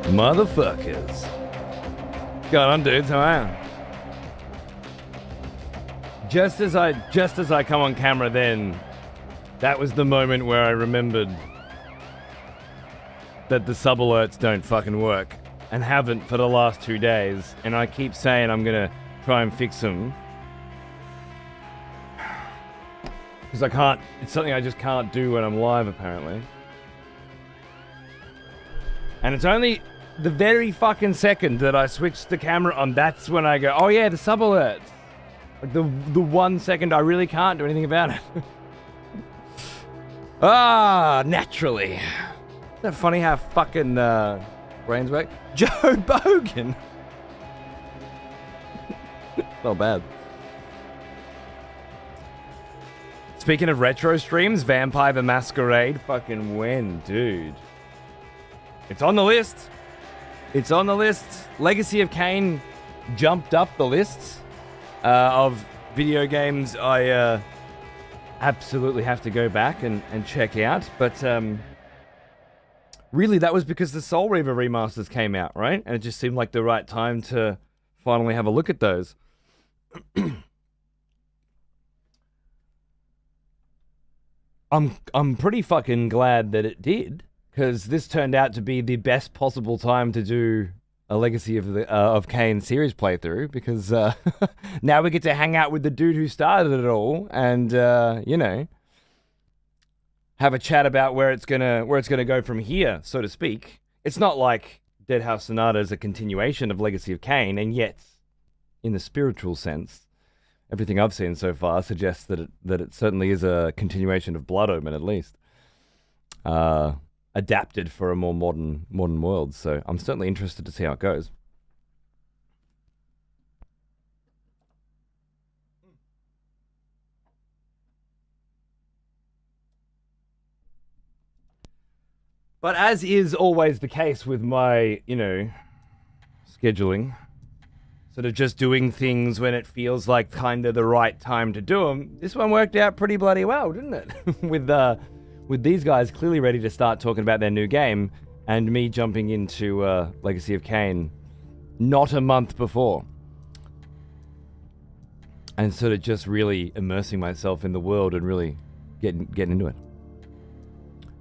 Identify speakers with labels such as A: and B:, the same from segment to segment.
A: Motherfuckers. What's going on, dudes? How are you? Just as I come on camera then, that was the moment where I remembered that the sub alerts don't fucking work and haven't for the last 2 days, and I keep saying I'm gonna try and fix them because I can't. It's something I just can't do when I'm live apparently, and it's only the very fucking second that I switch the camera on, that's when I go, oh yeah, the sub alerts. Like the 1 second I really can't do anything about it. Naturally. Isn't that funny how fucking brains work? Joe Bogan. Not bad. Speaking of retro streams, Vampire the Masquerade, fucking when, dude? It's on the list. It's on the list. Legacy of Kain jumped up the list of video games I absolutely have to go back and check out. But really, that was because the Soul Reaver remasters came out, right? And it just seemed like the right time to finally have a look at those. I'm pretty fucking glad that it did, because this turned out to be the best possible time to do a Legacy of Kain series playthrough, because now we get to hang out with the dude who started it all, and you know, have a chat about where it's gonna go from here, so to speak. It's not like Dead House Sonata is a continuation of Legacy of Kain, and yet, in the spiritual sense, everything I've seen so far suggests that it certainly is a continuation of Blood Omen, at least. Adapted for a more modern world, so I'm certainly interested to see how it goes. But as is always the case with my, you know, scheduling, sort of just doing things when it feels like kind of the right time to do them, this one worked out pretty bloody well, didn't it? With these guys clearly ready to start talking about their new game, and me jumping into Legacy of Kain not a month before. And sort of just really immersing myself in the world and really getting into it.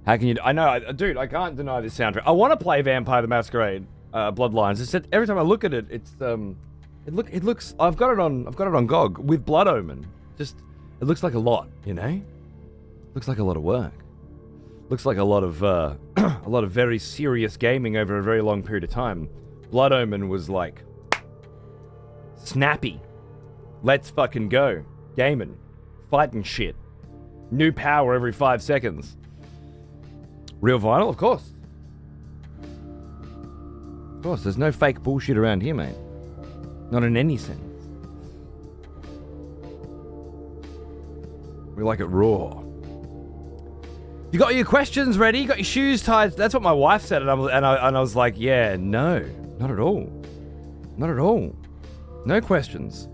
A: How can you... I know, dude, I can't deny this soundtrack. I want to play Vampire the Masquerade Bloodlines. It's just, every time I look at it, it's... It looks... I've got it on GOG with Blood Omen. Just... It looks like a lot, you know? Looks like a lot of work. Looks like a lot of very serious gaming over a very long period of time. Blood Omen was like snappy. Let's fucking go. Gaming. Fighting shit. New power every 5 seconds. Real vinyl, of course. Of course, there's no fake bullshit around here, mate. Not in any sense. We like it raw. You got your questions ready? You got your shoes tied? That's what my wife said, and I was like, yeah, no, not at all. Not at all. No questions.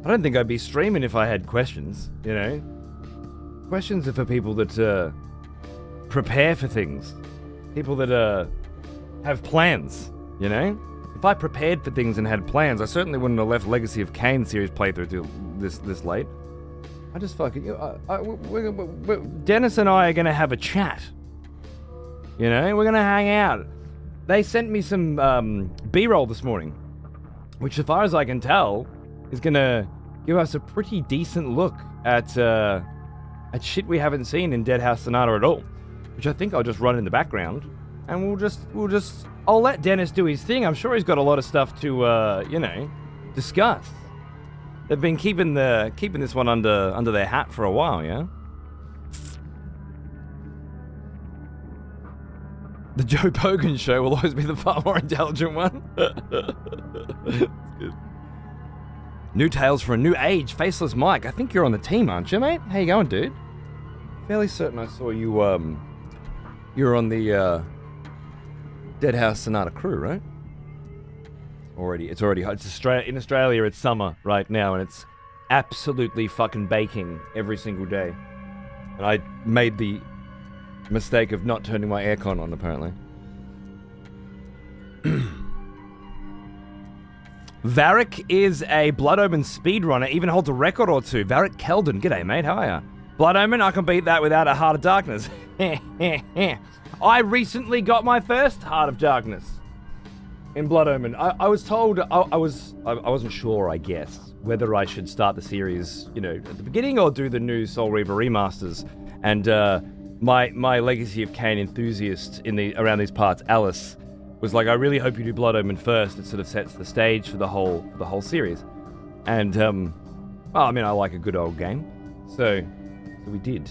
A: I don't think I'd be streaming if I had questions, you know? Questions are for people that prepare for things. People that have plans, you know? If I prepared for things and had plans, I certainly wouldn't have left Legacy of Kain series playthrough till this late. I just fucking... Dennis and I are going to have a chat. You know? We're going to hang out. They sent me some B-roll this morning, which, as far as I can tell, is going to give us a pretty decent look at shit we haven't seen in Dead House Sonata at all. Which I think I'll just run in the background, and we'll just... I'll let Dennis do his thing. I'm sure he's got a lot of stuff to, you know, discuss. They've been keeping this one under their hat for a while, yeah? The Joe Bogan show will always be the far more intelligent one. That's good. New tales for a new age, Faceless Mike. I think you're on the team, aren't you, mate? How you going, dude? Fairly certain I saw you, you're on the, Dead House Sonata crew, right? It's already hot. In Australia, it's summer right now, and it's absolutely fucking baking every single day. And I made the Mistake of not turning my aircon on, apparently. Varric is a Blood Omen speedrunner, even holds a record or two. Varric Keldon, g'day mate, how are ya? Blood Omen, I can beat that without a Heart of Darkness. I recently got my first Heart of Darkness in Blood Omen. I was told, I wasn't sure, I guess, whether I should start the series, you know, at the beginning or do the new Soul Reaver remasters. And my Legacy of Kain enthusiast around these parts, Alice, was like, I really hope you do Blood Omen first. It sort of sets the stage for the whole series. And well, I mean, I like a good old game, so we did.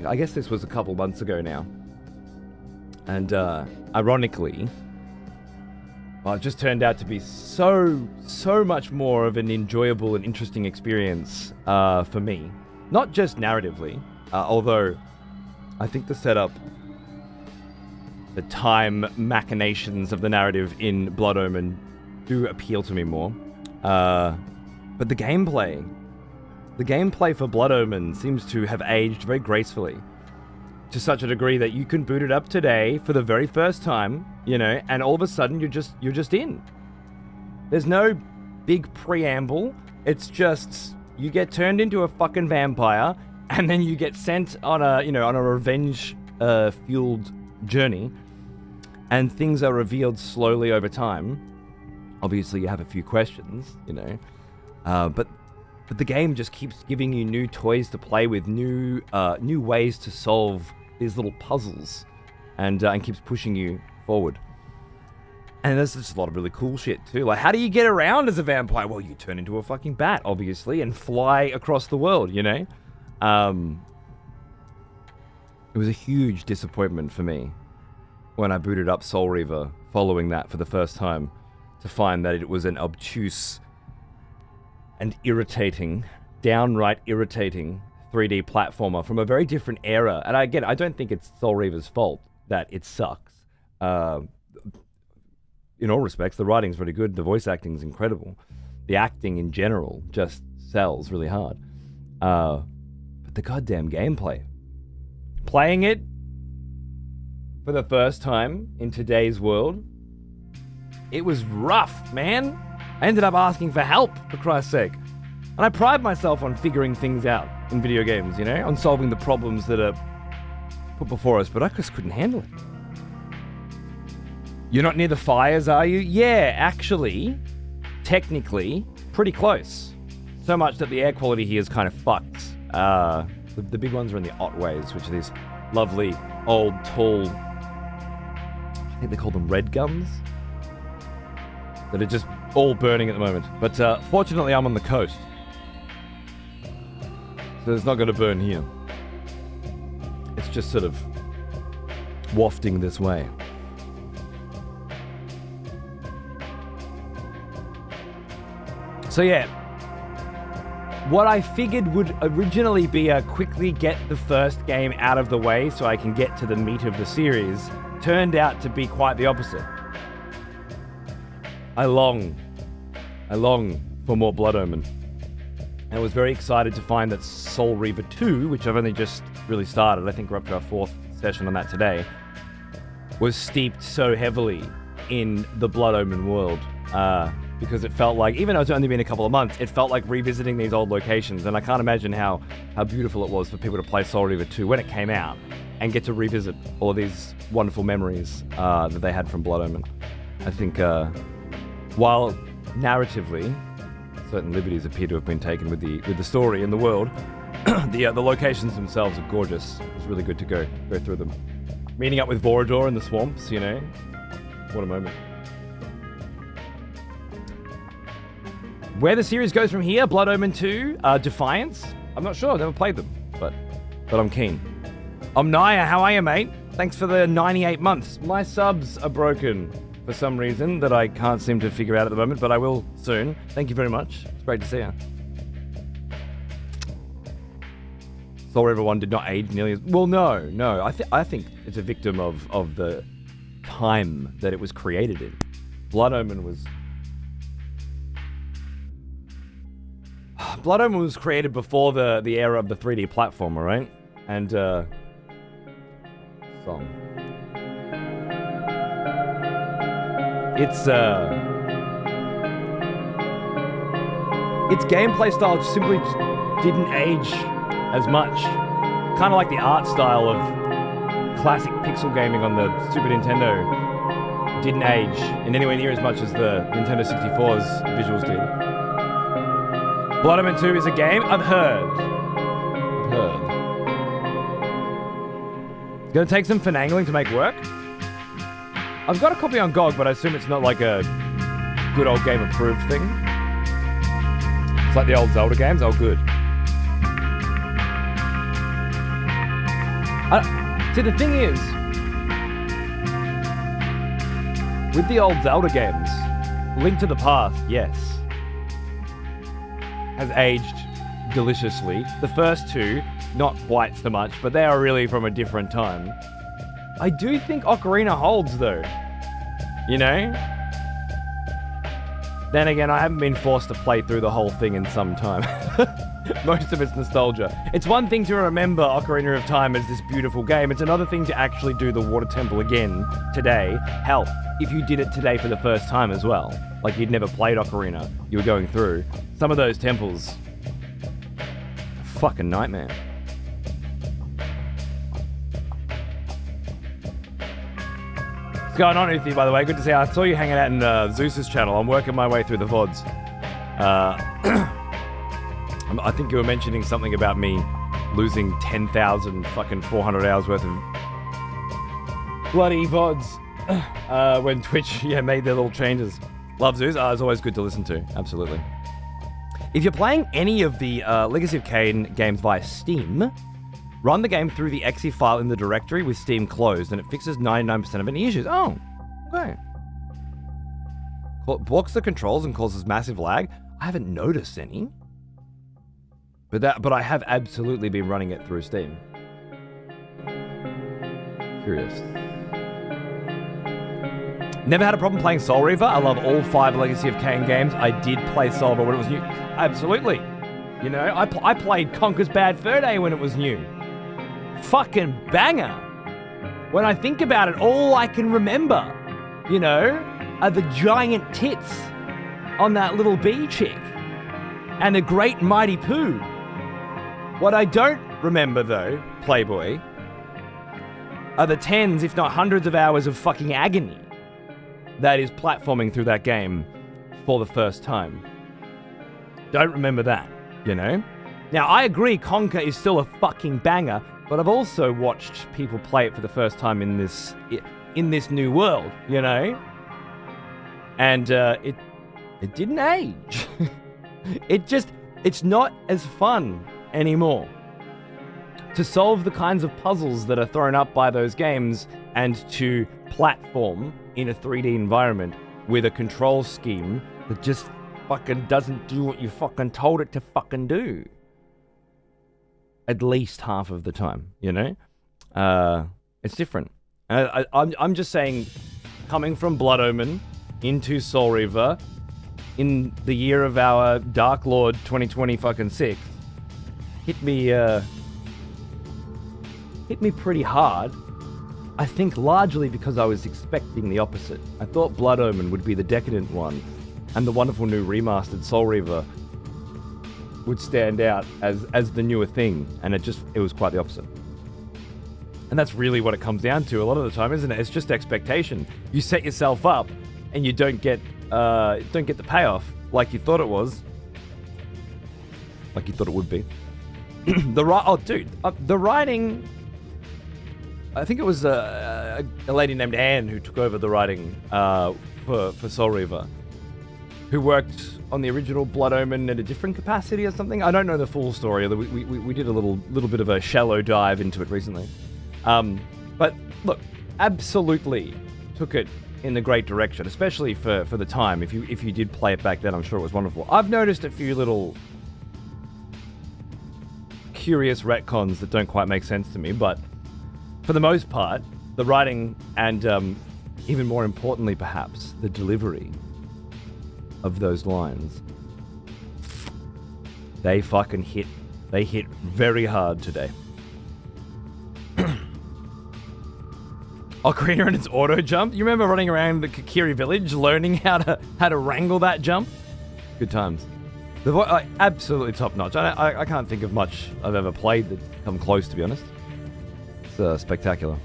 A: I guess this was a couple months ago now. And ironically, well, it just turned out to be so much more of an enjoyable and interesting experience for me. Not just narratively, although I think the setup, the time machinations of the narrative in Blood Omen do appeal to me more. But the gameplay for Blood Omen seems to have aged very gracefully, to such a degree that you can boot it up today for the very first time, you know, and all of a sudden you're just in. There's no big preamble. It's just you get turned into a fucking vampire, and then you get sent on a revenge fueled journey, and things are revealed slowly over time. Obviously, you have a few questions, you know, but the game just keeps giving you new toys to play with, new ways to solve these little puzzles, and keeps pushing you forward. And there's just a lot of really cool shit too. Like, how do you get around as a vampire? Well, you turn into a fucking bat, obviously, and fly across the world, you know? It was a huge disappointment for me when I booted up Soul Reaver following that for the first time, to find that it was an obtuse and irritating, downright irritating 3D platformer from a very different era. And again, I don't think it's Soul Reaver's fault that it sucks. In all respects, the writing's really good, the voice acting's incredible. The acting in general just sells really hard. But the goddamn gameplay. Playing it for the first time in today's world, it was rough, man. I ended up asking for help, for Christ's sake. And I pride myself on figuring things out in video games, you know, on solving the problems that are put before us, but I just couldn't handle it. You're not near the fires, are you? Yeah, actually, technically, pretty close. So much that the air quality here is kind of fucked. The big ones are in the Otways, which are these lovely, old, tall, I think they call them red gums, that are just all burning at the moment. But fortunately, I'm on the coast, so it's not going to burn here. It's just sort of wafting this way. So yeah, what I figured would originally be a quickly get the first game out of the way so I can get to the meat of the series turned out to be quite the opposite. I long for more Blood Omen. And I was very excited to find that Soul Reaver 2, which I've only just really started, I think we're up to our 4th session on that today, was steeped so heavily in the Blood Omen world. Because it felt like, even though it's only been a couple of months, it felt like revisiting these old locations. And I can't imagine how beautiful it was for people to play Soul Reaver 2 when it came out and get to revisit all of these wonderful memories that they had from Blood Omen. I think while narratively certain liberties appear to have been taken with the story and the world, the locations themselves are gorgeous. It's really good to go through them. Meeting up with Vorador in the swamps, you know, what a moment. Where the series goes from here, Blood Omen 2, Defiance, I'm not sure, I've never played them, but I'm keen. Omnia, how are you, mate? Thanks for the 98 months. My subs are broken for some reason that I can't seem to figure out at the moment, but I will soon. Thank you very much. It's great to see you. Soul Reaver 1 did not age nearly as... Well, no. I think it's a victim of the time that it was created in. Blood Omen was... Blood Omen was created before the era of the 3D platformer, right? And so song. Its gameplay style simply didn't age as much. Kind of like the art style of classic pixel gaming on the Super Nintendo didn't age in anywhere near as much as the Nintendo 64's visuals did. Blood Omen 2 is a game I've heard. It's gonna take some finagling to make work. I've got a copy on GOG, but I assume it's not like a good old game approved thing. It's like the old Zelda games. Oh, good. See, the thing is, with the old Zelda games, Link to the Past, yes, has aged deliciously. The first two, not quite so much, but they are really from a different time. I do think Ocarina holds, though. You know? Then again, I haven't been forced to play through the whole thing in some time. Most of it's nostalgia. It's one thing to remember Ocarina of Time as this beautiful game. It's another thing to actually do the Water Temple again today. Hell, if you did it today for the first time as well, like you'd never played Ocarina, you were going through, some of those temples, fucking nightmare. What's going on, Uthi, by the way? Good to see you. I saw you hanging out in Zeus's channel. I'm working my way through the VODs. I think you were mentioning something about me losing 10,000 fucking 400 hours worth of bloody VODs when Twitch made their little changes. Love Zeus. It's always good to listen to. Absolutely. If you're playing any of the Legacy of Kain games via Steam, run the game through the exe file in the directory with Steam closed, and it fixes 99% of any issues. Oh, okay. Blocks the controls and causes massive lag. I haven't noticed any. But I have absolutely been running it through Steam. Curious. Never had a problem playing Soul Reaver. I love all 5 Legacy of Kain games. I did play Soul Reaver when it was new. Absolutely. You know, I played Conker's Bad Fur Day when it was new. Fucking banger. When I think about it, all I can remember, you know, are the giant tits on that little bee chick and the great mighty Pooh. What I don't remember, though, Playboy, are the tens, if not hundreds of hours of fucking agony that is platforming through that game for the first time. Don't remember that, you know? Now, I agree Conker is still a fucking banger, but I've also watched people play it for the first time in this new world, you know? And it didn't age. It's not as fun anymore to solve the kinds of puzzles that are thrown up by those games and to platform in a 3D environment with a control scheme that just fucking doesn't do what you fucking told it to fucking do. At least half of the time, you know? It's different. I'm just saying, coming from Blood Omen into Soul Reaver in the year of our Dark Lord 2026 hit me pretty hard. I think largely because I was expecting the opposite. I thought Blood Omen would be the decadent one, and the wonderful new remastered Soul Reaver would stand out as the newer thing, and it was quite the opposite. And that's really what it comes down to a lot of the time, isn't it? It's just expectation. You set yourself up, and you don't get the payoff like you thought it was, like you thought it would be. The writing. I think it was a lady named Anne who took over the writing for Soul Reaver, who worked on the original Blood Omen in a different capacity or something. I don't know the full story. We did a little bit of a shallow dive into it recently. But look, absolutely took it in the great direction, especially for the time. If you did play it back then, I'm sure it was wonderful. I've noticed a few little curious retcons that don't quite make sense to me, but for the most part, the writing and even more importantly, perhaps, the delivery of those lines, they fucking hit. They hit very hard today. Ocarina and its auto jump. You remember running around the Kakiri village, learning how to wrangle that jump? Good times. The voice, absolutely top notch. I can't think of much I've ever played that's come close, to be honest. It's spectacular.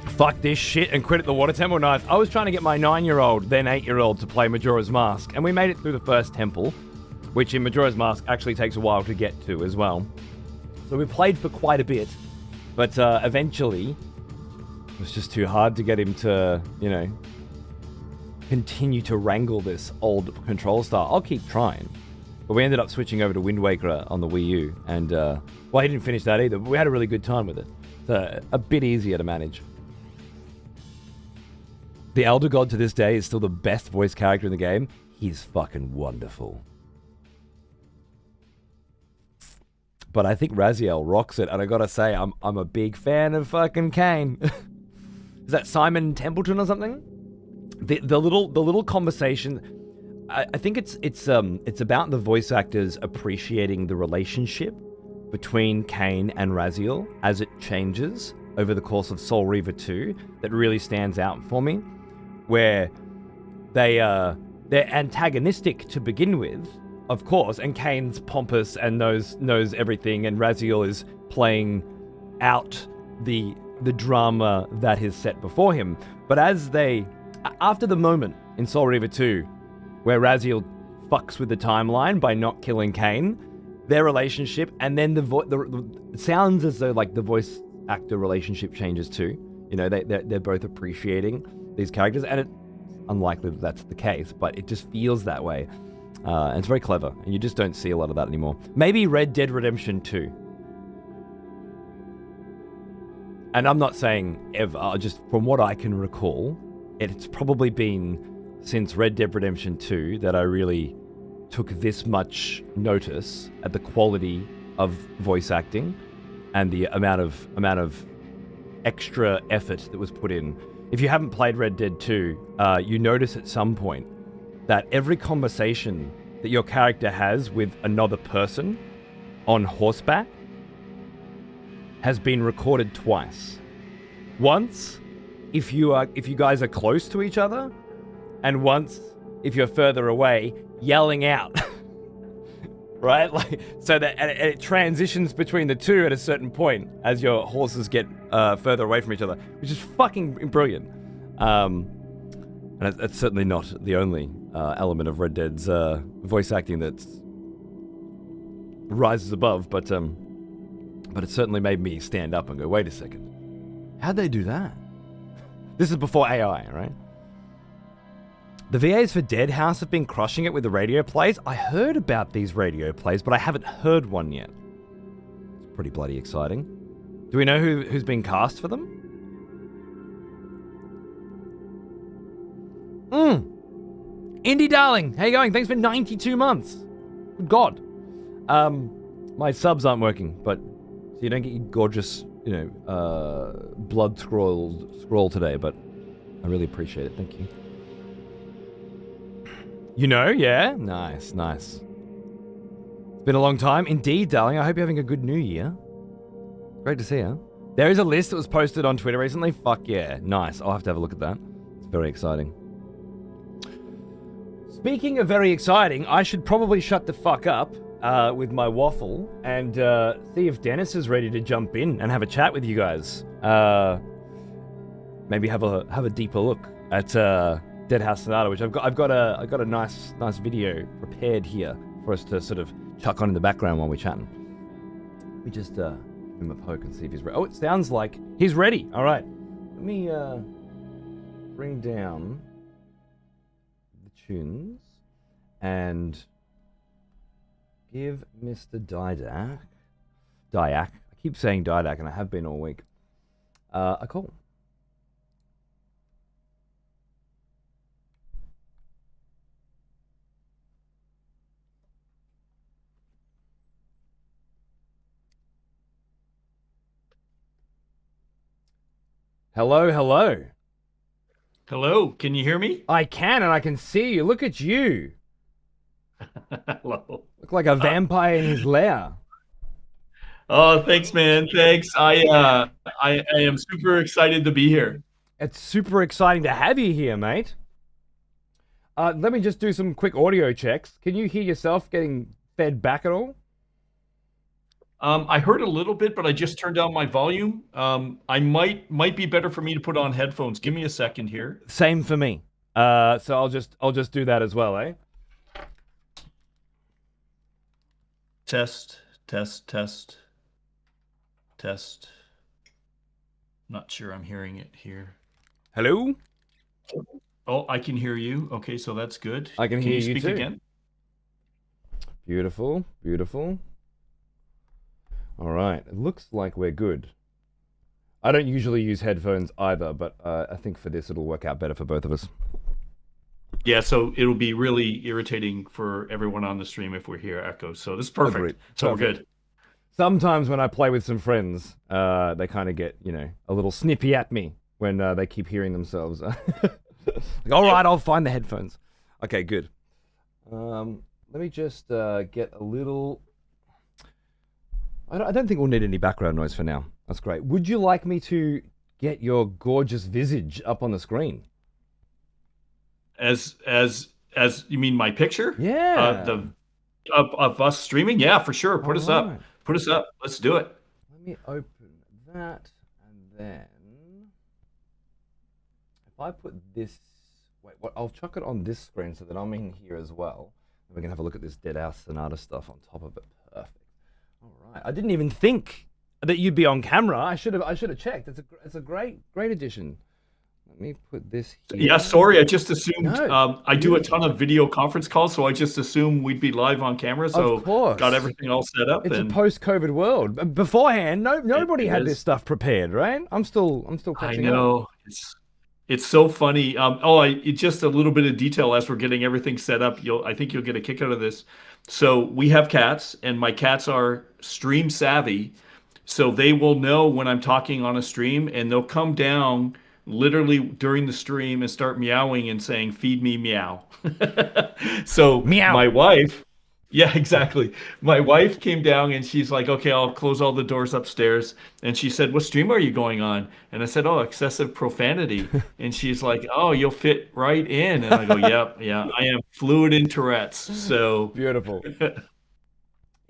A: Fuck this shit and quit at the water temple. Nice. I was trying to get my 9-year-old, then 8-year-old to play Majora's Mask, and we made it through the first temple, which in Majora's Mask actually takes a while to get to as well. So we played for quite a bit, but eventually it was just too hard to get him to, you know, continue to wrangle this old control style. I'll keep trying. But we ended up switching over to Wind Waker on the Wii U, and, well, he didn't finish that either, but we had a really good time with it. It's a bit easier to manage. The Elder God to this day is still the best voice character in the game. He's fucking wonderful. But I think Raziel rocks it, and I gotta say, I'm a big fan of fucking Kain. Is that Simon Templeton or something? The little conversation. I think it's about the voice actors appreciating the relationship between Kain and Raziel as it changes over the course of Soul Reaver 2 that really stands out for me, where they're antagonistic to begin with, of course, and Kain's pompous and knows everything, and Raziel is playing out the drama that is set before him. But after the moment in Soul Reaver 2 where Raziel fucks with the timeline by not killing Kain, their relationship, and then it sounds as though like the voice actor relationship changes too. You know, they're both appreciating these characters, and it's unlikely that that's the case, but it just feels that way. And it's very clever, and you just don't see a lot of that anymore. Maybe Red Dead Redemption 2. And I'm not saying ever, just from what I can recall, it's probably been since Red Dead Redemption 2 that I really took this much notice at the quality of voice acting and the amount of extra effort that was put in. If you haven't played Red Dead 2, you notice at some point that every conversation that your character has with another person on horseback has been recorded twice. Once, if you guys are close to each other, and once, if you're further away, yelling out. Right? Like, so that and it transitions between the two at a certain point as your horses get further away from each other, which is fucking brilliant. And it's certainly not the only element of Red Dead's voice acting that rises above, but it certainly made me stand up and go, wait a second, how'd they do that? This is before AI, right? The VAs for Dead House have been crushing it with the radio plays. I heard about these radio plays, but I haven't heard one yet. It's pretty bloody exciting. Do we know who's been cast for them? Indie Darling, how you going? Thanks for 92 months. Good God. My subs aren't working, but so you don't get your gorgeous, blood scroll today, but I really appreciate it. Thank you. You know, yeah? Nice. It's been a long time. Indeed, darling. I hope you're having a good new year. Great to see you. There is a list that was posted on Twitter recently. Fuck yeah. Nice. I'll have to have a look at that. It's very exciting. Speaking of very exciting, I should probably shut the fuck up with my waffle and see if Dennis is ready to jump in and have a chat with you guys. Maybe have a deeper look at Dead House Sonata, which I've got a nice video prepared here for us to sort of chuck on in the background while we're chatting. Let me just give him a poke and see if he's ready. Oh, it sounds like he's ready. All right, let me bring down the tunes and give Mr. Dyack. I keep saying Dyack, and I have been all week. A call. Hello.
B: Hello, can you hear me?
A: I can, and I can see you. Look at you.
B: Hello.
A: Look like a vampire in his lair.
B: Oh, thanks, man. Thanks. I am super excited to be here.
A: It's super exciting to have you here, mate. Let me just do some quick audio checks. Can you hear yourself getting fed back at all?
B: I heard a little bit, but I just turned down my volume. I might be better for me to put on headphones. Give me a second here.
A: Same for me. So I'll just do that as well, eh?
B: Test, test, test, test. Not sure I'm hearing it here.
A: Hello?
B: Oh, I can hear you. Okay, so that's good.
A: I can
B: Can
A: hear
B: you
A: you
B: speak
A: too.
B: again?
A: Beautiful, beautiful. All right, it looks like we're good. I don't usually use headphones either, but I think for this it'll work out better for both of us.
B: Yeah, so it'll be really irritating for everyone on the stream if we hear echoes. So this is perfect.
A: Agreed.
B: So we're
A: Perfect.
B: good.
A: Sometimes when I play with some friends, they kind of get, a little snippy at me when they keep hearing themselves. Like, all right,
B: Yep.
A: I'll find the headphones. Okay, good. Let me just get a little. I don't think we'll need any background noise for now. That's great. Would you like me to get your gorgeous visage up on the screen?
B: As you mean my picture?
A: Yeah.
B: The of us streaming? Yeah, for sure.
A: All
B: Put us up.
A: right.
B: Put us up. Let's do it.
A: Let me open that, and then if I put this, wait, what? I'll chuck it on this screen so that I'm in here as well, and we can have a look at this Dead House Sonata stuff on top of it. Perfect. All right. I didn't even think that you'd be on camera. I should have checked. It's a great addition. Let me put this
B: Yeah,
A: here.
B: sorry. I just assumed
A: No,
B: I do a ton
A: beautiful.
B: of video conference calls, so I just assumed we'd be live on camera.
A: Of
B: So got
A: course.
B: everything all set up,
A: It's a
B: and
A: post-COVID world. Beforehand, nobody
B: it
A: had this
B: is.
A: stuff prepared, right? I'm still
B: I
A: catching up.
B: know it's so funny. Just a little bit of detail as we're getting everything set up. I think you'll get a kick out of this. So we have cats, and my cats are stream savvy, so they will know when I'm talking on a stream, and they'll come down literally during the stream and start meowing and saying, "Feed me, meow." So
A: Meow.
B: my wife, yeah, exactly. My wife came down and she's like, "Okay, I'll close all the doors upstairs." And she said, "What stream are you going on?" And I said, "Oh, excessive profanity." And she's like, "Oh, you'll fit right in." And I go, "Yep, yeah, I am fluid in Tourette's." So,
A: Beautiful.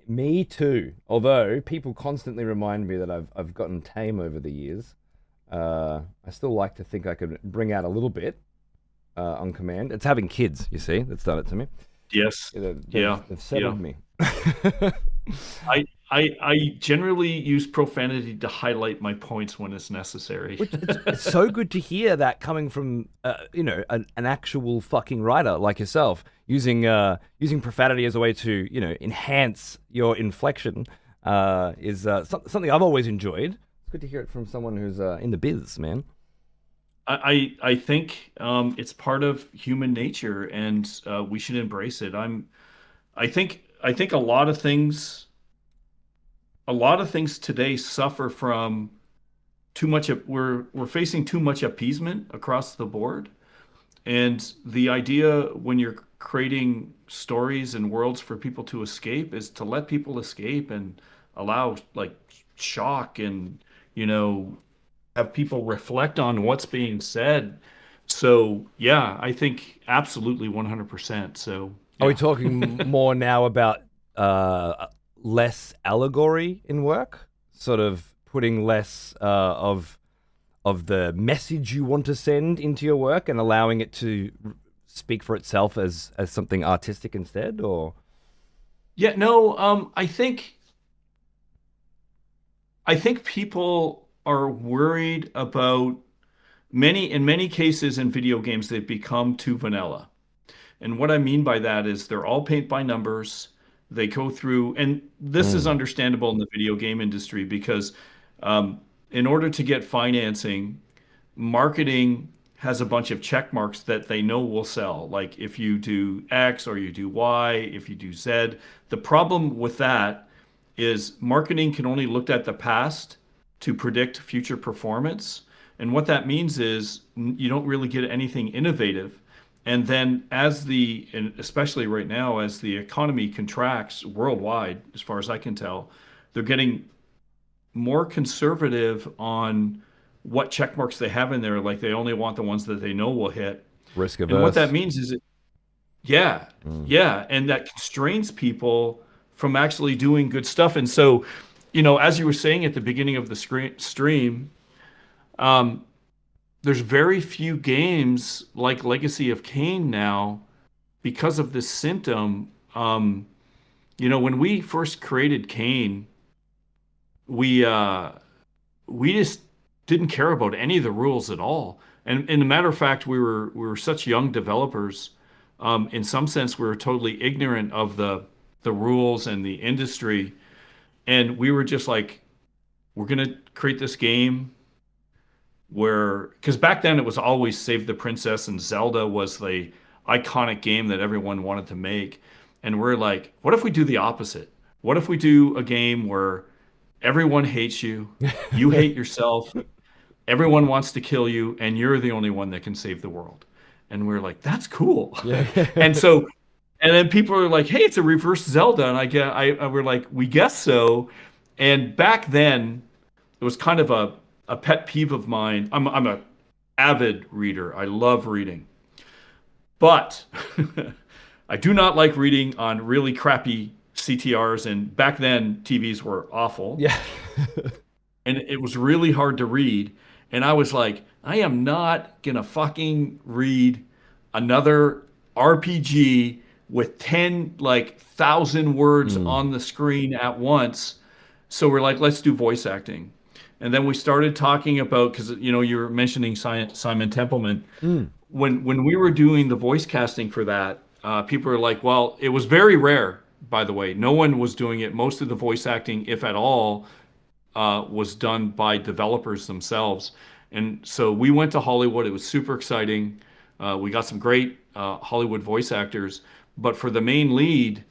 A: Me too. Although people constantly remind me that I've gotten tame over the years. I still like to think I could bring out a little bit on command. It's having kids, you see, that's done it to me.
B: yes,
A: Yeah, They've,
B: yeah,
A: they've
B: yeah.
A: settled me.
B: I generally use profanity to highlight my points when it's necessary.
A: Which it's so good to hear that coming from an actual fucking writer like yourself, using profanity as a way to enhance your inflection is something I've always enjoyed. It's good to hear it from someone who's in the biz, man.
B: I think it's part of human nature, and we should embrace it. I think a lot of things today suffer from too much. We're facing too much appeasement across the board, and the idea when you're creating stories and worlds for people to escape is to let people escape and allow like shock and you know have people reflect on what's being said. So yeah, I think absolutely 100%. So
A: Are we
B: yeah.
A: talking more now about less allegory in work, sort of putting less of the message you want to send into your work and allowing it to speak for itself as something artistic instead, or
B: Yeah, no, I think people are worried about in many cases in video games they've become too vanilla. And what I mean by that is they're all paint by numbers. They go through, and this is
A: Mm.
B: understandable in the video game industry because um, in order to get financing, marketing has a bunch of check marks that they know will sell. Like if you do X or you do Y, if you do Z. The problem with that is marketing can only look at the past to predict future performance. And what that means is you don't really get anything innovative. And then and especially right now, as the economy contracts worldwide, as far as I can tell, they're getting more conservative on what check marks they have in there. Like they only want the ones that they know will hit.
A: Risk
B: And what that
A: averse.
B: means is, yeah,
A: Mm.
B: yeah, and that constrains people from actually doing good stuff. And so, as you were saying at the beginning of the stream, um, there's very few games like Legacy of Kain now because of this symptom. When we first created Kain, we we just didn't care about any of the rules at all. And a matter of fact, we were such young developers. In some sense, we were totally ignorant of the rules and the industry, and we were just like, we're gonna create this game where, because back then it was always Save the Princess and Zelda was the iconic game that everyone wanted to make, and we're like, what if we do the opposite? What if we do a game where everyone hates you, you hate yourself, everyone wants to kill you, and you're the only one that can save the world? And we're like, that's cool.
A: Yeah.
B: And so, and then people are like, hey, it's a reverse Zelda. And we're like, we guess so. And back then, it was kind of a pet peeve of mine. I'm a avid reader. I love reading. But I do not like reading on really crappy CTRs. And back then, TVs were awful.
A: Yeah.
B: And it was really hard to read. And I was like, I am not gonna fucking read another RPG with 10 like thousand words
A: Mm.
B: on the screen at once. So we're like, let's do voice acting. And then we started talking about, because you were mentioning Simon Templeman.
A: Mm.
B: When we were doing the voice casting for that, people were like, well, it was very rare, by the way. No one was doing it. Most of the voice acting, if at all, was done by developers themselves. And so we went to Hollywood. It was super exciting. We got some great Hollywood voice actors. But for the main lead,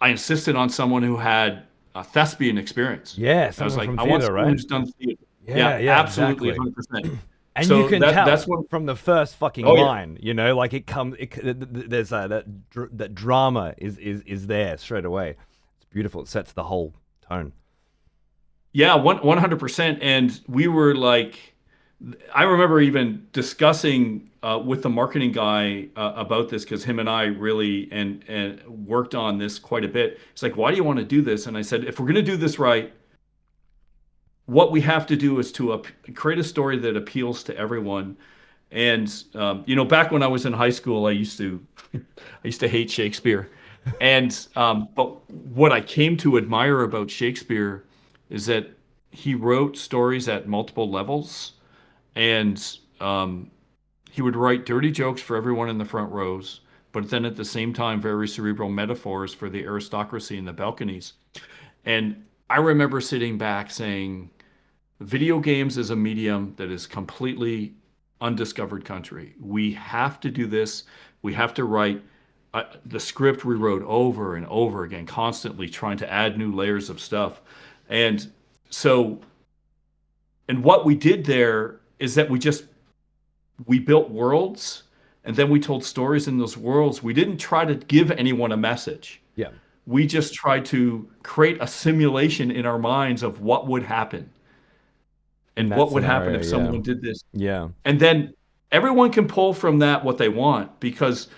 B: I insisted on someone who had a thespian experience.
A: Yeah,
B: I was
A: someone
B: like,
A: from
B: I want
A: theater,
B: someone
A: right?
B: who's done theater.
A: Yeah,
B: Yeah,
A: yeah,
B: absolutely,
A: exactly.
B: 100%.
A: And you
B: So
A: can
B: that's
A: tell
B: what.
A: from the first fucking
B: Oh yeah,
A: line, like it comes. There's that drama is there straight away. It's beautiful. It sets the whole tone.
B: yeah, 100%. And we were like, I remember even discussing with the marketing guy about this because him and I really and worked on this quite a bit. It's like, why do you want to do this? And I said, if we're going to do this right, what we have to do is to create a story that appeals to everyone. And back when I was in high school, I used to I used to hate Shakespeare. And but what I came to admire about Shakespeare is that he wrote stories at multiple levels, and he would write dirty jokes for everyone in the front rows, but then at the same time, very cerebral metaphors for the aristocracy in the balconies. And I remember sitting back saying, video games is a medium that is completely undiscovered country. We have to do this. We have to write the script we wrote over and over again, constantly trying to add new layers of stuff. And so, and what we did there is that we built worlds and then we told stories in those worlds. We didn't try to give anyone a message.
A: Yeah,
B: We just tried to create a simulation in our minds of what would happen
A: in
B: and
A: that
B: what would happen
A: scenario,
B: if
A: yeah,
B: someone did this.
A: yeah,
B: And then everyone can pull from that what they want because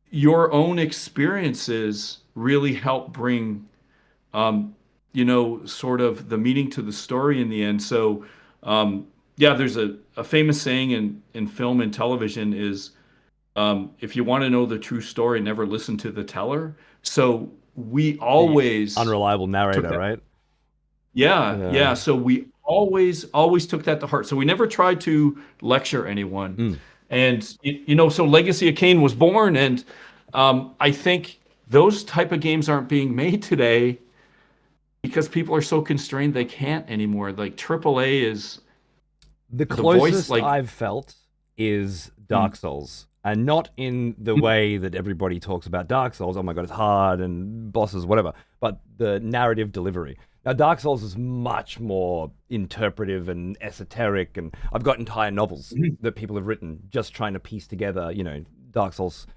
B: your own experiences really help bring, sort of the meaning to the story in the end. So, yeah, there's a famous saying in film and television is, if you want to know the true story, never listen to the teller. So we
A: the
B: always
A: unreliable
B: took
A: narrator,
B: that.
A: right?
B: Yeah,
A: Yeah.
B: yeah. So we always took that to heart. So we never tried to lecture anyone.
A: Mm.
B: And so Legacy of Kain was born, and I think those type of games aren't being made today because people are so constrained they can't anymore. Like AAA is
A: The
B: the voice,
A: closest
B: like
A: I've felt is
B: mm,
A: Dark Souls, and not in the
B: mm,
A: way that everybody talks about Dark Souls. Oh my god, it's hard and bosses, whatever. But the narrative delivery. Now, Dark Souls is much more interpretive and esoteric, and I've got entire novels that people have written just trying to piece together, Dark Souls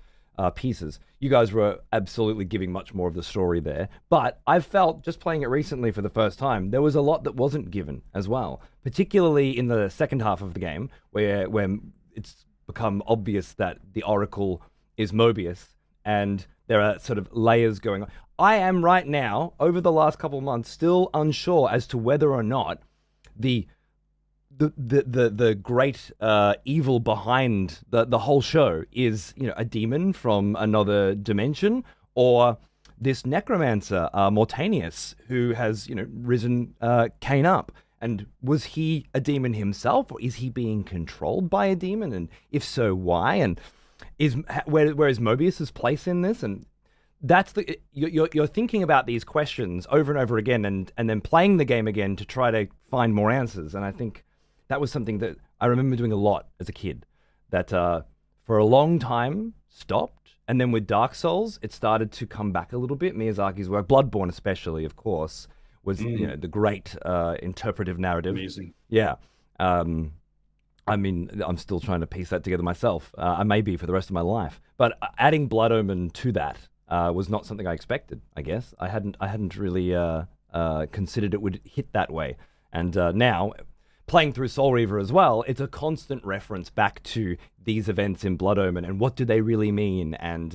A: pieces. You guys were absolutely giving much more of the story there, but I've felt just playing it recently for the first time, there was a lot that wasn't given as well, particularly in the second half of the game, where when it's become obvious that the Oracle is Mobius, and there are sort of layers going on. I am right now, over the last couple of months, still unsure as to whether or not the great evil behind the whole show is a demon from another dimension, or this necromancer Mortanius, who has risen Cain up. And was he a demon himself, or is he being controlled by a demon? And if so, why? And where is Mobius's place in this? And that's you're thinking about these questions over and over again, and then playing the game again to try to find more answers. And I think that was something that I remember doing a lot as a kid, that for a long time stopped, and then with Dark Souls it started to come back a little bit. Miyazaki's work, Bloodborne especially, of course, was the great interpretive narrative.
B: Amazing.
A: Yeah. I mean, I'm still trying to piece that together myself. I may be for the rest of my life, but adding Blood Omen to that was not something I expected. I guess I hadn't really considered it would hit that way. And now, playing through Soul Reaver as well, it's a constant reference back to these events in Blood Omen and what do they really mean, and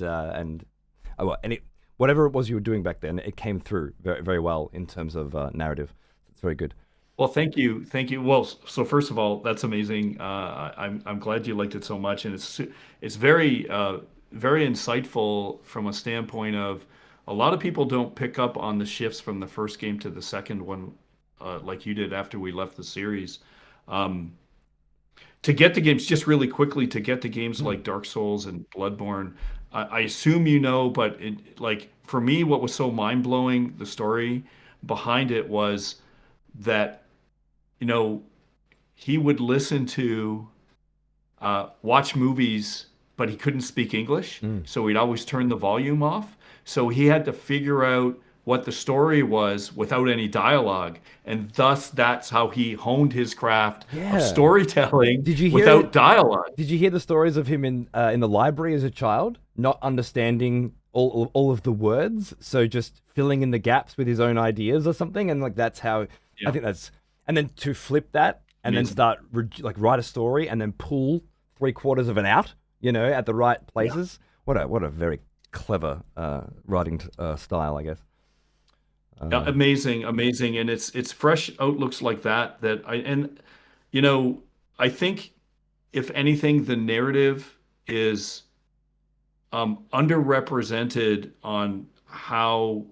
A: whatever it was you were doing back then, it came through very, very well in terms of narrative. It's very good.
B: Well, thank you, thank you. Well, so first of all, that's amazing. I'm glad you liked it so much, and it's very very insightful from a standpoint of a lot of people don't pick up on the shifts from the first game to the second one, like you did after we left the series. To get to games, just really quickly, to get to games like Dark Souls and Bloodborne, I assume but like for me, what was so mind blowing, the story behind it was that he would listen to watch movies, but he couldn't speak English, so he'd always turn the volume off. So he had to figure out what the story was without any dialogue, and thus that's how he honed his craft of storytelling without dialogue.
A: Did you hear the stories of him in the library as a child, not understanding all of the words, so just filling in the gaps with his own ideas or something? And like that's how I think that's, and then to flip that and then start write a story and then pull 3/4 of it out, at the right places. What a very clever writing style, I guess.
B: Amazing, and it's fresh outlooks like that I think if anything, the narrative is underrepresented on how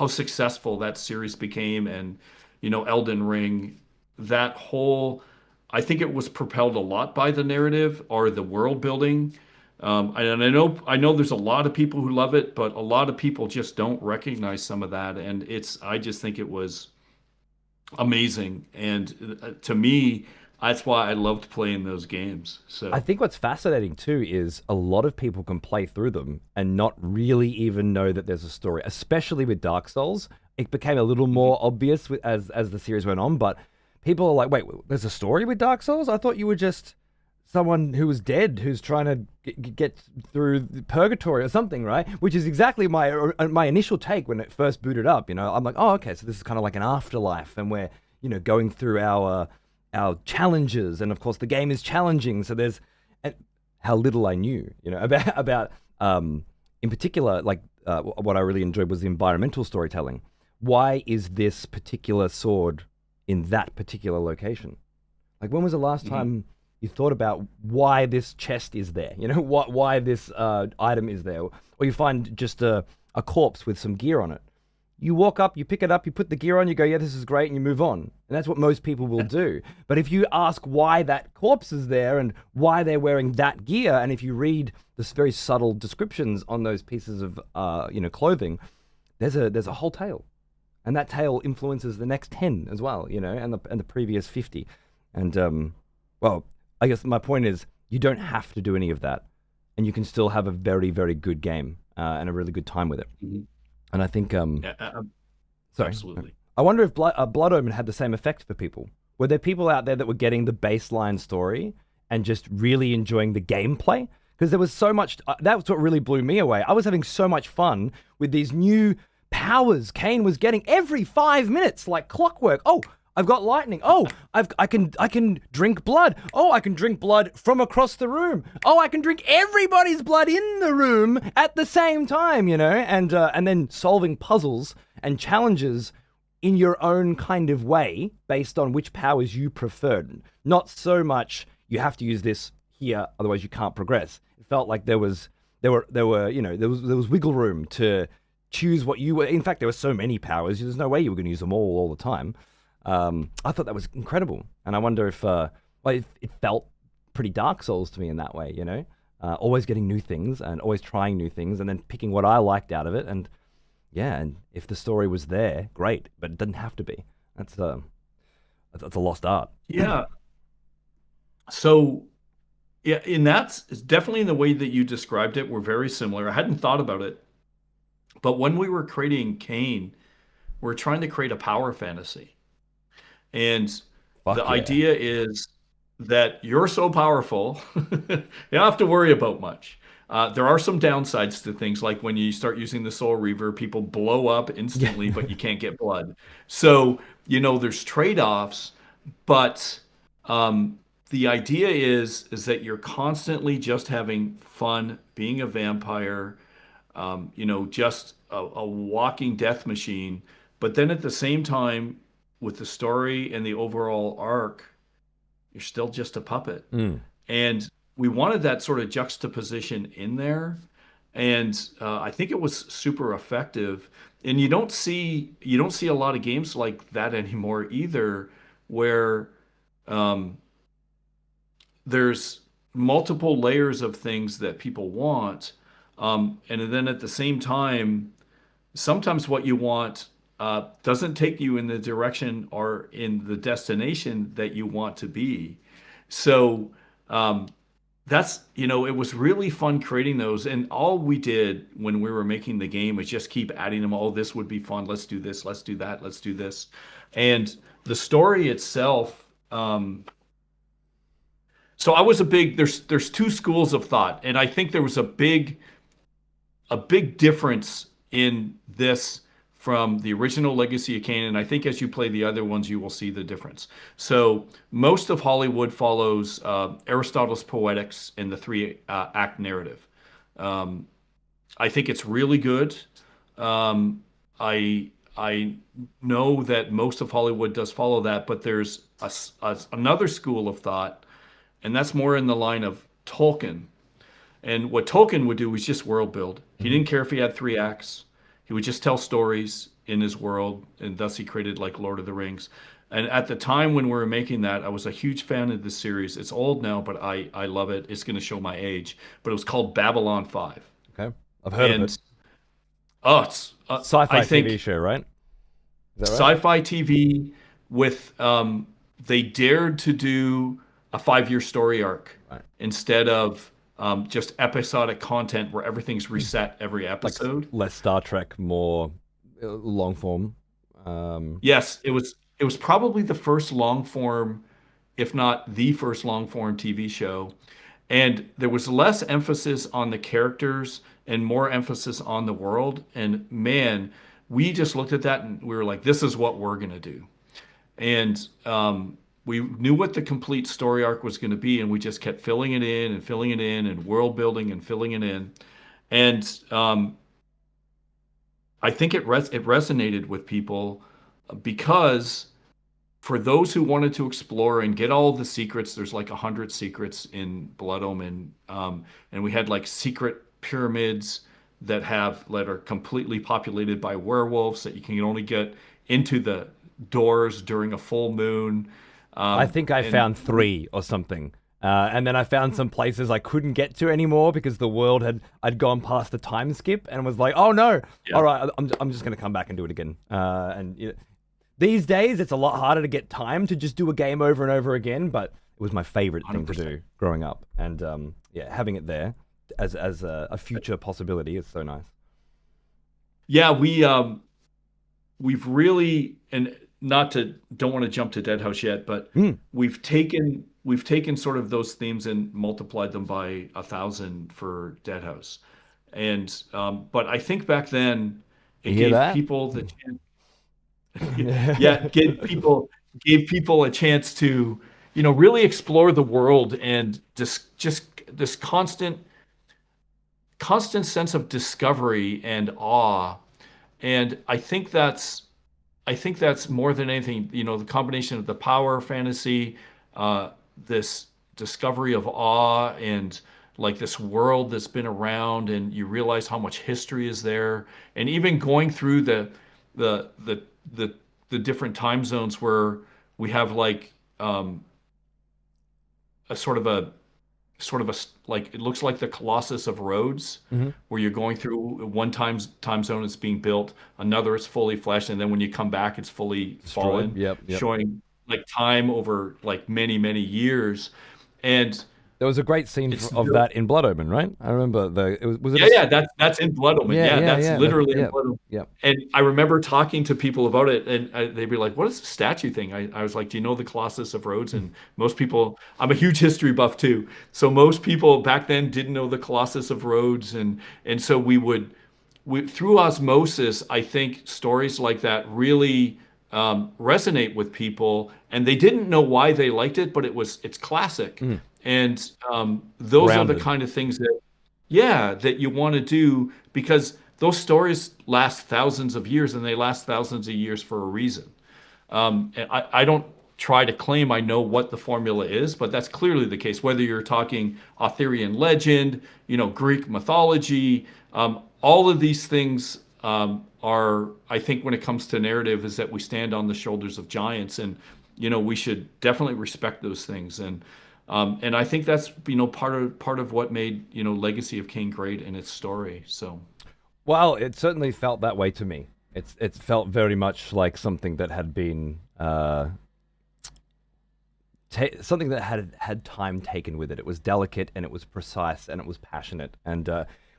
B: successful that series became, and Elden Ring, that whole, I think it was propelled a lot by the narrative or the world building. And I know there's a lot of people who love it, but a lot of people just don't recognize some of that. And I just think it was amazing. And to me, that's why I loved playing those games. So
A: I think what's fascinating too is a lot of people can play through them and not really even know that there's a story, especially with Dark Souls. It became a little more obvious as the series went on, but people are like, wait, there's a story with Dark Souls? I thought you were just someone who was dead who's trying to get through purgatory or something, right? Which is exactly my initial take when it first booted up. I'm like, oh, okay, so this is kind of like an afterlife, and we're going through our challenges, and of course the game is challenging. So there's how little I knew, about in particular, like what I really enjoyed was the environmental storytelling. Why is this particular sword in that particular location? Like, when was the last time you thought about why this chest is there? Why this item is there? Or you find just a corpse with some gear on it. You walk up, you pick it up, you put the gear on, you go, yeah, this is great, and you move on. And that's what most people will do. But if you ask why that corpse is there and why they're wearing that gear, and if you read this very subtle descriptions on those pieces of clothing, there's a whole tale. And that tale influences the next 10 as well, and the previous 50. And well, I guess my point is, you don't have to do any of that, and you can still have a very, very good game and a really good time with it. And I think Sorry.
B: Absolutely.
A: I wonder if Blood Omen had the same effect for people. Were there people out there that were getting the baseline story and just really enjoying the gameplay? Because there was so much. That was what really blew me away. I was having so much fun with these new powers Kane was getting every 5 minutes, like clockwork. Oh, I've got lightning. Oh, I can drink blood. Oh, I can drink blood from across the room. Oh, I can drink everybody's blood in the room at the same time, and then solving puzzles and challenges in your own kind of way based on which powers you preferred. Not so much you have to use this here, otherwise you can't progress. It felt like there was wiggle room to choose what you were. In fact, there were so many powers. There's no way you were going to use them all the time. I thought that was incredible, and I wonder if it felt pretty Dark Souls to me in that way. Always getting new things and always trying new things, and then picking what I liked out of it. And if the story was there, great, but it doesn't have to be. That's a lost art.
B: Yeah. So, yeah, it's definitely in the way that you described it, we're very similar. I hadn't thought about it, but when we were creating Kane, we're trying to create a power fantasy. And the idea is that you're so powerful, you don't have to worry about much. There are some downsides to things, like when you start using the Soul Reaver, people blow up instantly, but you can't get blood. So, there's trade-offs, but the idea is that you're constantly just having fun being a vampire, just a walking death machine. But then at the same time, with the story and the overall arc, you're still just a puppet. And we wanted that sort of juxtaposition in there. And I think it was super effective. And you don't see a lot of games like that anymore either, where there's multiple layers of things that people want. And then at the same time, sometimes what you want doesn't take you in the direction or in the destination that you want to be. So that's, it was really fun creating those. And all we did when we were making the game was just keep adding them. Oh, this would be fun. Let's do this. Let's do that. Let's do this. And the story itself, so I was there's two schools of thought. And I think there was a big difference in this from the original Legacy of Kain, and I think as you play the other ones, you will see the difference. So most of Hollywood follows Aristotle's Poetics and the three-act narrative. I think it's really good. I know that most of Hollywood does follow that, but there's another school of thought, and that's more in the line of Tolkien. And what Tolkien would do was just world build. He didn't care if he had 3 acts. He would just tell stories in his world, and thus he created like Lord of the Rings. And at the time when we were making that, I was a huge fan of this series. It's old now, but I love it. It's going to show my age. But it was called Babylon 5.
A: Okay. I've heard of it.
B: Oh, it's
A: sci-fi TV show, right? Is that right?
B: Sci-fi TV with they dared to do a 5-year story arc instead of just episodic content where everything's reset every episode.
A: Like less Star Trek, more long form.
B: Yes, it was probably the first long form, if not the first long form TV show. And there was less emphasis on the characters and more emphasis on the world. And man, we just looked at that and we were like, this is what we're going to do. And we knew what the complete story arc was going to be, and we just kept filling it in and world building and filling it in. And I think it resonated with people because for those who wanted to explore and get all the secrets, there's like 100 secrets in Blood Omen. And we had like secret pyramids that are completely populated by werewolves that you can only get into the doors during a full moon.
A: I think I found 3 or something. And then I found some places I couldn't get to anymore because the world I'd gone past the time skip and was like, oh no, all right, I'm just going to come back and do it again. These days, it's a lot harder to get time to just do a game over and over again, but it was my favorite thing
B: 100%.
A: to do growing up. And having it there as a future possibility is so nice.
B: Yeah, we we've really, and not to, don't want to jump to Dead House yet, but
A: Mm.
B: we've taken sort of those themes and multiplied them by 1,000 for Dead House. And but I think back then
A: You
B: it
A: hear
B: gave
A: that?
B: people the chance, yeah, gave people a chance to, really explore the world, and just this constant sense of discovery and awe. And I think that's more than anything, the combination of the power fantasy, uh, this discovery of awe, and like this world that's been around, and you realize how much history is there, and even going through the the the, the different time zones where we have like a like, it looks like the Colossus of Rhodes,
A: Hmm.
B: where you're going through one time zone it's being built, another is fully fleshed, and then when you come back it's fully
A: Destroyed.
B: fallen,
A: Yep, yep.
B: showing like time over like many, many years. And
A: There was a great scene
B: it's
A: of
B: really,
A: that in Blood Omen, right? I remember was it a
B: yeah, yeah, that's in Blood Omen.
A: yeah,
B: Yeah,
A: yeah,
B: that's
A: yeah.
B: literally in
A: Yeah,
B: Blood Omen.
A: yeah.
B: And I remember talking to people about it, and they'd be like, "What is the statue thing?" I was like, "Do you know the Colossus of Rhodes?" And most people, I'm a huge history buff too, so most people back then didn't know the Colossus of Rhodes, and so through osmosis, I think stories like that really resonate with people, and they didn't know why they liked it, but it's classic,
A: Mm.
B: and those are the
A: Grounded.
B: kind of things that, yeah, that you want to do, because those stories last thousands of years, and they last thousands of years for a reason. And I don't try to claim I know what the formula is, but that's clearly the case. Whether you're talking Arthurian legend, Greek mythology, all of these things are, I think, when it comes to narrative, is that we stand on the shoulders of giants, and we should definitely respect those things. And I think that's part of what made Legacy of Kain great in its story. So
A: Well, it certainly felt that way to me. It felt very much like something that had been something that had time taken with it. It was delicate and it was precise and it was passionate. And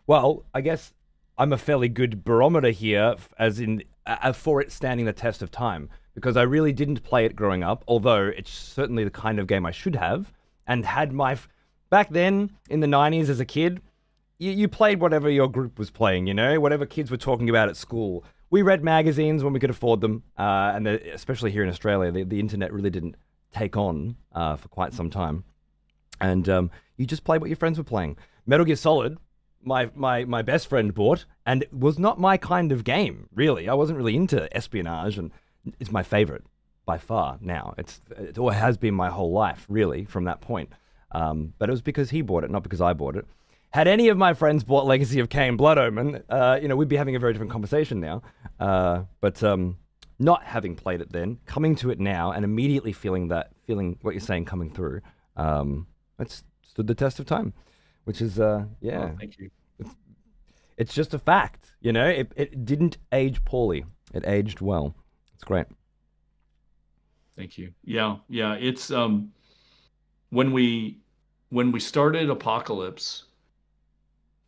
A: well, I guess I'm a fairly good barometer here, as in for it standing the test of time, because I really didn't play it growing up. Although it's certainly the kind of game I should have, and had back then in the '90s as a kid. You played whatever your group was playing, whatever kids were talking about at school. We read magazines when we could afford them, and especially here in Australia, the internet really didn't take on for quite some time. And you just played what your friends were playing. Metal Gear Solid, my best friend bought, and it was not my kind of game, really. I wasn't really into espionage, and it's my favorite by far now. It always has been my whole life, really, from that point. But it was because he bought it, not because I bought it. Had any of my friends bought Legacy of Kain, Blood Omen, we'd be having a very different conversation now. But not having played it then, coming to it now, and immediately feeling what you're saying coming through, it's stood the test of time, which is, yeah,
B: oh, thank you.
A: it's just a fact. It didn't age poorly. It aged well. It's great.
B: Thank you. Yeah, yeah. It's when we when we started Apocalypse,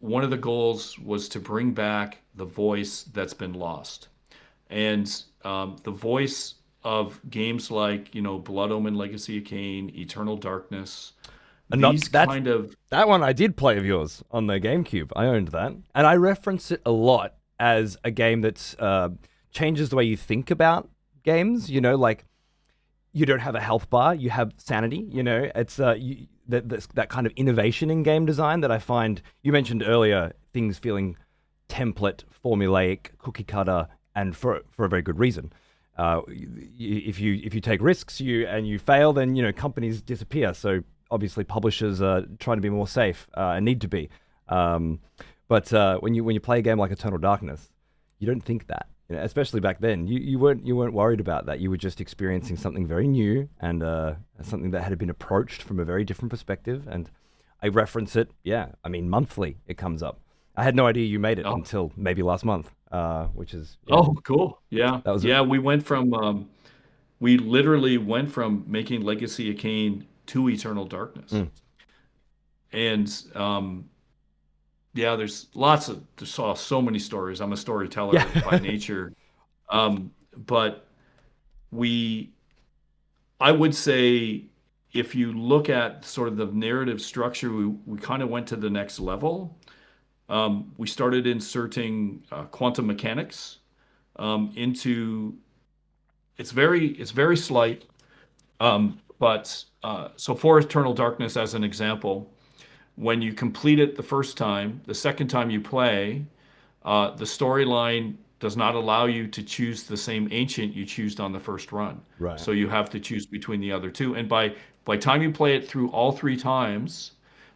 B: one of the goals was to bring back the voice that's been lost, and the voice of games like Blood Omen, Legacy of Kain, Eternal Darkness,
A: And not
B: these kind of,
A: that one I did play of yours on the GameCube. I owned that, and I reference it a lot as a game that changes the way you think about games. Like you don't have a health bar, you have sanity. It's that kind of innovation in game design that I find. You mentioned earlier things feeling template, formulaic, cookie cutter, and for a very good reason. If you take risks, you fail, then companies disappear. So obviously publishers are trying to be more safe and need to be. But when you play a game like Eternal Darkness, you don't think that. Especially back then, you weren't worried about that. You were just experiencing something very new, and something that had been approached from a very different perspective. And I reference it, yeah. I mean, monthly it comes up. I had no idea you made it
B: oh,
A: until maybe last month, which is, yeah,
B: oh, cool. Yeah,
A: that was it.
B: yeah. We literally went from making Legacy of Kain to Eternal Darkness,
A: Mm.
B: and yeah, there's so many stories. I'm a storyteller
A: Yeah.
B: by nature. but we I would say if you look at sort of the narrative structure, we kind of went to the next level. We started inserting quantum mechanics into it's very slight, but so for Eternal Darkness as an example, when you complete it the first time, the second time you play, the storyline does not allow you to choose the same ancient you choose on the first run.
A: Right.
B: So you have to choose between the other two. And by time you play it through all three times,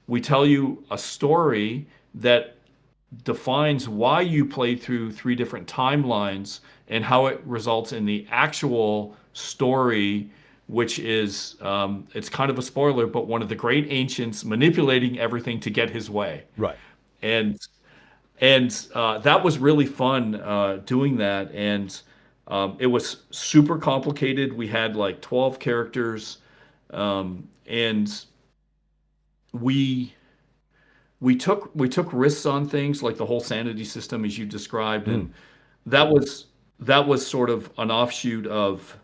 B: we tell you a story that defines why you played through three different timelines and how it results in the actual story, which is it's kind of a spoiler, but one of the great ancients manipulating everything to get his way.
A: Right.
B: And that was really fun doing that. And it was super complicated. We had like 12 characters, and we took risks on things like the whole sanity system as you described, and that was sort of an offshoot of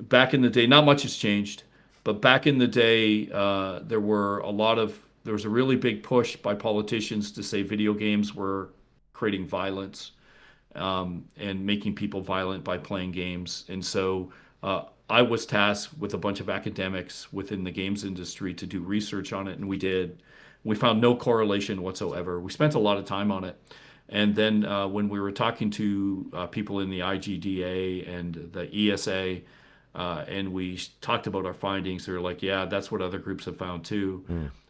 B: back in the day. Not much has changed, but back in the day, there was a really big push by politicians to say video games were creating violence, and making people violent by playing games. And so I was tasked with a bunch of academics within the games industry to do research on it, and we did. We found no correlation whatsoever. We spent a lot of time on it. And then when we were talking to people in the IGDA and the ESA, and we talked about our findings, they were like, yeah, that's what other groups have found too.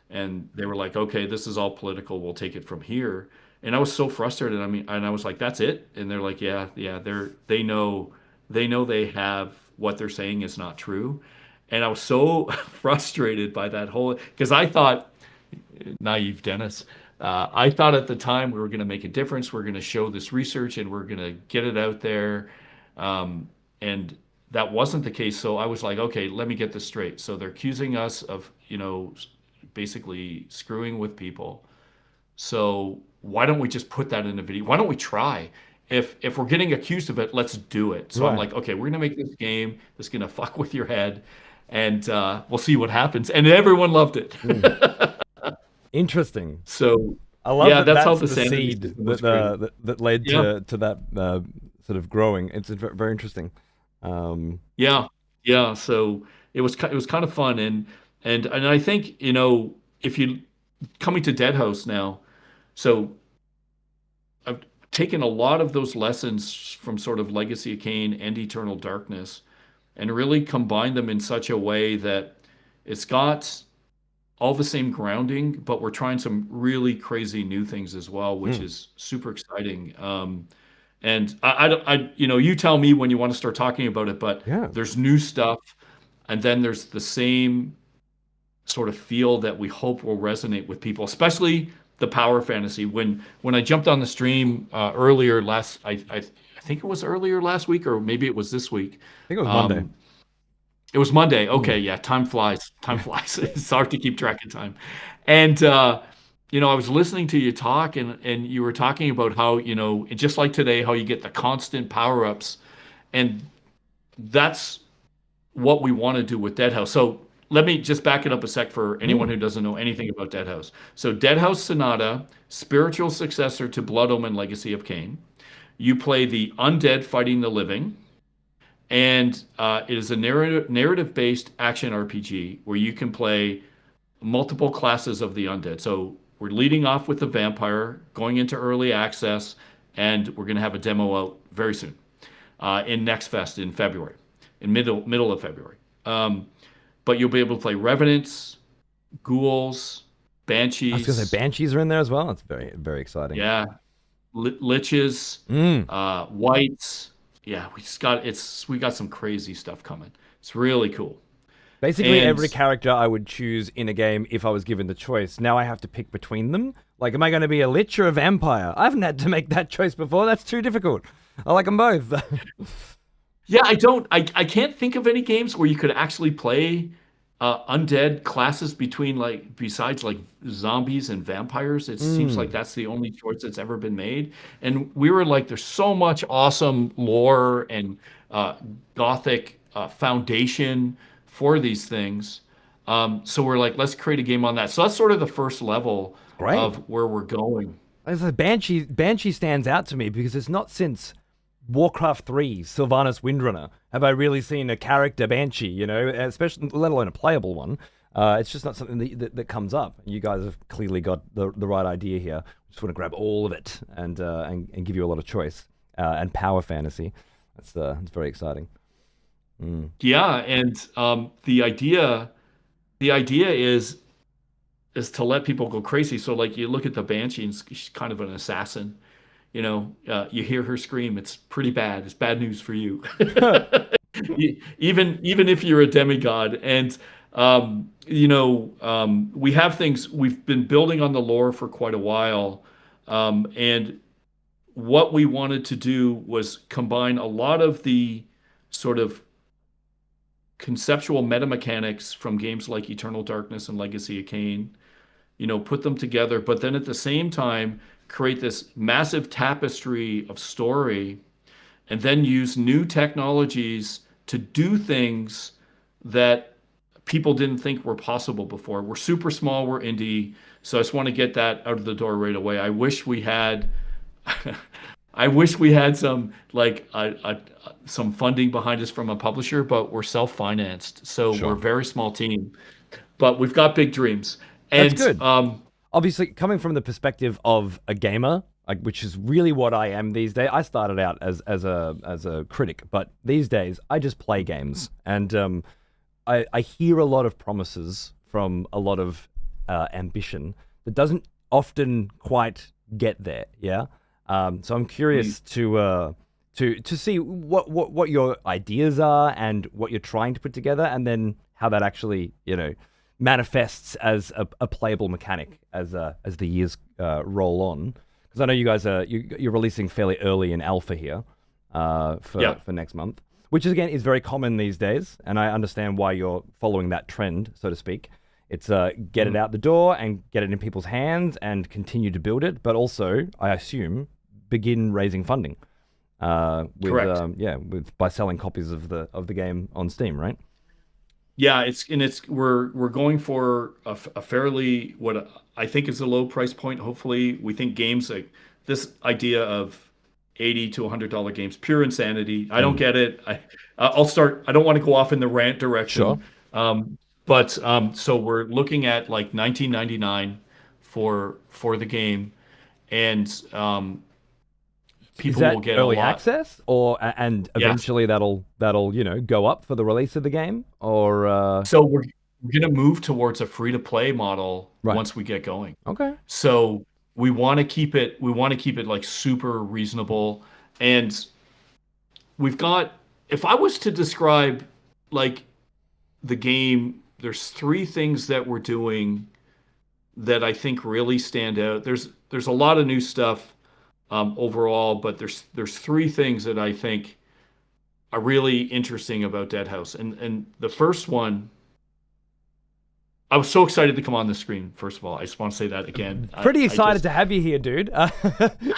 B: And they were like, okay, this is all political. We'll take it from here. And I was so frustrated. I mean, and I was like, that's it. And they're like, yeah, they know they have what they're saying is not true. And I was so frustrated by that whole, because I thought, naive Dennis, I thought at the time we were going to make a difference. We're going to show this research and we're going to get it out there. And that wasn't the case. So I was like, okay, let me get this straight. So they're accusing us of, basically screwing with people. So why don't we just put that in a video? Why don't we try? If we're getting accused of it, let's do it. So I'm like, okay, we're gonna make this game that's gonna fuck with your head, and we'll see what happens. And everyone loved it.
A: Interesting.
B: So
A: I love that.
B: That's how
A: the seed that led to that sort of growing. It's very interesting.
B: Yeah. So it was kind of fun, and I think if you coming to Dead House now, so I've taken a lot of those lessons from sort of Legacy of Kain and Eternal Darkness, and really combined them in such a way that it's got all the same grounding, but we're trying some really crazy new things as well, which is super exciting. And you tell me when you want to start talking about it, but there's new stuff, and then there's the same sort of feel that we hope will resonate with people, especially the power fantasy. When I jumped on the stream earlier I think it was earlier last week, or maybe it was this week.
A: I think it was Monday.
B: It was Monday. Okay, yeah, time flies. Time flies. It's hard to keep track of time. And I was listening to you talk, and you were talking about how, just like today, how you get the constant power-ups, and that's what we want to do with Dead House. So let me just back it up a sec for anyone who doesn't know anything about Dead House. So Dead House Sonata, spiritual successor to Blood Omen Legacy of Kain. You play the undead fighting the living, and it is a narrative-based action RPG where you can play multiple classes of the undead. So we're leading off with the vampire, going into early access, and we're going to have a demo out very soon in Next Fest in February, in middle of February. But you'll be able to play revenants, ghouls, banshees.
A: I was going to say banshees are in there as well. It's very, very exciting.
B: Yeah, liches, whites. Yeah, we got some crazy stuff coming. It's really cool.
A: Basically, every character I would choose in a game if I was given the choice. Now I have to pick between them. Like, am I going to be a lich or a vampire? I haven't had to make that choice before. That's too difficult. I like them both.
B: Yeah, I can't think of any games where you could actually play undead classes between like besides like zombies and vampires. It seems like
A: Mm,
B: that's the only choice that's ever been made. And we were like, there's so much awesome lore and uh, gothic foundation for these things. So we're like, let's create a game on that. So that's sort of the first level
A: great.
B: of where we're going.
A: As a Banshee stands out to me because it's not since Warcraft 3, Sylvanas Windrunner, have I really seen a character Banshee, you know, especially let alone a playable one. It's just not something that comes up. You guys have clearly got the right idea here. Just want to grab all of it and give you a lot of choice and power fantasy. That's very exciting. Mm.
B: Yeah, and the idea is to let people go crazy. So like you look at the Banshee, and she's kind of an assassin. You hear her scream. It's pretty bad. It's bad news for you. Even if you're a demigod. And we have things we've been building on the lore for quite a while. And what we wanted to do was combine a lot of the sort of conceptual meta mechanics from games like Eternal Darkness and Legacy of Kain, put them together, but then at the same time create this massive tapestry of story and then use new technologies to do things that people didn't think were possible before. We're super small, we're indie, so I just want to get that out of the door right away. I wish we had I wish we had some like some funding behind us from a publisher, but we're self-financed, so we're a
A: Sure.
B: very small team. But we've got big dreams,
A: That's
B: and
A: good. Obviously, coming from the perspective of a gamer, like which is really what I am these days. I started out as a critic, but these days I just play games, and I hear a lot of promises from a lot of ambition that doesn't often quite get there. Yeah. So I'm
B: mm,
A: curious to see what your ideas are and what you're trying to put together, and then how that actually manifests as a playable mechanic as the years roll on. Because I know you guys you're releasing fairly early in alpha here
B: yeah,
A: for next month, which is again is very common these days, and I understand why you're following that trend, so to speak. It's get it
B: mm,
A: out the door and get it in people's hands and continue to build it, but also I assume begin raising funding
B: correct.
A: with by selling copies of the game on Steam, right?
B: Yeah, we're going for a fairly what I think is a low price point. Hopefully, we think games like this idea of $80 to $100 games, pure insanity. I don't
A: Mm.
B: get it. I'll start. I don't want to go off in the rant
A: Sure.
B: direction. But so we're looking at like 19.99 for the game, and
A: Is
B: people will
A: that
B: get a
A: early
B: lot.
A: access, or and
B: Yes.
A: eventually that'll go up for the release of the game, or
B: So we're gonna move towards a free to play model
A: right?
B: once we get going.
A: Okay.
B: So we want to keep it like super reasonable. And we've got, if I was to describe like the game, there's three things that we're doing that I think really stand out. There's a lot of new stuff overall, but there's three things that I think are really interesting about Dead House. And the first one, I was so excited to come on the screen. First of all, I just want to say that again. I,
A: Pretty
B: I
A: excited
B: just
A: to have you here, dude.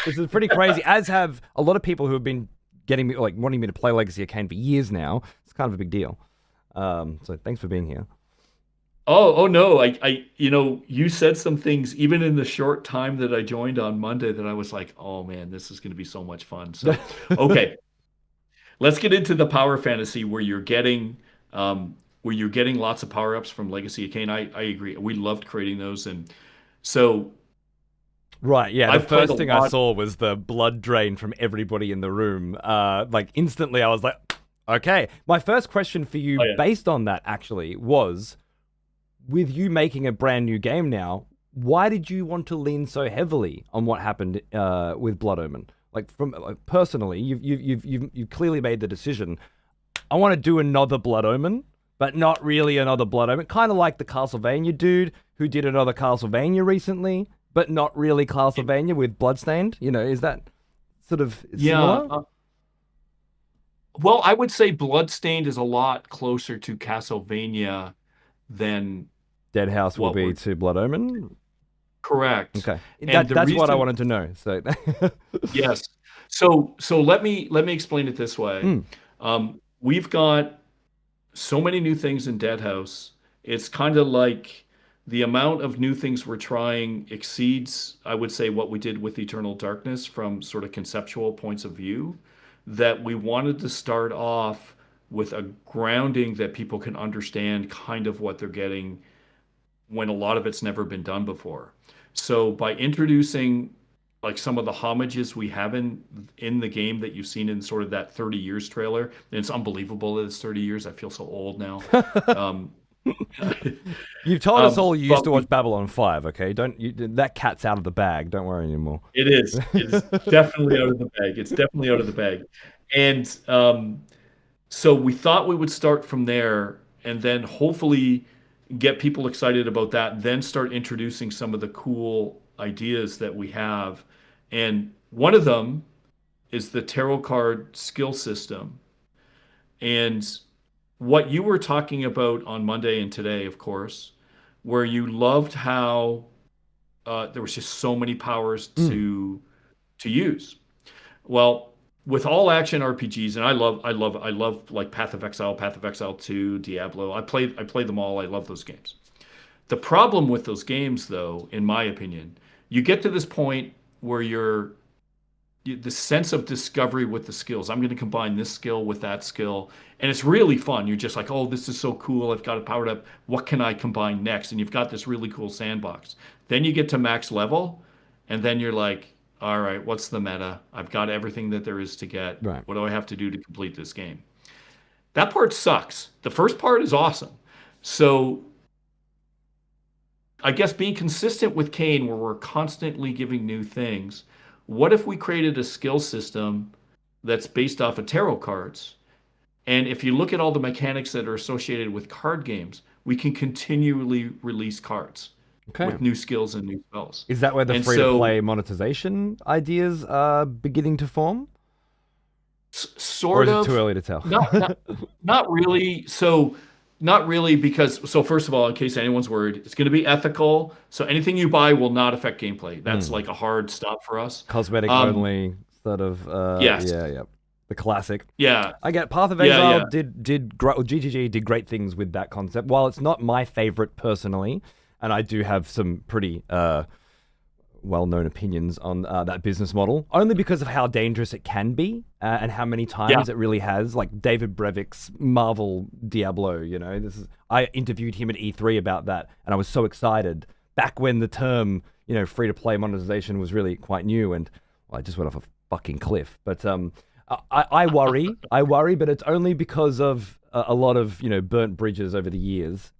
A: This is pretty crazy. As have a lot of people who have been getting me, like, wanting me to play Legacy of Kain for years now. It's kind of a big deal. So thanks for being here.
B: Oh no, you said some things even in the short time that I joined on Monday that I was like, oh man, this is going to be so much fun. So, okay, let's get into the power fantasy where you're getting lots of power ups from Legacy of Kain. I agree. We loved creating those, and so
A: Right, yeah. The
B: I've played a
A: first thing I
B: lot.
A: saw was the blood drain from everybody in the room. Like instantly, I was like, okay. My first question for you,
B: Oh yeah.
A: based on that, actually, was with you making a brand new game now. Why did you want to lean so heavily on what happened with Blood Omen? Like, from like, personally, you've clearly made the decision. I want to do another Blood Omen, but not really another Blood Omen. Kind of like the Castlevania dude who did another Castlevania recently, but not really Castlevania with Bloodstained. Is that sort of
B: Yeah.
A: similar?
B: Well, I would say Bloodstained is a lot closer to Castlevania than
A: Dead House will
B: what
A: be
B: we're
A: to Blood Omen.
B: correct.
A: Okay,
B: And the
A: that's what I
B: reason,
A: wanted to know. So,
B: yes. So let me explain it this way.
A: Mm,
B: We've got so many new things in Dead House. It's kind of like the amount of new things we're trying exceeds, I would say, what we did with Eternal Darkness from sort of conceptual points of view. That we wanted to start off with a grounding that people can understand kind of what they're getting when a lot of it's never been done before. So by introducing like some of the homages we have in the game that you've seen in sort of that 30 years trailer, and it's unbelievable that it's 30 years. I feel so old now. Um,
A: you've told us all you used
B: but
A: to watch Babylon 5. Okay, don't you? That cat's out of the bag. Don't worry anymore.
B: it is. It is definitely out of the bag. It's definitely out of the bag. And so we thought we would start from there and then hopefully get people excited about that, then start introducing some of the cool ideas that we have. And one of them is the tarot card skill system. And what you were talking about on Monday and today, of course, where you loved how there was just so many powers
A: Mm,
B: to use. Well, with all action RPGs, and I love like Path of Exile 2, Diablo. I play them all. I love those games. The problem with those games, though, in my opinion, you get to this point where the sense of discovery with the skills. I'm going to combine this skill with that skill, and it's really fun. You're just like, oh, this is so cool. I've got it powered up. What can I combine next? And you've got this really cool sandbox. Then you get to max level, and then you're like, all right, what's the meta? I've got everything that there is to get.
A: right.
B: What do I have to do to complete this game? That part sucks. The first part is awesome. So I guess being consistent with Kane, where we're constantly giving new things, what if we created a skill system that's based off of tarot cards? And if you look at all the mechanics that are associated with card games, we can continually release cards
A: Okay.
B: with new skills and new spells.
A: Is that where the
B: And
A: free to
B: so,
A: play monetization ideas are beginning to form? Or
B: sort
A: is it too
B: of,
A: early to tell?
B: not really. So, not really, because, so first of all, in case anyone's worried, it's going to be ethical. So anything you buy will not affect gameplay. That's
A: Mm.
B: like a hard stop for us.
A: Cosmetic
B: Um,
A: only, sort of.
B: yes.
A: Yeah. The classic.
B: Yeah.
A: I get Path of
B: Yeah.
A: Exile
B: Yeah.
A: GGG did great things with that concept. While it's not my favorite personally, and I do have some pretty well-known opinions on that business model, only because of how dangerous it can be and how many
B: Yeah.
A: times it really has. Like David Brevik's Marvel Diablo, I interviewed him at E3 about that, and I was so excited back when the term, free-to-play monetization was really quite new, and well, I just went off a fucking cliff. But I worry, but it's only because of a lot of burnt bridges over the years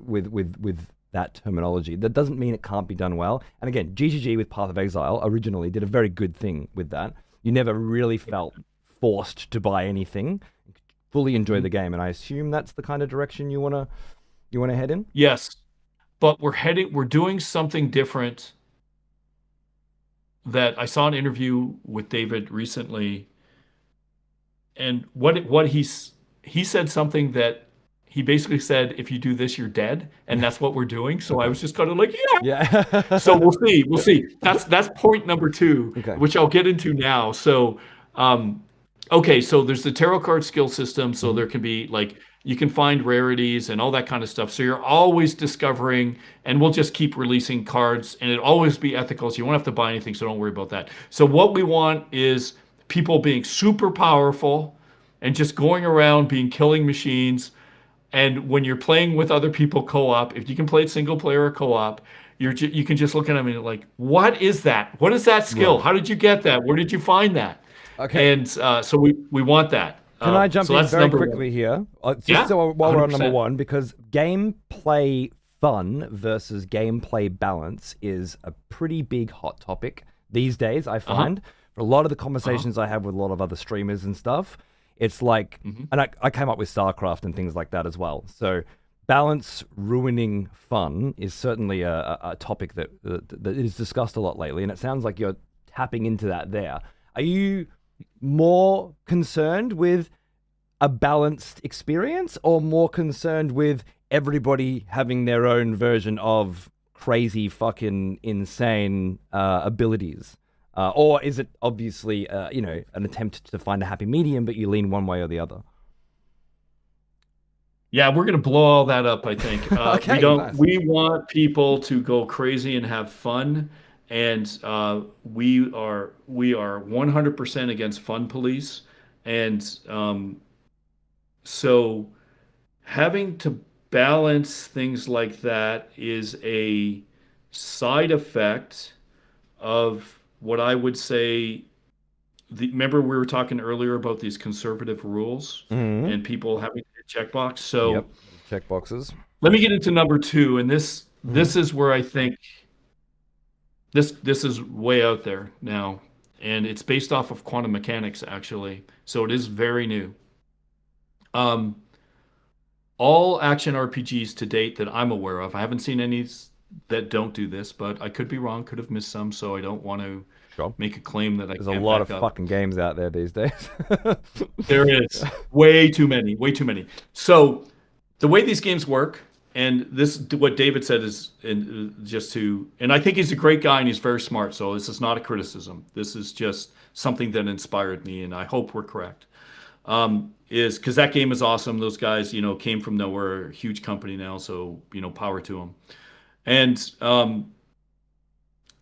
A: with that terminology. That doesn't mean it can't be done well. And again, GGG with Path of Exile originally did a very good thing with that. You never really felt forced to buy anything. You could fully enjoy the game, and I assume that's the kind of direction you wanna head in.
B: Yes. But we're doing something different that I saw an interview with David recently, and he said something that he basically said, if you do this, you're dead, and that's what we're doing. So I
A: Okay.
B: was just kind of like, yeah.
A: Yeah.
B: So we'll see. We'll see. That's point number two,
A: Okay.
B: which I'll get into now. So, okay, so there's the tarot card skill system. So
A: Mhm.
B: there can be like you can find rarities and all that kind of stuff. So you're always discovering, and we'll just keep releasing cards, and it'll always be ethical. So you won't have to buy anything. So don't worry about that. So what we want is people being super powerful and just going around being killing machines. And when you're playing with other people co-op, if you can play it single player or co-op, you can just look at them and like, what is that? What is that skill?
A: Right.
B: How did you get that? Where did you find that?
A: Okay.
B: And so we want that.
A: Can I jump
B: So
A: in
B: that's
A: very
B: number
A: quickly
B: one.
A: here? Just
B: Yeah,
A: so while we're on number
B: 100%.
A: one, because gameplay fun versus gameplay balance is a pretty big hot topic these days, I
B: Uh-huh.
A: find. For a lot of the conversations I have with a lot of other streamers and stuff, it's like,
B: Mhm.
A: and I came up with StarCraft and things like that as well. So balance ruining fun is certainly a topic that is discussed a lot lately, and it sounds like you're tapping into that there. Are you more concerned with a balanced experience or more concerned with everybody having their own version of crazy fucking insane abilities? Or is it obviously, an attempt to find a happy medium, but you lean one way or the other?
B: Yeah, we're gonna blow all that up, I think. We
A: Okay,
B: don't.
A: nice.
B: We want people to go crazy and have fun, and we are 100% against fun police, and so having to balance things like that is a side effect of what I would say. Remember we were talking earlier about these conservative rules
A: Hmm.
B: and people having to checkbox.
A: Yep.
B: So
A: Check boxes.
B: let me get into number two, and this
A: Hmm.
B: this is where I think this is way out there now, and it's based off of quantum mechanics actually, so it is very new. Um, all action RPGs to date that I'm aware of, I haven't seen any that don't do this, but I could be wrong, could have missed some, so I don't want to
A: Sure.
B: make a claim that I
A: There's a
B: can't
A: lot of
B: back up.
A: fucking games out there these days.
B: There is way too many, way too many. So the way these games work, and this what David said is just to, and I think he's a great guy and he's very smart. So this is not a criticism. This is just something that inspired me, and I hope we're correct. Is because that game is awesome. Those guys, came from nowhere, huge company now, so power to them. And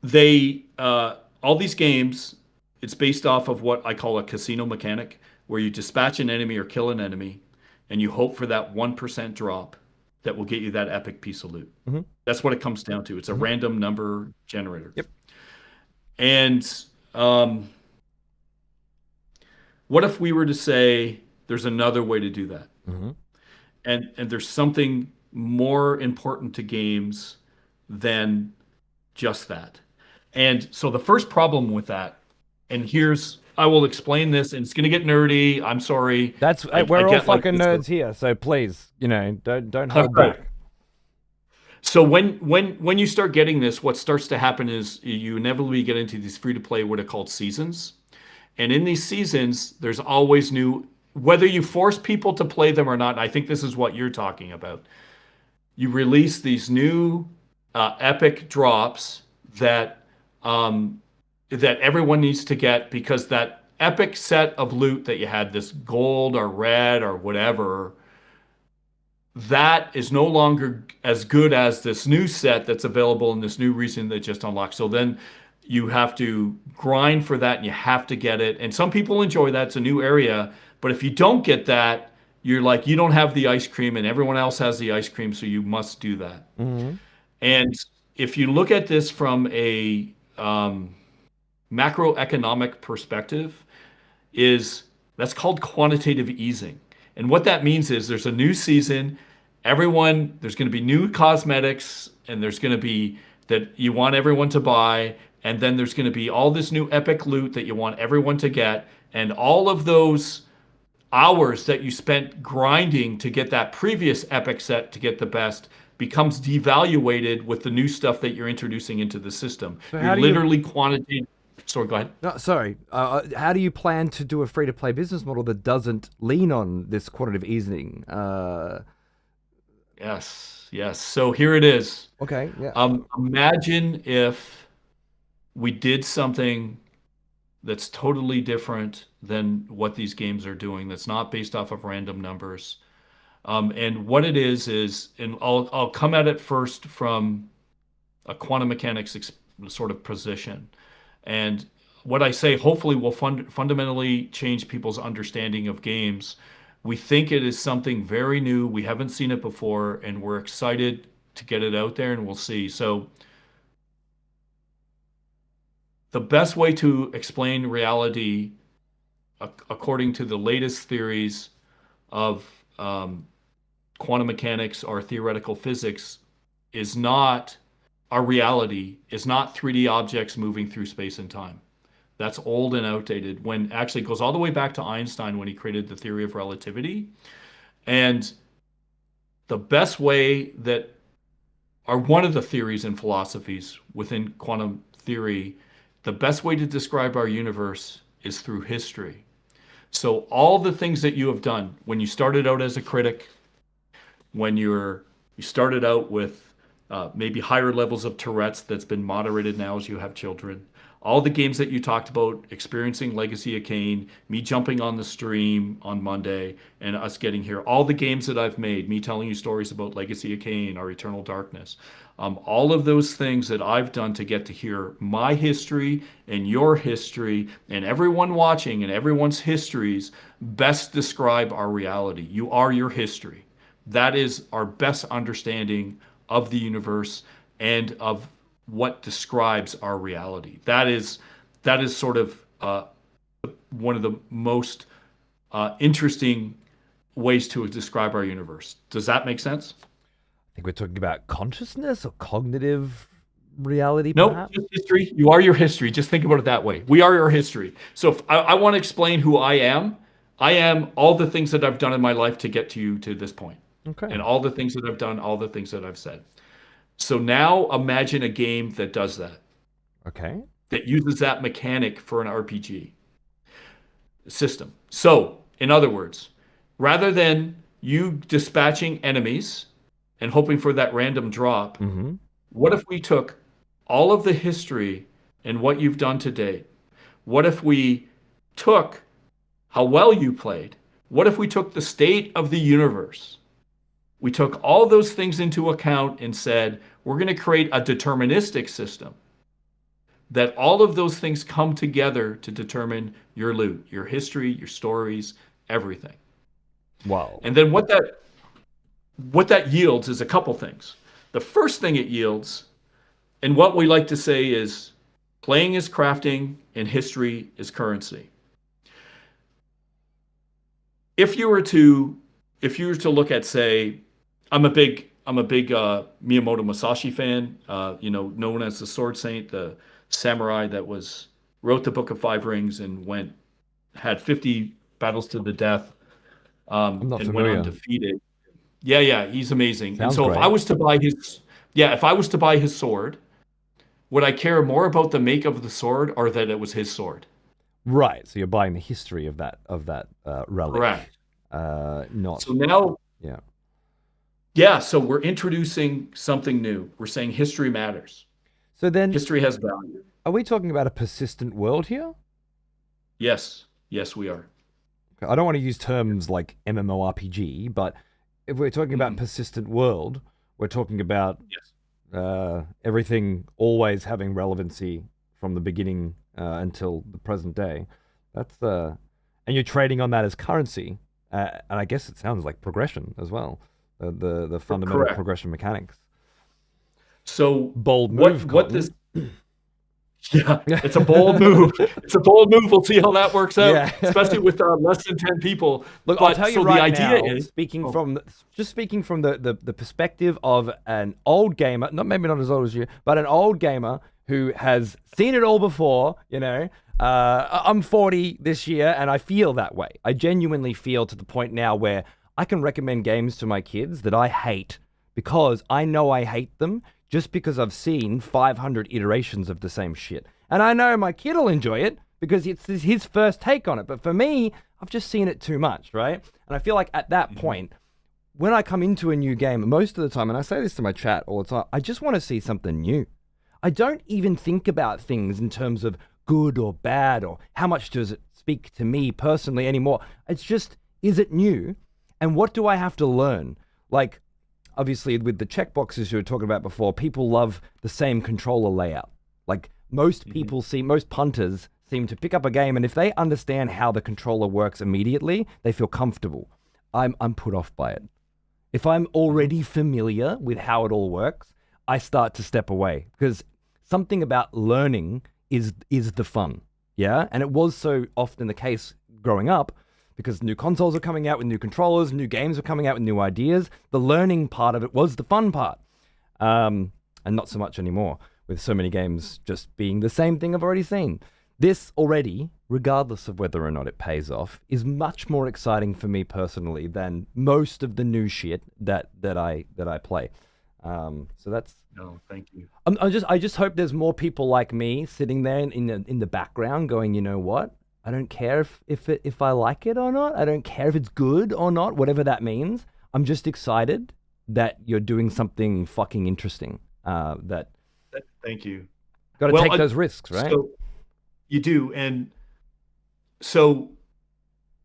B: they all these games, it's based off of what I call a casino mechanic, where you dispatch an enemy or kill an enemy, and you hope for that 1% drop that will get you that epic piece of loot.
A: Hmm.
B: That's what it comes down to. It's a
A: Hmm.
B: random number generator.
A: Yep.
B: And what if we were to say there's another way to do that?
A: Hmm.
B: And there's something more important to games than just that. And so the first problem with that, and I will explain this, and it's going to get nerdy. I'm sorry.
A: That's
B: I
A: we're all
B: get like
A: fucking
B: this.
A: nerds here, so please, don't
B: All
A: hold
B: right.
A: back.
B: So when you start getting this, what starts to happen is you inevitably get into these free to play, what are called seasons. And in these seasons, there's always new, whether you force people to play them or not. And I think this is what you're talking about. You release these new epic drops that that everyone needs to get, because that epic set of loot that you had, this gold or red or whatever, that is no longer as good as this new set that's available in this new region that just unlocked. So then you have to grind for that and you have to get it. And some people enjoy that. It's a new area. But if you don't get that, you're like, you don't have the ice cream and everyone else has the ice cream, so you must do that.
A: Hmm.
B: And if you look at this from a macroeconomic perspective, is that's called quantitative easing. And what that means is there's a new season, there's going to be new cosmetics, and there's going to be that you want everyone to buy, and then there's going to be all this new epic loot that you want everyone to get, and all of those hours that you spent grinding to get that previous epic set to get the best becomes devaluated with the new stuff that you're introducing into the system.
A: So
B: You're
A: how do you?
B: literally quantitative. Sorry, go ahead.
A: No, sorry. How do you plan to do a free to play business model that doesn't lean on this quantitative easing?
B: Yes, yes. So here it is.
A: Okay, yeah.
B: Imagine if we did something that's totally different than what these games are doing, that's not based off of random numbers. And what it is, and I'll come at it first from a quantum mechanics sort of position. And what I say hopefully will fundamentally change people's understanding of games. We think it is something very new. We haven't seen it before, and we're excited to get it out there, and we'll see. So the best way to explain reality, according to the latest theories of quantum mechanics or theoretical physics, is not our reality is not 3D objects moving through space and time. That's old and outdated. When actually it goes all the way back to Einstein when he created the theory of relativity. And the best way that are one of the theories and philosophies within quantum theory, the best way to describe our universe is through history. So all the things that you have done when you started out as a critic, when you're You started out with maybe higher levels of Tourette's that's been moderated now as you have children. All the games that you talked about, experiencing Legacy of Kain, me jumping on the stream on Monday, and us getting here. All the games that I've made, me telling you stories about Legacy of Kain or Eternal Darkness. All of those things that I've done to get to hear my history and your history and everyone watching and everyone's histories best describe our reality. You are your history. That is our best understanding of the universe and of what describes our reality. That is sort of one of the most interesting ways to describe our universe. Does that make sense?
A: I think we're talking about consciousness or cognitive reality,
B: Nope,
A: perhaps?
B: just history. You are your history. Just think about it that way. We are your history. So if I want to explain who I am all the things that I've done in my life to get to you to this point,
A: Okay.
B: and all the things that I've done, all the things that I've said. So now imagine a game that does that,
A: Okay.
B: that uses that mechanic for an RPG system. So, in other words, rather than you dispatching enemies and hoping for that random drop,
A: Mm-hmm.
B: what if we took all of the history and what you've done to date? What if we took how well you played? What if we took the state of the universe? We took all those things into account and said, we're going to create a deterministic system that all of those things come together to determine your loot, your history, your stories, everything.
A: Wow.
B: And then what that yields is a couple things. The first thing it yields, and what we like to say is playing is crafting and history is currency. If you were to look at, say, I'm a big Miyamoto Musashi fan, known as the Sword Saint, the samurai that wrote the Book of Five Rings and had 50 battles to the death,
A: I'm not
B: and went
A: familiar.
B: undefeated. Yeah, he's amazing. And
A: Sounds
B: so if I
A: great.
B: was to buy his sword, would I care more about the make of the sword or that it was his sword?
A: Right. So you're buying the history of that relic.
B: Correct.
A: Not.
B: So now,
A: Yeah.
B: yeah, so we're introducing something new. We're saying history matters.
A: So then,
B: History has value.
A: are we talking about a persistent world here?
B: Yes, we are.
A: I don't want to use terms like MMORPG, but if we're talking about persistent world, we're talking about
B: Yes.
A: everything always having relevancy from the beginning until the present day. That's and you're trading on that as currency, and I guess it sounds like progression as well. The fundamental
B: Correct.
A: progression mechanics.
B: So
A: Bold move,
B: what
A: Cotton.
B: this yeah, it's a bold move. It's a bold move. We'll see how that works out,
A: Yeah.
B: especially with less than 10 people.
A: Look, I'll
B: But
A: tell you
B: so
A: right
B: the idea
A: now,
B: is
A: speaking
B: oh,
A: from the perspective of an old gamer, maybe not as old as you, but an old gamer who has seen it all before. I'm 40 this year, and I feel that way. I genuinely feel to the point now where I can recommend games to my kids that I hate because I know I hate them just because I've seen 500 iterations of the same shit. And I know my kid will enjoy it because it's his first take on it. But for me, I've just seen it too much, right? And I feel like at that point, when I come into a new game, most of the time, and I say this to my chat all the time, I just want to see something new. I don't even think about things in terms of good or bad or how much does it speak to me personally anymore. It's just, is it new? And what do I have to learn? Like, obviously, with the checkboxes you were talking about before, people love the same controller layout. Like, most punters seem to pick up a game, and if they understand how the controller works immediately, they feel comfortable. I'm put off by it. If I'm already familiar with how it all works, I start to step away because something about learning is the fun. Yeah, and it was so often the case growing up because new consoles are coming out with new controllers, new games are coming out with new ideas. The learning part of it was the fun part, and not so much anymore with so many games just being the same thing I've already seen. This already, regardless of whether or not it pays off, is much more exciting for me personally than most of the new shit that I play. So that's.
B: no, thank you.
A: I just hope there's more people like me sitting there in the background going, you know what? I don't care if I like it or not. I don't care if it's good or not, whatever that means. I'm just excited that you're doing something fucking interesting. That
B: Thank you.
A: got to
B: Well,
A: take those risks, right?
B: so you do, and so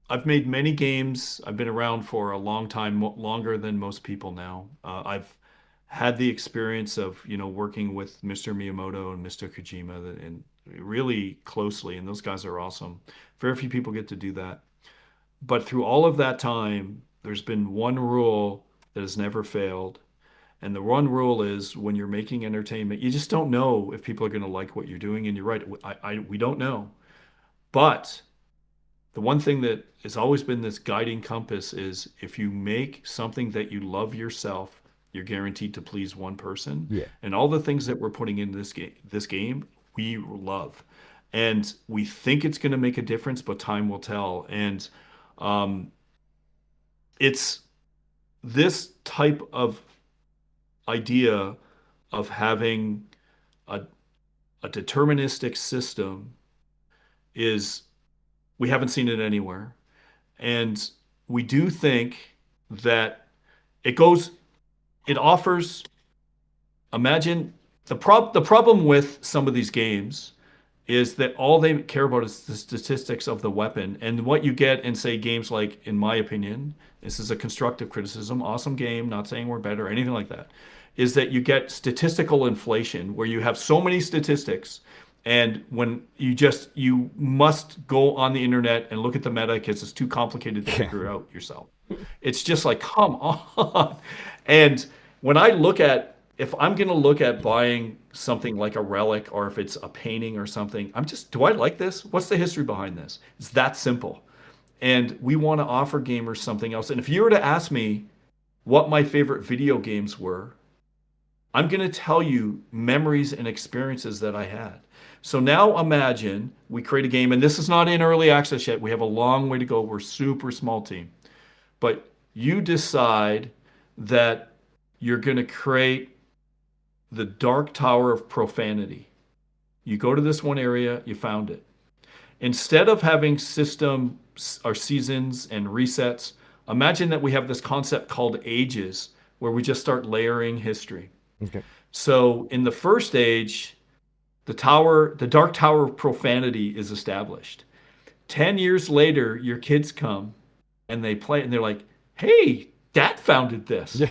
B: I've made many games. I've been around for a long time, longer than most people now. I've had the experience of, working with Mr. Miyamoto and Mr. Kojima and really closely, and those guys are awesome. Very few people get to do that. But through all of that time, there's been one rule that has never failed. And the one rule is when you're making entertainment, you just don't know if people are going to like what you're doing. And you're right, we don't know. But the one thing that has always been this guiding compass is if you make something that you love yourself, you're guaranteed to please one person.
A: Yeah.
B: And all the things that we're putting into this game, we love. And we think it's going to make a difference, but time will tell. And um, it's this type of idea of having a, a deterministic system is we haven't seen it anywhere. And we do think that it goes, it offers, imagine the problem with some of these games is that all they care about is the statistics of the weapon. And what you get in, say, games like, in my opinion, this is a constructive criticism, awesome game, not saying we're better or anything like that, is that you get statistical inflation where you have so many statistics. And when you must go on the internet and look at the meta because it's too complicated to figure out yourself. It's just like, come on. And when I look at, if I'm going to look at buying something like a relic or if it's a painting or something, do I like this? What's the history behind this? It's that simple. And we want to offer gamers something else. And if you were to ask me what my favorite video games were, I'm going to tell you memories and experiences that I had. So now imagine we create a game, and this is not in early access yet. We have a long way to go. We're a super small team. But you decide that you're going to create the Dark Tower of Profanity. You go to this one area, you found it. Instead of having systems or seasons and resets, imagine that we have this concept called ages where we just start layering history.
A: Okay.
B: So in the first age, the Dark Tower of Profanity is established. 10 years later, your kids come and they play and they're like, hey, Dad founded this.
A: Yeah.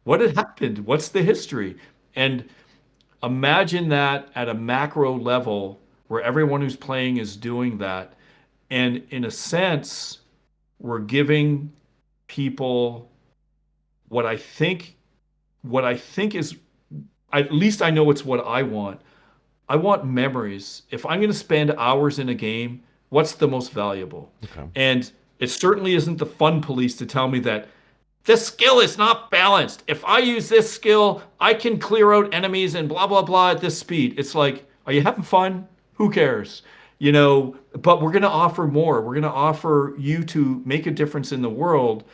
B: What had happened? What's the history? And imagine that at a macro level where everyone who's playing is doing that. And in a sense, we're giving people what I think is, at least I know it's what I want. I want memories. If I'm going to spend hours in a game, what's the most valuable?
A: Okay.
B: And it certainly isn't the fun police to tell me that this skill is not balanced. If I use this skill, I can clear out enemies and blah, blah, blah at this speed. It's like, are you having fun? Who cares? But we're going to offer more. We're going to offer you to make a difference in the world.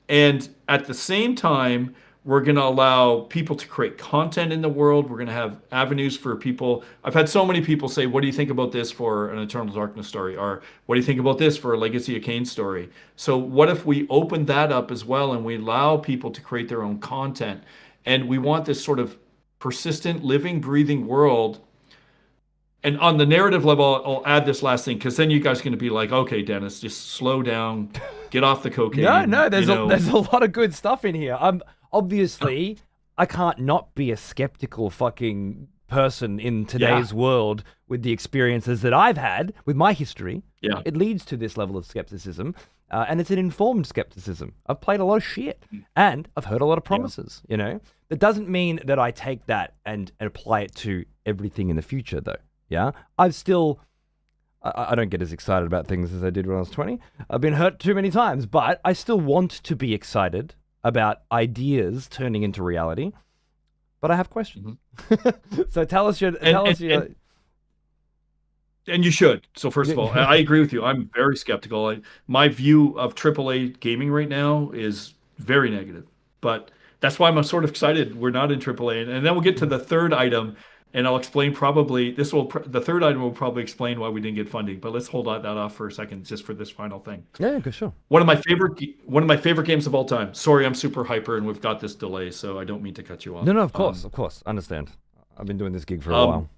B: And at the same time, we're going to allow people to create content in the world. We're going to have avenues for people. I've had so many people say, what do you think about this for an Eternal Darkness story? Or what do you think about this for a Legacy of Kain story? So what if we open that up as well and we allow people to create their own content? And we want this sort of persistent, living, breathing world. And on the narrative level, I'll add this last thing, because then you guys are going to be like, okay, Dennis, just slow down, get off the cocaine.
A: No, there's a lot of good stuff in here. Obviously, I can't not be a skeptical fucking person in today's world with the experiences that I've had with my history.
B: Yeah.
A: It leads to this level of skepticism, and it's an informed skepticism. I've played a lot of shit, and I've heard a lot of promises, That doesn't mean that I take that and apply it to everything in the future, though. Yeah? I don't get as excited about things as I did when I was 20. I've been hurt too many times, but I still want to be excited about ideas turning into reality. But I have questions. Mm-hmm. So tell us your...
B: And you should. So first of all, I agree with you. I'm very skeptical. My view of AAA gaming right now is very negative. But that's why I'm sort of excited we're not in AAA. And then we'll get to the third item. and I'll explain probably the third item will probably explain why we didn't get funding. But let's hold that off for a second, just for this final thing.
A: Yeah, good, sure.
B: One of my favorite games of all time. Sorry, I'm super hyper, and we've got this delay, so I don't mean to cut you off.
A: No, of course, understand. I've been doing this gig for a while.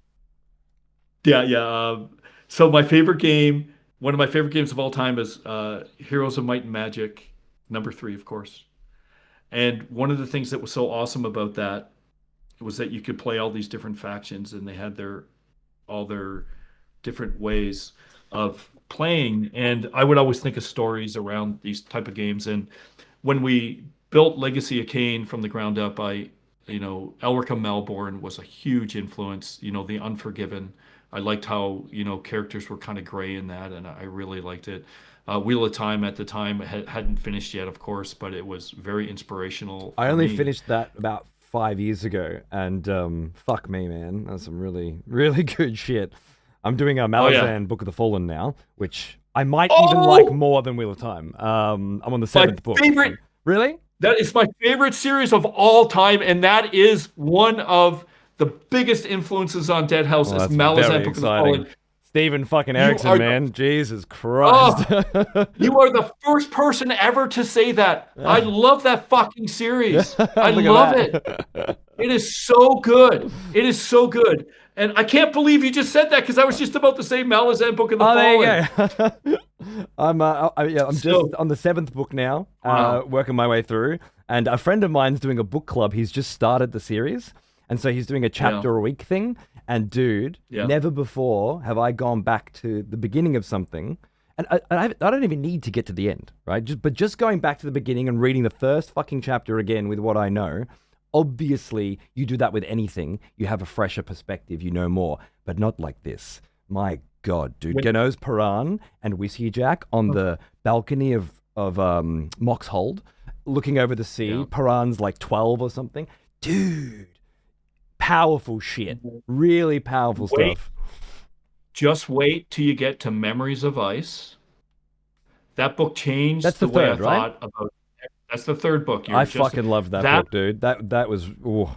B: Yeah. So my favorite game, one of my favorite games of all time, is Heroes of Might and Magic, #3, of course. And one of the things that was so awesome about that was that you could play all these different factions, and they had all their different ways of playing. And I would always think of stories around these type of games. And when we built Legacy of Kain from the ground up, Elrica Melbourne was a huge influence. The Unforgiven. I liked how characters were kind of gray in that, and I really liked it. Wheel of Time at the time hadn't finished yet, of course, but it was very inspirational.
A: I only finished that about 5 years ago, and fuck me, man, that's some really, really good shit. I'm doing a Malazan Book of the Fallen now, which I might even like more than Wheel of Time. I'm on the 7th book.
B: Favorite.
A: Really?
B: That is my favorite series of all time, and that is one of the biggest influences on Dead House is Malazan Book of the Fallen.
A: Stephen fucking Erickson, man. Jesus Christ.
B: You are the first person ever to say that. I love that fucking series. I love it. It is so good. It is so good. And I can't believe you just said that, because I was just about to say Malazan Book of the Fallen.
A: There you go. I'm just on the 7th book now, working my way through. And a friend of mine's doing a book club. He's just started the series. And so he's doing a chapter a week thing. And dude, never before have I gone back to the beginning of something. And I don't even need to get to the end, right? Just going back to the beginning and reading the first fucking chapter again with what I know. Obviously, you do that with anything. You have a fresher perspective. You know more. But not like this. My God, dude. Gano's Paran and Whiskey Jack on the balcony of Mox Hold, looking over the sea. Yeah. Paran's like 12 or something. Dude. Powerful shit. Really powerful stuff.
B: Just wait till you get to Memories of Ice. That book changed
A: the
B: way
A: third,
B: I thought about it. That's the third book.
A: I fucking loved that book, dude. That was... Ooh.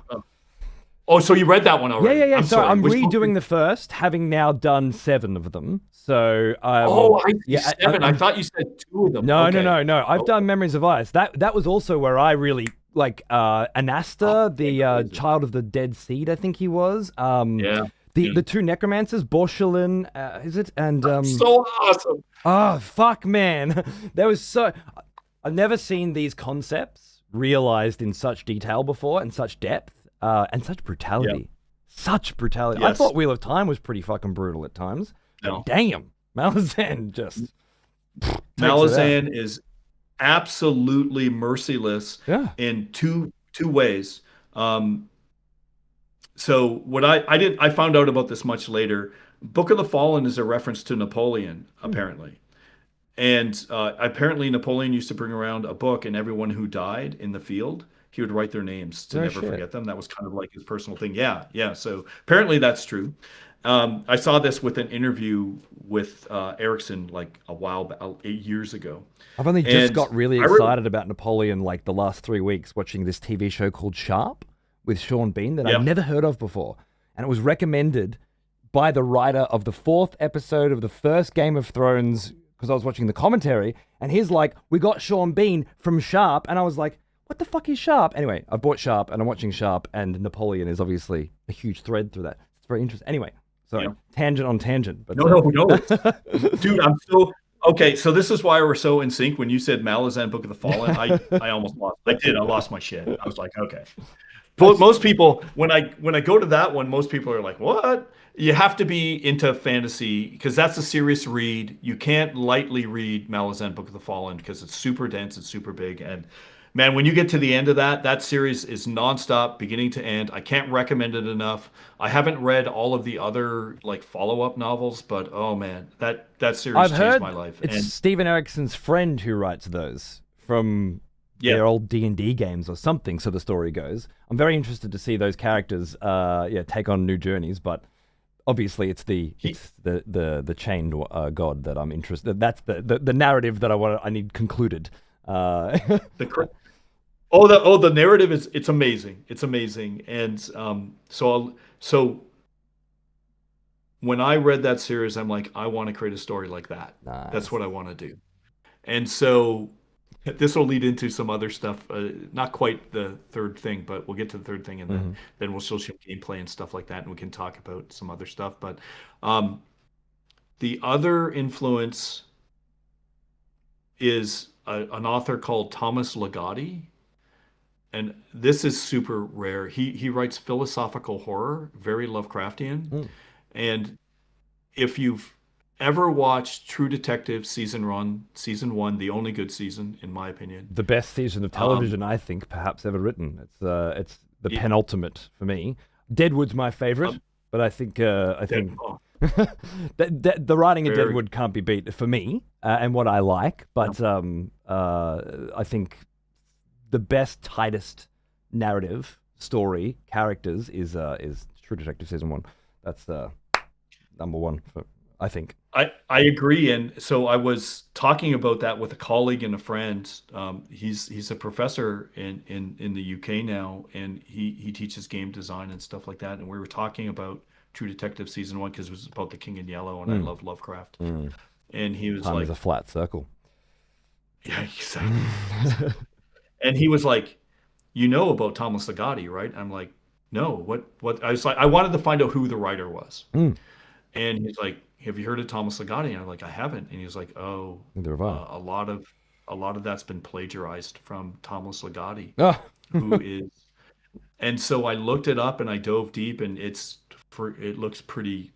B: Oh, so you read that one already?
A: Yeah. I'm redoing the first, having now done 7 of them. So I
B: see 7. I thought you said 2 of them.
A: No. I've done Memories of Ice. That was also where I really... Like Anasta, the child of the dead seed, I think he was. The 2 necromancers, Borshelin, is it? And
B: so awesome.
A: Oh fuck, man! There was I've never seen these concepts realized in such detail before, and such depth, and such brutality.
B: Yeah.
A: Such brutality.
B: Yes.
A: I thought Wheel of Time was pretty fucking brutal at times.
B: No.
A: Damn, Malazan just.
B: Malazan is absolutely merciless in two ways. So what I found out about this much later. Book of the Fallen is a reference to Napoleon, apparently. And apparently Napoleon used to bring around a book, and everyone who died in the field, he would write their names to never forget them. That was kind of like his personal thing. Yeah. So apparently that's true. I saw this with an interview with Erickson like 8 years ago.
A: I've only just got really excited about Napoleon like the last 3 weeks, watching this TV show called Sharp with Sean Bean that I'd never heard of before. And it was recommended by the writer of the 4th episode of the first Game of Thrones, because I was watching the commentary, and he's like, we got Sean Bean from Sharp. And I was like, what the fuck is Sharp? Anyway, I bought Sharp and I'm watching Sharp, and Napoleon is obviously a huge thread through that. It's very interesting. Anyway, sorry, tangent on tangent. But
B: No. Dude, I'm so... Okay, so this is why we're so in sync. When you said Malazan Book of the Fallen, I almost lost. I lost my shit. I was like, okay. But most people, when I go to that one, most people are like, what? You have to be into fantasy, because that's a serious read. You can't lightly read Malazan Book of the Fallen, because it's super dense, it's super big, and man, when you get to the end of that series is nonstop, beginning to end. I can't recommend it enough. I haven't read all of the other like follow-up novels, but oh man, that series changed my life.
A: It's Stephen Erickson's friend who writes those from their old D&D games or something, so the story goes. I'm very interested to see those characters take on new journeys, but obviously it's the chained god that I'm interested. That's the narrative that I need concluded.
B: The narrative it's amazing. It's amazing. And so when I read that series, I'm like, I want to create a story like that. That's
A: Nice.
B: what I want to do. And so this will lead into some other stuff. Not quite the third thing, but we'll get to the third thing, and then
A: Hmm.
B: we'll show some gameplay and stuff like that, and we can talk about some other stuff. But um, the other influence is an author called Thomas Ligotti, and this is super rare. He writes philosophical horror, very Lovecraftian,
A: Mm.
B: and if you've ever watched True Detective season 1, the only good season in my opinion.
A: The best season of
B: Um,
A: television, I think, perhaps ever written. It's the
B: it,
A: penultimate for me. Deadwood's my favorite,
B: um,
A: but I
B: that,
A: think
B: oh,
A: the writing of
B: very
A: Deadwood can't be beat for me and what I like.
B: no,
A: But I think the best, tightest narrative story characters is True Detective season 1. That's number one for, I think.
B: I agree, and so I was talking about that with a colleague and a friend. He's a professor in the UK now, and he teaches game design and stuff like that. And we were talking about True Detective season 1 because it was about the King in Yellow, and I
A: Mm,
B: love Lovecraft.
A: mm.
B: And he was
A: Time is
B: like,
A: a flat circle.
B: "Yeah, exactly, exactly." And he was like, "You know about Thomas Ligotti, right?" I'm like, "No, what? What?" I was like, I wanted to find out who the writer was.
A: Mm,
B: And he's like, "Have you heard of Thomas Ligotti?" And I'm like, "I haven't." And he's like, "Oh,
A: neither have I.
B: a lot of that's been plagiarized from Thomas Ligotti,
A: Ah,
B: who is." And so I looked it up and I dove deep, and it looks pretty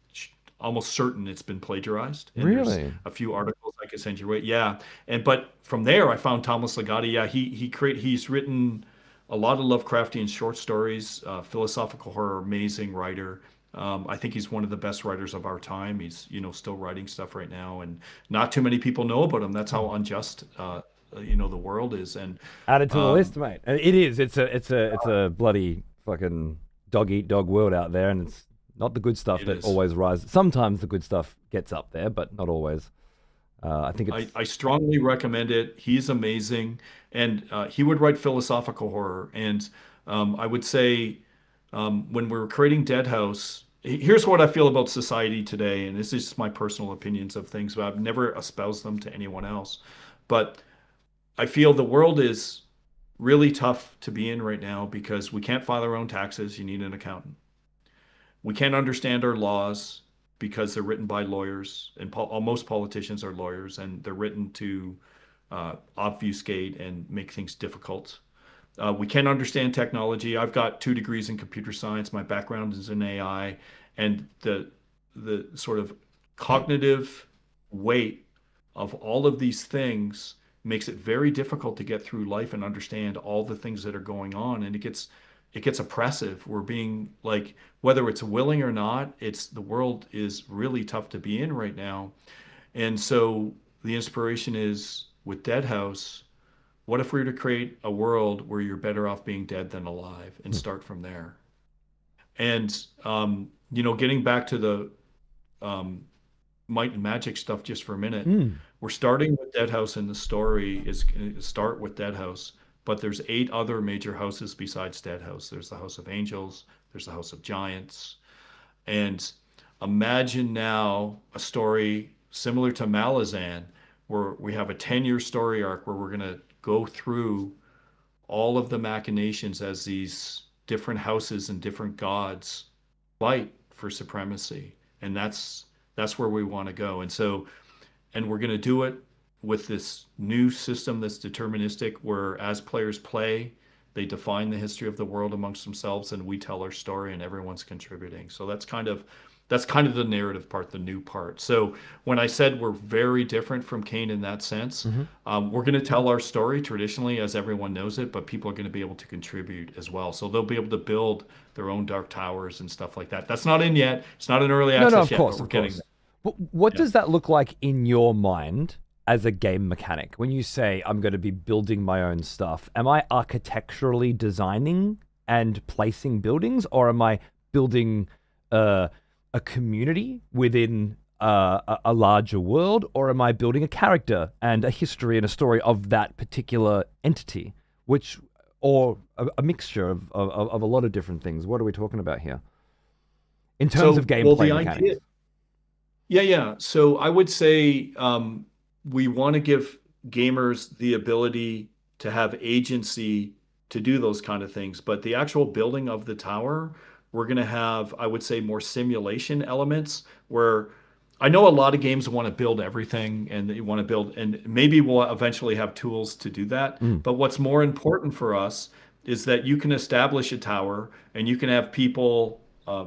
B: almost certain it's been plagiarized. And there's
A: really?
B: a few articles I could send you. Right? Yeah. And but from there I found Thomas Ligotti. Yeah, he's written a lot of Lovecraftian short stories, philosophical horror, amazing writer. I think he's one of the best writers of our time. He's still writing stuff right now, and not too many people know about him. That's how unjust the world is. And
A: Add it to the
B: um,
A: list, mate. And it is. It's a bloody fucking dog eat dog world out there, and it's not the good stuff
B: it
A: that
B: is.
A: always rises. Sometimes the good stuff gets up there, but not always. I think it's.
B: I strongly recommend it. He's amazing, and he would write philosophical horror. And I would say when we're creating Dead House, here's what I feel about society today, and this is just my personal opinions of things, but I've never espoused them to anyone else. But I feel the world is really tough to be in right now because we can't file our own taxes. You need an accountant. We can't understand our laws because they're written by lawyers, and most politicians are lawyers, and they're written to obfuscate and make things difficult. We can't understand technology. I've got 2 degrees in computer science. My background is in AI, and the sort of cognitive weight of all of these things makes it very difficult to get through life and understand all the things that are going on, and it gets oppressive. We're being like, whether it's willing or not, it's the world is really tough to be in right now. And so the inspiration is with Dead House, what if we were to create a world where you're better off being dead than alive and start from there? And getting back to the might and magic stuff just for a minute.
A: Mm.
B: We're starting with Dead House, and the story is going to start with Dead House, but there's 8 other major houses besides Dead House. There's the House of Angels, there's the House of Giants, and imagine now a story similar to Malazan, where we have a 10-year story arc where we're going to go through all of the machinations as these different houses and different gods fight for supremacy, and that's where we want to go. And we're going to do it with this new system that's deterministic, where as players play, they define the history of the world amongst themselves, and we tell our story, and everyone's contributing. So that's kind of the narrative part, the new part. So when I said we're very different from Kane in that sense,
A: Hmm.
B: we're going to tell our story traditionally as everyone knows it, but people are going to be able to contribute as well. So they'll be able to build their own dark towers and stuff like that. That's not in yet. It's not in early
A: No, no,
B: access
A: of
B: yet, but
A: course,
B: we're
A: of
B: getting
A: course.
B: there.
A: But what
B: Yeah.
A: does that look like in your mind as a game mechanic? When you say I'm going to be building my own stuff, am I architecturally designing and placing buildings, or am I building uh, a community within a larger world, or am I building a character and a history and a story of that particular entity, which or a mixture of a lot of different things? What are we talking about here in terms of
B: So, well,
A: gameplay
B: the idea
A: mechanics?
B: Yeah. So I would say we want to give gamers the ability to have agency to do those kind of things. But the actual building of the tower, we're going to have, I would say, more simulation elements where I know a lot of games want to build everything and they want to build, and maybe we'll eventually have tools to do that.
A: Mm.
B: But what's more important for us is that you can establish a tower and you can have people,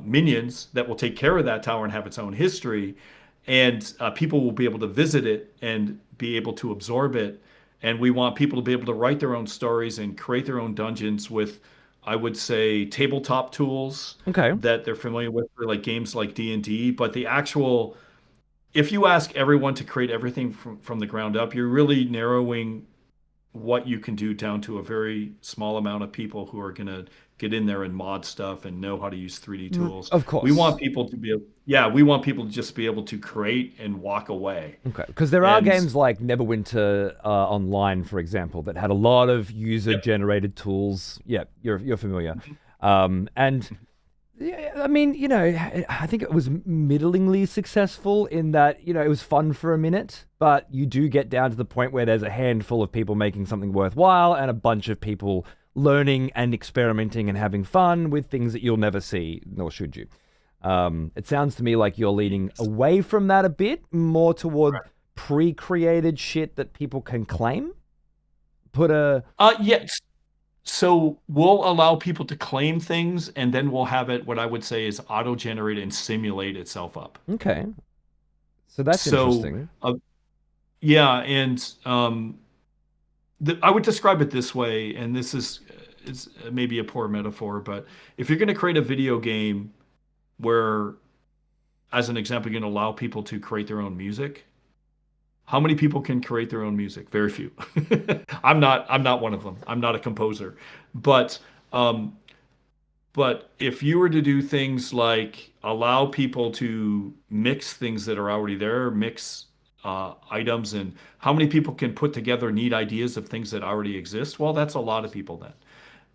B: minions that will take care of that tower and have its own history, and people will be able to visit it and be able to absorb it. And we want people to be able to write their own stories and create their own dungeons with, I would say, tabletop tools
A: Okay.
B: that they're familiar with for like games like D&D. But the actual, if you ask everyone to create everything from the ground up, you're really narrowing what you can do down to a very small amount of people who are going to get in there and mod stuff and know how to use 3D tools.
A: Of
B: We want
A: course.
B: people to be able, yeah, we want people to just be able to create and walk away.
A: Okay, because there are
B: And
A: games like Neverwinter Online, for example, that had a lot of
B: yep.
A: user-generated tools. Yeah, you're familiar. And yeah, I mean, I think it was middlingly successful in that, it was fun for a minute, but you do get down to the point where there's a handful of people making something worthwhile and a bunch of people learning and experimenting and having fun with things that you'll never see, nor should you. It sounds to me like you're leaning away from that a bit, more toward
B: Correct.
A: pre-created shit that people can claim. Put a
B: Yes. So we'll allow people to claim things, and then we'll have it, what I would say is auto-generate and simulate itself up.
A: Okay, so that's
B: So,
A: interesting.
B: yeah, and I would describe it this way, and this is maybe a poor metaphor, but if you're going to create a video game where, as an example, you're going to allow people to create their own music, how many people can create their own music? Very few. I'm not one of them. I'm not a composer. But um, but if you were to do things like allow people to mix things that are already there, mix items, and how many people can put together neat ideas of things that already exist? Well, that's a lot of people then.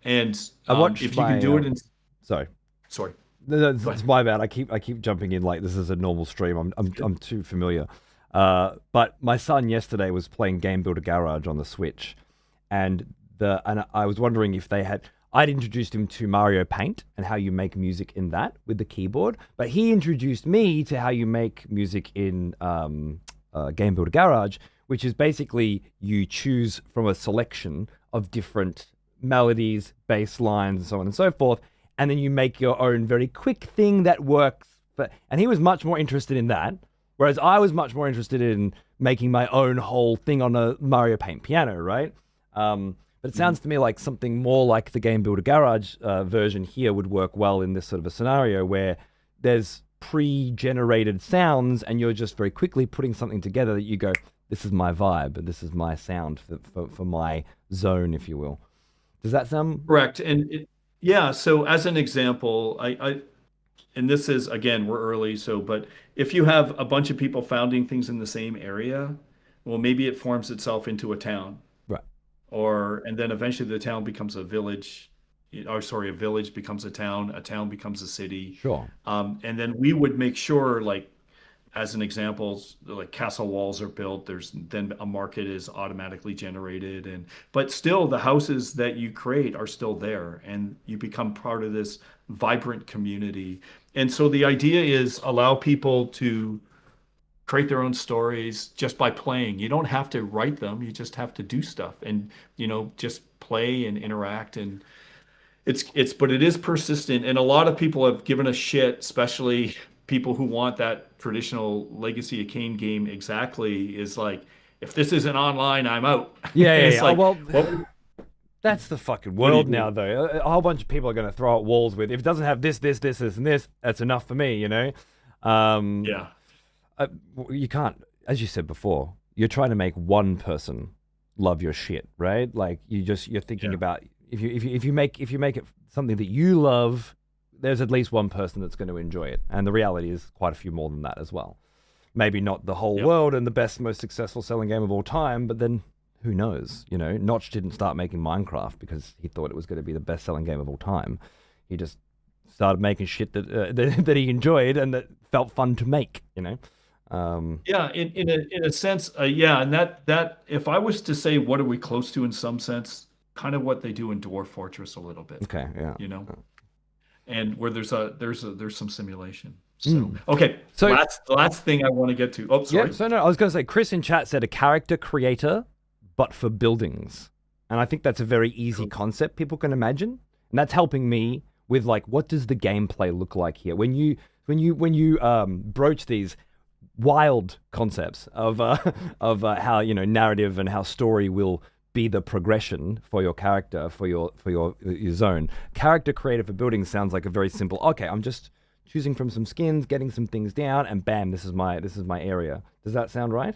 B: And
A: I watched
B: if you can do
A: my
B: it in,
A: sorry.
B: sorry,
A: No,
B: go
A: it's
B: ahead.
A: my bad. I keep jumping in like this is a normal stream. I'm too familiar. But my son yesterday was playing Game Builder Garage on the Switch, and I was wondering if they had. I'd introduced him to Mario Paint and how you make music in that with the keyboard, but he introduced me to how you make music in Game Builder Garage, which is basically you choose from a selection of different melodies, bass lines, and so on and so forth, and then you make your own very quick thing that works. And he was much more interested in that, whereas I was much more interested in making my own whole thing on a Mario Paint piano, right? But it sounds to me like something more like the Game Builder Garage version here would work well in this sort of a scenario where there's pre-generated sounds and you're just very quickly putting something together that you go, this is my vibe and this is my sound for my zone, if you will. Does that sound
B: Correct. Yeah, so as an example, and this is again, we're early, so but if you have a bunch of people founding things in the same area, well, maybe it forms itself into a town,
A: right?
B: or and then eventually the town becomes a village, or sorry, a village becomes a town becomes a city,
A: Sure.
B: and then we would make sure, like as an example, like castle walls are built. There's then a market is automatically generated, and but still the houses that you create are still there, and you become part of this vibrant community. And so the idea is allow people to create their own stories just by playing. You don't have to write them. You just have to do stuff and just play and interact. And but it is persistent, and a lot of people have given us shit, especially people who want that traditional Legacy of Kain game exactly. Is like, if this isn't online, I'm out. It's
A: Oh
B: like,
A: well,
B: what
A: that's the fucking
B: what do you
A: world
B: do?
A: now, though. A whole bunch of people are going to throw at walls with if it doesn't have this, and this. That's enough for me, you know. Um,
B: Yeah,
A: uh, you can't, as you said before, you're trying to make one person love your shit, right? Like you're thinking
B: yeah,
A: about if you make it something that you love, there's at least one person that's going to enjoy it, and the reality is quite a few more than that as well. Maybe not the whole
B: yep,
A: world and the best, most successful selling game of all time, but then who knows? Notch didn't start making Minecraft because he thought it was going to be the best selling game of all time. He just started making shit that that he enjoyed and that felt fun to make.
B: Yeah, in a sense, yeah, and that if I was to say what are we close to in some sense, kind of what they do in Dwarf Fortress a little bit,
A: Okay, yeah.
B: you know, and where there's some simulation. So
A: Mm.
B: okay,
A: So
B: last thing I want to get to. Oh,
A: yeah,
B: sorry.
A: so no, I was going to say Chris in chat said a character creator, but for buildings, and I think that's a very easy concept people can imagine, and that's helping me with like what does the gameplay look like here when you broach these wild concepts of how narrative and how story will be the progression for your character for your zone. Character creator for building sounds like a very simple. Okay, I'm just choosing from some skins, getting some things down, and bam, this is my area. Does that sound right?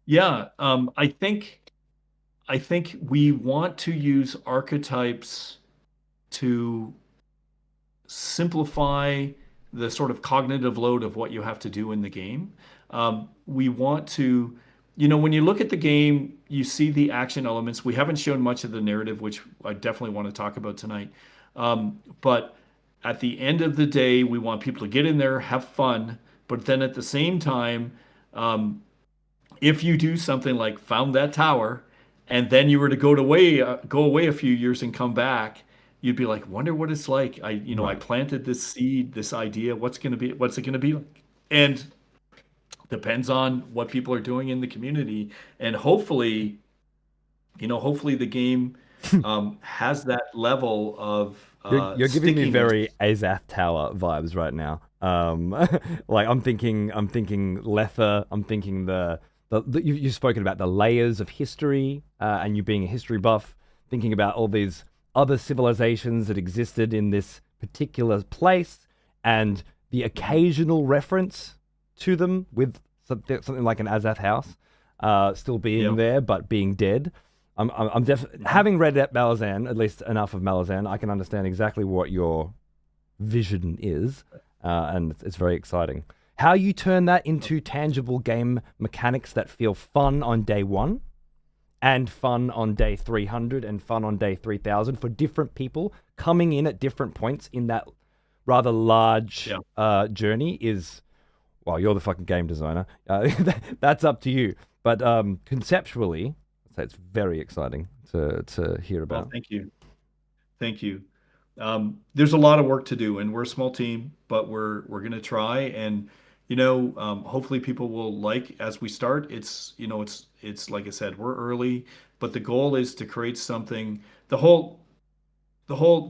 B: Yeah, I think we want to use archetypes to simplify the sort of cognitive load of what you have to do in the game. We want to, when you look at the game, you see the action elements. We haven't shown much of the narrative, which I definitely want to talk about tonight. But at the end of the day, we want people to get in there, have fun, but then at the same time, um, if you do something like found that tower, and then you were to go away a few years and come back, you'd be like, wonder what it's like. I
A: Right.
B: planted this seed, this idea. What's it gonna be like? And depends on what people are doing in the community, and hopefully the game has that level of
A: You're giving me
B: stickiness.
A: very Azath Tower vibes right now. Like I'm thinking Lether. I'm thinking you've spoken about the layers of history, and you being a history buff, thinking about all these other civilizations that existed in this particular place, and the occasional reference to them with something like an Azath house, still being
B: Yeah.
A: there but being dead. I'm definitely having read at Malazan, at least enough of Malazan, I can understand exactly what your vision is, and it's very exciting. How you turn that into tangible game mechanics that feel fun on day one, and fun on day 300, and fun on day 3000 for different people coming in at different points in that rather large
B: Yeah.
A: journey is, well, you're the fucking game designer. That's up to you. But conceptually, I'd say it's very exciting to hear
B: Well,
A: about.
B: thank you. Thank you. There's a lot of work to do, and we're a small team, but we're going to try. And hopefully people will like as we start. It's like I said, we're early, but the goal is to create something. The whole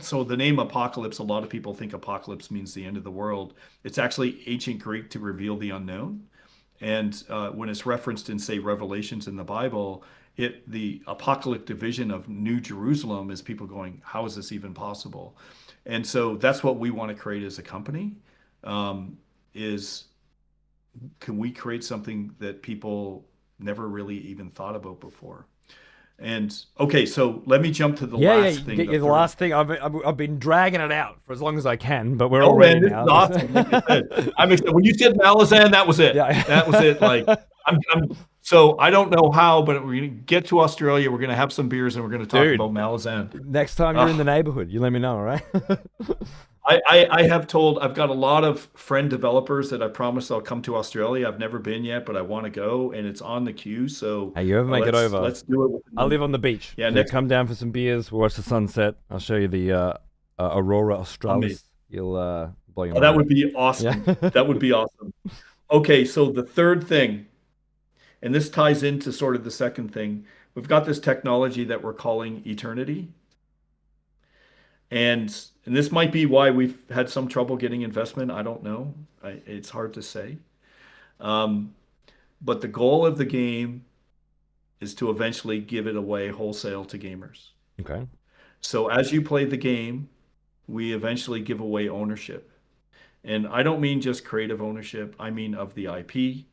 B: so the name apocalypse. A lot of people think apocalypse means the end of the world. It's actually ancient Greek to reveal the unknown. And when it's referenced in, say, Revelations in the Bible, the apocalyptic vision of New Jerusalem is people going, "How is this even possible?" And so that's what we want to create as a company. Is can we create something that people never really even thought about before? And okay, so let me jump to the
A: Yeah, yeah.
B: last thing, the
A: The
B: third.
A: last thing I've been dragging it out for as long as I can, but we're all
B: Oh
A: ready
B: man, this is
A: now.
B: awesome. Like I said, I'm excited. When you said Malazan, that was it. That was it. Like
A: Yeah.
B: so I don't know how, but we're gonna get to Australia. We're gonna have some beers and we're gonna talk
A: Dude,
B: about Malazan.
A: next time you're in the
B: Uh,
A: neighborhood, you let me know, all right?
B: I have told I've got a lot of friend developers that I promised I'll come to Australia. I've never been yet, but I want to go, and it's on the queue. So
A: Hey, you ever make it over?
B: let's do it.
A: I live on the beach,
B: Yeah,
A: so
B: next
A: come down for some beers. We'll watch the sunset. I'll show you the aurora
B: amazing.
A: australis. You'll blow your
B: Oh, that
A: mind.
B: would be
A: Yeah.
B: awesome. That would be awesome. Okay, so the third thing, and this ties into sort of the second thing, we've got this technology that we're calling eternity. And this might be why we've had some trouble getting investment. I don't know. It's hard to say. Um, but the goal of the game is to eventually give it away wholesale to gamers.
A: Okay.
B: So as you play the game, we eventually give away ownership. And I don't mean just creative ownership. I mean of the IP.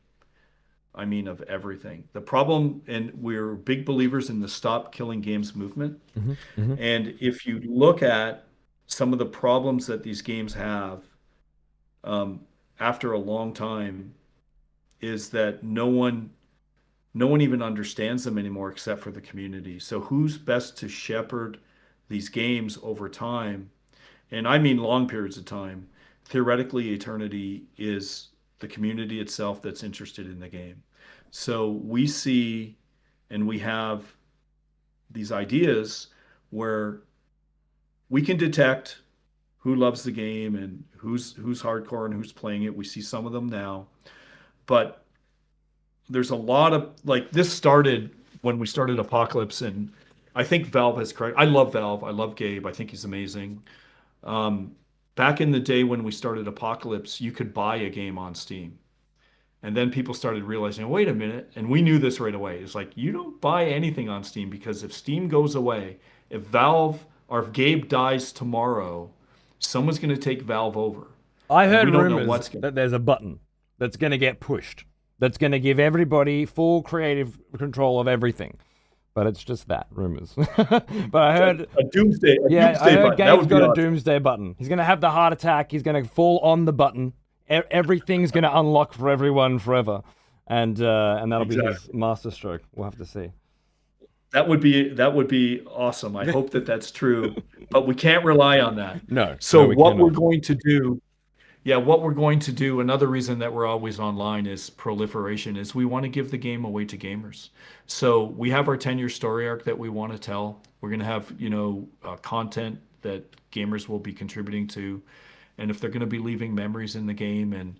B: I mean of everything. The problem, and we're big believers in the stop killing games movement.
A: Hmm. Hmm.
B: And if you look at some of the problems that these games have um, after a long time, is that no one even understands them anymore except for the community. So who's best to shepherd these games over time? And I mean long periods of time. Theoretically, eternity is the community itself that's interested in the game. So we see and we have these ideas where we can detect who loves the game and who's hardcore and who's playing it. We see some of them now, but there's a lot of like this started when we started Apocalypse, and I think Valve has correct. I love Valve. I love Gabe. I think he's amazing. Um, Back in the day when we started Apocalypse, you could buy a game on Steam. And then people started realizing, wait a minute, and we knew this right away. It's like you don't buy anything on Steam because if Steam goes away, if Valve or if Gabe dies tomorrow, someone's going to take Valve over.
A: I
B: And
A: heard
B: we don't know
A: rumors
B: what's going to.
A: that there's a button that's going to get pushed. That's going to give everybody full creative control of everything. But it's just that, rumors. But I heard
B: A doomsday,
A: I
B: doomsday
A: heard
B: button. That
A: Gabe's
B: would be
A: got a
B: awesome.
A: doomsday button. He's going to have the heart attack. He's going to fall on the button. Everything's going to unlock for everyone forever. And that'll be his masterstroke. We'll have to see.
B: That would be awesome. I hope that that's true, but we can't rely on that.
A: No.
B: So
A: we
B: what
A: cannot.
B: we're going to do, yeah, what we're going to do, another reason that we're always online is proliferation, is we want to give the game away to gamers. So we have our 10-year story arc that we want to tell. We're going to have, content that gamers will be contributing to. And if they're going to be leaving memories in the game, and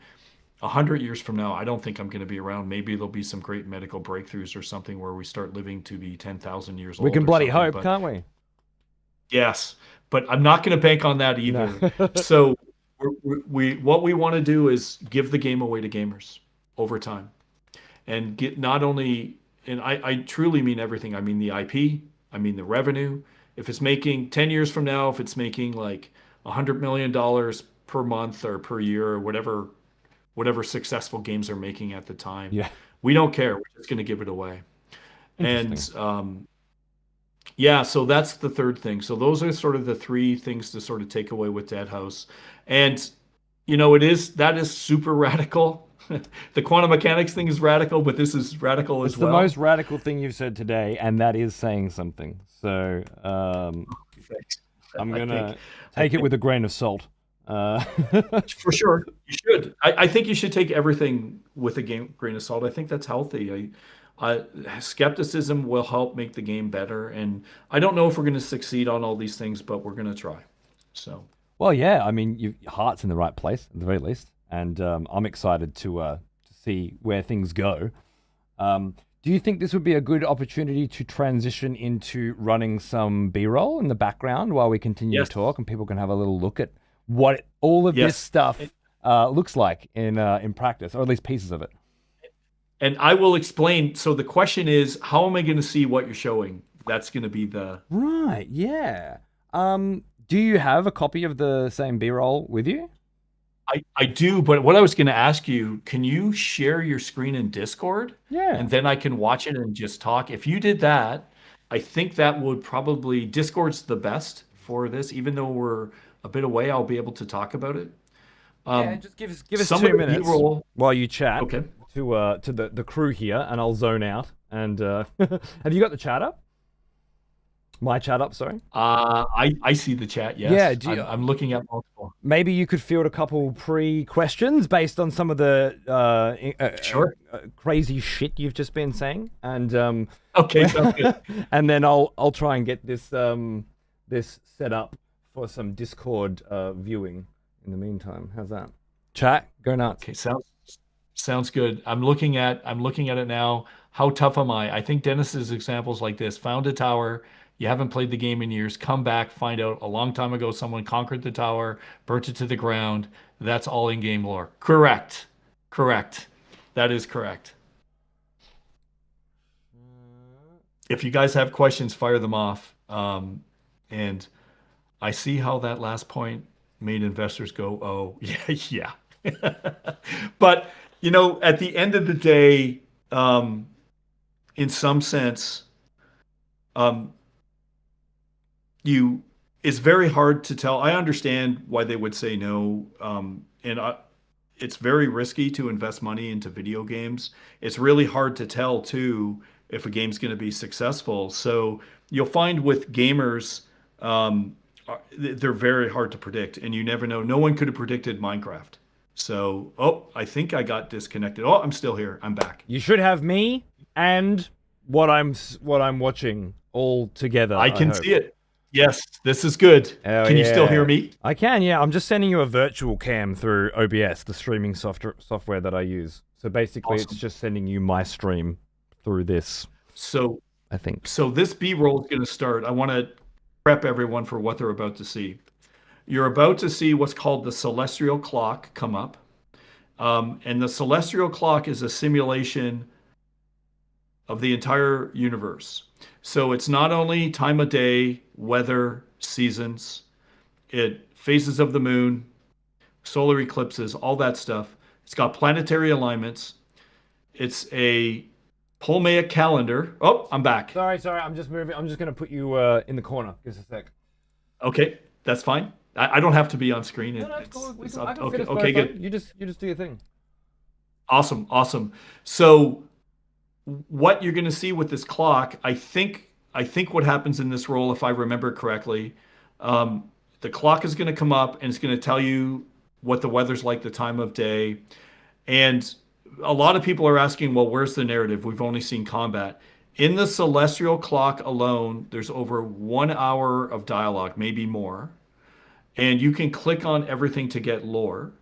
B: 100 years from now, I don't think I'm going to be around. Maybe there'll be some great medical breakthroughs or something where we start living to be 10,000 years old.
A: We can
B: or
A: bloody
B: something,
A: hope,
B: but
A: can't we?
B: yes, but I'm not going to bank on that either.
A: No.
B: So what we want to do is give the game away to gamers over time, and get not only, and I truly mean everything. I mean the IP, I mean the revenue. If it's making 10 years from now, if it's making like $100 million per month or per year or whatever successful games are making at the time,
A: Yeah.
B: we don't care. We're just going to give it away. And
A: Interesting.
B: yeah, so that's the third thing. So those are sort of the three things to sort of take away with Dead House. And that is super radical. The quantum mechanics thing is radical, but this is radical
A: It's
B: as
A: the
B: well.
A: most radical thing you've said today, and that is saying something. So
B: Thanks.
A: I'm
B: I
A: going to
B: think-
A: take it with a grain of salt.
B: For sure, you should. I think you should take everything with a grain of salt. I think that's healthy. Skepticism will help make the game better, and I don't know if we're going to succeed on all these things, but we're going to try. So,
A: Well, yeah, I mean, your heart's in the right place at the very least, and I'm excited to see where things go. Do you think this would be a good opportunity to transition into running some B-roll in the background while we continue
B: Yes.
A: to talk, and people can have a little look at what all of this
B: Yes.
A: stuff looks like in practice, or at least pieces of it?
B: and I will explain. So the question is, how am I going to see what you're showing? That's going to be the.
A: Right, yeah. Do you have a copy of the same B-roll with you?
B: I do, but what I was going to ask you, can you share your screen in Discord?
A: Yeah.
B: And then I can watch it and just talk. If you did that, I think that would probably, Discord's the best for this. Even though we're a bit away, I'll be able to talk about it.
A: Yeah, just give us
B: some
A: 2
B: of the
A: minutes
B: B-roll-
A: while you chat
B: Okay.
A: to the crew here, and I'll zone out. And have you got the chat up? My chat up, sorry.
B: I see the chat. Yes.
A: Yeah,
B: I'm looking at multiple.
A: Maybe you could field a couple pre-questions based on some of the
B: Sure.
A: crazy shit you've just been saying, and
B: Okay, sounds good.
A: and then I'll try and get this this set up for some Discord viewing in the meantime. How's that? Chat, go nuts.
B: Okay, sounds good. I'm looking at it now. How tough am I? I think Dennis's examples like this: found a tower. You haven't played the game in years. Come back, find out a long time ago someone conquered the tower, burnt it to the ground. That's all in-game lore. Correct. That is correct. If you guys have questions, fire them off. And I see how that last point made investors go, "Oh, yeah." But at the end of the day, in some sense, it's very hard to tell. I understand why they would say no, it's very risky to invest money into video games. It's really hard to tell too if a game's going to be successful. So you'll find with gamers, they're very hard to predict, and you never know. No one could have predicted Minecraft. So, oh, I think I got disconnected. Oh, I'm still here. I'm back.
A: You should have me and what I'm watching all together.
B: I
A: I
B: can
A: hope.
B: see it. Yes, this is good.
A: Oh
B: Can you still hear
A: yeah.
B: me?
A: I can, yeah. I'm just sending you a virtual cam through OBS, the streaming software that I use. So basically, it's
B: Awesome.
A: just sending you my stream through this,
B: So,
A: I think.
B: so this B-roll is going to start. I want to prep everyone for what they're about to see. You're about to see what's called the celestial clock come up. And the celestial clock is a simulation of the entire universe. So it's not only time of day, weather, seasons, it phases of the moon, solar eclipses, all that stuff. It's got planetary alignments. It's a Ptolemaic calendar. Oh, I'm back.
A: Sorry. I'm just moving. I'm just gonna put you in the corner. Just a sec.
B: Okay, that's fine. I don't have to be on screen.
A: No, it's cool. I can fit
B: Okay,
A: us
B: okay,
A: both on.
B: good.
A: You just do your thing.
B: Awesome, awesome. So what you're going to see with this clock, I think what happens in this role, if I remember correctly, the clock is going to come up and it's going to tell you what the weather's like, the time of day, and a lot of people are asking, well, where's the narrative? We've only seen combat. In the celestial clock alone, there's over 1 hour of dialogue, maybe more, and you can click on everything to get lore.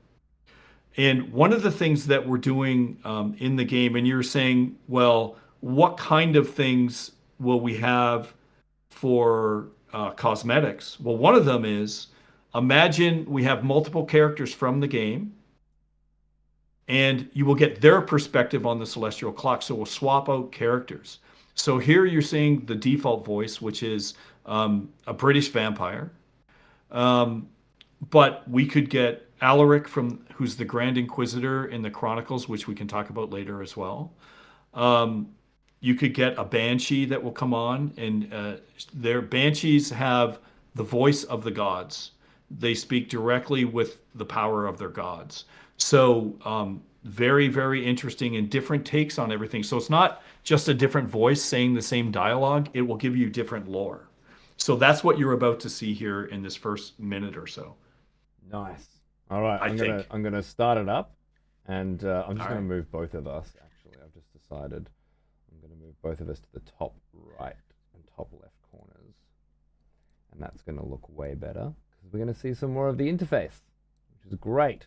B: And one of the things that we're doing in the game, and you're saying, well, what kind of things will we have for cosmetics? Well, one of them is imagine we have multiple characters from the game, and you will get their perspective on the celestial clock. So we'll swap out characters. So here you're seeing the default voice, which is a British vampire. Um, but we could get Alaric who's the Grand Inquisitor in the Chronicles, which we can talk about later as well. Um, you could get a Banshee that will come on, and their Banshees have the voice of the gods. They speak directly with the power of their gods. So very, very interesting and different takes on everything. So it's not just a different voice saying the same dialogue. It will give you different lore. So that's what you're about to see here in this first minute or so.
A: Nice. All right. I'm gonna start it up, and I'm just gonna move both of us. Actually, I've just decided I'm gonna move both of us to the top right and top left corners, and that's gonna look way better because we're gonna see some more of the interface, which is great.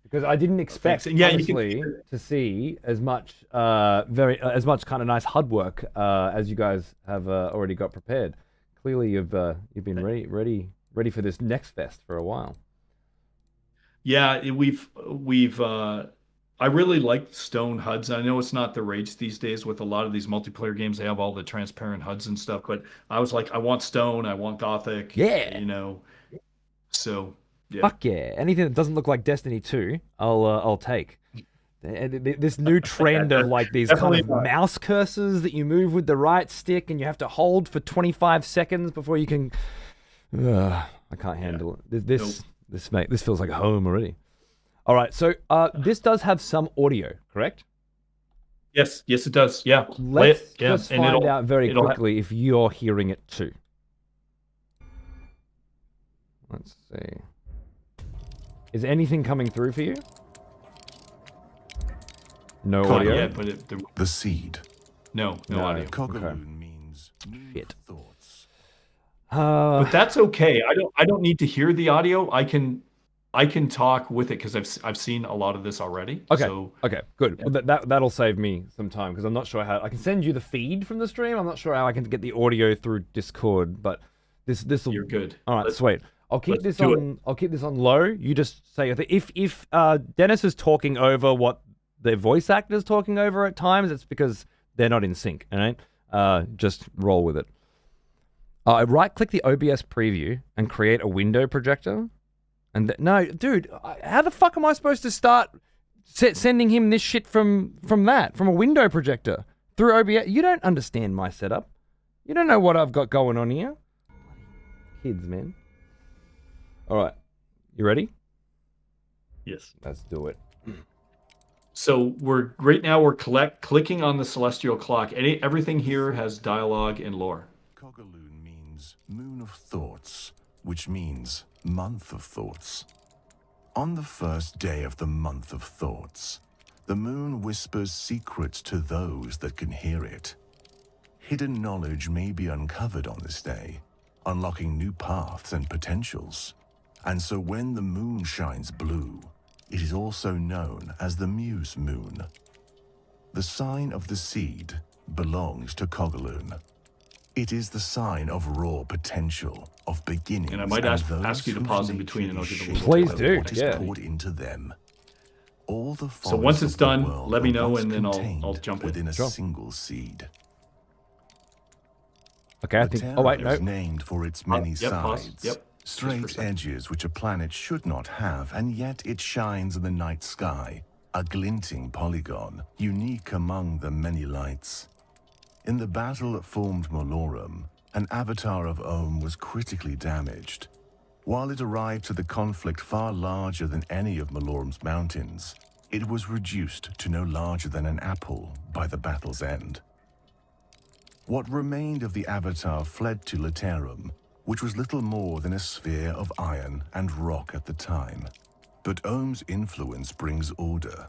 A: Because I didn't expect, honestly, to see as much, as much kind of nice HUD work as you guys have already got prepared. Clearly, you've been ready for this next fest for a while.
B: Yeah, we've I really like stone HUDs. I know it's not the rage these days with a lot of these multiplayer games. They have all the transparent HUDs and stuff, but I was like, I want stone, I want gothic.
A: Yeah.
B: So yeah.
A: Fuck yeah! Anything that doesn't look like Destiny 2, I'll take. This new trend of like these kind of mouse cursors that you move with the right stick and you have to hold for 25 seconds before you can. I can't handle it. This feels like home already. All right, so this does have some audio, correct?
B: Yes, it does. Yeah.
A: Let's just find out very quickly if you're hearing it too. Let's see. Is anything coming through for you? No audio?
B: Yeah, but
C: the seed.
B: No audio.
C: Cogaloon means shit. Thoughts.
B: But that's okay. I don't need to hear the audio. I can talk with it because I've seen a lot of this already.
A: Okay.
B: So,
A: okay. Good. Yeah. Well, that'll save me some time because I'm not sure how I can send you the feed from the stream. I'm not sure how I can get the audio through Discord, but this will.
B: You're good.
A: All right, sweet. I'll keep this on low. You just say if Dennis is talking over what the voice actor is talking over at times, it's because they're not in sync. All right. Just roll with it. Right-click the OBS preview and create a window projector. And no, dude, how the fuck am I supposed to start sending him this shit from a window projector through OBS? You don't understand my setup. You don't know what I've got going on here. Kids, man. All right, you ready?
B: Yes.
A: Let's do it.
B: So we're clicking on the celestial clock. Everything here has dialogue and lore.
C: Cogaloon means moon of thoughts, which means month of thoughts. On the first day of the month of thoughts, the moon whispers secrets to those that can hear it. Hidden knowledge may be uncovered on this day, unlocking new paths and potentials. And so when the moon shines blue, it is also known as the Muse Moon. The sign of the seed belongs to Cogaloon. It is the sign of raw potential, of beginnings,
B: And I might
C: those
B: ask you to
C: whose
B: pause in
C: nature
B: between and I'll
C: is
B: give a
C: shaped
B: little
A: Please
C: by
A: do,
C: what is
A: yeah.
C: poured into them. All the
B: So once
C: forests
B: it's
C: of the
B: done,
C: world
B: let me
C: were
B: know
C: once
B: and then I'll
C: contained
B: jump in.
C: within a
A: Sure.
C: single seed.
A: Okay, I think. Oh wait, no.
C: Is named for its many
B: Yep, pause.
C: sides,
B: Yep. Just for a
C: straight
B: second.
C: edges which a planet should not have, and yet it shines in the night sky, a glinting polygon, unique among the many lights. In the battle that formed Malorum, an avatar of Ohm was critically damaged. While it arrived to the conflict far larger than any of Malorum's mountains, it was reduced to no larger than an apple by the battle's end. What remained of the avatar fled to Laterum, which was little more than a sphere of iron and rock at the time. But Ohm's influence brings order,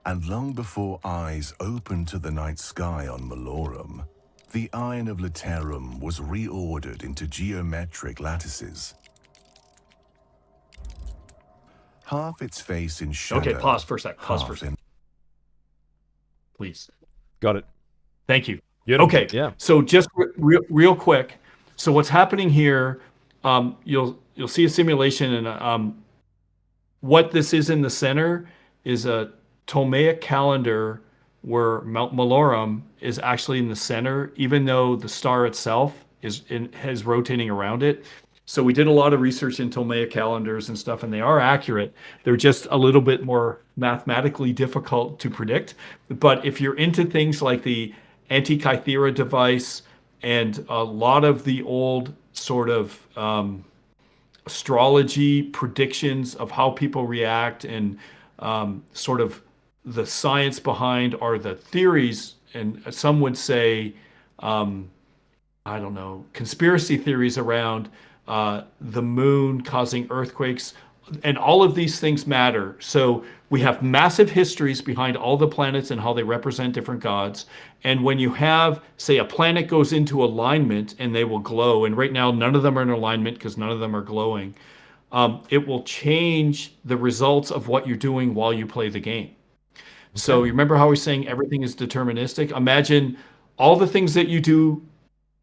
C: and long before eyes opened to the night sky on Malorum, the iron of Laterum was reordered into geometric lattices. Half its face in shadow.
B: Okay, pause for a sec. Pause for a
C: half
B: sec. Please.
A: Got it.
B: Thank you.
A: Beautiful.
B: Okay.
A: Yeah.
B: So just real quick. So what's happening here? You'll see a simulation, and what this is in the center is a Ptolemaic calendar where Mount Malorum is actually in the center, even though the star itself is rotating around it. So we did a lot of research in Ptolemaic calendars and stuff, and they are accurate. They're just a little bit more mathematically difficult to predict. But if you're into things like the Antikythera device and a lot of the old sort of astrology predictions of how people react and sort of the science behind or the theories, and some would say, I don't know, conspiracy theories around the moon causing earthquakes, and all of these things matter. So we have massive histories behind all the planets and how they represent different gods. And when you have, say, a planet goes into alignment and they will glow, and right now none of them are in alignment because none of them are glowing, it will change the results of what you're doing while you play the game. So you remember how we're saying everything is deterministic? Imagine all the things that you do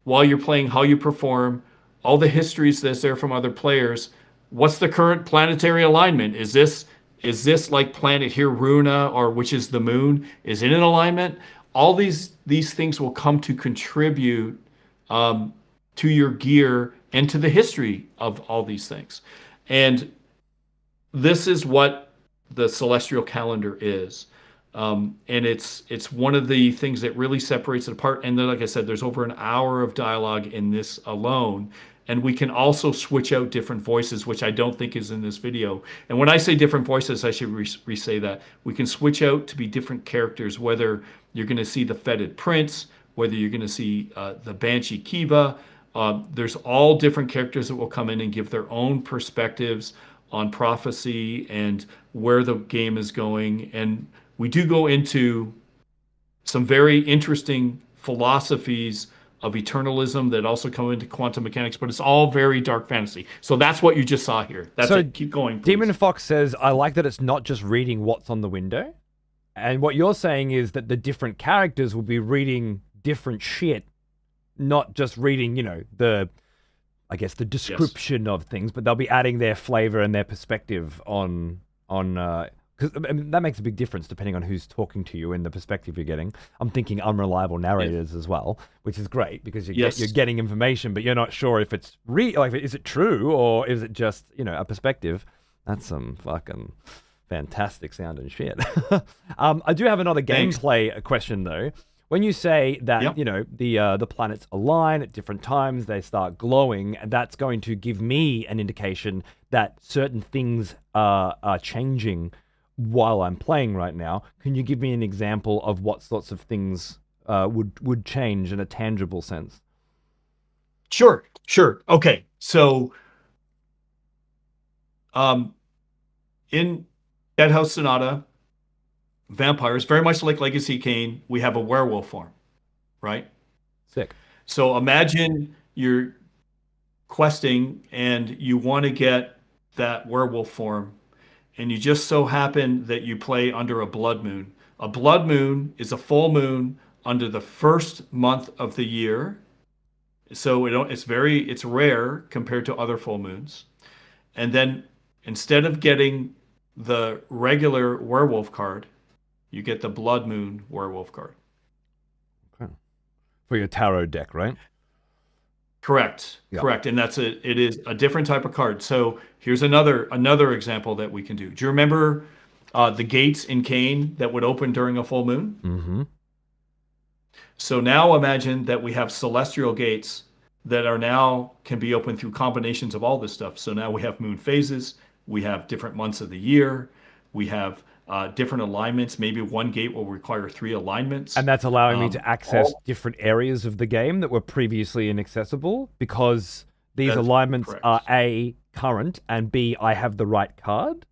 B: while you're playing, how you perform, all the histories that's there from other players. What's the current planetary alignment? Is this like planet here, Runa, or which is the moon? Is it in alignment? All these things will come to contribute to your gear and to the history of all these things. And this is what the celestial calendar is. And it's one of the things that really separates it apart. And then, like I said, there's over an hour of dialogue in this alone. And we can also switch out different voices, which I don't think is in this video. And when I say different voices, I should re-say that. We can switch out to be different characters, whether you're going to see the Fetid Prince, whether you're going to see the Banshee Kiva. There's all different characters that will come in and give their own perspectives on prophecy and where the game is going. And we do go into some very interesting philosophies of eternalism that also come into quantum mechanics, but it's all very dark fantasy. So that's what you just saw here. That's
A: So
B: it. Keep going, please.
A: Demon Fox says, I like that it's not just reading what's on the window. And what you're saying is that the different characters will be reading different shit, not just reading, the description of things, but they'll be adding their flavor and their perspective on because that makes a big difference depending on who's talking to you and the perspective you're getting. I'm thinking unreliable narrators as well, which is great because you're getting information, but you're not sure if it's is it true or is it just a perspective. That's some fucking fantastic sounding shit. I do have another gameplay question though. When you say that the planets align at different times, they start glowing, that's going to give me an indication that certain things are changing while I'm playing right now. Can you give me an example of what sorts of things would change in a tangible sense?
B: Sure. Okay. So in Dead House Sonata, vampires, very much like Legacy Kane, we have a werewolf form, right?
A: Sick.
B: So imagine you're questing and you want to get that werewolf form, and you just so happen that you play under a blood moon. A blood moon is a full moon under the first month of the year. So it's rare compared to other full moons. And then instead of getting the regular werewolf card, you get the blood moon werewolf card.
A: Okay. For your tarot deck, right?
B: Correct.
A: Yeah.
B: Correct. And it is a different type of card. So here's another example that we can do. Do you remember the gates in Kane that would open during a full moon?
A: Mm-hmm.
B: So now imagine that we have celestial gates that are now can be opened through combinations of all this stuff. So now we have moon phases, we have different months of the year, we have different alignments. Maybe one gate will require 3 alignments.
A: And that's allowing me to access different areas of the game that were previously inaccessible because these alignments
B: correct.
A: are A, current, and B, I have the right card.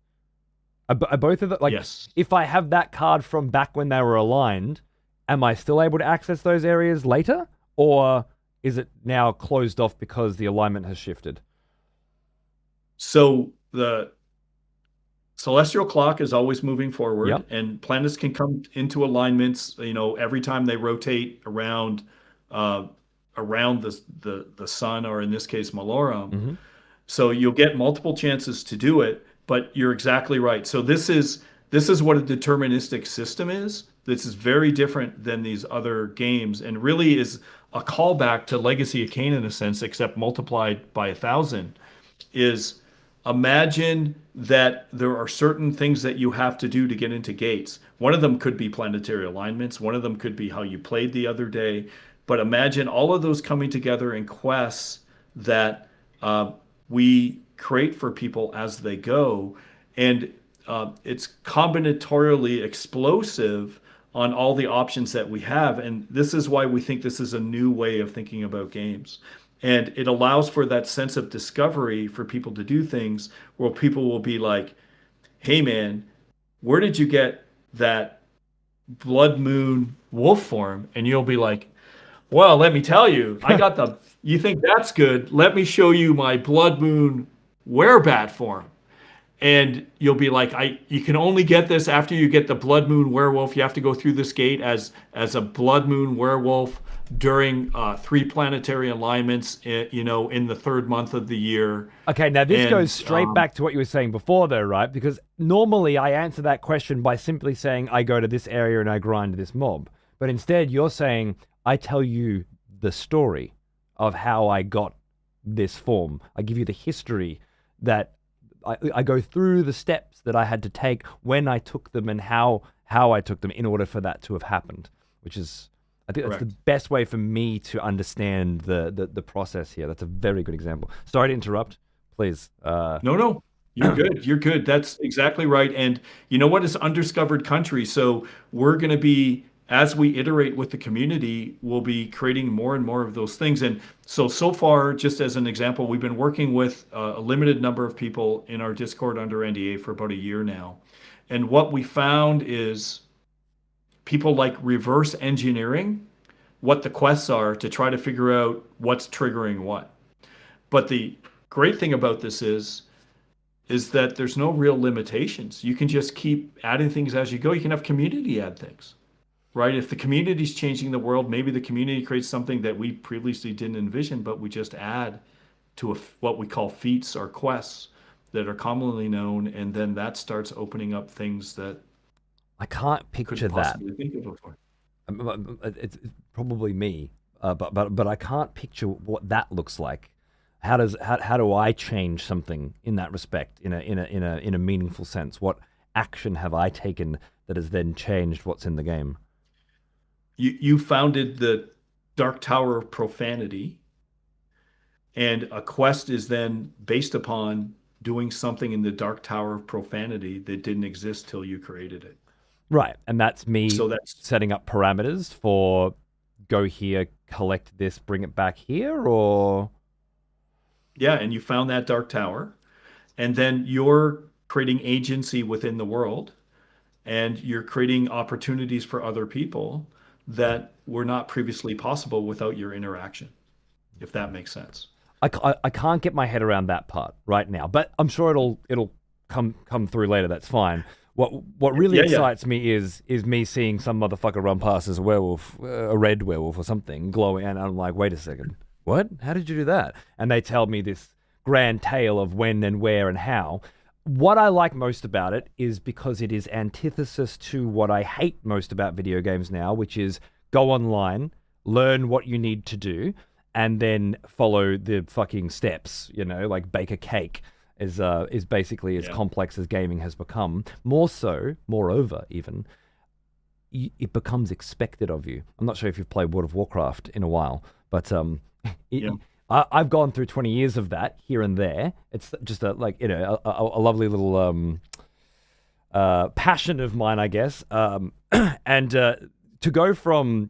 A: Are both of them, like,
B: yes.
A: If I have that card from back when they were aligned, am I still able to access those areas later? Or is it now closed off because the alignment has shifted?
B: So the celestial clock is always moving forward,
A: Yep.
B: and planets can come into alignments, every time they rotate around the sun, or in this case, Malorum.
A: Mm-hmm.
B: So you'll get multiple chances to do it, but you're exactly right. So this is what a deterministic system is. This is very different than these other games, and really is a callback to Legacy of Kain in a sense, except multiplied by 1,000. Is imagine that there are certain things that you have to do to get into gates. One of them could be planetary alignments. One of them could be how you played the other day. But imagine all of those coming together in quests that we create for people as they go. And it's combinatorially explosive on all the options that we have. And this is why we think this is a new way of thinking about games. And it allows for that sense of discovery for people to do things where people will be like, hey man, where did you get that blood moon wolf form? And you'll be like, well, let me tell you, I got you think that's good. Let me show you my blood moon werebat form. And you'll be like, you can only get this after you get the blood moon werewolf. You have to go through this gate as a blood moon werewolf during 3 planetary alignments, in the 3rd month of the year.
A: Okay, now this goes straight back to what you were saying before, though, right? Because normally I answer that question by simply saying I go to this area and I grind this mob. But instead, you're saying I tell you the story of how I got this form. I give you the history that I go through the steps that I had to take when I took them and how I took them in order for that to have happened, which is, I think, that's the best way for me to understand the process here. That's a very good example. Sorry to interrupt. Please.
B: No, you're good. You're good. That's exactly right. And you know what? It's undiscovered country. So we're going to be, as we iterate with the community, we'll be creating more and more of those things. And so far, just as an example, we've been working with a limited number of people in our Discord under NDA for about a year now. And what we found is people like reverse engineering what the quests are to try to figure out what's triggering what. But the great thing about this is that there's no real limitations. You can just keep adding things as you go. You can have community add things. Right? If the community is changing the world, maybe the community creates something that we previously didn't envision, but we just add to what we call feats or quests that are commonly known, and then that starts opening up things that
A: I can't picture that.
B: Think of before.
A: It's probably me, but I can't picture what that looks like. How do I change something in that respect in a meaningful sense? What action have I taken that has then changed what's in the game?
B: You founded the Dark Tower of Profanity, and a quest is then based upon doing something in the Dark Tower of Profanity that didn't exist till you created it.
A: Right, and that's me
B: that's
A: setting up parameters for go here, collect this, bring it back here, or...
B: Yeah, and you found that Dark Tower, and then you're creating agency within the world, and you're creating opportunities for other people that were not previously possible without your interaction, if that makes sense.
A: I can't get my head around that part right now, but I'm sure it'll come through later. That's fine. What really excites me is me seeing some motherfucker run past as a werewolf, a red werewolf or something, glowing, and I'm like, wait a second, what? How did you do that? And they tell me this grand tale of when and where and how. What I like most about it is because it is antithesis to what I hate most about video games now, which is go online, learn what you need to do, and then follow the fucking steps, like bake a cake is basically as complex as gaming has become. More so, moreover, even, it becomes expected of you. I'm not sure if you've played World of Warcraft in a while, but I've gone through 20 years of that here and there. It's just a lovely little passion of mine, I guess. And to go from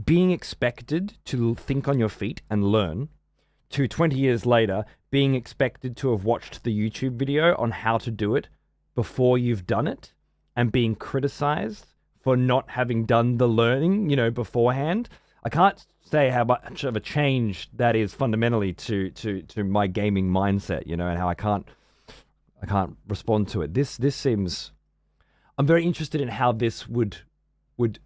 A: being expected to think on your feet and learn to 20 years later being expected to have watched the YouTube video on how to do it before you've done it and being criticized for not having done the learning, beforehand. I can't say how much of a change that is fundamentally to my gaming mindset, and how I can't respond to it. This seems, I'm very interested in how this would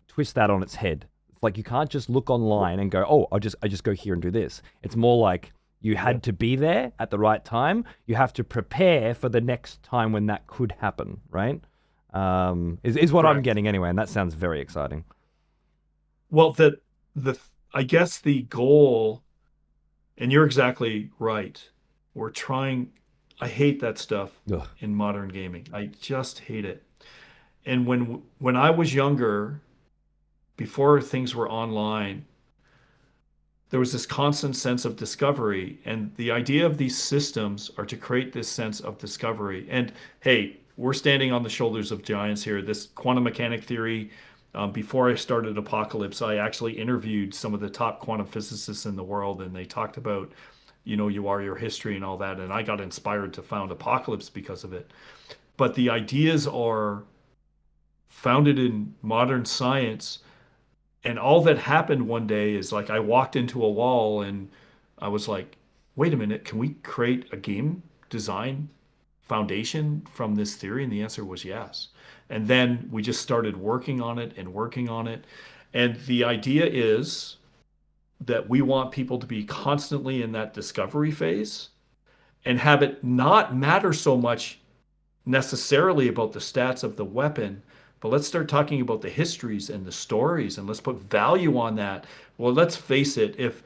A: twist that on its head. It's like you can't just look online and go, oh, I just go here and do this. It's more like you had to be there at the right time. You have to prepare for the next time when that could happen, right? Is what I'm getting anyway, and that sounds very exciting.
B: Well, I guess the goal, and you're exactly right. I hate that stuff in modern gaming. I just hate it. And when I was younger, before things were online, there was this constant sense of discovery. And the idea of these systems are to create this sense of discovery. And hey, we're standing on the shoulders of giants here. This quantum mechanic theory, before I started Apocalypse, I actually interviewed some of the top quantum physicists in the world, and they talked about, you are your history and all that. And I got inspired to found Apocalypse because of it. But the ideas are founded in modern science. And all that happened one day is like I walked into a wall and I was like, wait a minute, can we create a game design foundation from this theory? And the answer was yes. And then we just started working on it and working on it. And the idea is that we want people to be constantly in that discovery phase and have it not matter so much necessarily about the stats of the weapon, but let's start talking about the histories and the stories, and let's put value on that. Well, let's face it, if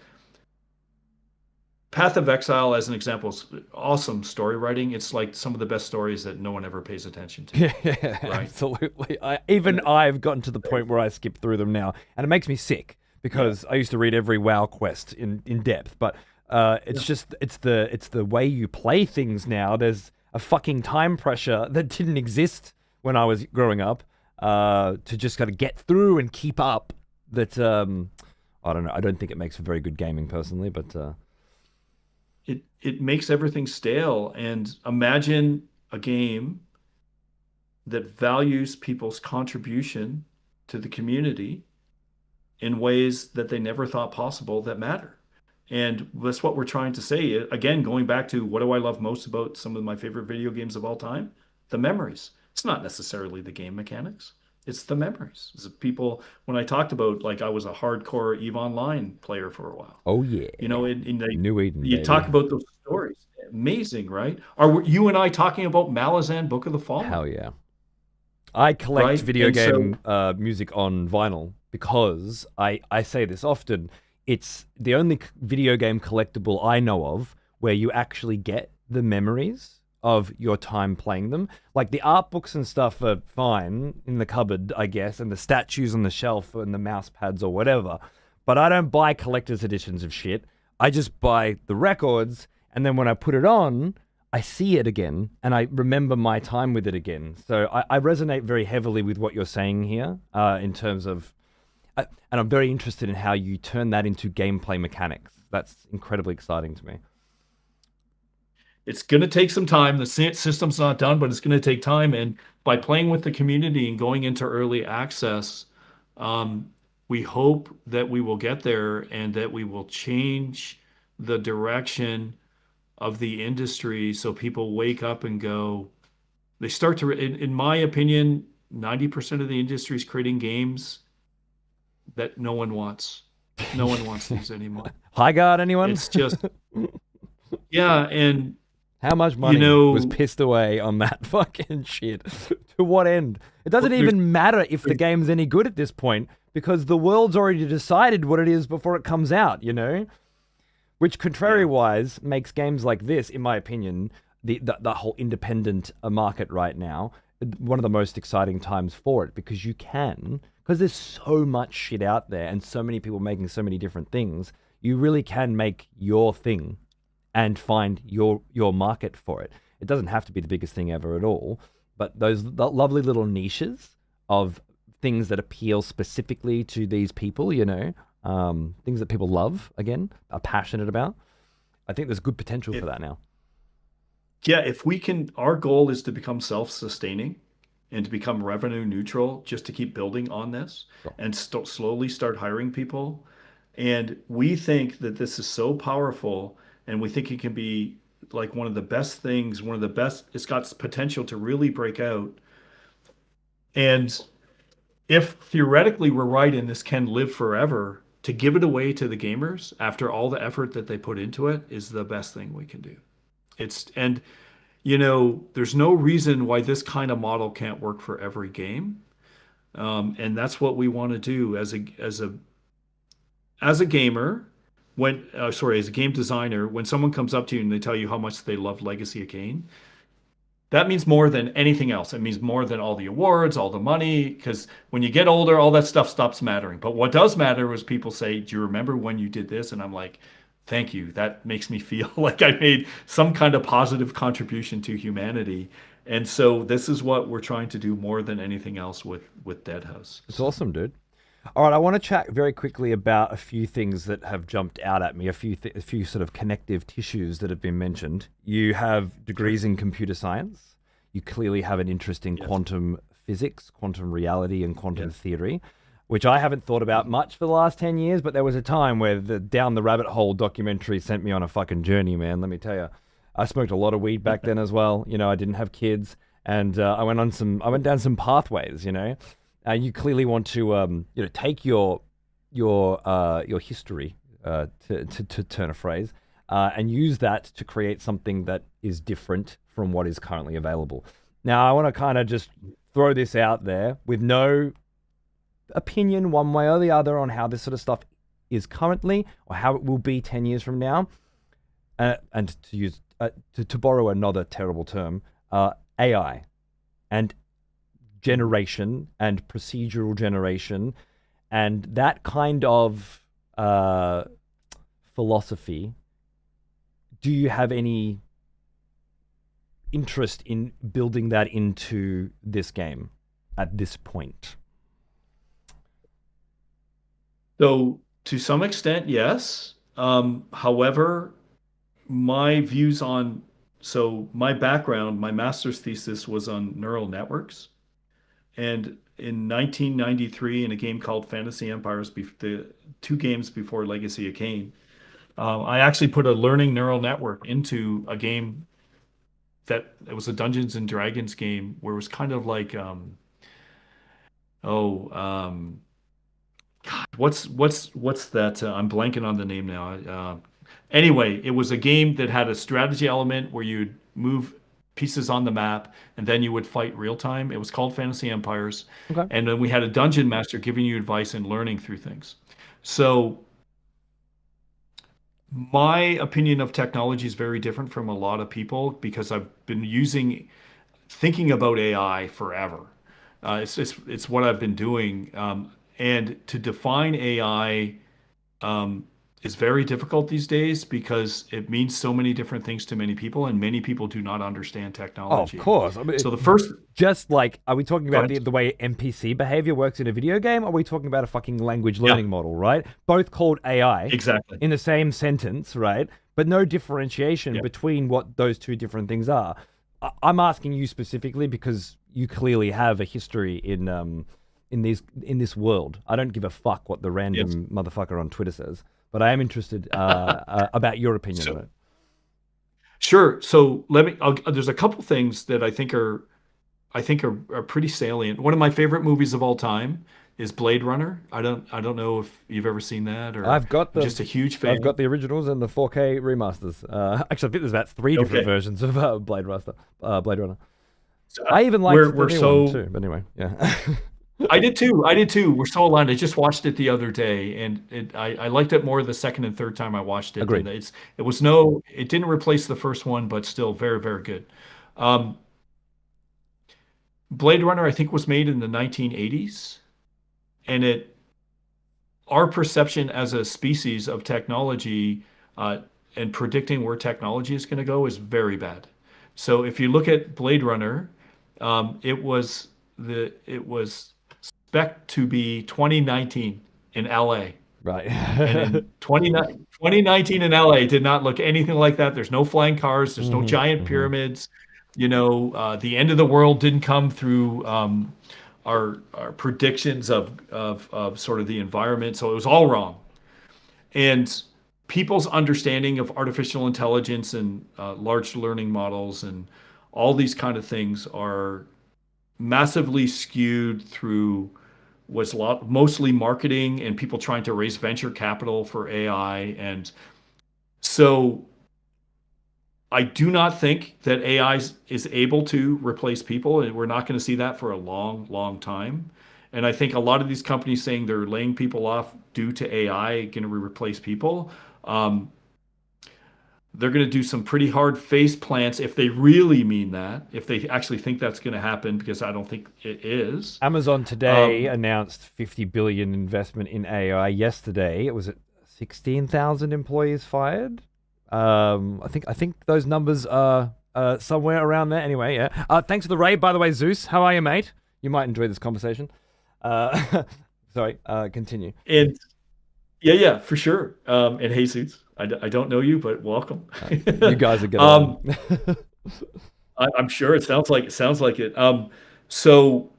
B: Path of Exile, as an example, is awesome story writing. It's like some of the best stories that no one ever pays attention to.
A: Yeah, right? Absolutely. I've gotten to the point where I skip through them now, and it makes me sick because I used to read every WoW quest in depth. But it's just it's the way you play things now. There's a fucking time pressure that didn't exist when I was growing up to just kind of get through and keep up. That I don't know. I don't think it makes for very good gaming personally, but.
B: It makes everything stale. And imagine a game that values people's contribution to the community in ways that they never thought possible that matter. And that's what we're trying to say. Again, going back to what do I love most about some of my favorite video games of all time? The memories. It's not necessarily the game mechanics. It's the memories. It's the people, when I talked about, like, I was a hardcore EVE Online player for a while.
A: Oh, yeah.
B: You know, in
A: New Eden,
B: you talk about those stories. Amazing, right? Are you and I talking about Malazan Book of the Fallen?
A: Hell yeah. I collect video game music on vinyl because I say this often. It's the only video game collectible I know of where you actually get the memories of your time playing them. Like the art books and stuff are fine in the cupboard, I guess, and the statues on the shelf and the mouse pads or whatever. But I don't buy collector's editions of shit. I just buy the records, and then when I put it on, I see it again, and I remember my time with it again. So I resonate very heavily with what you're saying here in terms of... and I'm very interested in how you turn that into gameplay mechanics. That's incredibly exciting to me.
B: it's going to take some time. The system's not done, but it's going to take time. And by playing with the community and going into early access, we hope that we will get there and that we will change the direction of the industry so people wake up and go, they start to, in my opinion, 90% of the industry is creating games that no one wants. No one wants these anymore.
A: High guard, anyone?
B: It's just, yeah. And
A: how much money was pissed away on that fucking shit? To what end? It doesn't even matter if the game's any good at this point, because the world's already decided what it is before it comes out, you know? Which, contrary-wise, makes games like this, in my opinion, the whole independent market right now, one of the most exciting times for it, because there's so much shit out there and so many people making so many different things, you really can make your thing and find your market for it. It doesn't have to be the biggest thing ever at all, but the lovely little niches of things that appeal specifically to these people, you know, things that people love, again, are passionate about. I think there's good potential for that now.
B: Yeah, if we can, our goal is to become self-sustaining and to become revenue neutral, just to keep building on this and slowly start hiring people. And we think that this is so powerful, and we think it can be like one of the best things, it's got potential to really break out. And if theoretically we're right and this can live forever, to give it away to the gamers after all the effort that they put into it is the best thing we can do. And you know, there's no reason why this kind of model can't work for every game. And that's what we want to do as a gamer. As a game designer, when someone comes up to you and they tell you how much they love Legacy of Kain, that means more than anything else. It means more than all the awards, all the money, because when you get older, all that stuff stops mattering. But what does matter is people say, do you remember when you did this? And I'm like, thank you. That makes me feel like I made some kind of positive contribution to humanity. And so this is what we're trying to do more than anything else with Deadhouse.
A: It's awesome, dude. All right, I want to chat very quickly about a few things that have jumped out at me, a few sort of connective tissues that have been mentioned. You have degrees in computer science. You clearly have an interest in quantum physics, quantum reality, and quantum theory, which I haven't thought about much for the last 10 years, but there was a time where the Down the Rabbit Hole documentary sent me on a fucking journey, man, let me tell you. I smoked a lot of weed back then as well. You know, I didn't have kids, and I went down some pathways, you know. You clearly want to, take your history, to turn a phrase, and use that to create something that is different from what is currently available. Now, I want to kind of just throw this out there with no opinion one way or the other on how this sort of stuff is currently or how it will be 10 years from now. And to use to borrow another terrible term, AI and generation and procedural generation and that kind of philosophy. Do you have any interest in building that into this game at this point?
B: So to some extent, yes. However, my views on, my background, my master's thesis was on neural networks. And in 1993, in a game called Fantasy Empires, the 2 games before Legacy of Kain, I actually put a learning neural network into a game it was a Dungeons and Dragons game where it was kind of like, what's that? I'm blanking on the name now. Anyway, it was a game that had a strategy element where you'd move pieces on the map and then you would fight real time. It was called Fantasy Empires. Okay. And then we had a dungeon master giving you advice and learning through things. So my opinion of technology is very different from a lot of people because I've been thinking about AI forever. It's what I've been doing. And to define AI is very difficult these days because it means so many different things to many people, and many people do not understand technology.
A: Oh, of course. I mean,
B: so the first,
A: just like, are we talking about the way NPC behavior works in a video game? Or are we talking about a fucking language learning model, right? Both called AI.
B: Exactly.
A: In the same sentence, right? but no differentiation between what those two different things are. I'm asking you specifically because you clearly have a history in this world. I don't give a fuck what the random motherfucker on Twitter says, but I am interested about your opinion on it.
B: Sure. So there's a couple things that I think are pretty salient. One of my favorite movies of all time is Blade Runner. I don't know if you've ever seen that, or
A: I'm
B: just a huge fan.
A: I've got the originals and the 4K remasters. Actually, I think there's about 3 different versions of Blade Runner. So I even liked the new one too. But anyway, yeah.
B: I did too. We're so aligned. I just watched it the other day, and I liked it more the second and third time I watched it.
A: Agreed.
B: And it didn't replace the first one, but still very, very good. Blade Runner, I think, was made in the 1980s, and our perception as a species of technology and predicting where technology is going to go is very bad. So if you look at Blade Runner, it was spec to be 2019 in LA.
A: Right.
B: And in 2019 in LA did not look anything like that. There's no flying cars. There's no giant pyramids. The end of the world didn't come through our predictions of sort of the environment. So it was all wrong. And people's understanding of artificial intelligence and large learning models and all these kind of things are massively skewed through what's mostly marketing and people trying to raise venture capital for AI. And so I do not think that AI is able to replace people, and we're not going to see that for a long, long time. And I think a lot of these companies saying they're laying people off due to AI going to replace people, they're going to do some pretty hard face plants if they really mean that, if they actually think that's going to happen, because I don't think it is.
A: Amazon today announced 50 billion investment in AI. Yesterday, it was at 16,000 employees fired. I think those numbers are somewhere around there. Anyway, yeah. Thanks for the raid, by the way, Zeus. How are you, mate? You might enjoy this conversation. Sorry. Continue.
B: And yeah, for sure. And hey, Zeus. I don't know you, but welcome.
A: You guys are good.
B: I'm sure it sounds like it. So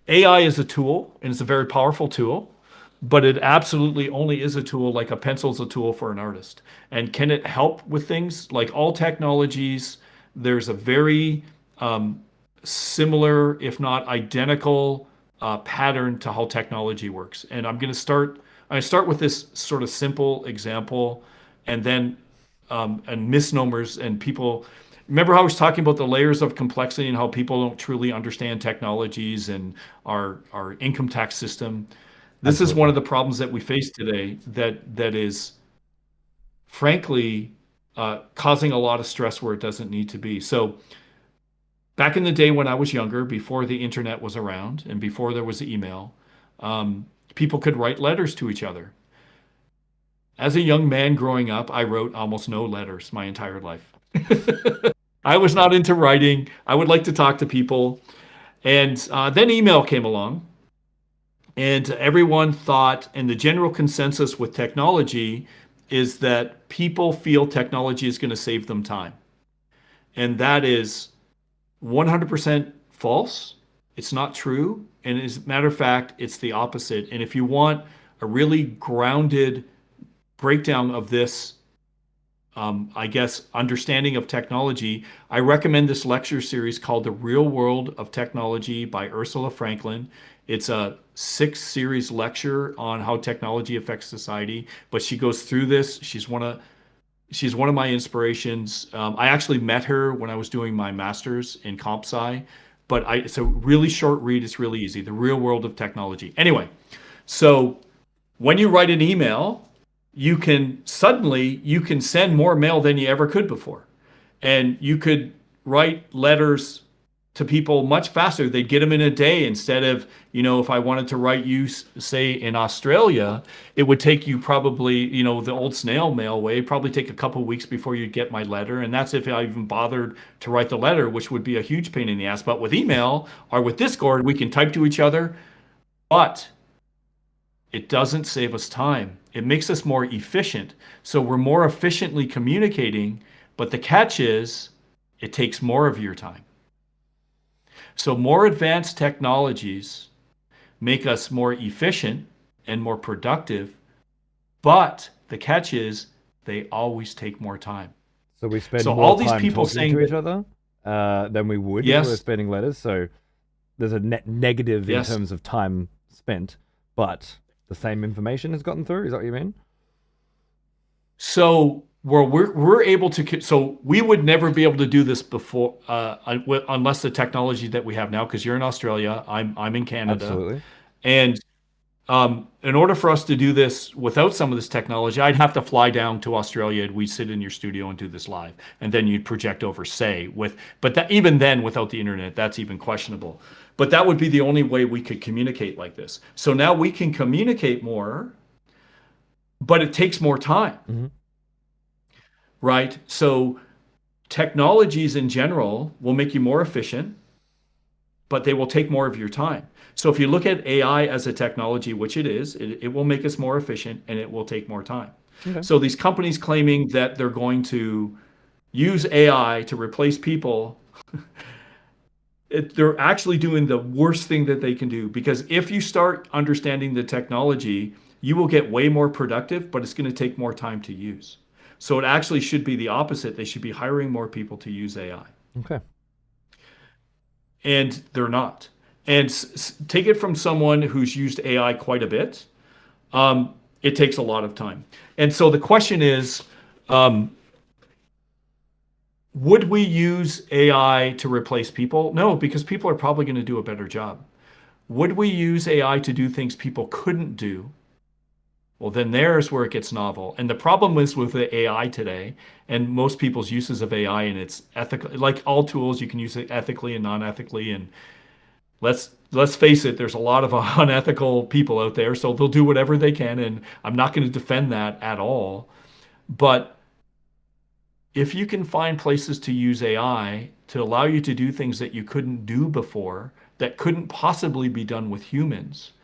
B: AI is a tool, and it's a very powerful tool, but it absolutely only is a tool, like a pencil is a tool for an artist. And can it help with things? Like all technologies, there's a very similar, if not identical, pattern to how technology works. And I'm going to start with this sort of simple example, and then and misnomers and people. Remember how I was talking about the layers of complexity and how people don't truly understand technologies and our income tax system. This is one of the problems that we face today that is, frankly, causing a lot of stress where it doesn't need to be. So back in the day when I was younger, before the internet was around and before there was email, people could write letters to each other. As a young man growing up, I wrote almost no letters my entire life. I was not into writing. I would like to talk to people. And then email came along. And everyone thought, and the general consensus with technology is that people feel technology is going to save them time. And that is 100% false. It's not true. And as a matter of fact, it's the opposite. And if you want a really grounded breakdown of this, understanding of technology, I recommend this lecture series called The Real World of Technology by Ursula Franklin. It's a 6-series lecture on how technology affects society, but she goes through this. She's one of my inspirations. I actually met her when I was doing my master's in comp sci, but it's a really short read. It's really easy. The Real World of Technology. Anyway, so when you write an email, you can send more mail than you ever could before. And you could write letters to people much faster. They'd get them in a day instead of, if I wanted to write you, say in Australia, it would take you probably, the old snail mail way, probably take a couple of weeks before you'd get my letter. And that's if I even bothered to write the letter, which would be a huge pain in the ass. But with email or with Discord, we can type to each other, but it doesn't save us time. It makes us more efficient. So we're more efficiently communicating, but the catch is it takes more of your time. So more advanced technologies make us more efficient and more productive, but the catch is they always take more time.
A: So we spend
B: So
A: more
B: all these
A: time
B: people
A: talking
B: saying
A: to each
B: that,
A: other than we would if we were
B: yes,
A: spending letters. So there's a net negative in
B: yes.
A: terms of time spent, but the same information has gotten through. Is that what you mean?
B: So we're able to, so we would never be able to do this before, unless the technology that we have now, because you're in Australia, I'm in Canada,
A: Absolutely.
B: and in order for us to do this without some of this technology, I'd have to fly down to Australia and we'd sit in your studio and do this live, and then you'd project over, say, but that even then without the internet, that's even questionable. But that would be the only way we could communicate like this. So now we can communicate more, but it takes more time.
A: Mm-hmm.
B: Right? So technologies in general will make you more efficient, but they will take more of your time. So if you look at AI as a technology, which it is, it will make us more efficient and it will take more time.
A: Okay.
B: So these companies claiming that they're going to use AI to replace people, they're actually doing the worst thing that they can do, because if you start understanding the technology, you will get way more productive, but it's going to take more time to use. So it actually should be the opposite. They should be hiring more people to use AI.
A: Okay.
B: And they're not. And take it from someone who's used AI quite a bit. It takes a lot of time. And so the question is, would we use AI to replace people? No, because people are probably going to do a better job. Would we use AI to do things people couldn't do? Well, then there's where it gets novel. And the problem is with the AI today and most people's uses of AI, and it's ethical, like all tools, you can use it ethically and non-ethically. And let's face it, there's a lot of unethical people out there, so they'll do whatever they can. And I'm not going to defend that at all. But if you can find places to use AI to allow you to do things that you couldn't do before, that couldn't possibly be done with humans,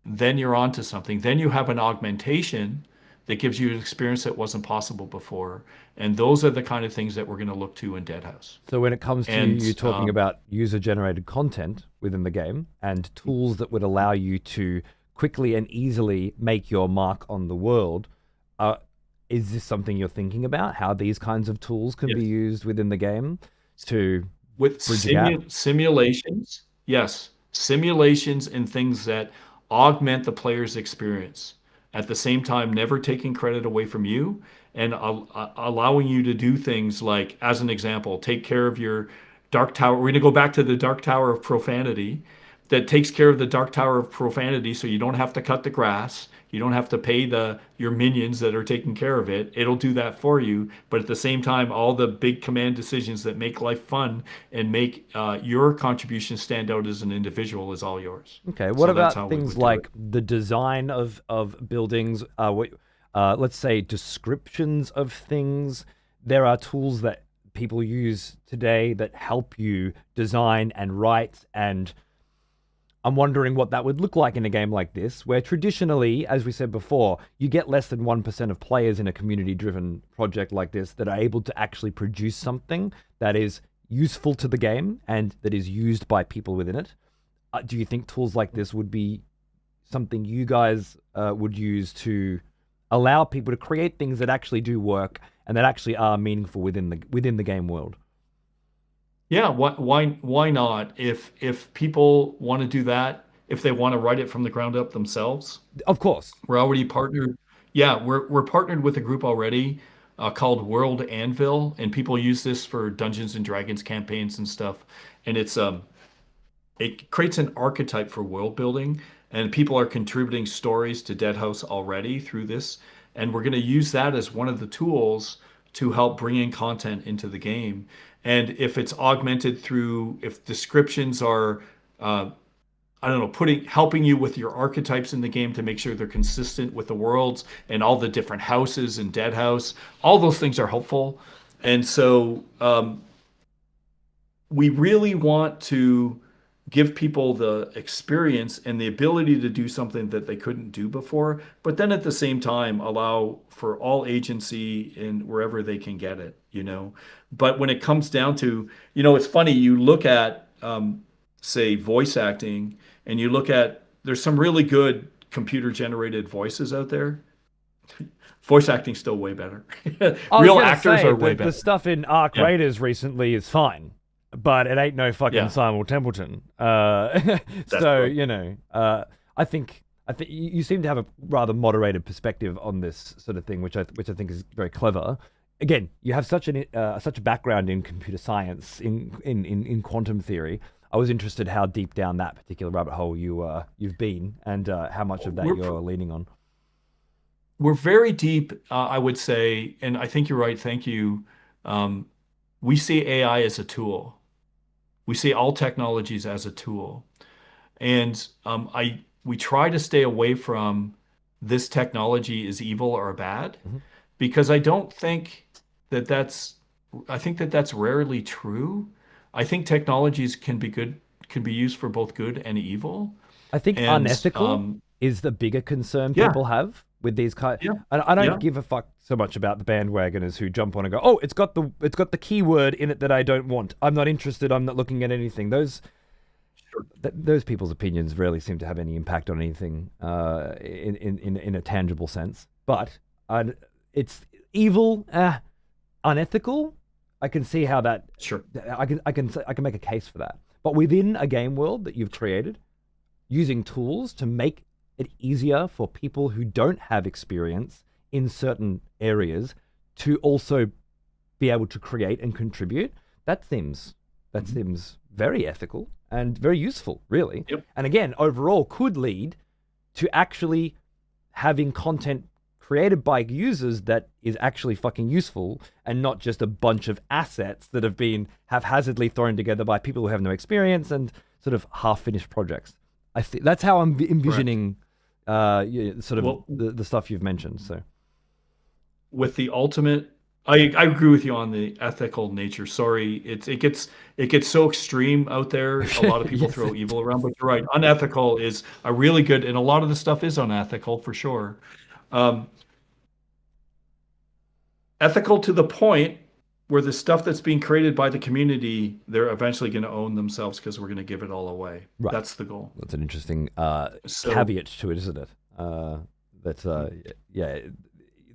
B: then you're onto something. Then you have an augmentation that gives you an experience that wasn't possible before. And those are the kind of things that we're going to look to in Deadhouse.
A: So when it comes to you talking about user-generated content within the game and tools that would allow you to quickly and easily make your mark on the world, is this something you're thinking about? How these kinds of tools can be used within the game to
B: with simulations? Yes, simulations and things that augment the player's experience, at the same time never taking credit away from you, and allowing you to do things like, as an example, take care of your dark tower. We're going to go back to the dark tower of profanity, that takes care of the dark tower of profanity, so you don't have to cut the grass, you don't have to pay your minions that are taking care of it. It'll do that for you. But at the same time, all the big command decisions that make life fun and make your contribution stand out as an individual is all yours.
A: Okay. What about things like the design of buildings? Let's say descriptions of things. There are tools that people use today that help you design and write, and I'm wondering what that would look like in a game like this, where traditionally, as we said before, you get less than 1% of players in a community-driven project like this that are able to actually produce something that is useful to the game and that is used by people within it. Do you think tools like this would be something you guys would use to allow people to create things that actually do work and that actually are meaningful within the game world?
B: Yeah, why not? If people want to do that, if they want to write it from the ground up themselves,
A: of course.
B: We're already partnered. Yeah, we're partnered with a group already called World Anvil, and people use this for Dungeons and Dragons campaigns and stuff. And it creates an archetype for world building, and people are contributing stories to Deadhouse already through this. And we're going to use that as one of the tools to help bring in content into the game. And if it's augmented through, if descriptions are, I don't know, helping you with your archetypes in the game to make sure they're consistent with the worlds and all the different houses in Deadhouse, all those things are helpful. And so we really want to give people the experience and the ability to do something that they couldn't do before, but then at the same time allow for all agency in wherever they can get it, you know. But when it comes down to, you know, it's funny, you look at say voice acting, and you look at, there's some really good computer generated voices out there. Voice acting's still way better. Real actors are way better.
A: The stuff in Arc Raiders recently is fine, but it ain't no fucking Simon Templeton. So you know, I think you seem to have a rather moderated perspective on this sort of thing, which I think is very clever. Again, you have such a background in computer science, in quantum theory. I was interested how deep down that particular rabbit hole you've been, and how much of that you're leaning on.
B: We're very deep, I would say, and I think you're right. Thank you. We see AI as a tool. We see all technologies as a tool, and we try to stay away from this technology is evil or bad, because I don't think that's. I think that's rarely true. I think technologies can be used for both good and evil.
A: I think unethical is the bigger concern people have with these kind. I don't give a fuck so much about the bandwagoners who jump on and go, "Oh, it's got the keyword in it that I don't want. I'm not interested. I'm not looking at anything." Those people's opinions rarely seem to have any impact on anything in a tangible sense. But it's evil, unethical. I can see how that.
B: Sure.
A: I can make a case for that. But within a game world that you've created, using tools to make it easier for people who don't have experience in certain areas to also be able to create and contribute, that seems very ethical and very useful, really.
B: Yep.
A: And again, overall could lead to actually having content created by users that is actually fucking useful, and not just a bunch of assets that have been haphazardly thrown together by people who have no experience and sort of half-finished projects. I think that's how I'm envisioning the stuff you've mentioned. So,
B: with the ultimate, I agree with you on the ethical nature. Sorry, it gets so extreme out there. A lot of people throw evil around, but you're right. Unethical is a really good, and a lot of the stuff is unethical for sure. Ethical to the point where the stuff that's being created by the community, they're eventually going to own themselves because we're going to give it all away. Right. That's the goal.
A: That's an interesting caveat to it, isn't it?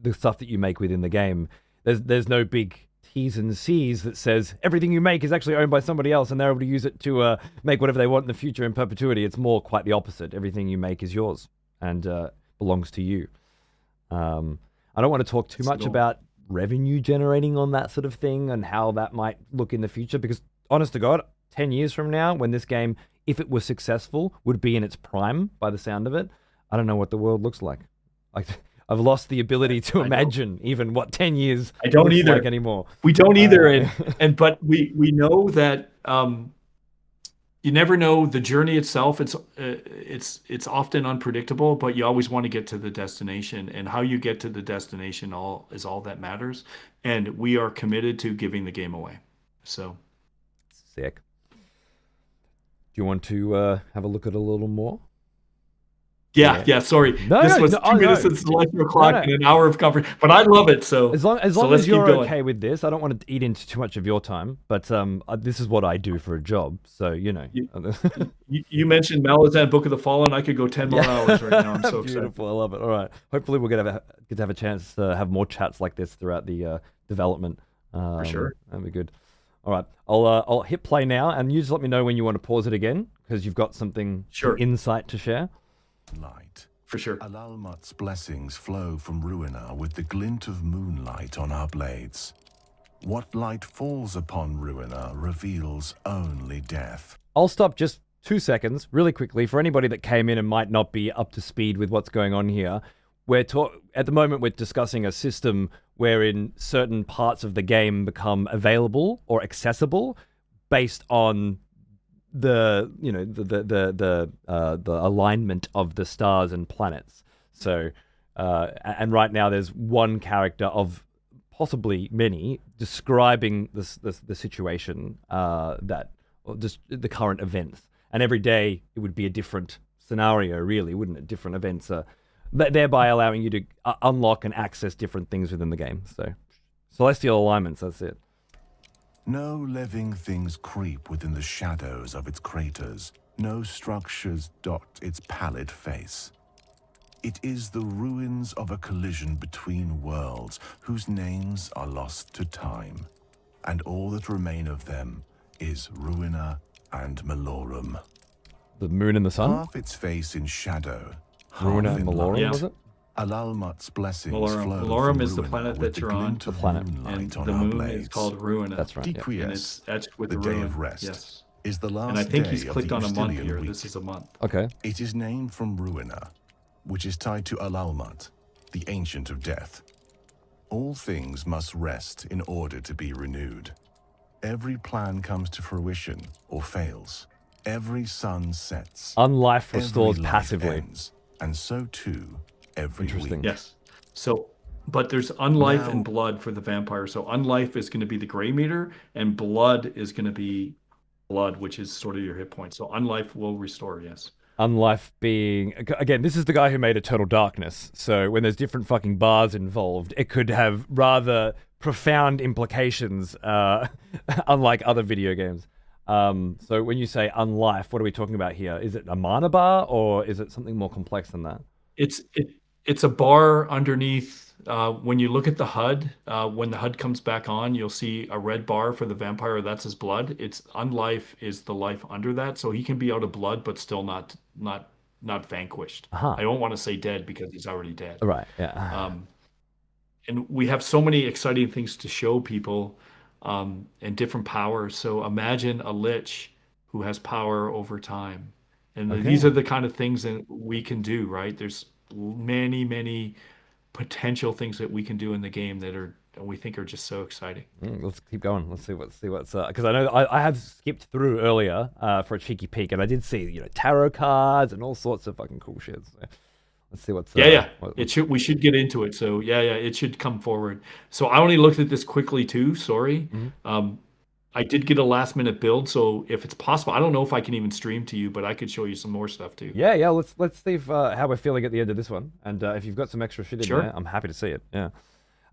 A: The stuff that you make within the game, there's no big T's and C's that says everything you make is actually owned by somebody else and they're able to use it to make whatever they want in the future in perpetuity. It's more quite the opposite. Everything you make is yours and belongs to you. I don't want to talk too much about revenue generating on that sort of thing and how that might look in the future, because honest to God, 10 years from now, when this game, if it was successful, would be in its prime by the sound of it, I don't know what the world looks like. I've lost the ability to imagine even what 10 years looks like anymore.
B: We don't either. But we know that you never know the journey itself. It's often unpredictable, but you always want to get to the destination, and how you get to the destination is all that matters. And we are committed to giving the game away. So
A: sick. Do you want to have a look at a little more?
B: Yeah. Sorry, this was 2 minutes since the light o'clock and an hour of conference, but I love it. So
A: as long as you're okay with this, I don't want to eat into too much of your time, but this is what I do for a job, so you know.
B: You mentioned Malazan, Book of the Fallen. I could go 10 more hours right now. I'm so excited.
A: Beautiful, I love it. All right, hopefully we'll get to have a chance to have more chats like this throughout the development.
B: For sure,
A: that'd be good. All right, I'll hit play now, and you just let me know when you want to pause it again, because you've got some insight to share.
C: Light.
B: For sure.
C: Alalmut's blessings flow from Ruina with the glint of moonlight on our blades. What light falls upon Ruina reveals only death.
A: I'll stop just 2 seconds, really quickly, for anybody that came in and might not be up to speed with what's going on here. At the moment, we're discussing a system wherein certain parts of the game become available or accessible based on the alignment of the stars and planets. So, and right now there's one character of possibly many describing the situation, just the current events, and every day it would be a different scenario, really, wouldn't it? Different events, thereby allowing you to unlock and access different things within the game. So, celestial alignments, that's it.
C: No living things creep within the shadows of its craters. No structures dot its pallid face. It is the ruins of a collision between worlds whose names are lost to time, and all that remain of them is Ruina and Malorum.
A: The moon and the sun?
C: Half its face in shadow,
A: Ruina
C: half
A: and
C: in
A: Malorum,
C: light.
A: was it?
C: Alalmut's blessings
B: Malorum.
C: flow
B: Malorum
C: from
B: is the
C: Ruina
B: planet
C: with
B: that you're on.
C: glint of
A: The planet.
C: moonlight
B: And
C: on
B: the
C: our
B: moon
C: blades.
B: is called Ruina.
A: That's right. Yeah.
C: Dequius,
B: And it's etched with
C: the day
B: ruin.
C: of rest,
B: Yes.
C: is the last
B: And I think
C: day
B: he's
C: of
B: clicked
C: the
B: on a month
C: Ustilian
B: here.
C: week.
B: This is a month.
A: Okay.
C: It is named from Ruina, which is tied to Alalmut, the Ancient of Death. All things must rest in order to be renewed. Every plan comes to fruition or fails. Every sun sets.
A: Unlife
C: Every
A: restores
C: life
A: passively.
C: ends, and so too every
A: Interesting.
C: week.
B: Yes. So, but there's unlife
C: Now-
B: and blood for the vampire. So unlife is going to be the gray meter, and blood is going to be blood, which is sort of your hit point. So unlife will restore. Yes.
A: Unlife being, again, this is the guy who made Eternal Darkness. So when there's different fucking bars involved, it could have rather profound implications, unlike other video games. So when you say unlife, what are we talking about here? Is it a mana bar, or is it something more complex than that?
B: It's a bar underneath. When you look at the HUD, when the HUD comes back on, you'll see a red bar for the vampire. That's his blood. It's unlife is the life under that, so he can be out of blood, but still not vanquished.
A: Uh-huh.
B: I don't want to say dead because he's already dead.
A: Right, yeah.
B: And we have so many exciting things to show people, and different powers. So imagine a lich who has power over time, and these are the kind of things that we can do. Right? There's many potential things that we can do in the game that we think are just so exciting.
A: Let's keep going. Let's see what's because I know I have skipped through earlier for a cheeky peek, and I did see tarot cards and all sorts of fucking cool shit. So let's see what's
B: We should get into it. So it should come forward. So I only looked at this quickly too. Sorry. I did get a last minute build, so if it's possible, I don't know if I can even stream to you, but I could show you some more stuff too.
A: Yeah. Let's see how we're feeling at the end of this one, and if you've got some extra shit in there, I'm happy to see it. Yeah.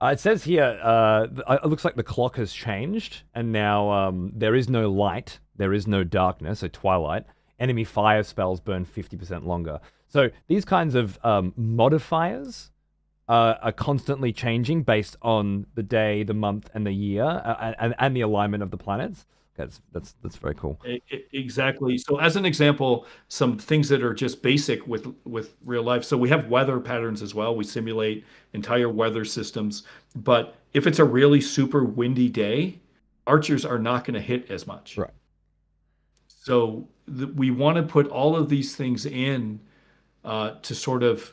A: It says here, it looks like the clock has changed, and now there is no light, there is no darkness, so twilight. Enemy fire spells burn 50% longer. So these kinds of modifiers are constantly changing based on the day, the month, and the year, and the alignment of the planets. That's very cool.
B: Exactly. So as an example, some things that are just basic with real life. So we have weather patterns as well. We simulate entire weather systems. But if it's a really super windy day, archers are not going to hit as much.
A: Right.
B: So we want to put all of these things in to sort of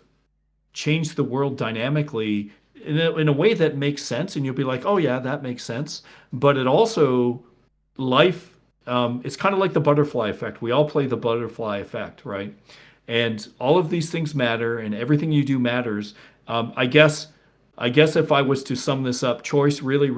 B: change the world dynamically in a way that makes sense. And you'll be like, oh yeah, that makes sense. But it also... life, it's kind of like the butterfly effect. We all play the butterfly effect, right? And all of these things matter, and everything you do matters. I guess if I was to sum this up, choice really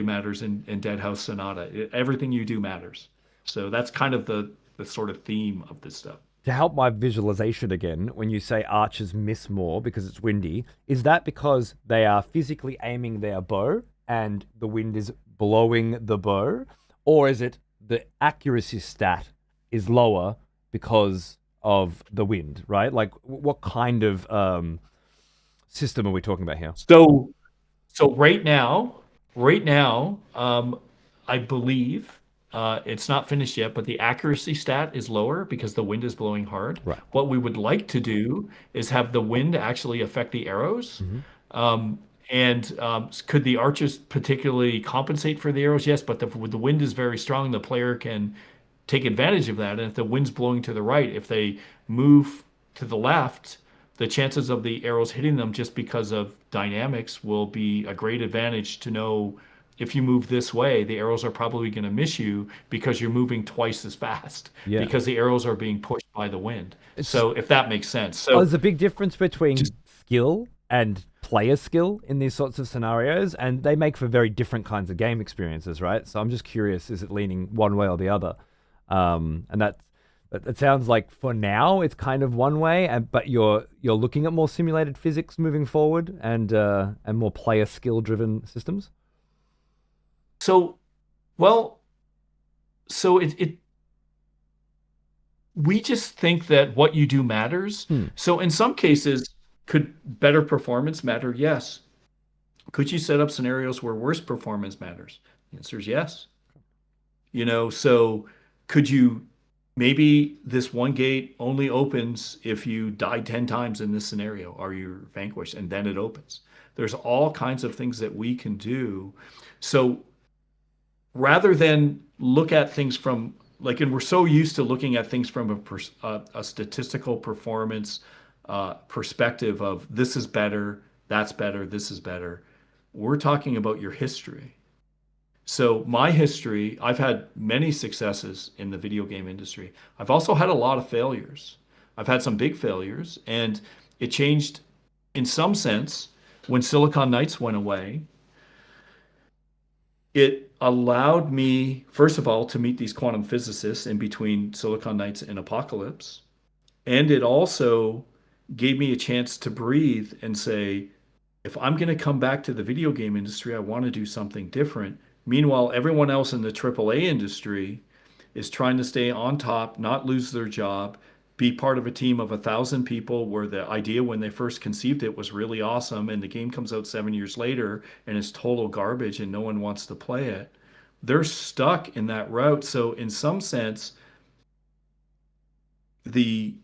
B: matters in Dead House Sonata. Everything you do matters. So that's kind of the sort of theme of this stuff.
A: To help my visualization again, when you say archers miss more because it's windy, is that because they are physically aiming their bow and the wind is blowing the bow, or is it the accuracy stat is lower because of the wind, right? Like, what kind of system are we talking about here?
B: So right now, I believe it's not finished yet, but the accuracy stat is lower because the wind is blowing hard.
A: Right.
B: What we would like to do is have the wind actually affect the arrows. Could the archers particularly compensate for the arrows? Yes, but the wind is very strong. The player can take advantage of that. And if the wind's blowing to the right, if they move to the left, the chances of the arrows hitting them just because of dynamics will be a great advantage to know if you move this way, the arrows are probably going to miss you because you're moving twice as fast because the arrows are being pushed by the wind. So if that makes sense. So
A: there's a big difference between skill and player skill in these sorts of scenarios, and they make for very different kinds of game experiences, right? So I'm just curious, is it leaning one way or the other? And that sounds like for now it's kind of one way, but you're looking at more simulated physics moving forward and more player skill driven systems.
B: So, well, so we just think that what you do matters. So in some cases, could better performance matter? Yes. Could you set up scenarios where worse performance matters? The answer is yes. So could you maybe this one gate only opens if you die 10 times in this scenario, or you're vanquished, and then it opens. There's all kinds of things that we can do. So rather than look at things from and we're so used to looking at things from a statistical performance perspective of this is better, that's better, this is better. We're talking about your history. So my history, I've had many successes in the video game industry. I've also had a lot of failures. I've had some big failures, and it changed in some sense when Silicon Knights went away. It allowed me, first of all, to meet these quantum physicists in between Silicon Knights and Apocalypse. And it also gave me a chance to breathe and say, if I'm going to come back to the video game industry, I want to do something different. Meanwhile, everyone else in the AAA industry is trying to stay on top, not lose their job, be part of a team of 1,000 people where the idea when they first conceived it was really awesome, and the game comes out 7 years later and it's total garbage and no one wants to play it. They're stuck in that route. So in some sense, the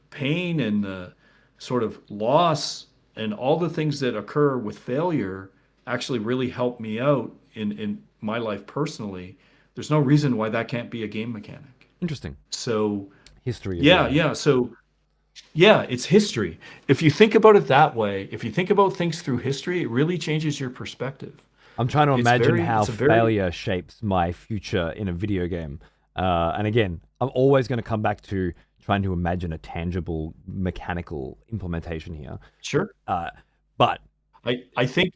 B: pain and the sort of loss and all the things that occur with failure actually really helped me out in my life personally. There's no reason why that can't be a game mechanic.
A: Interesting.
B: So
A: history.
B: Yeah. So yeah, it's history. If you think about it that way, if you think about things through history, it really changes your perspective.
A: I'm trying to imagine how failure shapes my future in a video game. And again, I'm always going to come back to trying to imagine a tangible mechanical implementation here.
B: Sure.
A: But
B: I think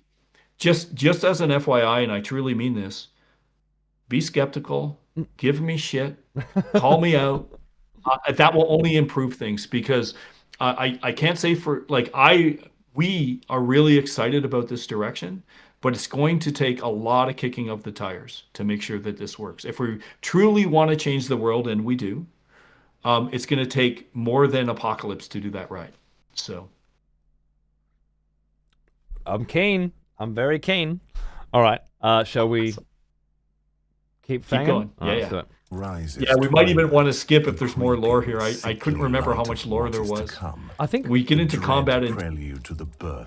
B: just as an FYI, and I truly mean this, be skeptical, give me shit, call me out. That will only improve things, because I can't say we are really excited about this direction, but it's going to take a lot of kicking of the tires to make sure that this works. If we truly want to change the world, and we do, it's going to take more than Apocalypse to do that right. So
A: I'm keen. I'm very keen. All right. Shall we keep
B: going?
A: Yeah.
B: Yeah, we might even want to skip if there's more lore here. I couldn't remember how much lore there was.
A: I think
B: we get into combat and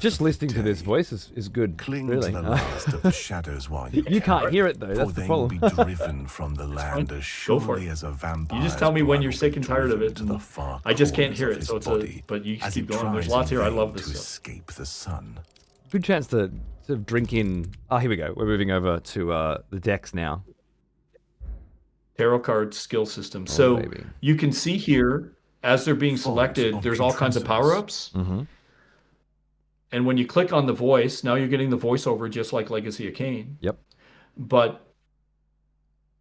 A: just listening to this voice is good.
C: Cling
A: really.
C: to the last of the shadows while
A: you can't hear it though. That's the problem.
C: For they will be driven from the land as surely as a vampire.
B: You just tell me when you're sick and tired of it. I just can't hear it, so it's but you keep going. There's lots here. I love this stuff.
C: Escape the sun.
A: Good chance to sort of drink in. Oh, here we go. We're moving over to the decks now.
B: Tarot card skill system. So
A: baby.
B: You can see here, as they're being selected, there's all kinds of power-ups.
A: Mm-hmm.
B: And when you click on the voice, now you're getting the voiceover just like Legacy of Kain.
A: Yep.
B: But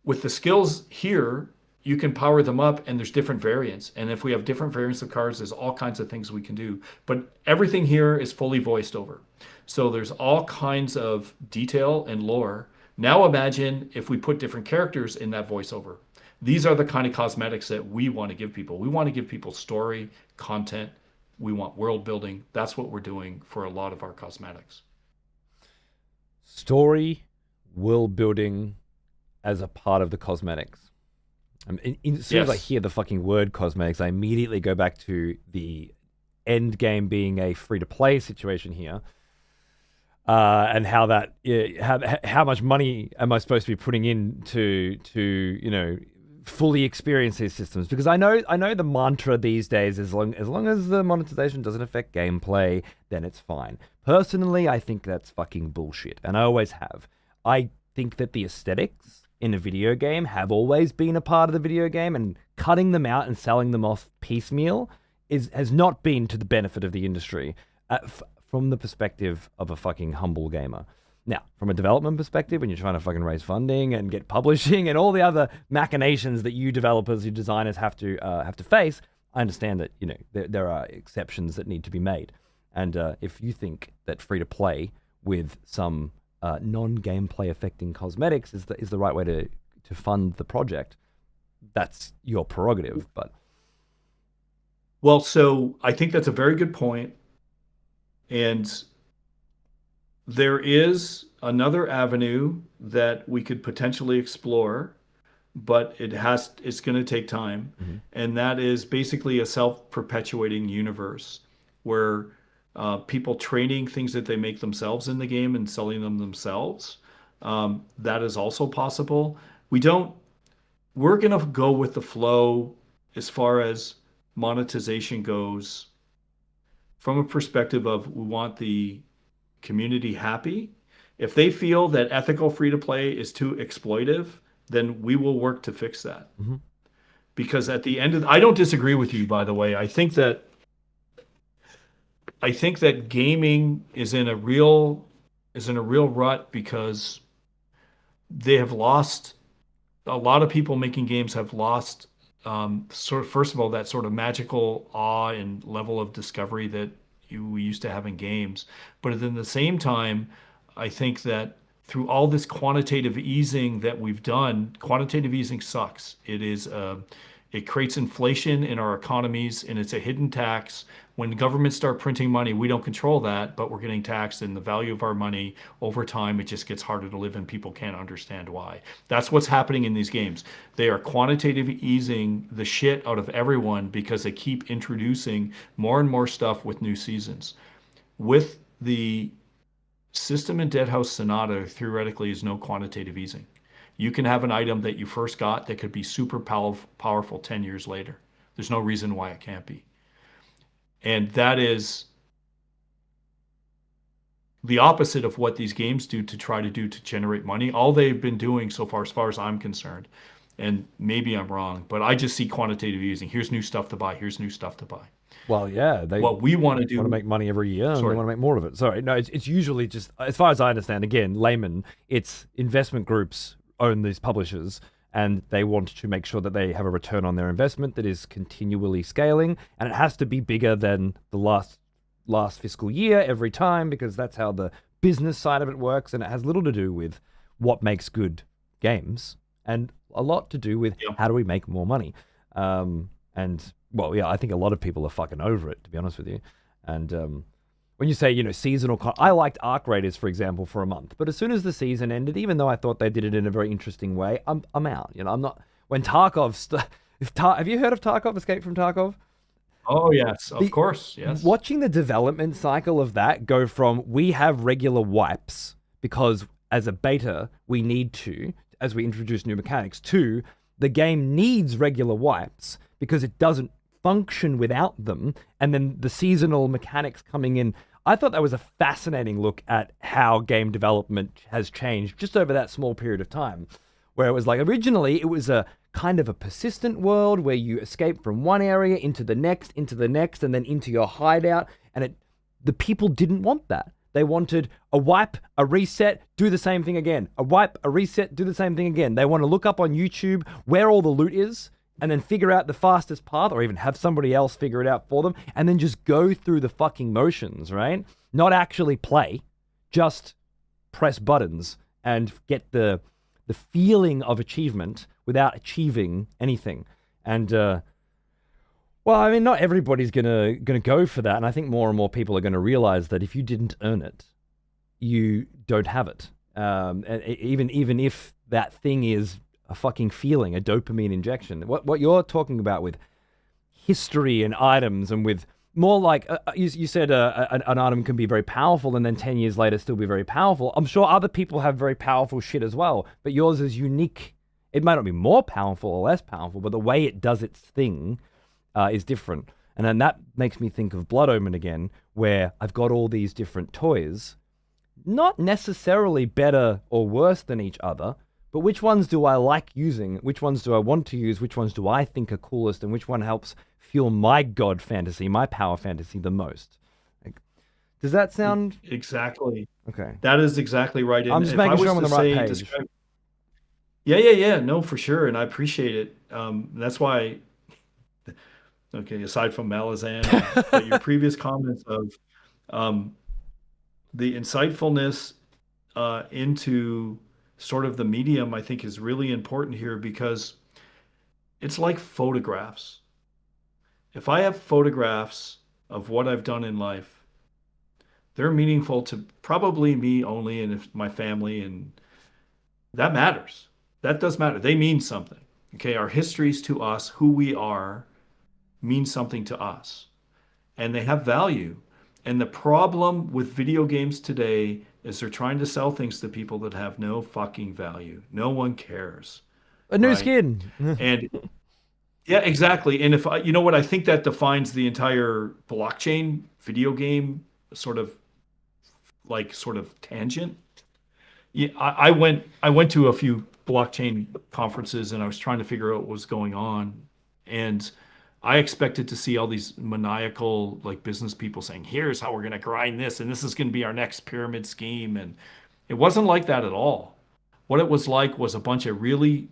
B: with the skills here, you can power them up, and there's different variants. And if we have different variants of cards, there's all kinds of things we can do. But everything here is fully voiced over. So there's all kinds of detail and lore. Now imagine if we put different characters in that voiceover. These are the kind of cosmetics that we want to give people. We want to give people story, content. We want world building. That's what we're doing for a lot of our cosmetics.
A: Story, world building as a part of the cosmetics. As soon as I hear the fucking word cosmetics, I immediately go back to the end game being a free-to-play situation here. And how that, how much money am I supposed to be putting in to fully experience these systems? Because I know the mantra these days is as long as the monetization doesn't affect gameplay, then it's fine. Personally, I think that's fucking bullshit, and I always have. I think that the aesthetics in a video game have always been a part of the video game, and cutting them out and selling them off piecemeal has not been to the benefit of the industry. From the perspective of a fucking humble gamer. Now, from a development perspective, when you're trying to fucking raise funding and get publishing and all the other machinations that you developers, you designers have to face, I understand that there are exceptions that need to be made. And if you think that free to play with some non-gameplay affecting cosmetics is the right way to fund the project, that's your prerogative. But
B: well, so I think that's a very good point, and there is another avenue that we could potentially explore, but it's going to take time.
A: Mm-hmm.
B: And that is basically a self-perpetuating universe where people trading things that they make themselves in the game and selling them themselves. That is also possible. We're going to go with the flow as far as monetization goes from a perspective of we want the community happy. If they feel that ethical free-to-play is too exploitive, then we will work to fix that.
A: Mm-hmm.
B: Because at the end of I don't disagree with you, by the way. I think that gaming is in a real rut because they have lost, a lot of people making games have lost first of all that sort of magical awe and level of discovery that we used to have in games. But at the same time, I think that through all this quantitative easing that we've done, quantitative easing sucks. It creates inflation in our economies, and it's a hidden tax. When governments start printing money, we don't control that, but we're getting taxed, and the value of our money over time, it just gets harder to live, and people can't understand why. That's what's happening in these games. They are quantitative easing the shit out of everyone because they keep introducing more and more stuff with new seasons. With the system in Dead House Sonata, theoretically, is no quantitative easing. You can have an item that you first got that could be super powerful 10 years later. There's no reason why it can't be. And that is the opposite of what these games do to try to generate money. All they've been doing so far as I'm concerned, and maybe I'm wrong, but I just see quantitative easing. Here's new stuff to buy. Here's new stuff to buy.
A: Well, yeah,
B: what we want to do,
A: want to make money every year, and they want to make more of it. Sorry, no, it's usually just, as far as I understand, again, layman, it's investment groups own these publishers, and they want to make sure that they have a return on their investment that is continually scaling, and it has to be bigger than the last fiscal year every time, because that's how the business side of it works, and it has little to do with what makes good games, and a lot to do with how do we make more money. And well, yeah, I think a lot of people are fucking over it, to be honest with you. And when you say, seasonal, I liked Arc Raiders, for example, for a month. But as soon as the season ended, even though I thought they did it in a very interesting way, I'm out. I'm not. When Tarkov, have you heard of Tarkov? Escape from Tarkov?
B: Oh yes, of course, yes.
A: Watching the development cycle of that go from we have regular wipes because as a beta we need to, as we introduce new mechanics, to the game needs regular wipes because it doesn't function without them, and then the seasonal mechanics coming in. I thought that was a fascinating look at how game development has changed just over that small period of time, where it was like originally it was a kind of a persistent world where you escape from one area into the next, and then into your hideout, and the people didn't want that. They wanted a wipe, a reset, do the same thing again. A wipe, a reset, do the same thing again. They want to look up on YouTube where all the loot is, and then figure out the fastest path, or even have somebody else figure it out for them, and then just go through the fucking motions, right? Not actually play, just press buttons and get the feeling of achievement without achieving anything. And well, I mean, not everybody's gonna go for that, and I think more and more people are gonna realize that if you didn't earn it, you don't have it. And even if that thing is a fucking feeling, a dopamine injection. What you're talking about with history and items, and with more like, you said an item can be very powerful and then 10 years later still be very powerful. I'm sure other people have very powerful shit as well, but yours is unique. It might not be more powerful or less powerful, but the way it does its thing is different. And then that makes me think of Blood Omen again, where I've got all these different toys, not necessarily better or worse than each other, but which ones do I like using? Which ones do I want to use? Which ones do I think are coolest? And which one helps fuel my god fantasy, my power fantasy the most? Like, Does that sound
B: Exactly.
A: okay?
B: That is exactly right.
A: I'm
B: And
A: just
B: if I
A: making sure
B: was
A: I'm on
B: to
A: the right
B: say,
A: page.
B: yeah, no, for sure, and I appreciate it. That's why, okay, aside from Malazan, but your previous comments of um, the insightfulness into sort of the medium, I think is really important here because it's like photographs. If I have photographs of what I've done in life, they're meaningful to probably me only and if my family, and that matters. That does matter. They mean something. Okay, our histories to us, who we are, mean something to us, and they have value. And the problem with video games today is they're trying to sell things to people that have no fucking value. No one cares,
A: A new
B: right?
A: skin.
B: And yeah, exactly. And if I, you know what, I think that defines the entire blockchain video game sort of sort of tangent. Yeah, I went to a few blockchain conferences and I was trying to figure out what was going on. And I expected to see all these maniacal like business people saying, here's how we're gonna grind this, and this is gonna be our next pyramid scheme. And it wasn't like that at all. What it was like was a bunch of really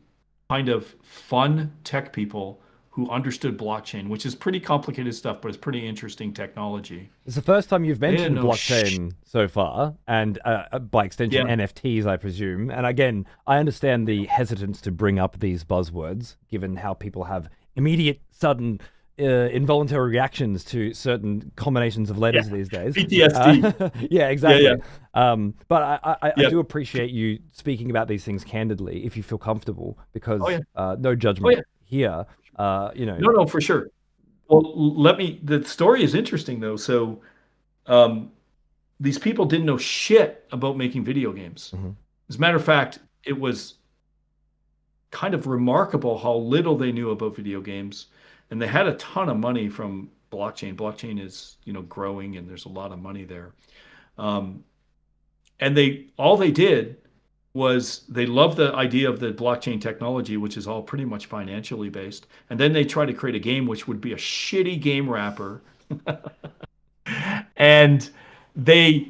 B: kind of fun tech people who understood blockchain, which is pretty complicated stuff, but it's pretty interesting technology.
A: It's the first time you've
B: They didn't
A: mentioned
B: know shit.
A: blockchain so far, and by extension,
B: Yeah.
A: NFTs, I presume. And again, I understand the hesitance to bring up these buzzwords, given how people have immediate, sudden, involuntary reactions to certain combinations of letters
B: Yeah.
A: these days.
B: PTSD.
A: Yeah, exactly.
B: Yeah,
A: But I
B: Yeah.
A: do appreciate you speaking about these things candidly, if you feel comfortable, because
B: Oh yeah.
A: no
B: Oh
A: judgment
B: yeah.
A: here.
B: No, for sure. Well, the story is interesting though. So, um, these people didn't know shit about making video games.
A: Mhm.
B: As a matter of fact, it was kind of remarkable how little they knew about video games. And they had a ton of money from blockchain. Blockchain is, growing and there's a lot of money there. Um, and all they did was they loved the idea of the blockchain technology, which is all pretty much financially based. And then they tried to create a game which would be a shitty game wrapper. And they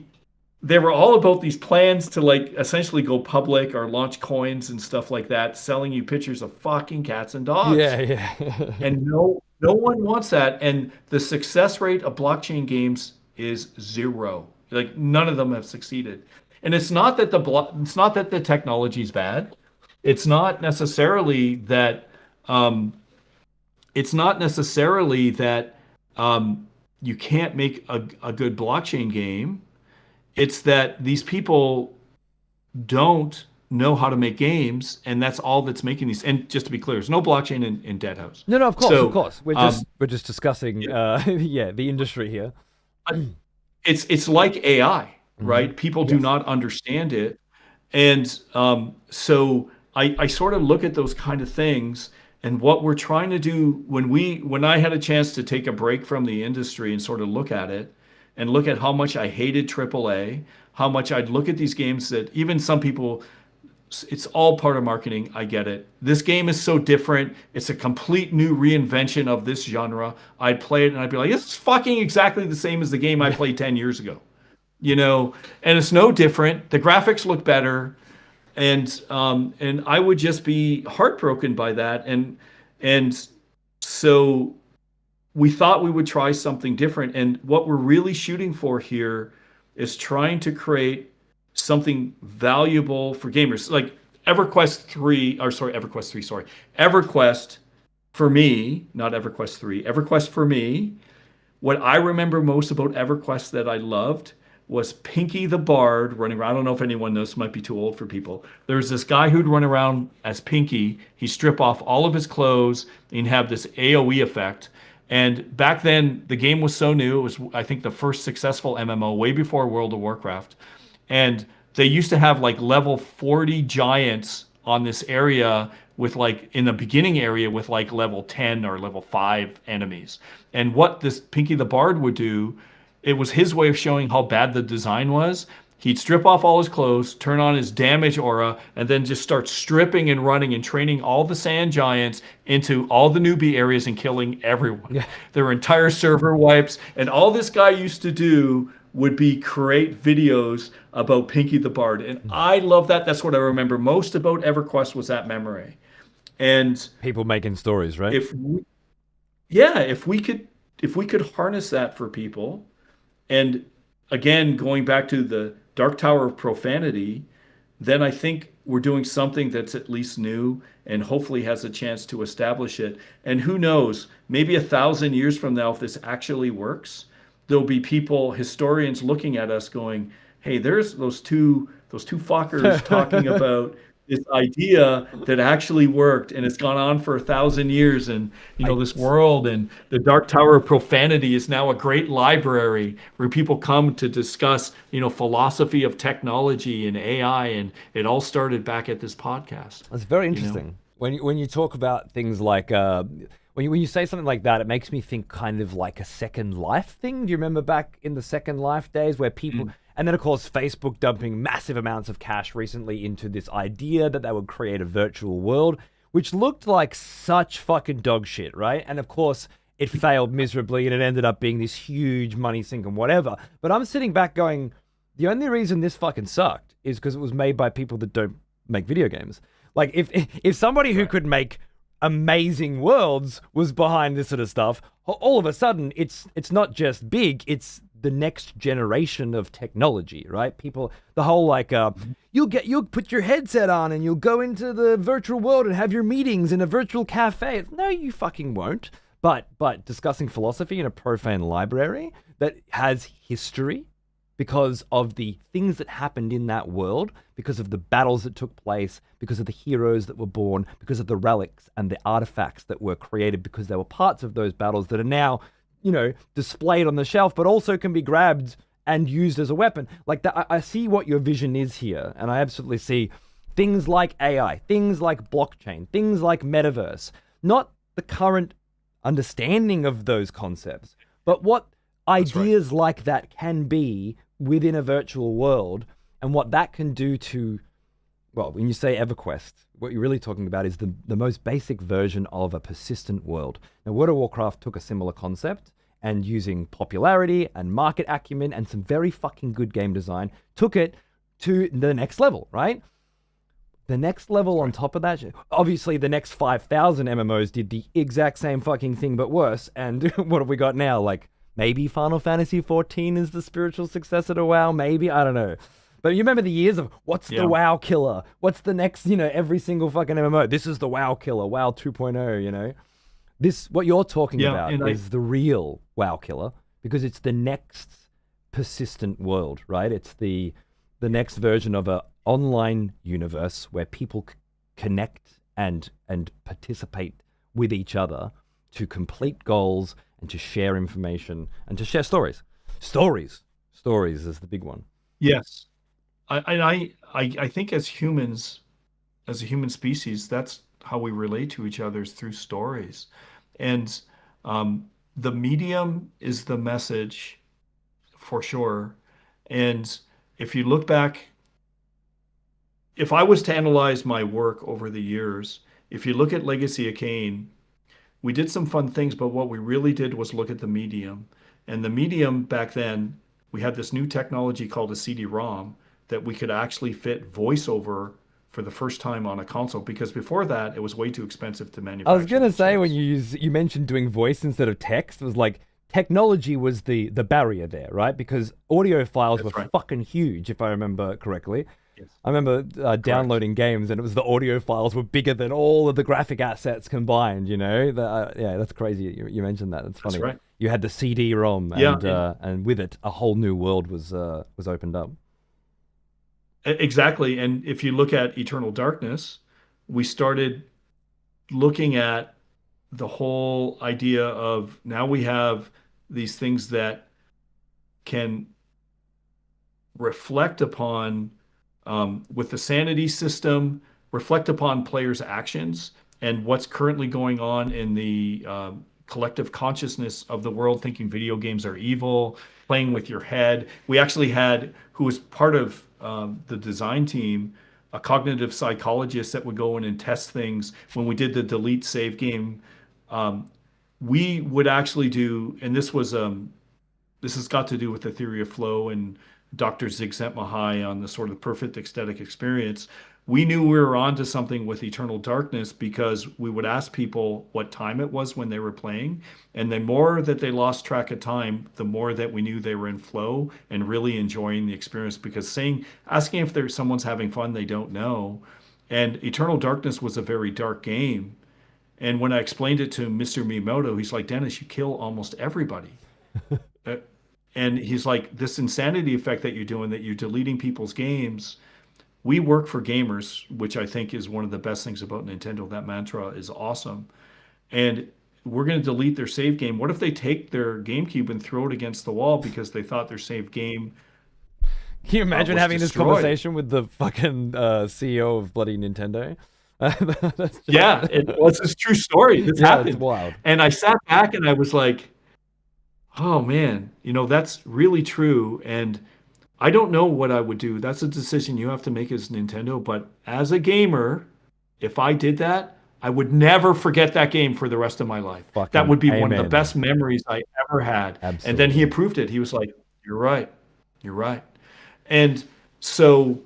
B: they were all about these plans to like essentially go public or launch coins and stuff like that, selling you pictures of fucking cats and dogs.
A: Yeah, yeah.
B: And no one wants that. And the success rate of blockchain games is zero. Like none of them have succeeded. And it's not that the technology is bad. It's not necessarily that um, it's not necessarily that you can't make a good blockchain game. It's that these people don't know how to make games, and that's all that's making these. And just to be clear, there's no blockchain in Dead House.
A: No, of course,
B: So,
A: of course. We're just discussing, yeah, the industry here.
B: it's like AI, right?
A: Mhm.
B: People do not understand it, and so I sort of look at those kind of things. And what we're trying to do when I had a chance to take a break from the industry and sort of look at it and look at how much I hated AAA, how much I'd look at these games that even some people, it's all part of marketing. I get it. This game is so different. It's a complete new reinvention of this genre. I'd play it and I'd be like, this is fucking exactly the same as the game I played 10 years ago. And it's no different. The graphics look better. And I would just be heartbroken by that. And so we thought we would try something different. And what we're really shooting for here is trying to create something valuable for gamers. Like EverQuest for me, not EverQuest 3, EverQuest for me. What I remember most about EverQuest that I loved was Pinky the Bard running around. I don't know if anyone knows, this might be too old for people. There's this guy who'd run around as Pinky. He'd strip off all of his clothes and have this AoE effect. And back then, the game was so new. It was, I think, the first successful MMO way before World of Warcraft. And they used to have like level 40 giants on this area with like in the beginning area with like level 10 or level 5 enemies. And what this Pinky the Bard would do, it was his way of showing how bad the design was. He'd strip off all his clothes, turn on his damage aura, and then just start stripping and running and training all the sand giants into all the newbie areas and killing everyone.
A: Yeah.
B: Their entire server wipes. And all this guy used to do would be create videos about Pinky the Bard. And I love that. That's what I remember most about EverQuest was that memory. And
A: People making stories, right?
B: if we, yeah, if we could harness that for people, and again, going back to the Dark Tower of Profanity, then I think we're doing something that's at least new and hopefully has a chance to establish it. And who knows, maybe 1,000 years from now, if this actually works, there'll be people, historians looking at us going, hey, there's those two fuckers talking about this idea that actually worked and it's gone on for 1,000 years, and this world and the Dark Tower of Profanity is now a great library where people come to discuss philosophy of technology and AI, and it all started back at this podcast.
A: That's very interesting. When you talk about things like when you say something like that, it makes me think kind of like a Second Life thing. Do you remember back in the Second Life days where people, and then of course Facebook dumping massive amounts of cash recently into this idea that they would create a virtual world, which looked like such fucking dog shit, right? And of course it failed miserably and it ended up being this huge money sink and whatever. But I'm sitting back going, the only reason this fucking sucked is because it was made by people that don't make video games. Like if somebody who could make amazing worlds was behind this sort of stuff, all of a sudden it's not just big, it's the next generation of technology, right? People, the whole like you'll put your headset on and you'll go into the virtual world and have your meetings in a virtual cafe. No, you fucking won't. But discussing philosophy in a profane library that has history because of the things that happened in that world, because of the battles that took place, because of the heroes that were born, because of the relics and the artifacts that were created because they were parts of those battles that are now, displayed on the shelf, but also can be grabbed and used as a weapon. Like that, I see what your vision is here, and I absolutely see things like AI, things like blockchain, things like metaverse, not the current understanding of those concepts, but what ideas like that can be within a virtual world, and what that can do to, well, when you say EverQuest, what you're really talking about is the most basic version of a persistent world. Now, World of Warcraft took a similar concept and using popularity and market acumen and some very fucking good game design, took it to the next level, right? The next level on top of that, obviously the next 5,000 MMOs did the exact same fucking thing but worse, and what have we got now? Like, maybe Final Fantasy 14 is the spiritual successor to WoW, maybe, I don't know. But you remember the years of, what's the WoW killer? What's the next, every single fucking MMO? This is the WoW killer, WoW 2.0, This, what you're talking about is the real WoW killer, because it's the next persistent world, right? It's the next version of a online universe where people connect and participate with each other to complete goals and to share information and to share stories. Stories is the big one.
B: Yes. I think as humans, as a human species, that's how we relate to each other, is through stories. And the medium is the message for sure. And if you look back, if I was to analyze my work over the years, if you look at Legacy of Kain, we did some fun things, but what we really did was look at the medium. And the medium back then, we had this new technology called a CD-ROM that we could actually fit voiceover for the first time on a console, because before that it was way too expensive to manufacture.
A: I was gonna say, when you mentioned doing voice instead of text, it was like technology was the barrier there, right? Because audio files were fucking huge, if I remember correctly.
B: Yes.
A: I remember downloading games, and it was the audio files were bigger than all of the graphic assets combined. That's crazy. You mentioned that. That's funny.
B: That's right.
A: You had the CD-ROM, and with it, a whole new world was opened up.
B: Exactly. And if you look at Eternal Darkness, we started looking at the whole idea of, now we have these things that can reflect upon, with the sanity system, reflect upon players' actions and what's currently going on in the collective consciousness of the world, thinking video games are evil, playing with your head. We actually had, who was part of the design team, a cognitive psychologist that would go in and test things. When we did the delete save game, we would actually do, and this this has got to do with the theory of flow and Dr. Csikszentmihalyi on the sort of perfect aesthetic experience. We knew we were onto something with Eternal Darkness because we would ask people what time it was when they were playing. And the more that they lost track of time, the more that we knew they were in flow and really enjoying the experience, because asking if someone's having fun, they don't know. And Eternal Darkness was a very dark game. And when I explained it to Mr. Miyamoto, he's like, Dennis, you kill almost everybody. And he's like, this insanity effect that you're doing, that you're deleting people's games. We work for gamers, which I think is one of the best things about Nintendo. That mantra is awesome. And we're going to delete their save game. What if they take their GameCube and throw it against the wall because they thought their save game
A: Can you imagine
B: was
A: having
B: destroyed?
A: this conversation with the fucking CEO of bloody Nintendo?
B: Yeah, it's a true story. This happened.
A: It's wild.
B: And I sat back and I was like, oh man, that's really true. And I don't know what I would do. That's a decision you have to make as Nintendo. But as a gamer, if I did that, I would never forget that game for the rest of my life.
A: Fucking
B: That would be one of the
A: amen.
B: best memories I ever had.
A: Absolutely.
B: And then he approved it. He was like, you're right. You're right. And so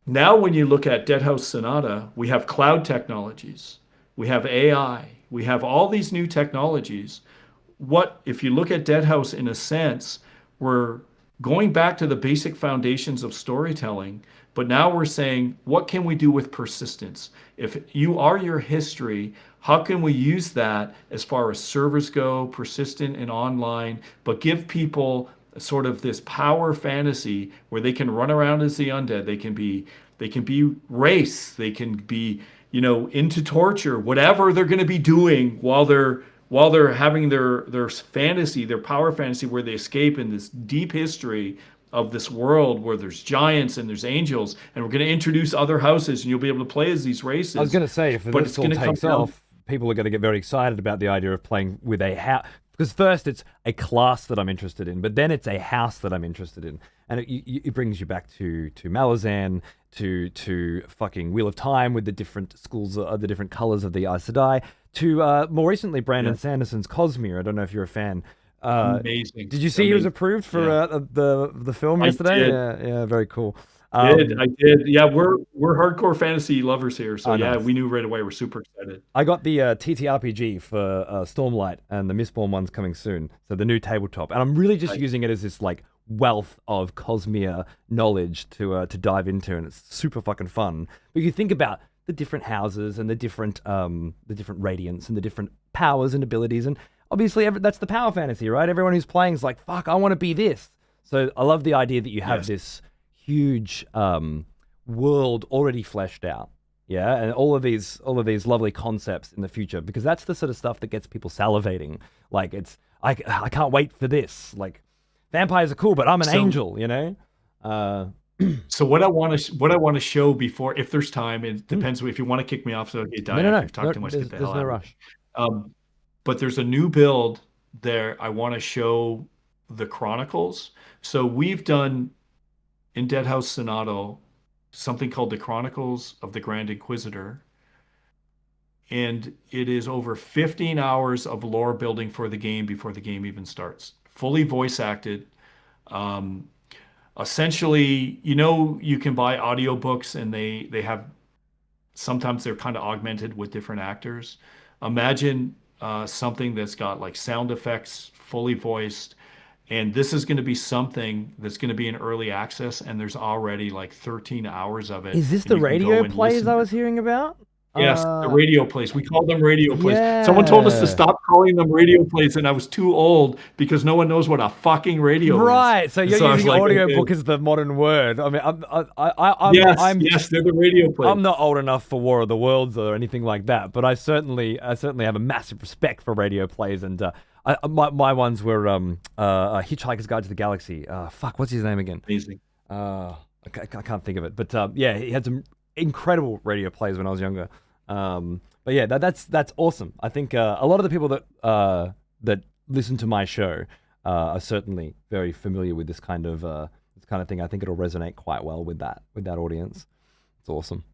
B: now when you look at Dead House Sonata, we have cloud technologies. We have AI. We have all these new technologies. If you look at Dead House, in a sense, we're going back to the basic foundations of storytelling, but now we're saying, what can we do with persistence? If you are your history, how can we use that as far as servers go, persistent and online, but give people sort of this power fantasy where they can run around as the undead, they can be race, they can be, into torture, whatever they're going to be doing while they're having their fantasy, their power fantasy, where they escape in this deep history of this world where there's giants and there's angels, and we're going to introduce other houses and you'll be able to play as these races.
A: I was going to say, if
B: But
A: this all takes off, people are going to get very excited about the idea of playing with a house. Because first it's a class that I'm interested in, but then it's a house that I'm interested in. And it brings you back to Malazan, to fucking Wheel of Time with the different schools, the different colors of the Aes Sedai, to more recently Brandon Sanderson's Cosmere. I don't know if you're a fan.
B: Amazing.
A: Did you see he was approved for the film yesterday?
B: Did.
A: Yeah, very cool.
B: I did. Yeah, we're hardcore fantasy lovers here, so
A: nice.
B: we knew right away. We're super excited.
A: I got the TTRPG for Stormlight, and the Mistborn one's coming soon. So the new tabletop, and I'm really just using it as this like wealth of Cosmere knowledge to dive into, and it's super fucking fun. But you think about the different houses and the different radiants and the different powers and abilities, and obviously that's the power fantasy, right? Everyone who's playing is like, fuck, I want to be this. So I love the idea that you have this huge world already fleshed out, and all of these lovely concepts in the future, because that's the sort of stuff that gets people salivating. Like I can't wait for this. Like vampires are cool, but I'm an angel,
B: So what I want to show before, if there's time, it depends if you want to kick me off. So okay,
A: no.
B: You've talked too much.
A: There's no rush.
B: But there's a new build there. I want to show the Chronicles. So we've done in Dead House Sonata something called the Chronicles of the Grand Inquisitor. And it is over 15 hours of lore building for the game before the game even starts. Fully voice acted. Essentially, you can buy audiobooks and they have, sometimes they're kind of augmented with different actors. Imagine something that's got like sound effects, fully voiced. And this is going to be something that's going to be in early access, and there's already like 13 hours of it.
A: Is this the radio plays I was hearing about?
B: Yes, the radio plays. We call them radio plays.
A: Yeah.
B: Someone told us to stop calling them radio plays, and I was too old because no one knows what a fucking radio is.
A: Right, so you're using
B: like,
A: audiobook as the modern word. I mean,
B: yes, they're the radio plays.
A: I'm not old enough for War of the Worlds or anything like that, but I certainly have a massive respect for radio plays, and my ones were Hitchhiker's Guide to the Galaxy. What's his name again?
B: Amazing.
A: I can't think of it, but he had some incredible radio plays when I was younger. But yeah, that's awesome. I think a lot of the people that listen to my show are certainly very familiar with this kind of thing. I think it'll resonate quite well with that audience. It's awesome.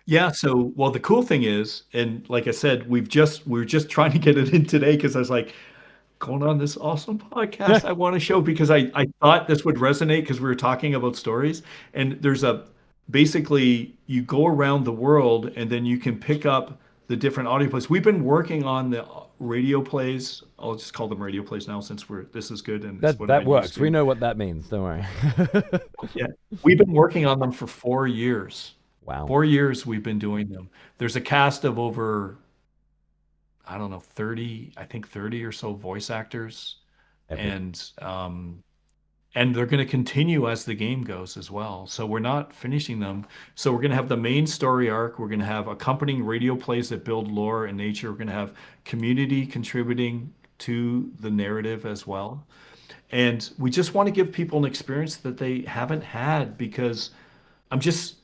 B: Yeah. So, well, the cool thing is, and like I said, we're just trying to get it in today because I was like, going on this awesome podcast I want to show because I thought this would resonate because we were talking about stories. And there's basically you go around the world and then you can pick up the different audio plays. We've been working on the radio plays. I'll just call them radio plays now since this is good and it's what
A: That
B: I'm
A: works.
B: used to.
A: We know what that means. Don't worry.
B: Yeah, we've been working on them for 4 years.
A: Wow.
B: 4 years we've been doing them. There's a cast of over, I don't know, 30, I think 30 or so voice actors.
A: Epic.
B: And they're going to continue as the game goes as well. So we're not finishing them. So we're going to have the main story arc. We're going to have accompanying radio plays that build lore and nature. We're going to have community contributing to the narrative as well. And we just want to give people an experience that they haven't had, because I'm just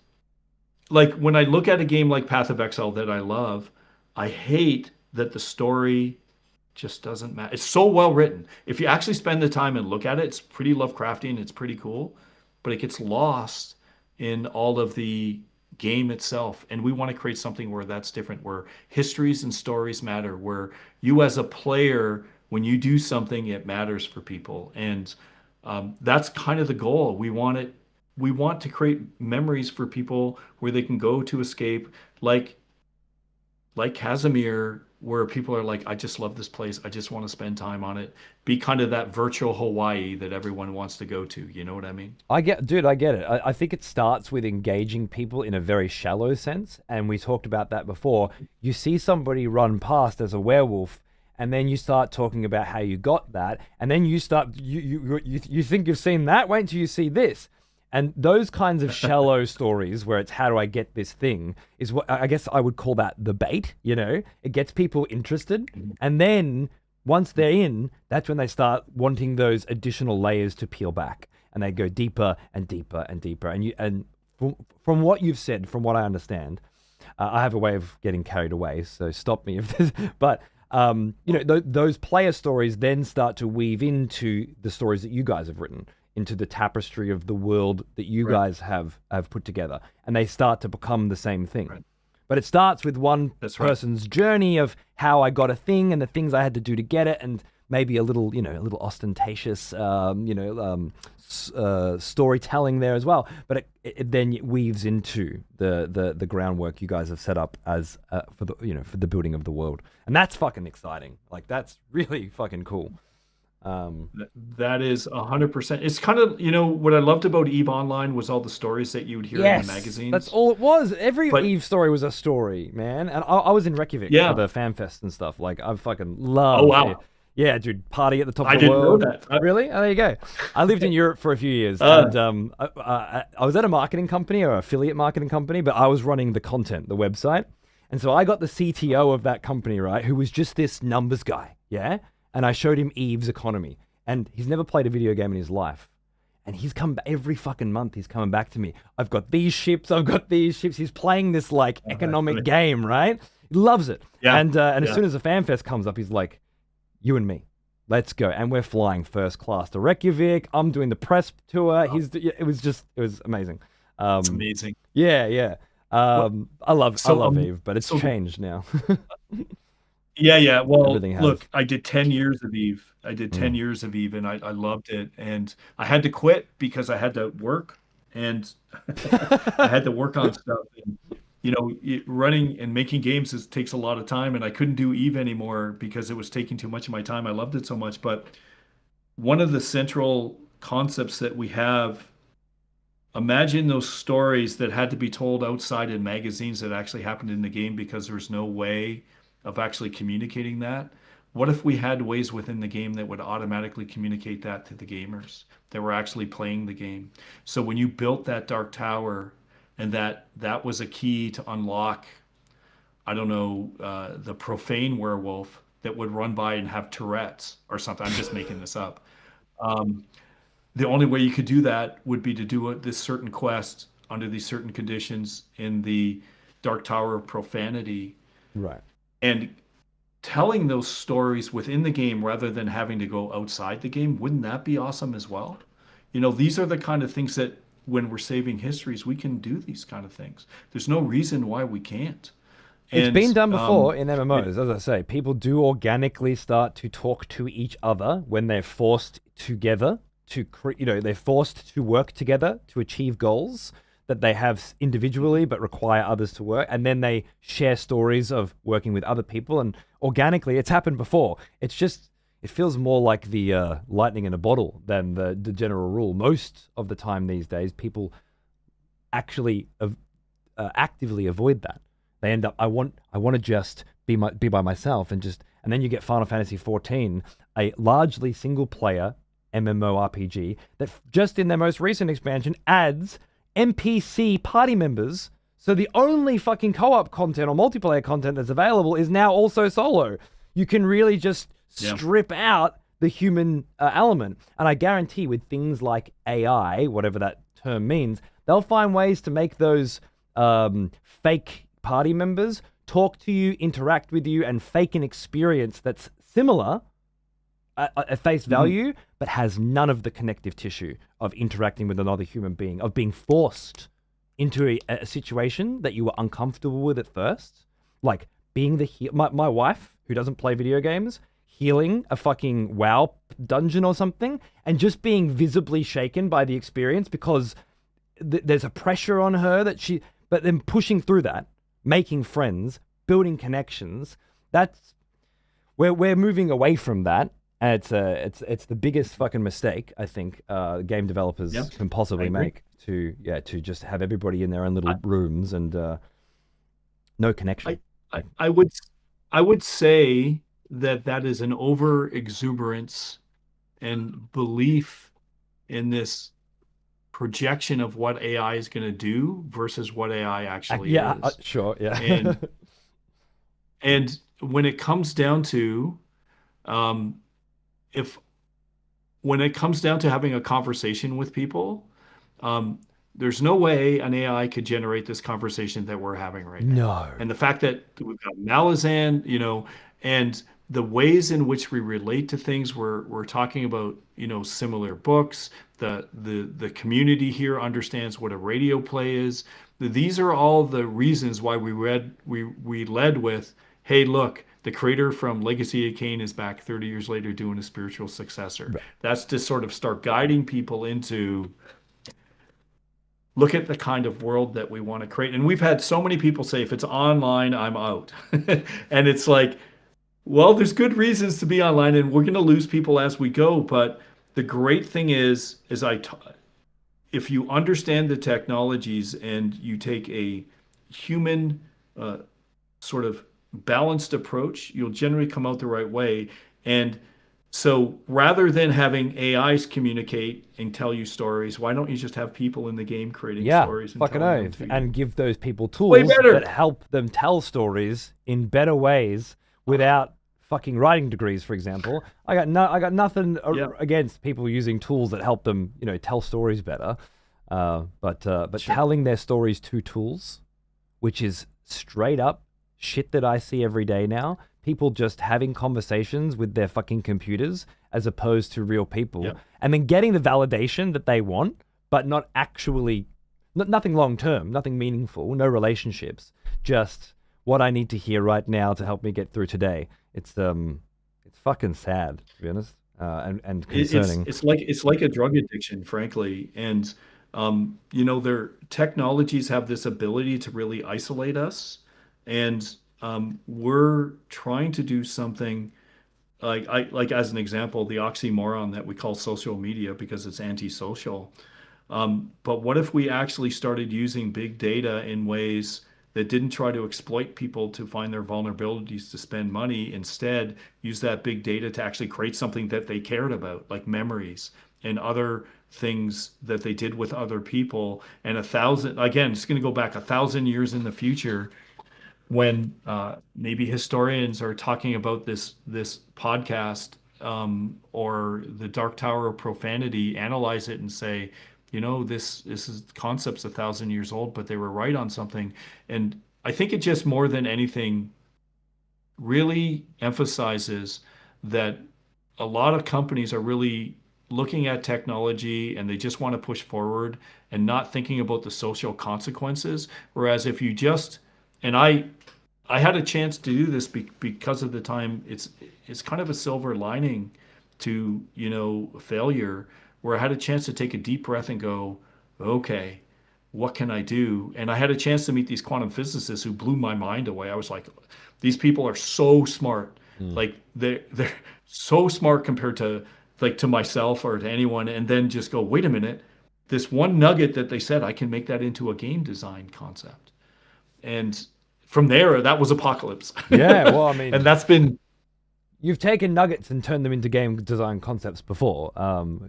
B: like, when I look at a game like Path of Exile that I love, I hate that the story just doesn't matter. It's so well written. If you actually spend the time and look at it, it's pretty Lovecraftian, it's pretty cool, but it gets lost in all of the game itself. And we want to create something where that's different, where histories and stories matter, where you as a player, when you do something, it matters for people. And that's kind of the goal. We want to create memories for people where they can go to escape, like Casimir, where people are like, I just love this place. I just want to spend time on it. Be kind of that virtual Hawaii that everyone wants to go to. You know what I mean?
A: I get it. I think it starts with engaging people in a very shallow sense. And we talked about that before. You see somebody run past as a werewolf, and then you start talking about how you got that. And then you start, you think you've seen that? Wait until you see this. And those kinds of shallow stories where it's how do I get this thing is what I guess I would call that the bait, you know? It gets people interested. And then once they're in, that's when they start wanting those additional layers to peel back. And they go deeper and deeper and deeper. And from what you've said, from what I understand, I have a way of getting carried away, so stop me if there's... But, those player stories then start to weave into the stories that you guys have written, into the tapestry of the world that you guys have put together, and they start to become the same thing. Right. But it starts with one person's journey of how I got a thing and the things I had to do to get it, and maybe a little ostentatious, storytelling there as well. But it then weaves into the groundwork you guys have set up as for the building of the world, and that's fucking exciting. Like, that's really fucking cool.
B: That is 100%. It's kind of, what I loved about EVE Online was all the stories that you would hear in the magazines.
A: That's all it was. Every EVE story was a story, man. And I was in Reykjavik for the fan fest and stuff. Like, I fucking love.
B: Oh wow.
A: It. Yeah, dude, party at the top of the world.
B: I didn't know that.
A: Really? Oh, there you go. I lived in Europe for a few years, and I was at a marketing company or affiliate marketing company, but I was running the content, the website. And so I got the CTO of that company, right, who was just this numbers guy, yeah? And I showed him EVE's economy, and he's never played a video game in his life. And he's come every fucking month. He's coming back to me. I've got these ships. He's playing this economic game, right? He loves it. Yeah. And as soon as the fan fest comes up, he's like, "You and me, let's go." And we're flying first class to Reykjavik. I'm doing the press tour.
B: Wow.
A: It was amazing.
B: It's amazing.
A: Yeah. I love EVE, but it's changed now.
B: Yeah. Well, look, I did 10 years of EVE. And I loved it. And I had to quit because I had to work, and I had to work on stuff. And, running and making games takes a lot of time, and I couldn't do EVE anymore because it was taking too much of my time. I loved it so much. But one of the central concepts that we have, imagine those stories that had to be told outside in magazines that actually happened in the game because there's no way of actually communicating that. What if we had ways within the game that would automatically communicate that to the gamers that were actually playing the game? So when you built that Dark Tower, and that was a key to unlock, I don't know, the profane werewolf that would run by and have Tourette's or something. I'm just making this up. The only way you could do that would be to do this certain quest under these certain conditions in the Dark Tower of Profanity.
A: Right.
B: And telling those stories within the game rather than having to go outside the game, wouldn't that be awesome as well? These are the kind of things that when we're saving histories, we can do these kind of things. There's no reason why we can't.
A: It's
B: And
A: been done before in MMOs, as I say. People do organically start to talk to each other when they're forced together they're forced to work together to achieve goals that they have individually but require others to work, and then they share stories of working with other people, and organically it's happened before. It's just it feels more like the lightning in a bottle than the general rule. Most of the time these days, people actually actively avoid that. They end up, I want to just be by myself, and then you get Final Fantasy 14, a largely single player MMORPG that just in their most recent expansion adds NPC party members. So the only fucking co-op content or multiplayer content that's available is now also solo. You can really just strip out the human element. And I guarantee with things like AI, whatever that term means, they'll find ways to make those fake party members talk to you, interact with you, and fake an experience that's similar at face value, but has none of the connective tissue of interacting with another human being, of being forced into a situation that you were uncomfortable with at first. Like being my wife, who doesn't play video games, healing a fucking WoW dungeon or something, and just being visibly shaken by the experience because there's a pressure on her but then pushing through that, making friends, building connections. That's we're moving away from that. And it's the biggest fucking mistake I think game developers can possibly make to just have everybody in their own little rooms and no connection.
B: I would say that is an over exuberance and belief in this projection of what AI is going to do versus what AI actually is.
A: Sure, yeah.
B: And when it comes down to when it comes down to having a conversation with people, there's no way an AI could generate this conversation that we're having right now.
A: No.
B: And the fact that we've got Malazan, and the ways in which we relate to things, we're talking about, similar books. The community here understands what a radio play is. These are all the reasons why we led with, hey, look, the creator from Legacy of Kain is back 30 years later doing a spiritual successor. Right. That's to sort of start guiding people into look at the kind of world that we want to create. And we've had so many people say, if it's online, I'm out. And it's like, well, there's good reasons to be online, and we're going to lose people as we go. But the great thing is if you understand the technologies and you take a human sort of balanced approach, you'll generally come out the right way. And so rather than having AIs communicate and tell you stories, why don't you just have people in the game creating stories
A: and give those people tools that help them tell stories in better ways without fucking writing degrees, for example. I got nothing against people using tools that help them, tell stories better. But telling their stories to tools, which is straight up shit that I see every day now. People just having conversations with their fucking computers as opposed to real people, and then getting the validation that they want, but not actually, nothing long term, nothing meaningful, no relationships, just what I need to hear right now to help me get through today. It's fucking sad, to be honest, and concerning.
B: It's like a drug addiction, frankly, and their technologies have this ability to really isolate us. And we're trying to do something like as an example, the oxymoron that we call social media because it's antisocial. But what if we actually started using big data in ways that didn't try to exploit people to find their vulnerabilities to spend money, instead use that big data to actually create something that they cared about, like memories and other things that they did with other people. And it's going to go back 1,000 years in the future, when maybe historians are talking about this podcast or the Dark Tower of Profanity, analyze it and say, this is concept's 1,000 years old, but they were right on something. And I think it just more than anything really emphasizes that a lot of companies are really looking at technology and they just want to push forward and not thinking about the social consequences. Whereas if you just, and I had a chance to do this because of the time. It's kind of a silver lining to, failure, where I had a chance to take a deep breath and go, okay, what can I do? And I had a chance to meet these quantum physicists who blew my mind away. I was like, these people are so smart. Like they're so smart compared to like to myself or to anyone. And then just go, wait a minute, this one nugget that they said, I can make that into a game design concept. And from there, that was Apocalypse.
A: Yeah, well, I mean,
B: and that's been.
A: You've taken nuggets and turned them into game design concepts before.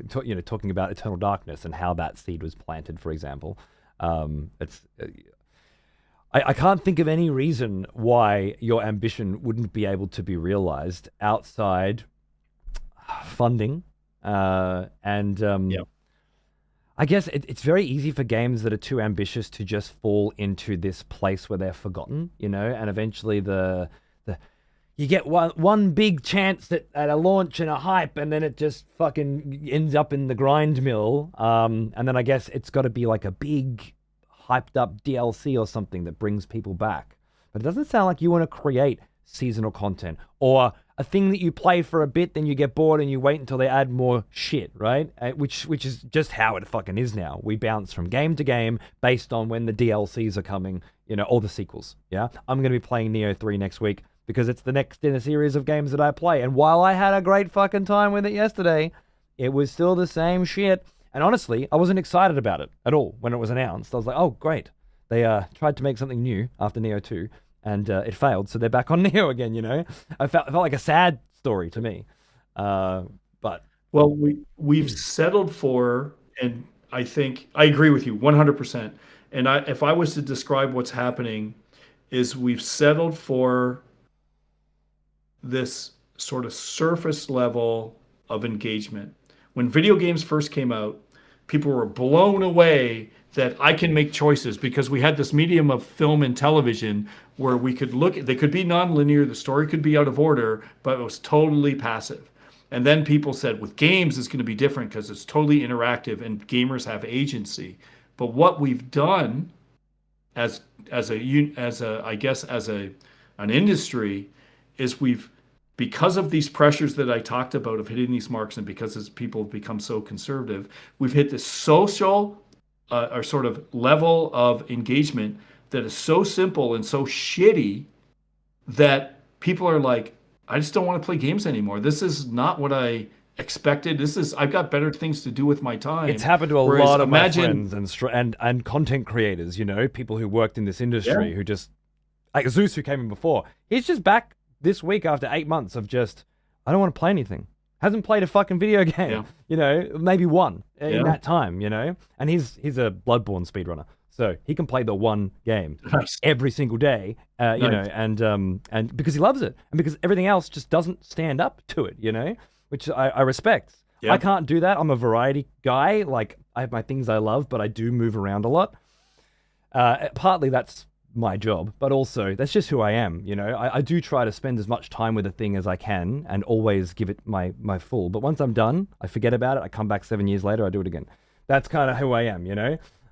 A: Talking about Eternal Darkness and how that seed was planted, for example. I can't think of any reason why your ambition wouldn't be able to be realized outside funding and. I guess it's very easy for games that are too ambitious to just fall into this place where they're forgotten, and eventually you get one big chance at a launch and a hype, and then it just fucking ends up in the grind mill. And then I guess it's got to be like a big hyped up DLC or something that brings people back. But it doesn't sound like you want to create seasonal content or a thing that you play for a bit, then you get bored and you wait until they add more shit, right? Which is just how it fucking is now. We bounce from game to game based on when the DLCs are coming, or the sequels, yeah? I'm going to be playing Neo 3 next week because it's the next in a series of games that I play. And while I had a great fucking time with it yesterday, it was still the same shit. And honestly, I wasn't excited about it at all when it was announced. I was like, oh, great. They tried to make something new after Neo 2. And it failed, so they're back on Neo again. It felt like a sad story to me. But
B: well, we've settled for, and I think I agree with you 100%. And if I was to describe what's happening, is we've settled for this sort of surface level of engagement. When video games first came out, people were blown away that I can make choices because we had this medium of film and television where we could they could be nonlinear, the story could be out of order, but it was totally passive. And then people said with games it's going to be different because it's totally interactive and gamers have agency. But what we've done as an industry is because of these pressures that I talked about of hitting these marks and because as people have become so conservative, we've hit this social or sort of level of engagement that is so simple and so shitty that people are like, I just don't want to play games anymore. This is not what I expected. I've got better things to do with my time.
A: It's happened to a lot of my friends and content creators, people who worked in this industry who just, like Zeus who came in before, he's just back this week after 8 months of just, I don't want to play anything. Hasn't played a fucking video game, maybe one in that time, and he's a Bloodborne speedrunner. So he can play the one game every single day, and because he loves it and because everything else just doesn't stand up to it, which I respect. Yeah. I can't do that. I'm a variety guy. Like I have my things I love, but I do move around a lot. Partly that's my job, but also that's just who I am. I do try to spend as much time with a thing as I can and always give it my full. But once I'm done, I forget about it. I come back 7 years later, I do it again. That's kind of who I am,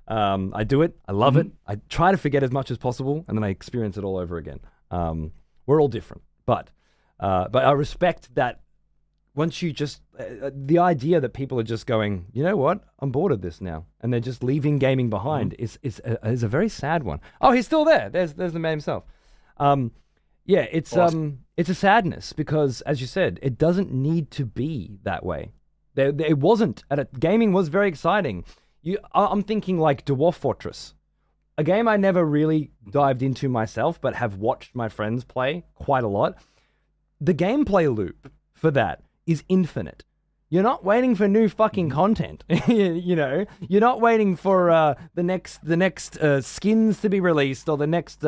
A: I do it. I love it. I try to forget as much as possible, and then I experience it all over again. We're all different, but I respect that. Once you just the idea that people are just going, you know what, I'm bored of this now, and they're just leaving gaming behind is a very sad one. Oh, he's still there. There's the man himself. It's awesome. It's a sadness because, as you said, it doesn't need to be that way. It wasn't. Gaming was very exciting. I'm thinking like Dwarf Fortress, a game I never really dived into myself, but have watched my friends play quite a lot. The gameplay loop for that is infinite. You're not waiting for new fucking content. You're not waiting for the next skins to be released or the next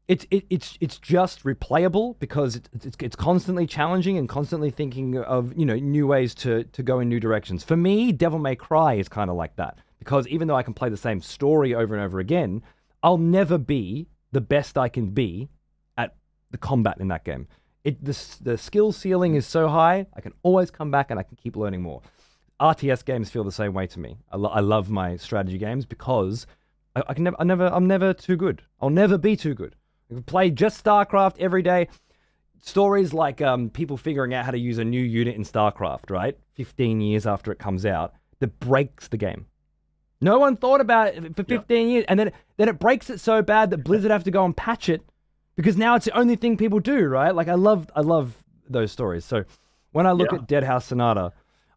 A: it's just replayable because it's constantly challenging and constantly thinking of new ways to go in new directions. For me, Devil May Cry is kind of like that because even though I can play the same story over and over again, I'll never be the best I can be at the combat in that game. The skill ceiling is so high, I can always come back and I can keep learning more. RTS games feel the same way to me. I love my strategy games because I'm never too good. I'll never be too good. Play just StarCraft every day. Stories like people figuring out how to use a new unit in StarCraft, right? 15 years after it comes out, that breaks the game. No one thought about it for 15 years, and then it breaks it so bad that Blizzard have to go and patch it because now it's the only thing people do, right? Like I love those stories. So when I look at Dead House Sonata,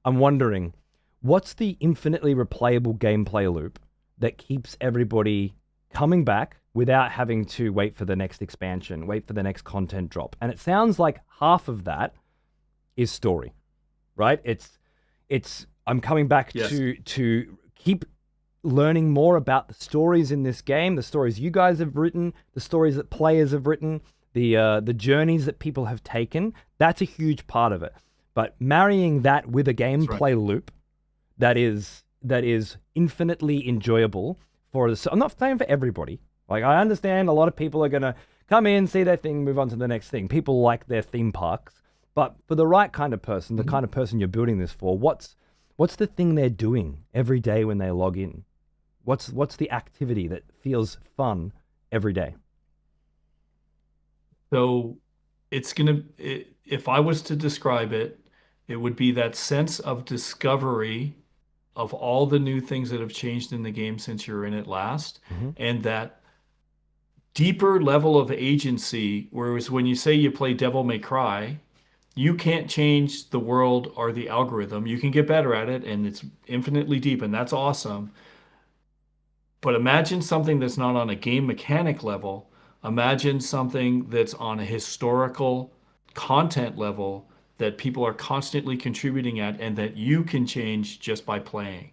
A: I'm wondering, what's the infinitely replayable gameplay loop that keeps everybody coming back without having to wait for the next expansion, wait for the next content drop? And it sounds like half of that is story, right? It's I'm coming back to keep learning more about the stories in this game, the stories you guys have written, the stories that players have written, the journeys that people have taken. That's a huge part of it. But marrying that with a gameplay loop that is infinitely enjoyable I'm not saying for everybody. Like, I understand a lot of people are going to come in, see their thing, move on to the next thing. People like their theme parks. But for the right kind of person, the kind of person you're building this for, what's the thing they're doing every day when they log in? What's the activity that feels fun every day?
B: So if I was to describe it, it would be that sense of discovery of all the new things that have changed in the game since you're in it last, and that deeper level of agency. Whereas when you say you play Devil May Cry, you can't change the world or the algorithm. You can get better at it, and it's infinitely deep, and that's awesome. But imagine something that's not on a game mechanic level. Imagine something that's on a historical content level that people are constantly contributing at and that you can change just by playing.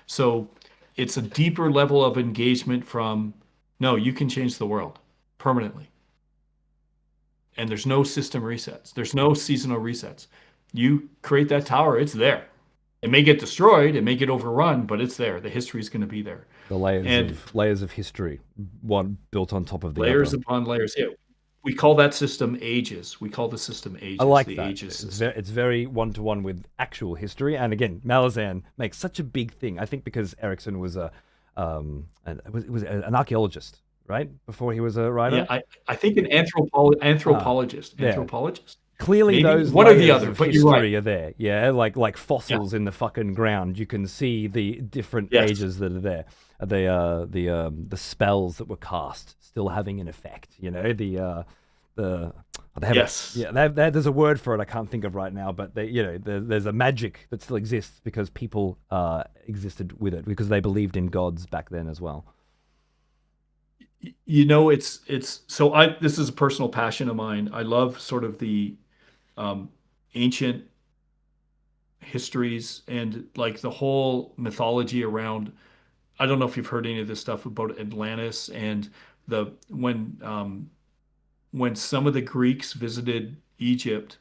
B: So it's a deeper level of engagement from, no, you can change the world permanently. And there's no system resets. There's no seasonal resets. You create that tower, it's there. It may get destroyed, it may get overrun, but it's there. The history is going to be there.
A: The layers of history, one built on top of the
B: layers
A: other.
B: upon layers. Yeah, we call that system ages. We call the system ages.
A: I like
B: the
A: that.
B: Ages
A: It's very one-to-one with actual history. And again, Malazan makes such a big thing. I think because Erickson was an archaeologist, right? Before he was a writer.
B: Yeah, I think an anthropologist.
A: Yeah.
B: Anthropologist.
A: Clearly,
B: Maybe.
A: those
B: one or the
A: layers
B: other,
A: of
B: but
A: history
B: you're right.
A: are there. Yeah, like fossils in the fucking ground. You can see the different ages that are there. The spells that were cast still having an effect. You know, there's a word for it I can't think of right now, but there's a magic that still exists because people existed with it because they believed in gods back then as well.
B: You know, it's so this is a personal passion of mine. I love sort of the ancient histories and like the whole mythology around. I don't know if you've heard any of this stuff about Atlantis and when some of the Greeks visited Egypt,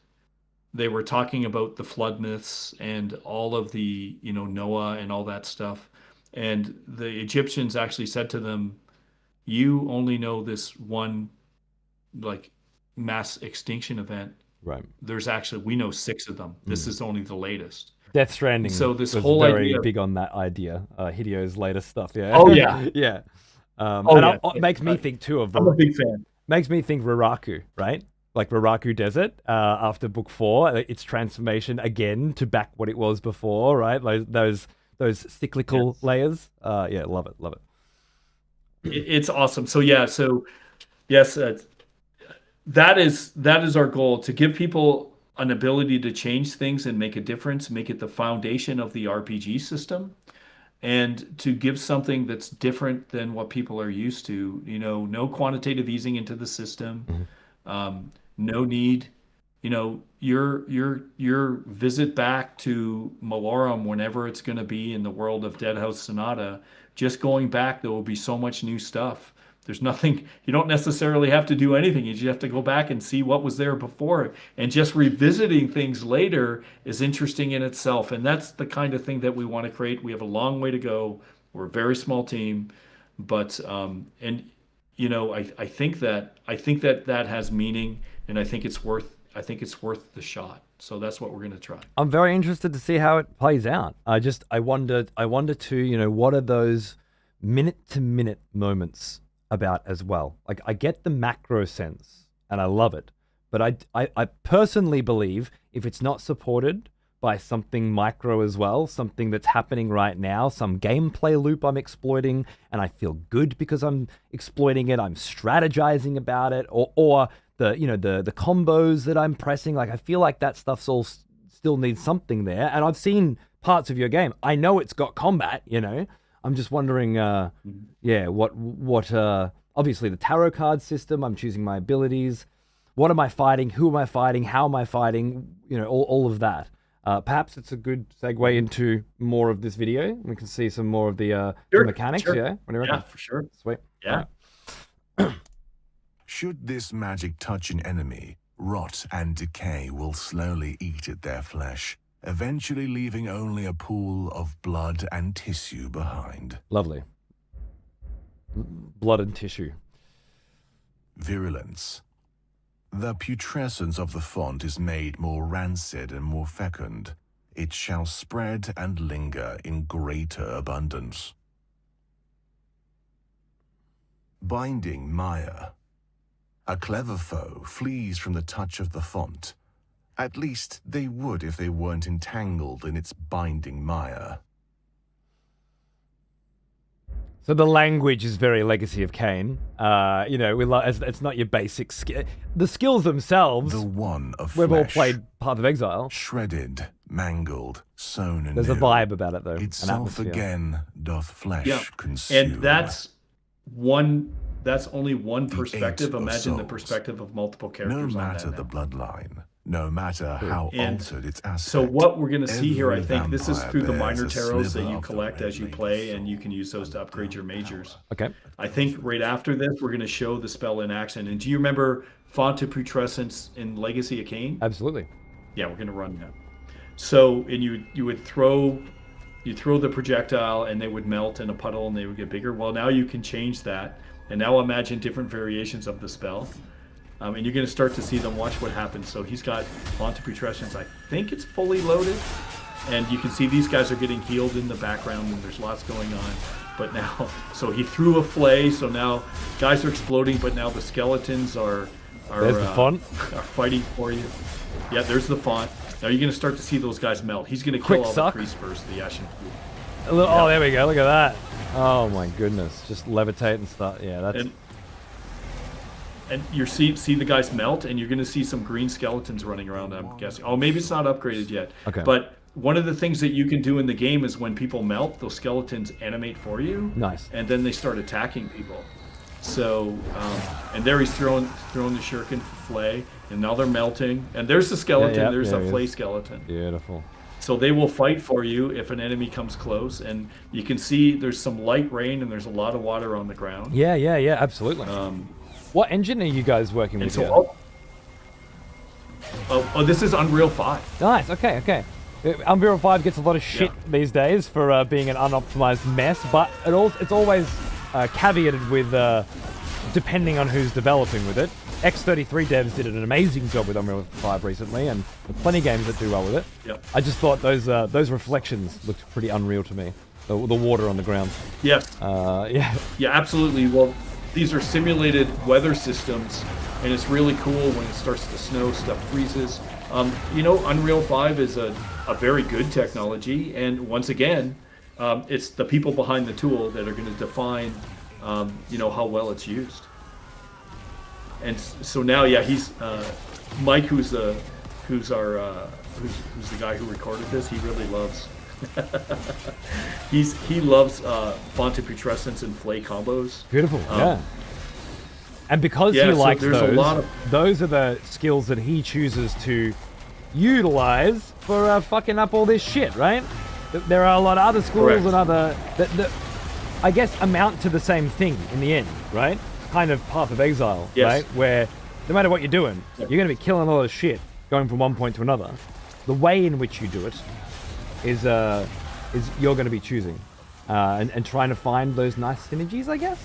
B: they were talking about the flood myths and all of the, Noah and all that stuff. And the Egyptians actually said to them, you only know this one like mass extinction event.
A: Right.
B: We know 6 of them. This is only the latest.
A: Death Stranding.
B: So this
A: was
B: whole
A: very
B: idea
A: big on that idea. Hideo's latest stuff. Yeah.
B: Oh yeah.
A: Yeah. It makes me think too of.
B: I'm a big fan.
A: Makes me think Raraku, right? Like Raraku Desert. After book 4, its transformation again to back what it was before, right? Those cyclical layers. Yeah, love it.
B: It's awesome. So yes, that is our goal, to give people an ability to change things and make a difference, make it the foundation of the RPG system, and to give something that's different than what people are used to. No quantitative easing into the system, no need. Your visit back to Malorum, whenever it's going to be in the world of Dead House Sonata, just going back, there will be so much new stuff. There's nothing, you don't necessarily have to do anything. You just have to go back and see what was there before. And just revisiting things later is interesting in itself. And that's the kind of thing that we want to create. We have a long way to go. We're a very small team, but I think that has meaning, and I think it's worth the shot. So that's what we're going to try.
A: I'm very interested to see how it plays out. I wonder too, what are those minute to minute moments about as well. Like, I get the macro sense and I love it, but I personally believe if it's not supported by something micro as well, something that's happening right now, some gameplay loop I'm exploiting, and I feel good because I'm exploiting it, I'm strategizing about it, or the the combos that I'm pressing, like I feel like that stuff's all still needs something there. And I've seen parts of your game. I know it's got combat, I'm just wondering, what obviously the tarot card system, I'm choosing my abilities. What am I fighting? Who am I fighting? How am I fighting? All of that. Perhaps it's a good segue into more of this video. We can see some more of the mechanics.
B: Sure.
A: Yeah, what do you reckon?
B: Yeah, for sure.
A: Sweet.
B: Yeah.
C: Should this magic touch an enemy, rot and decay will slowly eat at their flesh, eventually leaving only a pool of blood and tissue behind.
A: Lovely. Blood and tissue.
C: Virulence. The putrescence of the font is made more rancid and more fecund. It shall spread and linger in greater abundance. Binding mire. A clever foe flees from the touch of the font. At least they would if they weren't entangled in its binding mire.
A: So the language is very Legacy of Kain. It's not your basic skill. The skills themselves,
C: The one of
A: we've all
C: flesh,
A: played Path of Exile.
C: shredded, mangled, sown anew.
A: There's a vibe about it, though. An
C: Itself
A: atmosphere.
C: again doth flesh
B: Yeah.
C: consume.
B: And that's only one perspective.
C: eight of
B: Imagine the
C: souls.
B: perspective of multiple
C: No
B: characters on
C: matter
B: that
C: the
B: now.
C: bloodline, no matter how
B: And
C: altered its aspect.
B: So what we're going to see here, I
C: every
B: think, this is
C: vampire
B: through the
C: bears
B: minor
C: a
B: tarots that
C: sliver
B: you
C: of the
B: collect
C: red
B: as you
C: lady
B: play, and you
C: soul
B: can use those to
C: of
B: upgrade your
C: their
B: majors.
C: power.
A: Okay.
B: I think right after this, we're going to show the spell in action. And do you remember Font of Putrescence in Legacy of Kain?
A: Absolutely.
B: Yeah, we're going to run that. So, and you would throw the projectile, and they would melt in a puddle, and they would get bigger. Well, now you can change that, and now imagine different variations of the spell. And you're going to start to see them. Watch what happens. So he's got Font of Putrescence. I think it's fully loaded. And you can see these guys are getting healed in the background, and there's lots going on. But now, so he threw a flay, so now guys are exploding, but now the skeletons are
A: There's the font.
B: are fighting for you. Yeah, there's the font. Now you're going to start to see those guys melt. He's going to
A: Quick
B: kill all
A: suck.
B: the priests first, the Ashen Crew.
A: Oh, there we go. Look at that. Oh my goodness. Just levitate and start. Yeah, that's...
B: And you see the guys melt, and you're going to see some green skeletons running around, I'm guessing. Oh, maybe it's not upgraded yet.
A: Okay.
B: But one of the things that you can do in the game is when people melt, those skeletons animate for you.
A: Nice.
B: And then they start attacking people. So, and there he's throwing the shuriken for flay, and now they're melting. And there's the skeleton.
A: Yeah,
B: there's
A: there
B: a
A: he
B: flay
A: is.
B: skeleton.
A: Beautiful.
B: So they will fight for you if an enemy comes close. And you can see there's some light rain, and there's a lot of water on the ground.
A: Yeah, absolutely. What engine are you guys working
B: And
A: with
B: so,
A: here?
B: this is Unreal 5.
A: Nice. Okay. Unreal 5 gets a lot of shit these days for being an unoptimized mess, but it's always caveated with depending on who's developing with it. X33 devs did an amazing job with Unreal 5 recently, and there are plenty of games that do well with it.
B: Yep.
A: I just thought those reflections looked pretty unreal to me. The water on the ground.
B: Yes.
A: Yeah.
B: Yeah, absolutely. Well, these are simulated weather systems, and it's really cool when it starts to snow, stuff freezes. Unreal 5 is a very good technology, and once again, it's the people behind the tool that are going to define, how well it's used. And so now, he's Mike, who's the guy who recorded this. He really loves. he loves Font of Putrescence and Flay combos.
A: Beautiful, yeah. And because he
B: so
A: likes
B: there's a
A: those,
B: lot of-
A: those are the skills that he chooses to utilize for fucking up all this shit, right? There are a lot of other schools
B: Correct.
A: and other that I guess amount to the same thing in the end, right? Kind of Path of Exile,
B: Yes.
A: right? Where no matter what you're doing, you're going to be killing a lot of shit going from one point to another. The way in which you do it is you're going to be choosing and trying to find those nice synergies, I guess.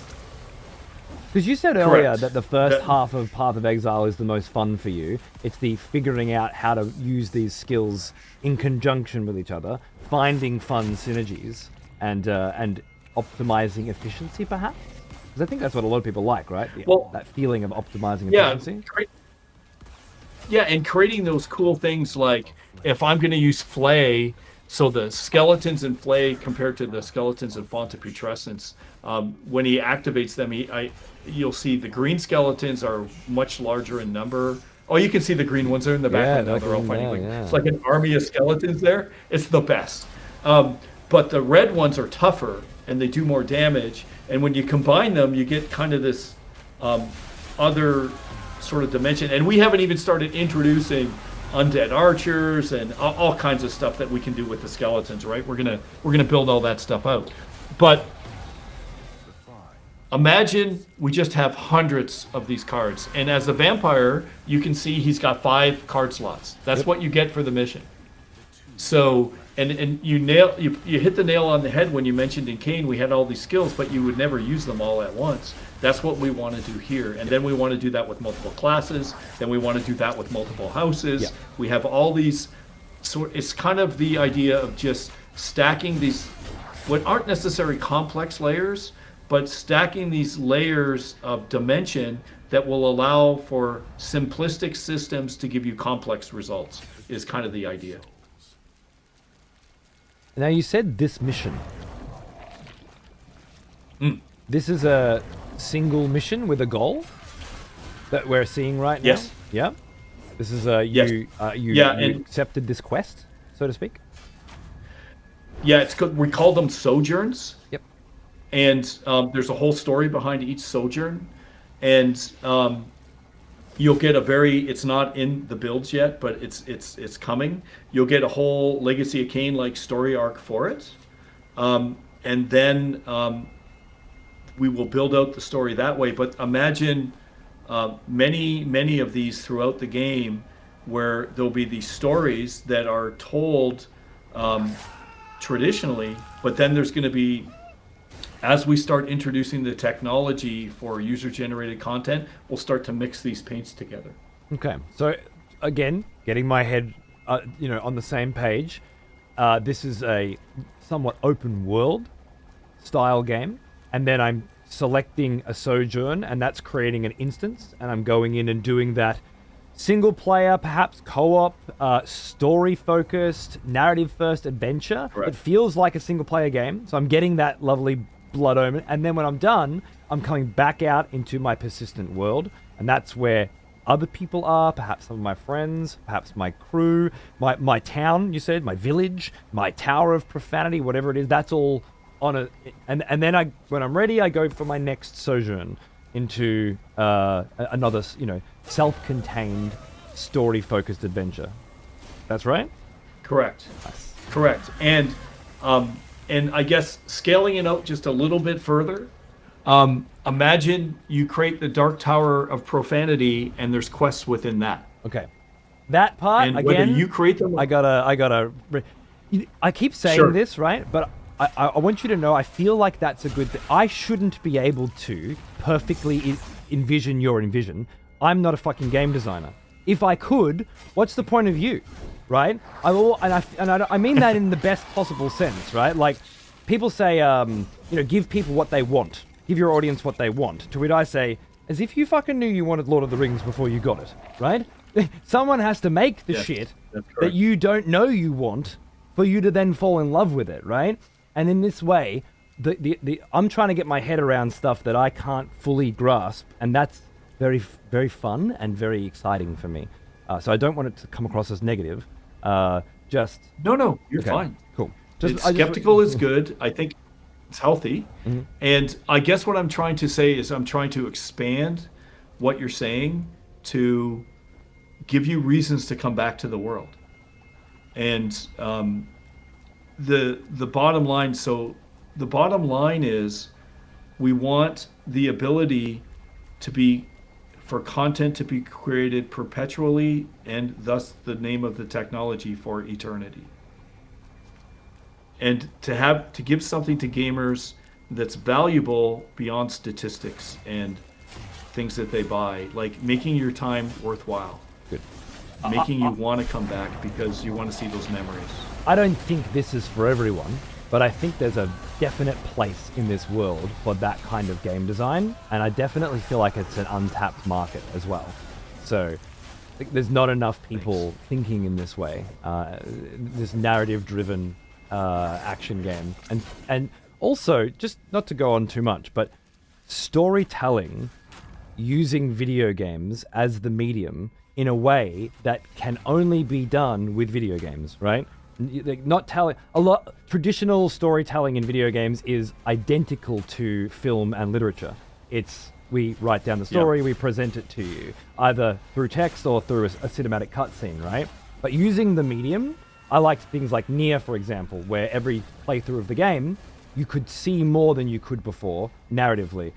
A: Because you said earlier
B: Correct.
A: that the first half of Path of Exile is the most fun for you. It's the figuring out how to use these skills in conjunction with each other, finding fun synergies, and optimizing efficiency, perhaps. Because I think that's what a lot of people like, right?
B: Well,
A: that feeling of optimizing
B: yeah,
A: efficiency.
B: and creating those cool things like if I'm going to use Flay, so the skeletons in Flay compared to the skeletons in Font of Putrescence, when he activates them, you'll see the green skeletons are much larger in number. Oh, you can see the green ones are in the background now. They're all fighting. It's like an army of skeletons there. It's the best. But the red ones are tougher and they do more damage. And when you combine them, you get kind of this other sort of dimension. And we haven't even started introducing undead archers and all kinds of stuff that we can do with the skeletons, right? We're gonna build all that stuff out. But imagine we just have hundreds of these cards. And as a vampire, you can see he's got 5 card slots. That's what you get for the mission. So, and you hit the nail on the head when you mentioned in Kane we had all these skills, but you would never use them all at once. That's what we want to do here. And then we want to do that with multiple classes. Then we want to do that with multiple houses. Yeah. We have all these, so it's kind of the idea of just stacking these, what aren't necessarily complex layers, but stacking these layers of dimension that will allow for simplistic systems to give you complex results is kind of the idea.
A: Now you said this mission. This is a single mission with a goal that we're seeing right now?
B: Yes.
A: Yeah. This is you accepted this quest, so to speak?
B: Yeah, we call them sojourns.
A: Yep.
B: And there's a whole story behind each sojourn. And you'll get it's not in the builds yet, but it's coming. You'll get a whole Legacy of Kain like story arc for it. And then we will build out the story that way. But imagine many of these throughout the game where there'll be these stories that are told traditionally, but then there's going to be, as we start introducing the technology for user-generated content, we'll start to mix these paints together.
A: Okay, so again, getting my head, on the same page. This is a somewhat open world style game, and then I'm selecting a sojourn, and that's creating an instance, and I'm going in and doing that single player, perhaps co-op, story-focused, narrative-first adventure.
B: Correct.
A: It feels like a single-player game, so I'm getting that lovely Blood Omen, and then when I'm done, I'm coming back out into my persistent world, and that's where other people are, perhaps some of my friends, perhaps my crew, my town, you said, my village, my tower of profanity, whatever it is, that's all on a... And then when I'm ready, I go for my next sojourn into another, self-contained, story-focused adventure. That's right?
B: Correct.
A: Nice.
B: Correct. And I guess scaling it out just a little bit further, imagine you create the Dark Tower of Profanity and there's quests within that.
A: Okay. That part,
B: and
A: again,
B: whether you create them...
A: I keep saying this, right? But I want you to know I feel like that's a good thing. I shouldn't be able to perfectly envision your envision. I'm not a fucking game designer. If I could, what's the point of you, right? I mean that in the best possible sense, right? Like, people say, give people what they want. Give your audience what they want. To which I say, as if you fucking knew you wanted Lord of the Rings before you got it, right? Someone has to make the shit that you don't know you want for you to then fall in love with it, right? And in this way, I'm trying to get my head around stuff that I can't fully grasp, and that's very, very fun and very exciting for me. So I don't want it to come across as negative.
B: No, you're fine.
A: Cool.
B: Skeptical is good. I think it's healthy.
A: Mm-hmm.
B: And I guess what I'm trying to say is I'm trying to expand what you're saying to give you reasons to come back to the world. And the bottom line, the bottom line is we want the ability for content to be created perpetually, and thus the name of the technology for eternity. And to give something to gamers that's valuable beyond statistics and things that they buy, like making your time worthwhile.
A: Good.
B: Making you want to come back because you want to see those memories.
A: I don't think this is for everyone, but I think there's a definite place in this world for that kind of game design, and I definitely feel like it's an untapped market as well. So there's not enough people thinking in this way, this narrative-driven action game, and also, just not to go on too much, but storytelling using video games as the medium in a way that can only be done with video games, right? Not telling a lot. Traditional storytelling in video games is identical to film and literature. It's we write down the story, we present it to you, either through text or through a cinematic cutscene, right? But using the medium, I like things like Nier, for example, where every playthrough of the game, you could see more than you could before, narratively.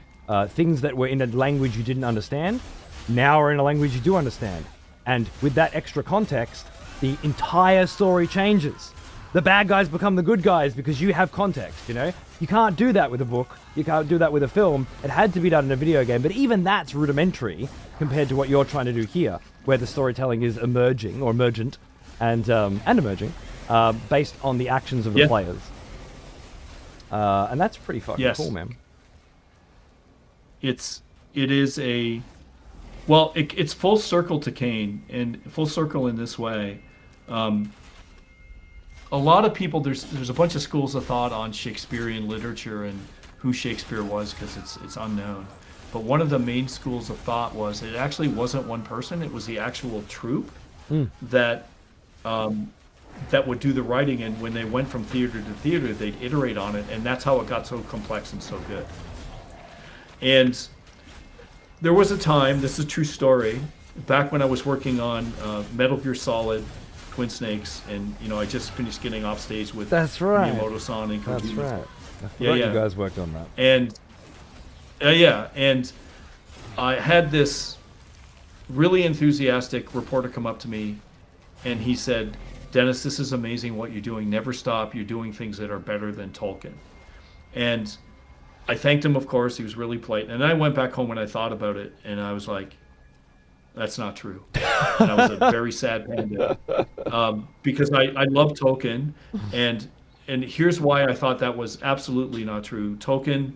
A: Things that were in a language you didn't understand, now are in a language you do understand. And with that extra context, the entire story changes. The bad guys become the good guys because you have context, you know? You can't do that with a book. You can't do that with a film. It had to be done in a video game, but even that's rudimentary compared to what you're trying to do here, where the storytelling is emerging, or emergent, and emerging, based on the actions of the players. And that's pretty fucking cool, man.
B: It's full circle to Kane, and full circle in this way. A lot of people, there's a bunch of schools of thought on Shakespearean literature and who Shakespeare was, because it's unknown. But one of the main schools of thought was it actually wasn't one person; it was the actual troupe that would do the writing. And when they went from theater to theater, they'd iterate on it, and that's how it got so complex and so good. And there was a time, this is a true story, back when I was working on Metal Gear Solid, Twin Snakes, and I just finished getting off stage with Miyamoto-san and Kojima.
A: That's right. I forgot you guys worked on that.
B: And and I had this really enthusiastic reporter come up to me, and he said, "Dennis, this is amazing what you're doing. Never stop. You're doing things that are better than Tolkien." And I thanked him, of course. He was really polite. And I went back home and I thought about it, and I was like, that's not true. And I was a very sad panda, because I love Tolkien, and here's why I thought that was absolutely not true. Tolkien,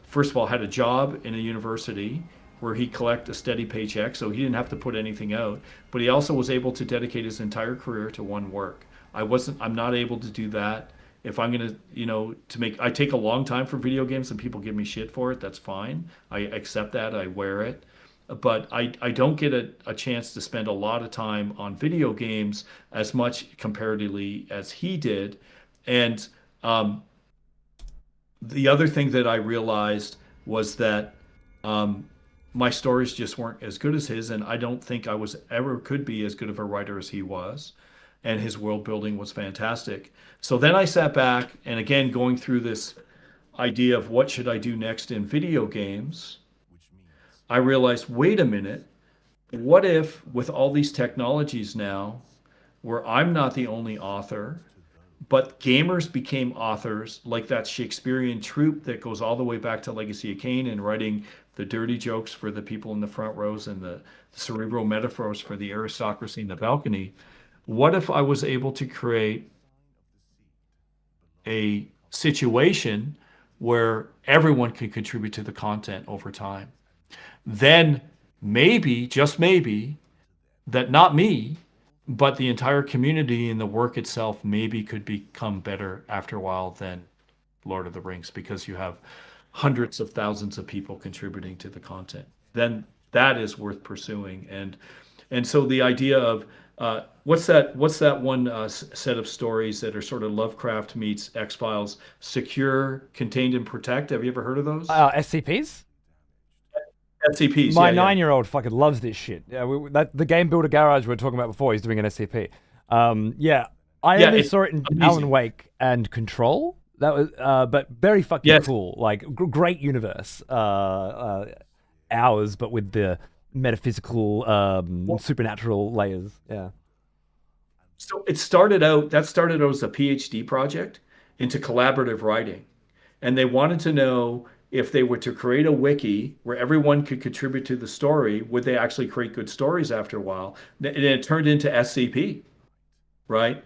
B: first of all, had a job in a university where he collected a steady paycheck, so he didn't have to put anything out. But he also was able to dedicate his entire career to one work. I'm not able to do that. If I'm gonna, I take a long time for video games, and people give me shit for it. That's fine. I accept that. I wear it. But I don't get a chance to spend a lot of time on video games as much comparatively as he did. And the other thing that I realized was that my stories just weren't as good as his, and I don't think I could be as good of a writer as he was. And his world building was fantastic. So then I sat back, and again, going through this idea of what should I do next in video games, I realized, wait a minute, what if with all these technologies now, where I'm not the only author, but gamers became authors, like that Shakespearean troupe that goes all the way back to Legacy of Kain and writing the dirty jokes for the people in the front rows and the cerebral metaphors for the aristocracy in the balcony. What if I was able to create a situation where everyone could contribute to the content over time? Then maybe, just maybe, that not me, but the entire community and the work itself maybe could become better after a while than Lord of the Rings, because you have hundreds of thousands of people contributing to the content. Then that is worth pursuing. And so the idea of what's that one set of stories that are sort of Lovecraft meets X-Files? Secure, Contained, and Protect. Have you ever heard of those?
A: SCPs?
B: SCPs.
A: My 9-year-old fucking loves this shit. The Game Builder Garage we were talking about before, he's doing an SCP. I only saw it in amazing. Alan Wake and Control. That was, but very fucking cool. Like great universe. Ours, but with the metaphysical, supernatural layers. Yeah.
B: So that started out as a PhD project into collaborative writing, and they wanted to know if they were to create a wiki where everyone could contribute to the story, would they actually create good stories after a while? And it turned into SCP, right?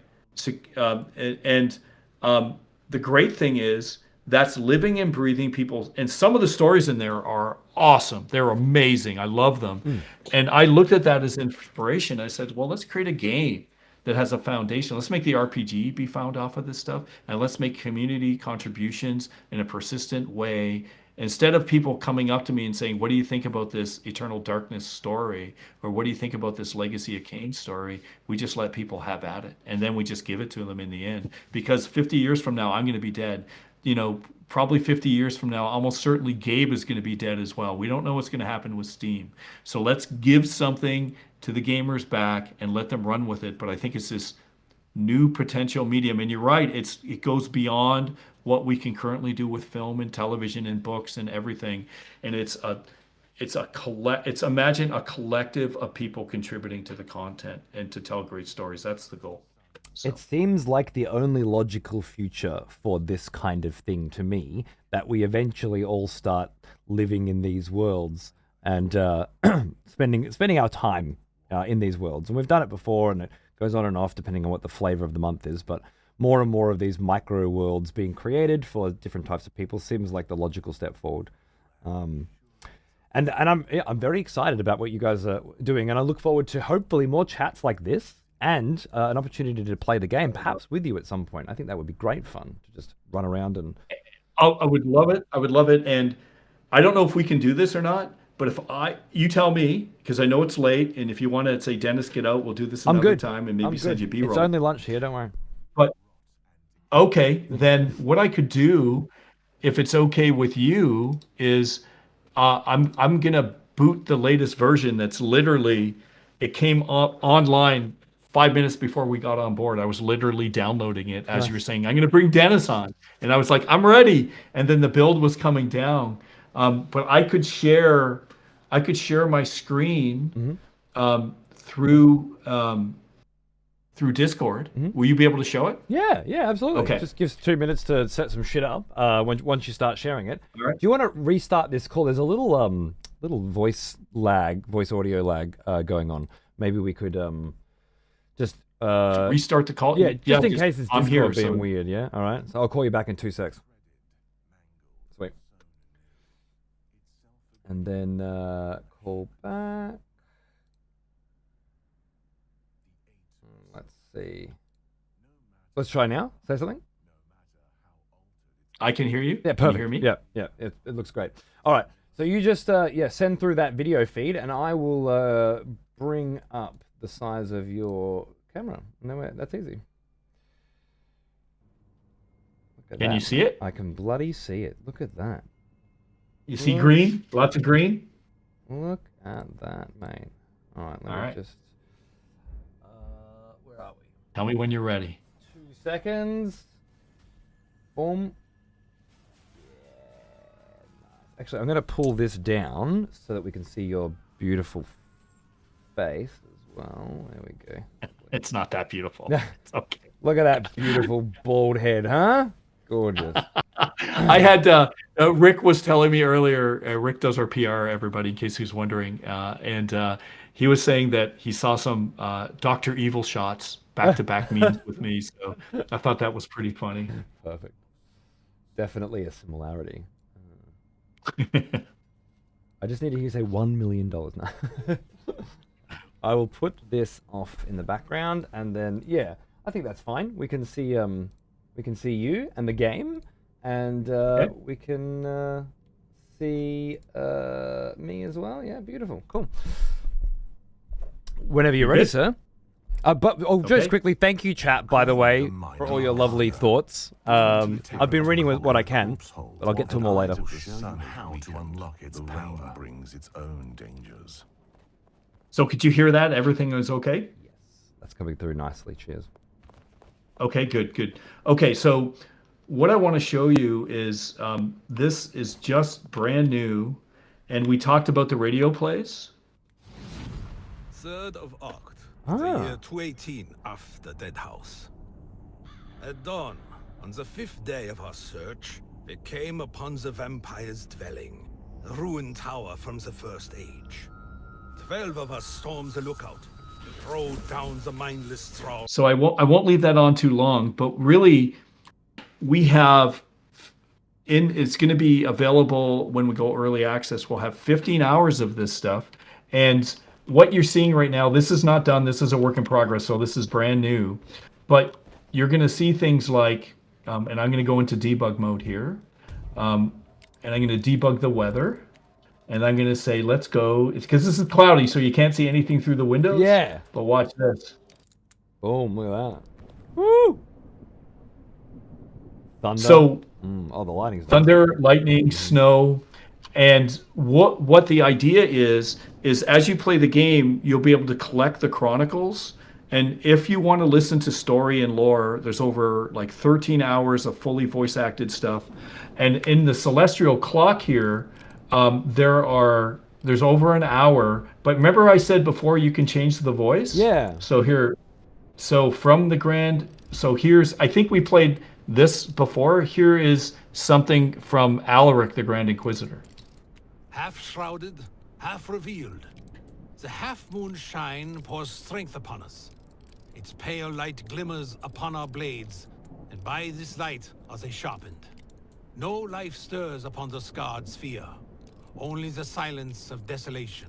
B: the great thing is that's living and breathing people. And some of the stories in there are awesome. They're amazing. I love them. And I looked at that as inspiration. I said, well, let's create a game that has a foundation. Let's make the RPG be found off of this stuff, and let's make community contributions in a persistent way. Instead of people coming up to me and saying, what do you think about this Eternal Darkness story? Or what do you think about this Legacy of Kain story? We just let people have at it. And then we just give it to them in the end. Because 50 years from now, I'm going to be dead. You know, probably 50 years from now, almost certainly Gabe is going to be dead as well. We don't know what's going to happen with Steam. So let's give something to the gamers back and let them run with it. But I think it's this new potential medium. And you're right, it goes beyond what we can currently do with film and television and books and everything. And imagine a collective of people contributing to the content and to tell great stories. That's the goal. So.
A: It seems like the only logical future for this kind of thing to me, that we eventually all start living in these worlds and spending our time in these worlds. And we've done it before, and it goes on and off depending on what the flavor of the month is. But more and more of these micro worlds being created for different types of people seems like the logical step forward. And I'm very excited about what you guys are doing, and I look forward to hopefully more chats like this and an opportunity to play the game, perhaps with you at some point. I think that would be great fun to just run around and.
B: I would love it. I would love it, and I don't know if we can do this or not. But you tell me, because I know it's late, and if you want to say, Dennis, get out, we'll do this another time, and maybe send you B-roll.
A: It's only lunch here, don't worry.
B: But okay, then what I could do, if it's okay with you, is I'm gonna boot the latest version. That's literally, it came up online 5 minutes before we got on board. I was literally downloading it as you were saying, I'm gonna bring Dennis on, and I was like, I'm ready. And then the build was coming down, but I could share my screen through Discord. Will you be able to show it?
A: Yeah, absolutely.
B: Okay.
A: It just gives 2 minutes to set some shit up once you start sharing it.
B: All right.
A: Do you want to restart this call? There's a little voice audio lag going on. Maybe we could just
B: restart the call.
A: Yeah, just in case it's
B: I'm
A: Discord
B: here,
A: being weird. Yeah, all right. So I'll call you back in 2 secs. Sweet. And then call back. Let's see. Let's try now. Say something.
B: I can hear you.
A: Yeah, perfect.
B: Can you hear me?
A: Yeah. It looks great. All right. So you just send through that video feed, and I will bring up the size of your camera. No, that's easy.
B: Can you see it?
A: I can bloody see it. Look at that.
B: You see green? Lots of green?
A: Look at that, mate. All right, let me just... where are we?
B: Tell me when you're ready.
A: 2 seconds. Boom. Yeah. Actually, I'm going to pull this down so that we can see your beautiful face as well. There we go.
B: It's not that beautiful. It's okay.
A: Look at that beautiful bald head, huh? Gorgeous.
B: I had Rick was telling me earlier. Rick does our PR, everybody, in case who's wondering, and he was saying that he saw some Dr. Evil shots back-to-back memes with me. So I thought that was pretty funny.
A: Perfect. Definitely a similarity. I just need to hear you say $1 million now. I will put this off in the background, and then I think that's fine. We can see you and the game, and we can see me as well. Yeah, beautiful, cool. Whenever you're ready, sir. Just quickly, thank you, chat, by the way, for all your lovely thoughts. I've been reading what I can, but I'll get to them all later.
C: How to unlock its power brings its own dangers.
B: So could you hear that? Everything is okay?
A: Yes, that's coming through nicely. Cheers.
B: Okay, good. Okay, so what I want to show you is this is just brand new, and we talked about the radio plays.
D: 3rd of Oct, the year 218 after Dead House. At dawn, on the 5th day of our search, we came upon the vampire's dwelling, a ruined tower from the First Age. 12 of us stormed the lookout, throw down the mindless thrall.
B: So I won't leave that on too long, but really we have it's going to be available when we go early access. We'll have 15 hours of this stuff. And what you're seeing right now, this is not done. This is a work in progress. So this is brand new. But you're going to see things like, and I'm going to go into debug mode here. And I'm going to debug the weather. And I'm going to say, let's go. It's because this is cloudy, so you can't see anything through the windows.
A: Yeah.
B: But watch this.
A: Boom, look at that. Woo! Thunder.
B: So,
A: oh, the lighting's
B: thunder, lightning, snow. And what the idea is as you play the game, you'll be able to collect the chronicles. And if you want to listen to story and lore, there's over like 13 hours of fully voice acted stuff. And in the Celestial Clock here, there's over an hour. But remember I said before you can change the voice?
A: Yeah.
B: So from the grand, so here's, I think we played this before. Here is something from Alaric, the Grand Inquisitor.
D: Half shrouded, half revealed. The half-moon shine pours strength upon us. Its pale light glimmers upon our blades, and by this light are they sharpened. No life stirs upon the scarred sphere, only the silence of desolation.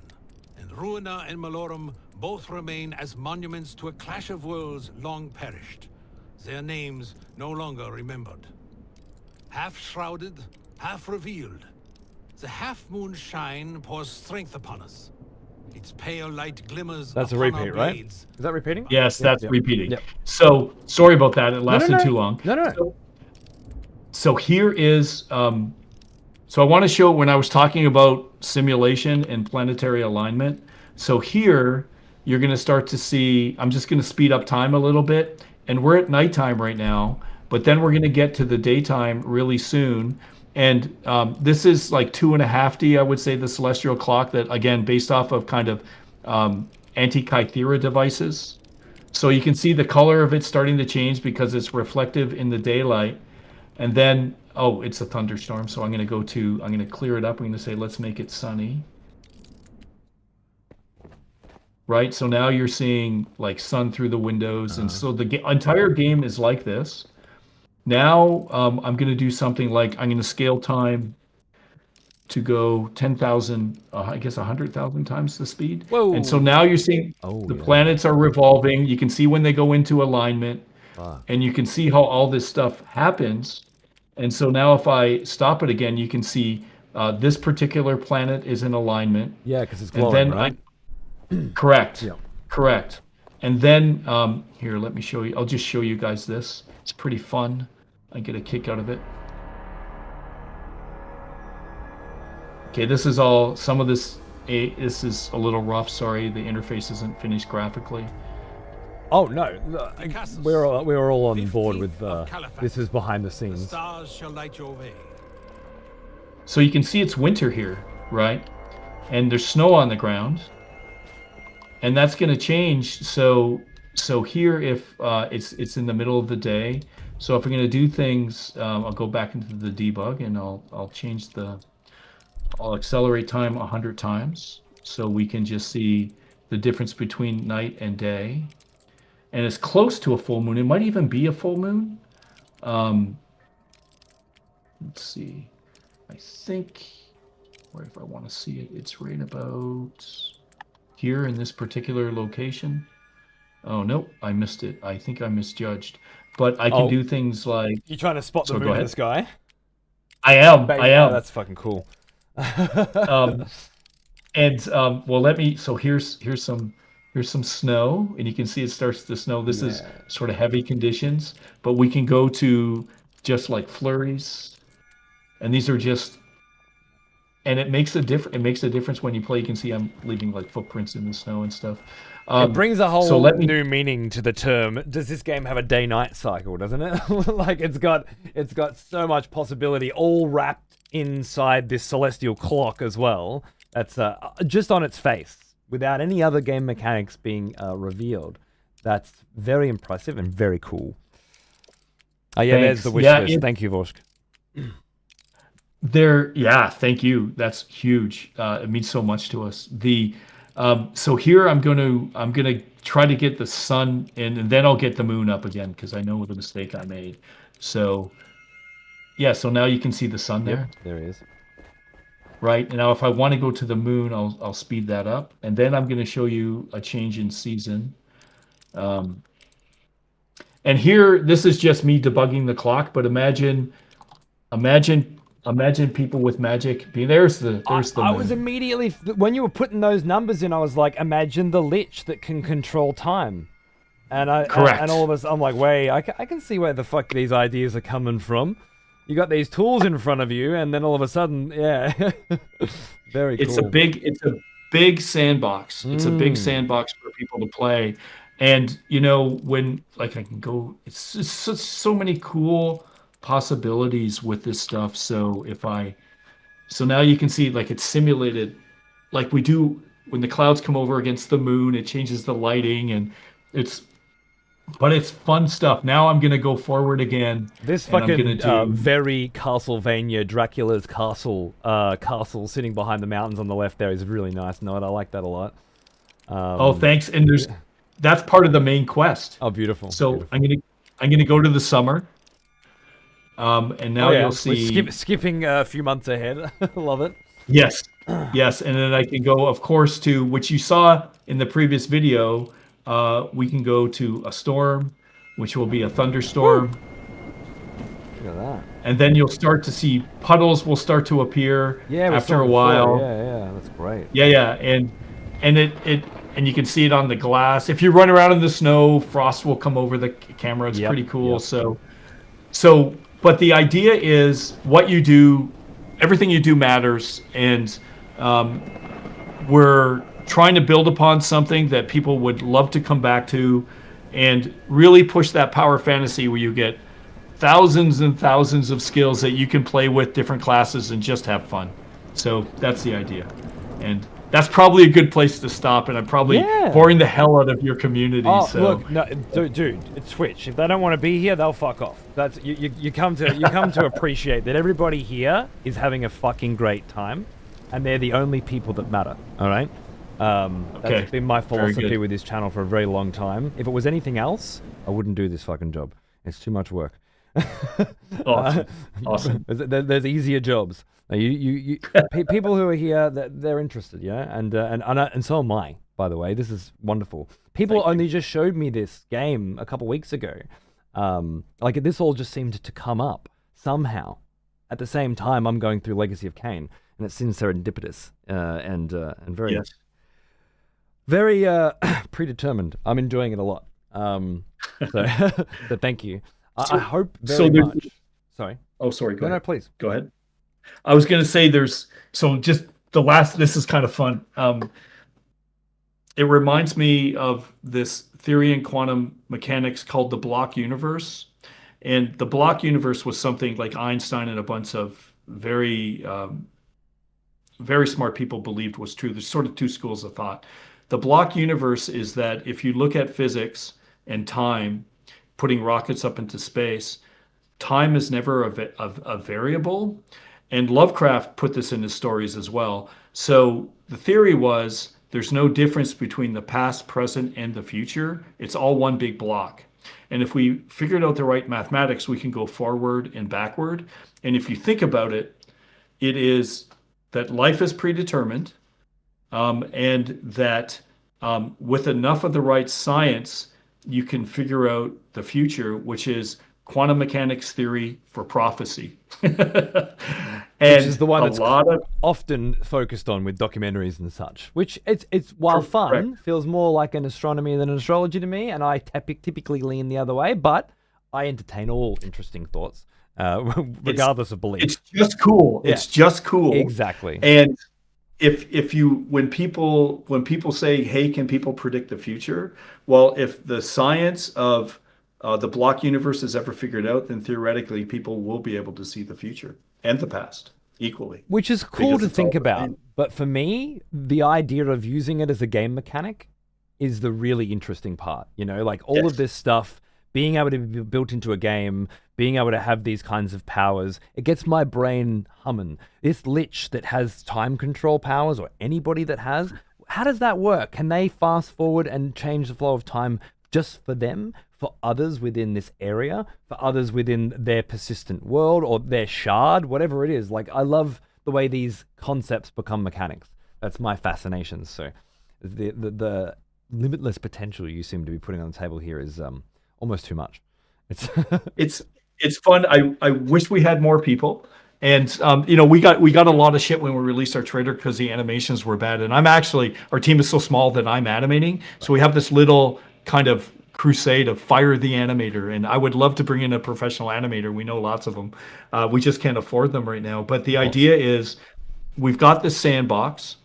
D: And Ruina and Malorum both remain as monuments to a clash of worlds long perished, their names no longer remembered. Half shrouded, half revealed. The half-moon shine pours strength upon us. Its pale light glimmers
A: That's a
D: upon
A: repeat,
D: our
A: right?
D: blades.
A: Is that repeating?
B: Yes, that's
A: Yeah.
B: repeating.
A: Yeah.
B: So sorry about that. It lasted too long.
A: No.
B: So here is, so I want to show when I was talking about simulation and planetary alignment. So here you're going to start to see, I'm just going to speed up time a little bit. And we're at nighttime right now, but then we're going to get to the daytime really soon. And this is like 2.5D, I would say, the Celestial Clock that, again, based off of kind of anti-Kythera devices. So you can see the color of it starting to change because it's reflective in the daylight. And then, oh, it's a thunderstorm. So I'm going to clear it up. I'm going to say, let's make it sunny. Right? So now you're seeing like sun through the windows. And so the entire game is like this. Now I'm going to do something like I'm going to scale time to go 10,000, I guess 100,000 times the speed.
A: Whoa.
B: And so now you're seeing the planets are revolving. You can see when they go into alignment. And you can see how all this stuff happens. And so now if I stop it again, you can see this particular planet is in alignment.
A: Yeah, because it's glowing, right?
B: Correct.
A: Yeah.
B: Correct. And then here, let me show you. I'll just show you guys this. It's pretty fun. I get a kick out of it. Okay, this is all, some of this is a little rough. Sorry, the interface isn't finished graphically.
A: Oh no, we're all on board with this is behind the
D: The
A: scenes.
D: stars shall light your way.
B: So you can see it's winter here, right? And there's snow on the ground. And that's going to change. So here, if it's in the middle of the day, so if we're going to do things, I'll go back into the debug and I'll change I'll accelerate time 100 times, so we can just see the difference between night and day. And it's close to a full moon. It might even be a full moon. Let's see. I think, or if I want to see it, it's right about here in this particular location. Oh, no, I missed it. I think I misjudged. But I can do things like...
A: You're trying to spot the
B: So go
A: moon in
B: ahead.
A: the sky?
B: I am.
A: That's fucking cool.
B: Well, let me, so here's some snow, and you can see it starts to snow. This is sort of heavy conditions, but we can go to just like flurries, and these are just, and it makes a difference when you play. You can see I'm leaving like footprints in the snow and stuff.
A: It brings a whole new meaning to the term. Does this game have a day-night cycle, doesn't it? Like it's got so much possibility all wrapped inside this celestial clock as well. That's just on its face, without any other game mechanics being revealed. That's very impressive and very cool. Oh yeah,
B: Thanks.
A: there's the wish list. Thank you, Vorsk.
B: Thank you. That's huge. It means so much to us. So here I'm gonna try to get the sun in, and then I'll get the moon up again because I know the mistake I made. So Yeah, so now you can see the sun there.
A: Yep, there he is.
B: Right, and now if I want to go to the moon, I'll speed that up, and then I'm going to show you a change in season. And here, this is just me debugging the clock, but imagine people with magic. There's the
A: I
B: moon.
A: was immediately, when you were putting those numbers in, I was like, imagine the Lich that can control time.
B: Correct.
A: And all of us, I'm like, wait, I can see where the fuck these ideas are coming from. You got these tools in front of you, and then all of a sudden, yeah, very cool.
B: It's a big sandbox. It's a big sandbox for people to play, and when like I can go, it's just so many cool possibilities with this stuff. So now you can see like it's simulated, like we do when the clouds come over against the moon. It changes the lighting, and it's fun stuff. Now I'm gonna go forward again.
A: This fucking very Castlevania Dracula's castle sitting behind the mountains on the left there is really nice. I like that a lot.
B: Oh, thanks. And that's part of the main quest.
A: Oh, beautiful.
B: So
A: beautiful.
B: I'm gonna go to the summer. And now you'll see.
A: Skipping a few months ahead. Love it.
B: Yes, yes, and then I can go, of course, to which you saw in the previous video. We can go to a storm, which will be a thunderstorm.
A: Look at that.
B: And then you'll start to see puddles will start to appear after a while.
A: Yeah, that's great.
B: Yeah, and you can see it on the glass. If you run around in the snow, frost will come over the camera. It's pretty cool.
A: Yep.
B: So, but the idea is what you do, everything you do matters, and we're trying to build upon something that people would love to come back to, and really push that power fantasy where you get thousands and thousands of skills that you can play with different classes and just have fun. So that's the idea, and that's probably a good place to stop. And I'm probably boring the hell out of your community.
A: Oh,
B: so
A: look, no, dude, it's Twitch. If they don't want to be here, they'll fuck off. That's you come to appreciate that everybody here is having a fucking great time, and they're the only people that matter. All right. That's been my philosophy with this channel for a very long time. If it was anything else, I wouldn't do this fucking job. It's too much work.
B: Awesome.
A: There's easier jobs. People who are here, they're interested, and so am I. By the way, this is wonderful. People only just showed me this game a couple weeks ago. Like this all just seemed to come up somehow. At the same time, I'm going through Legacy of Kain, and it seems serendipitous and very.
B: Yes.
A: Very predetermined. I'm enjoying it a lot. So thank you. I hope very much. Sorry.
B: Oh, sorry. Go ahead.
A: No, please.
B: Go ahead. I was going to say just the last, this is kind of fun. It reminds me of this theory in quantum mechanics called the block universe. And the block universe was something like Einstein and a bunch of very smart people believed was true. There's sort of two schools of thought. The block universe is that if you look at physics and time, putting rockets up into space, time is never a variable. And Lovecraft put this in his stories as well. So the theory was there's no difference between the past, present, and the future. It's all one big block. And if we figured out the right mathematics, we can go forward and backward. And if you think about it, it is that life is predetermined. And that with enough of the right science, you can figure out the future, which is quantum mechanics theory for prophecy.
A: Which is the one that's often focused on with documentaries and such. Which it's while fun, feels more like an astronomy than an astrology to me, and I typically lean the other way, but I entertain all interesting thoughts, regardless of belief.
B: It's just cool. Yeah. It's just cool.
A: Exactly.
B: And when people say, hey, can people predict the future? Well, if the science of the block universe is ever figured out, then theoretically people will be able to see the future and the past equally.
A: Which is cool to think about. But for me, the idea of using it as a game mechanic is the really interesting part. Like all of this stuff, being able to be built into a game, being able to have these kinds of powers, it gets my brain humming. This Lich that has time control powers, or anybody that has, how does that work? Can they fast forward and change the flow of time just for them, for others within this area, for others within their persistent world or their shard, whatever it is. Like, I love the way these concepts become mechanics. That's my fascination. So the limitless potential you seem to be putting on the table here is almost too much.
B: It's fun. I wish we had more people. And we got a lot of shit when we released our trailer because the animations were bad. And our team is so small that I'm animating. So we have this little kind of crusade of fire the animator. And I would love to bring in a professional animator. We know lots of them. We just can't afford them right now. But the idea is we've got this sandbox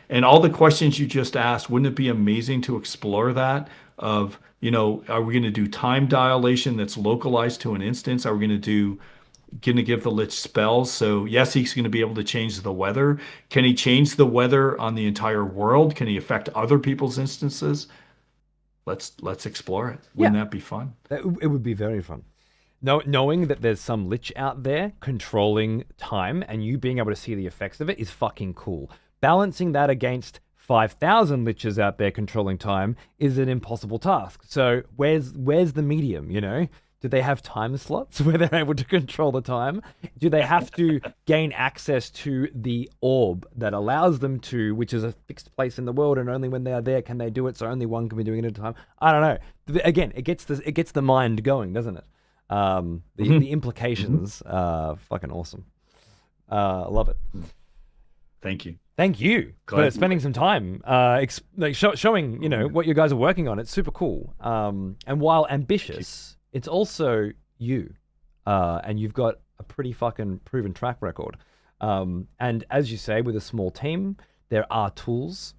B: and all the questions you just asked. Wouldn't it be amazing to explore that of, are we going to do time dilation that's localized to an instance? Are we going to give the Lich spells? So yes, he's going to be able to change the weather. Can he change the weather on the entire world? Can he affect other people's instances? Let's explore it. Wouldn't that be fun?
A: It would be very fun. Knowing that there's some Lich out there controlling time and you being able to see the effects of it is fucking cool. Balancing that against 5,000 Liches out there controlling time is an impossible task. So where's the medium, Do they have time slots where they're able to control the time? Do they have to gain access to the orb that allows them to, which is a fixed place in the world, and only when they are there can they do it, so only one can be doing it at a time? I don't know. Again, it gets the mind going, doesn't it? The implications are fucking awesome. Love it.
B: Thank you.
A: Thank you for spending some time showing, what you guys are working on. It's super cool. And while ambitious, it's also you, and you've got a pretty fucking proven track record. And as you say, with a small team, there are tools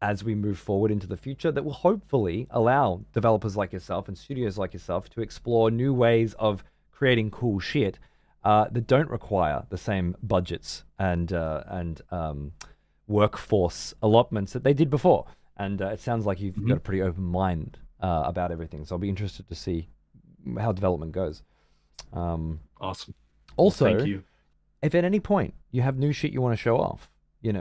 A: as we move forward into the future that will hopefully allow developers like yourself and studios like yourself to explore new ways of creating cool shit that don't require the same budgets and workforce allotments that they did before. And it sounds like you've got a pretty open mind about everything. So I'll be interested to see how development goes.
B: Awesome.
A: Also,
B: thank you.
A: If at any point you have new shit you want to show off, you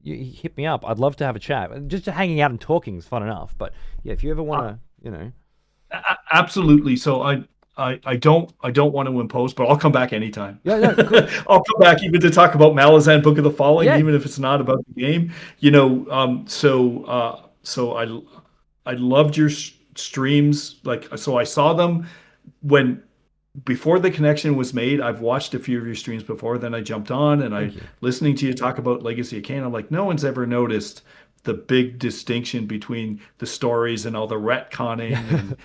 A: hit me up. I'd love to have a chat. Just hanging out and talking is fun enough. But yeah, if you ever want to,
B: Absolutely. So I don't want to impose, but I'll come back anytime.
A: Yeah, cool.
B: I'll come back even to talk about Malazan Book of the Falling, even if it's not about the game. So I loved your streams. So I saw them before the connection was made. I've watched a few of your streams before. Then I jumped on and listening to you talk about Legacy of Kain. I'm like, no one's ever noticed the big distinction between the stories and all the retconning. And,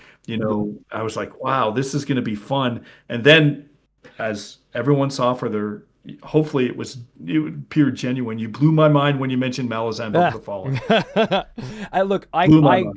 B: I was like, wow, this is going to be fun. And then as everyone saw hopefully it appeared genuine. You blew my mind when you mentioned Malazan Book of the Fallen.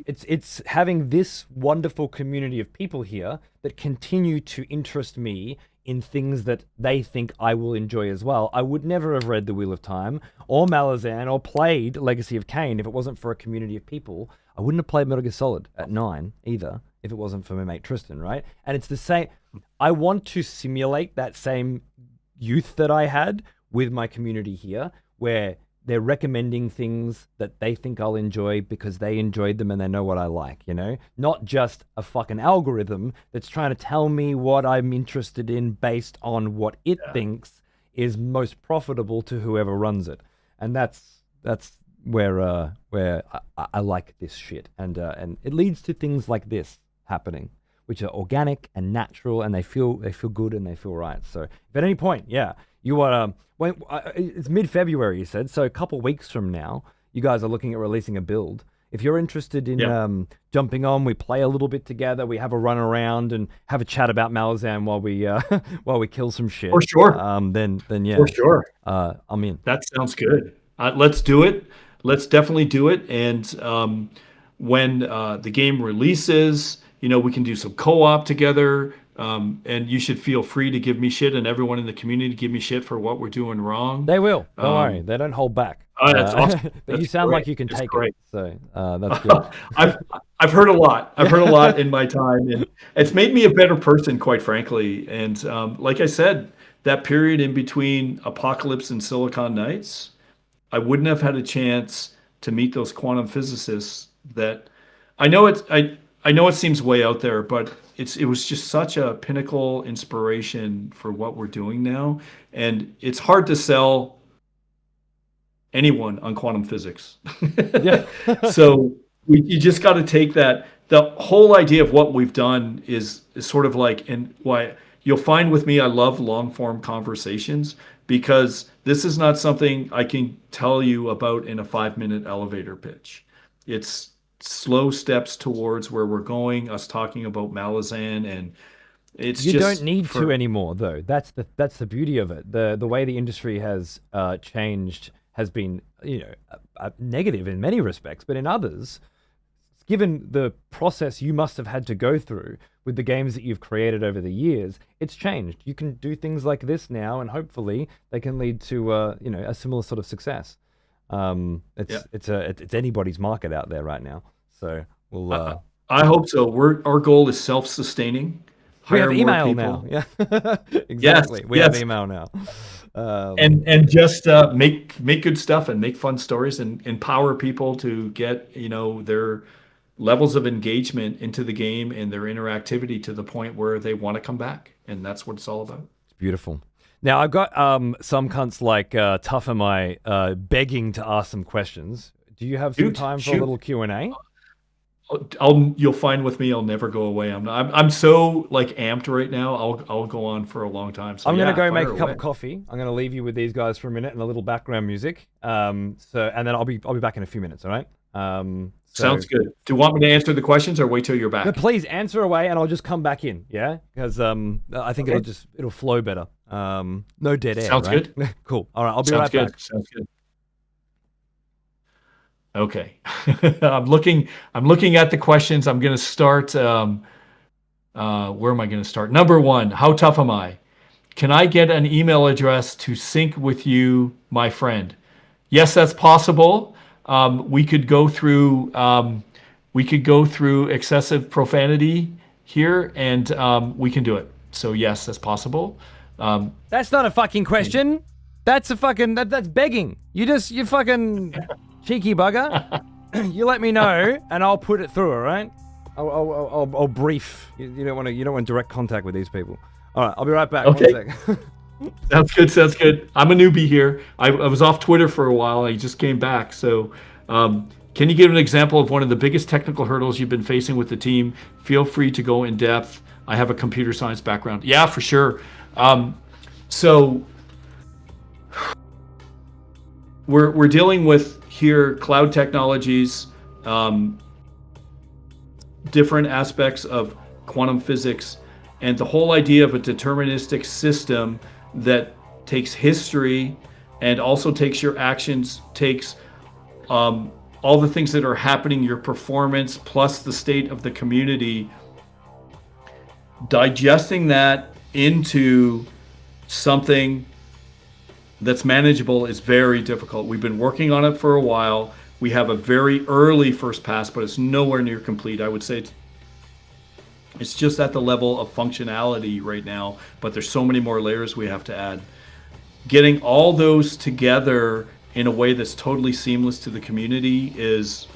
A: It's having this wonderful community of people here that continue to interest me in things that they think I will enjoy as well. I would never have read The Wheel of Time or Malazan or played Legacy of Kain if it wasn't for a community of people. I wouldn't have played Metal Gear Solid at 9 either if it wasn't for my mate Tristan, right? And it's the same. I want to simulate that same youth that I had with my community here, where they're recommending things that they think I'll enjoy because they enjoyed them and they know what I like, Not just a fucking algorithm that's trying to tell me what I'm interested in based on what it thinks is most profitable to whoever runs it. And that's where I like this shit. And it leads to things like this happening, which are organic and natural, and they feel good and they feel right. So if at any point, you want it's mid-February, you said, so a couple weeks from now, you guys are looking at releasing a build. If you're interested in jumping on, we play a little bit together, we have a run around and have a chat about Malazan while we kill some shit.
B: For sure.
A: Then yeah.
B: For sure.
A: I'm in.
B: That sounds good. Let's do it. Let's definitely do it. And when the game releases, we can do some co-op together. And you should feel free to give me shit, and everyone in the community give me shit for what we're doing wrong.
A: They will. Don't worry. They don't hold back.
B: That's awesome.
A: But you sound like you can take it. So that's good.
B: I've heard a lot. I've heard a lot in my time, and it's made me a better person, quite frankly. And like I said, that period in between Apocalypse and Silicon Knights, I wouldn't have had a chance to meet those quantum physicists that I know I know it seems way out there, but it was just such a pinnacle inspiration for what we're doing now, and it's hard to sell anyone on quantum physics.
A: Yeah.
B: So you just got to take that. The whole idea of what we've done is sort of like, and why you'll find with me, I love long form conversations, because this is not something I can tell you about in a 5-minute elevator pitch. It's slow steps towards where we're going, us talking about Malazan, and it's
A: You
B: just
A: don't need to anymore, though. That's the beauty of it. The way the industry has changed has been, negative in many respects, but in others, given the process you must have had to go through with the games that you've created over the years, it's changed. You can do things like this now, and hopefully they can lead to a similar sort of success. It's anybody's market out there right now. So we'll.
B: I hope so. Our goal is self-sustaining.
A: We have
B: Hire more
A: email
B: people.
A: now. Yeah, exactly. We have email now.
B: And just make good stuff and make fun stories and empower people to get their levels of engagement into the game and their interactivity to the point where they want to come back, and that's what it's all about.
A: It's beautiful. Now I've got some cunts like Tough Am I begging to ask some questions. Do you have some time for a little Q&A?
B: You'll find with me, I'll never go away. I'm so like amped right now. I'll go on for a long time. So
A: I'm gonna go make a cup of coffee. I'm gonna leave you with these guys for a minute and a little background music. And then I'll be back in a few minutes. All right.
B: Sounds good. Do you want me to answer the questions or wait till you're back?
A: No, please answer away, and I'll just come back in. Yeah, because I think it'll flow better. No dead air.
B: Sounds
A: right?
B: good.
A: Cool. All right, I'll be right back.
B: Sounds good. Okay. I'm looking at the questions. I'm going to start. Where am I going to start? Number 1, how tough am I? Can I get an email address to sync with you, my friend? Yes, that's possible. We could go through excessive profanity here, and we can do it. So yes, that's possible.
A: That's not a fucking question. That's a fucking that's begging. You fucking cheeky bugger. You let me know, and I'll put it through. All right. I'll brief. You don't want direct contact with these people. All right. I'll be right back.
B: Okay.
A: 1 sec.
B: Sounds good. I'm a newbie here. I was off Twitter for a while. I just came back. So can you give an example of one of the biggest technical hurdles you've been facing with the team? Feel free to go in depth. I have a computer science background. Yeah, for sure. So we're dealing with here cloud technologies, different aspects of quantum physics, and the whole idea of a deterministic system that takes history and also takes your actions, takes all the things that are happening, your performance, plus the state of the community, digesting that into something that's manageable is very difficult. We've been working on it for a while. We have a very early first pass, but it's nowhere near complete. I would say it's just at the level of functionality right now, but there's so many more layers we have to add. Getting all those together in a way that's totally seamless to the community is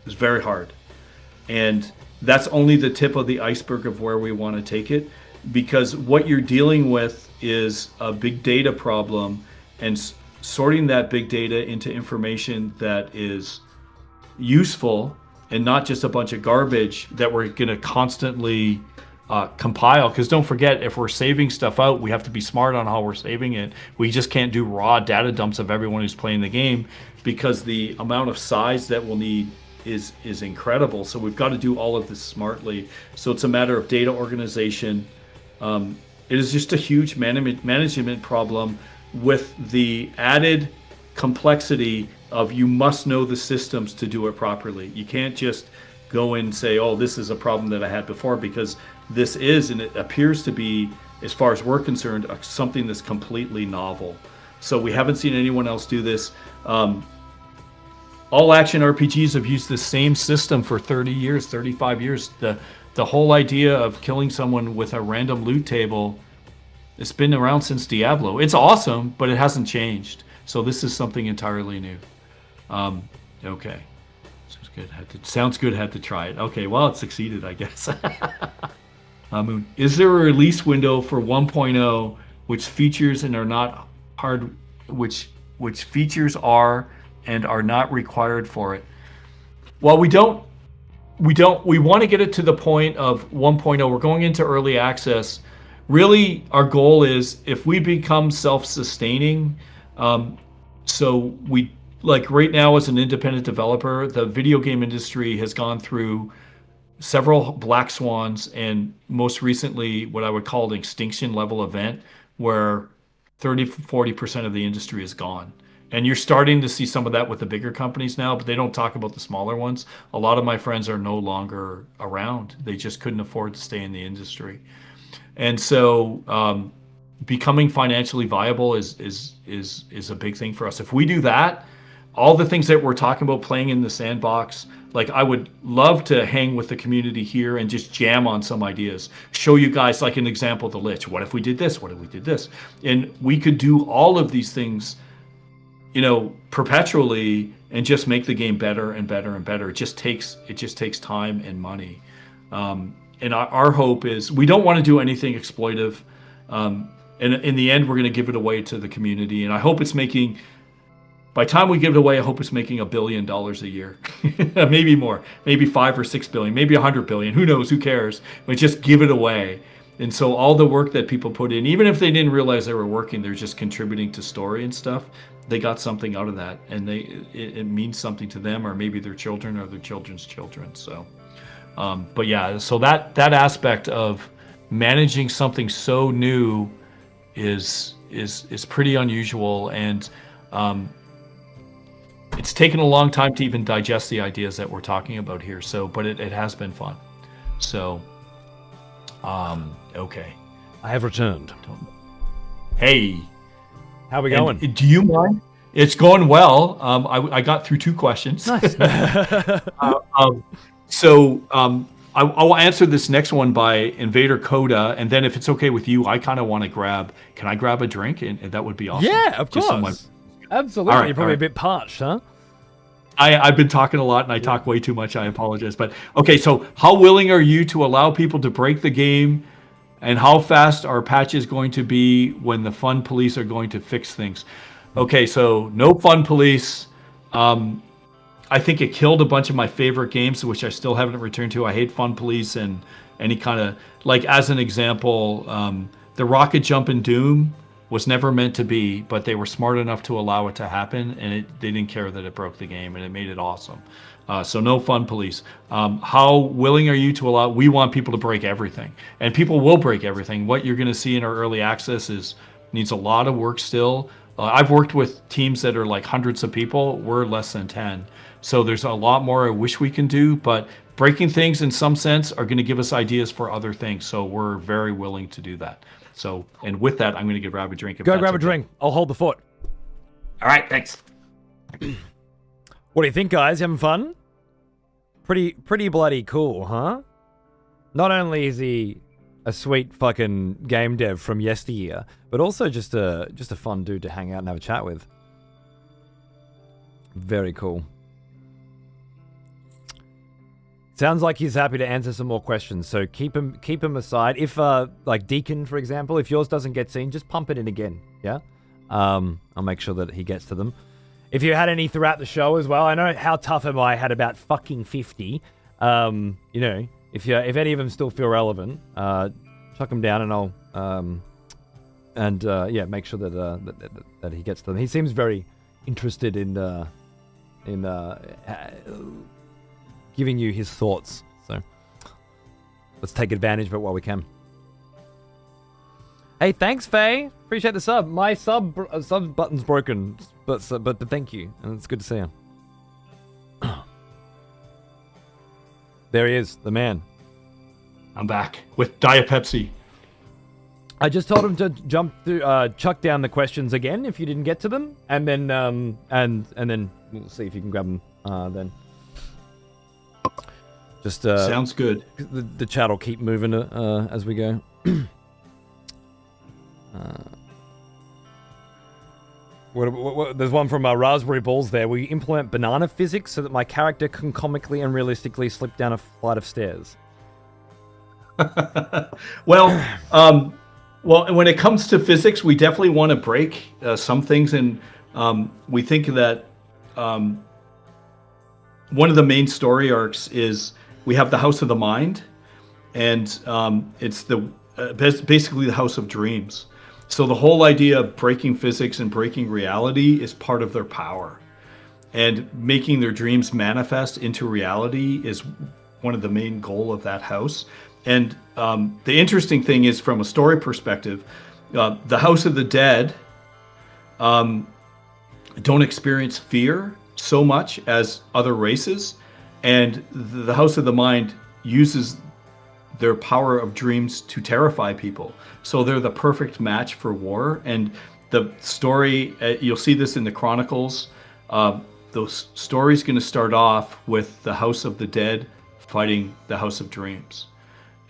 B: very hard. And that's only the tip of the iceberg of where we want to take it, because what you're dealing with is a big data problem, and sorting that big data into information that is useful and not just a bunch of garbage that we're going to constantly compile. Because don't forget, if we're saving stuff out, we have to be smart on how we're saving it. We just can't do raw data dumps of everyone who's playing the game, because the amount of size that we'll need is incredible. So we've got to do all of this smartly. So it's a matter of data organization. It is just a huge management problem, with the added complexity of you must know the systems to do it properly. You can't just go and say, oh, this is a problem that I had before, because this is, and it appears to be, as far as we're concerned, something that's completely novel. So we haven't seen anyone else do this. All action RPGs have used the same system for 30 years, 35 years. The whole idea of killing someone with a random loot table, it's been around since Diablo. It's awesome, but it hasn't changed. So this is something entirely new. Okay. Sounds good. Had to try it. Okay, well, it succeeded, I guess. Moon. Is there a release window for 1.0 which features and are not hard, which features are and are not required for it? Well, we want to get it to the point of 1.0. We're going into early access. Really, our goal is if we become self-sustaining, so we, like right now as an independent developer, the video game industry has gone through several black swans and most recently what I would call an extinction level event where 30-40% of the industry is gone. And you're starting to see some of that with the bigger companies now, but they don't talk about the smaller ones. A lot of my friends are no longer around. They just couldn't afford to stay in the industry. And so becoming financially viable is a big thing for us. If we do that, all the things that we're talking about playing in the sandbox, like I would love to hang with the community here and just jam on some ideas. Show you guys like an example of the Lich. What if we did this? What if we did this? And we could do all of these things, perpetually and just make the game better and better and better. It just takes time and money. And our hope is we don't want to do anything exploitive. And in the end, we're going to give it away to the community. And I hope it's making, by the time we give it away, I hope it's making $1 billion a year, maybe more, maybe 5 or 6 billion, maybe 100 billion. Who knows? Who cares? But just give it away. And so all the work that people put in, even if they didn't realize they were working, they're just contributing to story and stuff. They got something out of that, and it means something to them, or maybe their children or their children's children. So, but yeah, so that aspect of managing something so new is pretty unusual, and it's taken a long time to even digest the ideas that we're talking about here. So, but it has been fun. So, okay.
A: I have returned.
B: Hey.
A: How we going?
B: Do you mind? It's going well. I got through 2 questions.
A: Nice.
B: I'll answer this next one by Invader Coda, and then if it's okay with you, I kind of want to can I grab a drink? And that would be awesome.
A: Yeah, of course. Absolutely.
B: All right,
A: You're probably a bit parched, huh?
B: I've been talking a lot, and I talk way too much. I apologize. But okay, so how willing are you to allow people to break the game? And how fast are patches going to be when the fun police are going to fix things? Okay, so no fun police. I think it killed a bunch of my favorite games, which I still haven't returned to. I hate fun police and any kind of, like as an example, the rocket jump in Doom was never meant to be, but they were smart enough to allow it to happen, and they didn't care that it broke the game, and it made it awesome. So no fun police. How willing are you to allow? We want people to break everything, and people will break everything. What you're going to see in our early access needs a lot of work still. I've worked with teams that are like hundreds of people. We're less than 10. So there's a lot more I wish we can do, but breaking things in some sense are going to give us ideas for other things. So we're very willing to do that. So, and with that, I'm going to grab a drink.
A: Go grab a drink. I'll hold the fort.
B: All right, thanks.
A: What do you think, guys? You having fun? Pretty bloody cool, huh? Not only is he a sweet fucking game dev from yesteryear, but also just a fun dude to hang out and have a chat with. Very cool. Sounds like he's happy to answer some more questions, so keep him aside. If like Deacon, for example, if yours doesn't get seen, just pump it in again. Yeah, I'll make sure that he gets to them. If you had any throughout the show as well, I know How Tough Am I had about fucking 50. If any of them still feel relevant, chuck them down and I'll make sure that he gets to them. He seems very interested in giving you his thoughts. So let's take advantage of it while we can. Hey, thanks, Faye. Appreciate the sub. My sub button's broken, but thank you, and it's good to see you. There he is, the man.
B: I'm back with Diet Pepsi.
A: I just told him to jump through, chuck down the questions again if you didn't get to them, and then and then we'll see if you can grab them. Then just
B: sounds good.
A: The chat will keep moving as we go. There's one from Raspberry Balls there. We implement banana physics so that my character can comically and realistically slip down a flight of stairs.
B: Well, when it comes to physics, we definitely want to break some things, and we think that one of the main story arcs is we have the House of the Mind, and it's basically the House of Dreams. So the whole idea of breaking physics and breaking reality is part of their power. And making their dreams manifest into reality is one of the main goal of that house. And the interesting thing is, from a story perspective, the House of the Dead don't experience fear so much as other races. And the House of the Mind uses their power of dreams to terrify people. So they're the perfect match for war. And the story, you'll see this in the Chronicles, the story's going to start off with the House of the Dead fighting the House of Dreams.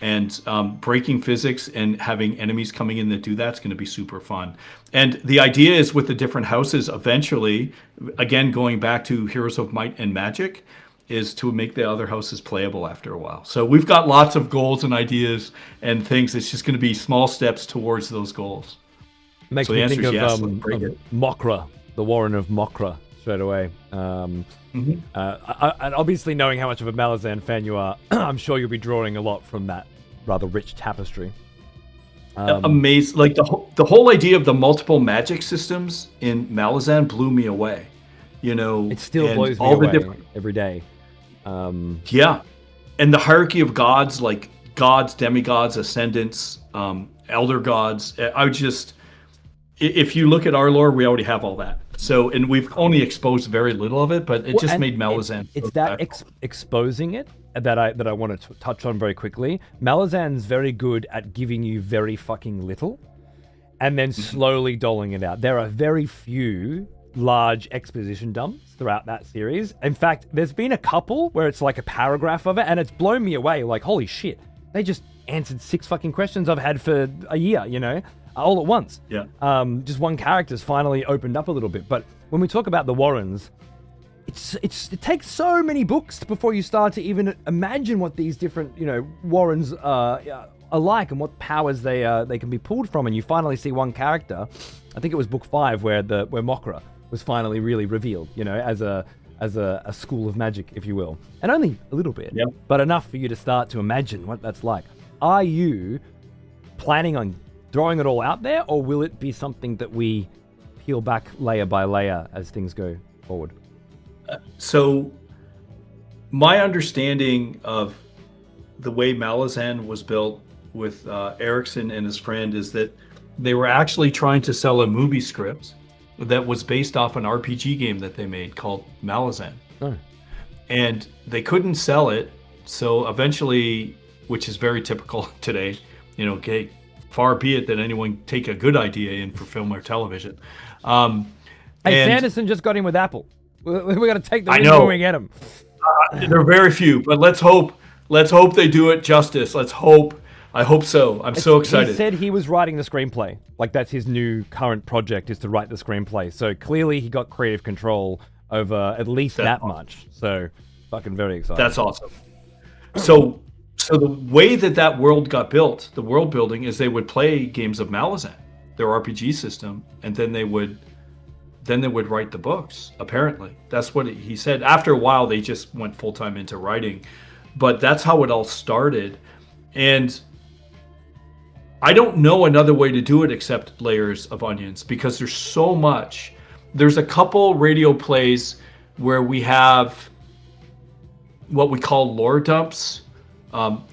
B: And breaking physics and having enemies coming in that do that's going to be super fun. And the idea is, with the different houses, eventually, again, going back to Heroes of Might and Magic, is to make the other houses playable after a while. So we've got lots of goals and ideas and things. It's just going to be small steps towards those goals.
A: Makes me think of Mokra, the Warren of Mokra, straight away. And obviously, knowing how much of a Malazan fan you are, I'm sure you'll be drawing a lot from that rather rich tapestry.
B: Amazing. Like the whole idea of the multiple magic systems in Malazan blew me away. You know,
A: it still blows me away every day.
B: Yeah. And the hierarchy of gods, like gods, demigods, ascendants, elder gods. If you look at our lore, we already have all that. So, and we've only exposed very little of it, but it just made Malazan.
A: It's that exposing it that I want to touch on very quickly. Malazan's very good at giving you very fucking little and then slowly doling it out. There are very few large exposition dumps throughout that series. In fact, there's been a couple where it's like a paragraph of it, and it's blown me away. Like, holy shit, they just answered 6 fucking questions I've had for a year, you know, all at once.
B: Yeah.
A: Just one character's finally opened up a little bit. But when we talk about the Warrens, it takes so many books before you start to even imagine what these different, you know, Warrens are like and what powers they can be pulled from. And you finally see one character. I think it was book 5 where Mokra was finally really revealed, you know, as a school of magic, if you will. And only a little bit, but enough for you to start to imagine what that's like. Are you planning on throwing it all out there, or will it be something that we peel back layer by layer as things go forward?
B: So my understanding of the way Malazan was built with Erickson and his friend is that they were actually trying to sell a movie script that was based off an RPG game that they made called Malazan.
A: Oh.
B: And they couldn't sell it, so eventually, which is very typical today, you know, okay, far be it that anyone take a good idea in for film or television.
A: Hey, Sanderson just got in with Apple. We got to take the win when we get them.
B: There are very few, but let's hope they do it justice. Let's hope. I hope so. I'm so excited.
A: He said he was writing the screenplay. Like, that's his new current project, is to write the screenplay. So clearly he got creative control over at least that much. So fucking very excited.
B: That's awesome. So the way that world got built, the world building, is they would play games of Malazan, their RPG system, and then they would write the books. Apparently, that's what he said. After a while, they just went full time into writing, but that's how it all started. And I don't know another way to do it except layers of onions, because there's so much. There's a couple radio plays where we have what we call lore dumps.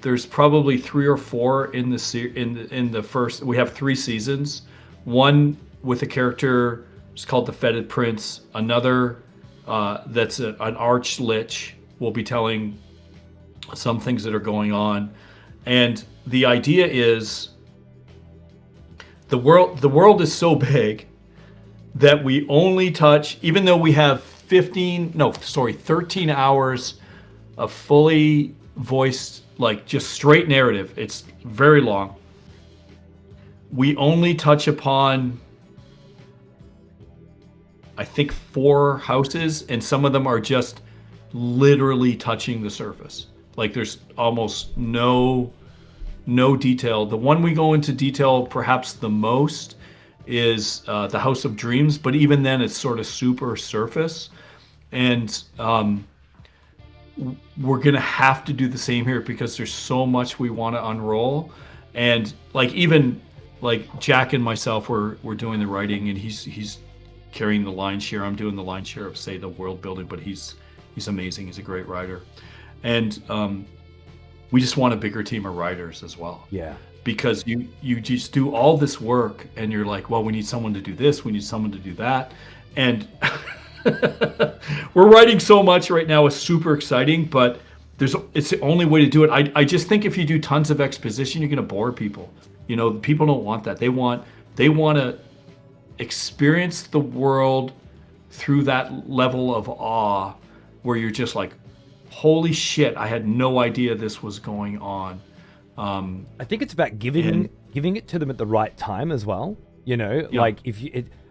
B: There's probably 3 or 4 in the first. We have 3 seasons. One with a character is called the Fetid Prince. Another that's an arch lich will be telling some things that are going on. And the idea is the world is so big that we only touch, even though we have 13 hours of fully voiced, like just straight narrative. It's very long. We only touch upon I think 4 houses, and some of them are just literally touching the surface. Like there's almost no detail. The one we go into detail perhaps the most is the House of Dreams, but even then it's sort of super surface. And we're gonna have to do the same here because there's so much we want to unroll. And like even like Jack and myself, we're doing the writing, and he's carrying the lion's share. I'm doing the lion's share of, say, the world building, but he's amazing. He's a great writer, and we just want a bigger team of writers as well.
A: Yeah,
B: because you just do all this work, and you're like, well, we need someone to do this, we need someone to do that, and we're writing so much right now. It's super exciting, but it's the only way to do it. I just think if you do tons of exposition, you're going to bore people. You know, people don't want that. They want to experience the world through that level of awe where you're just like, holy shit, I had no idea this was going on.
A: I think it's about giving it to them at the right time as well. You know,
B: Yeah.
A: like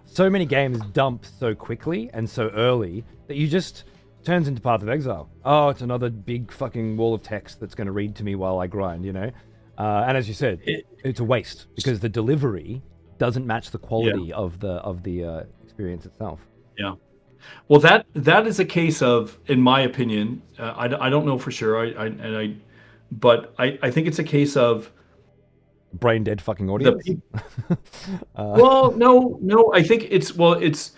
A: so many games dump so quickly and so early that you just turns into Path of Exile. Oh, it's another big fucking wall of text that's going to read to me while I grind, you know? And as you said, it's a waste because the delivery doesn't match the quality of the experience itself.
B: Yeah. Well, that is a case of, in my opinion, I don't know for sure, but I think it's a case of
A: Brain dead fucking audience.
B: Well, no, I think it's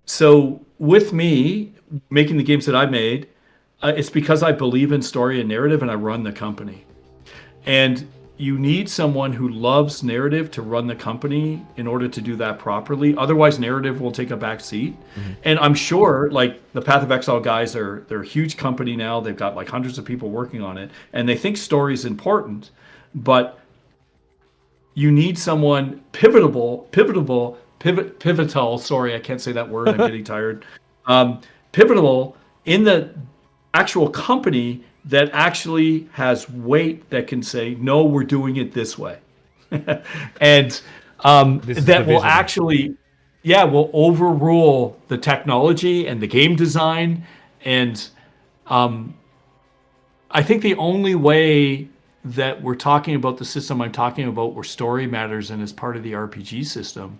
B: so with me making the games that I made, it's because I believe in story and narrative, and I run the company. And you need someone who loves narrative to run the company in order to do that properly. Otherwise, narrative will take a back seat. Mm-hmm. And I'm sure, like, the Path of Exile guys they're a huge company now. They've got like hundreds of people working on it, and they think story is important, but you need someone pivotal. Sorry, I can't say that word. I'm getting tired. Pivotal in the actual company that actually has weight, that can say, no, we're doing it this way. And that will actually, will overrule the technology and the game design. And I think the only way that we're talking about the system I'm talking about, where story matters and is part of the RPG system,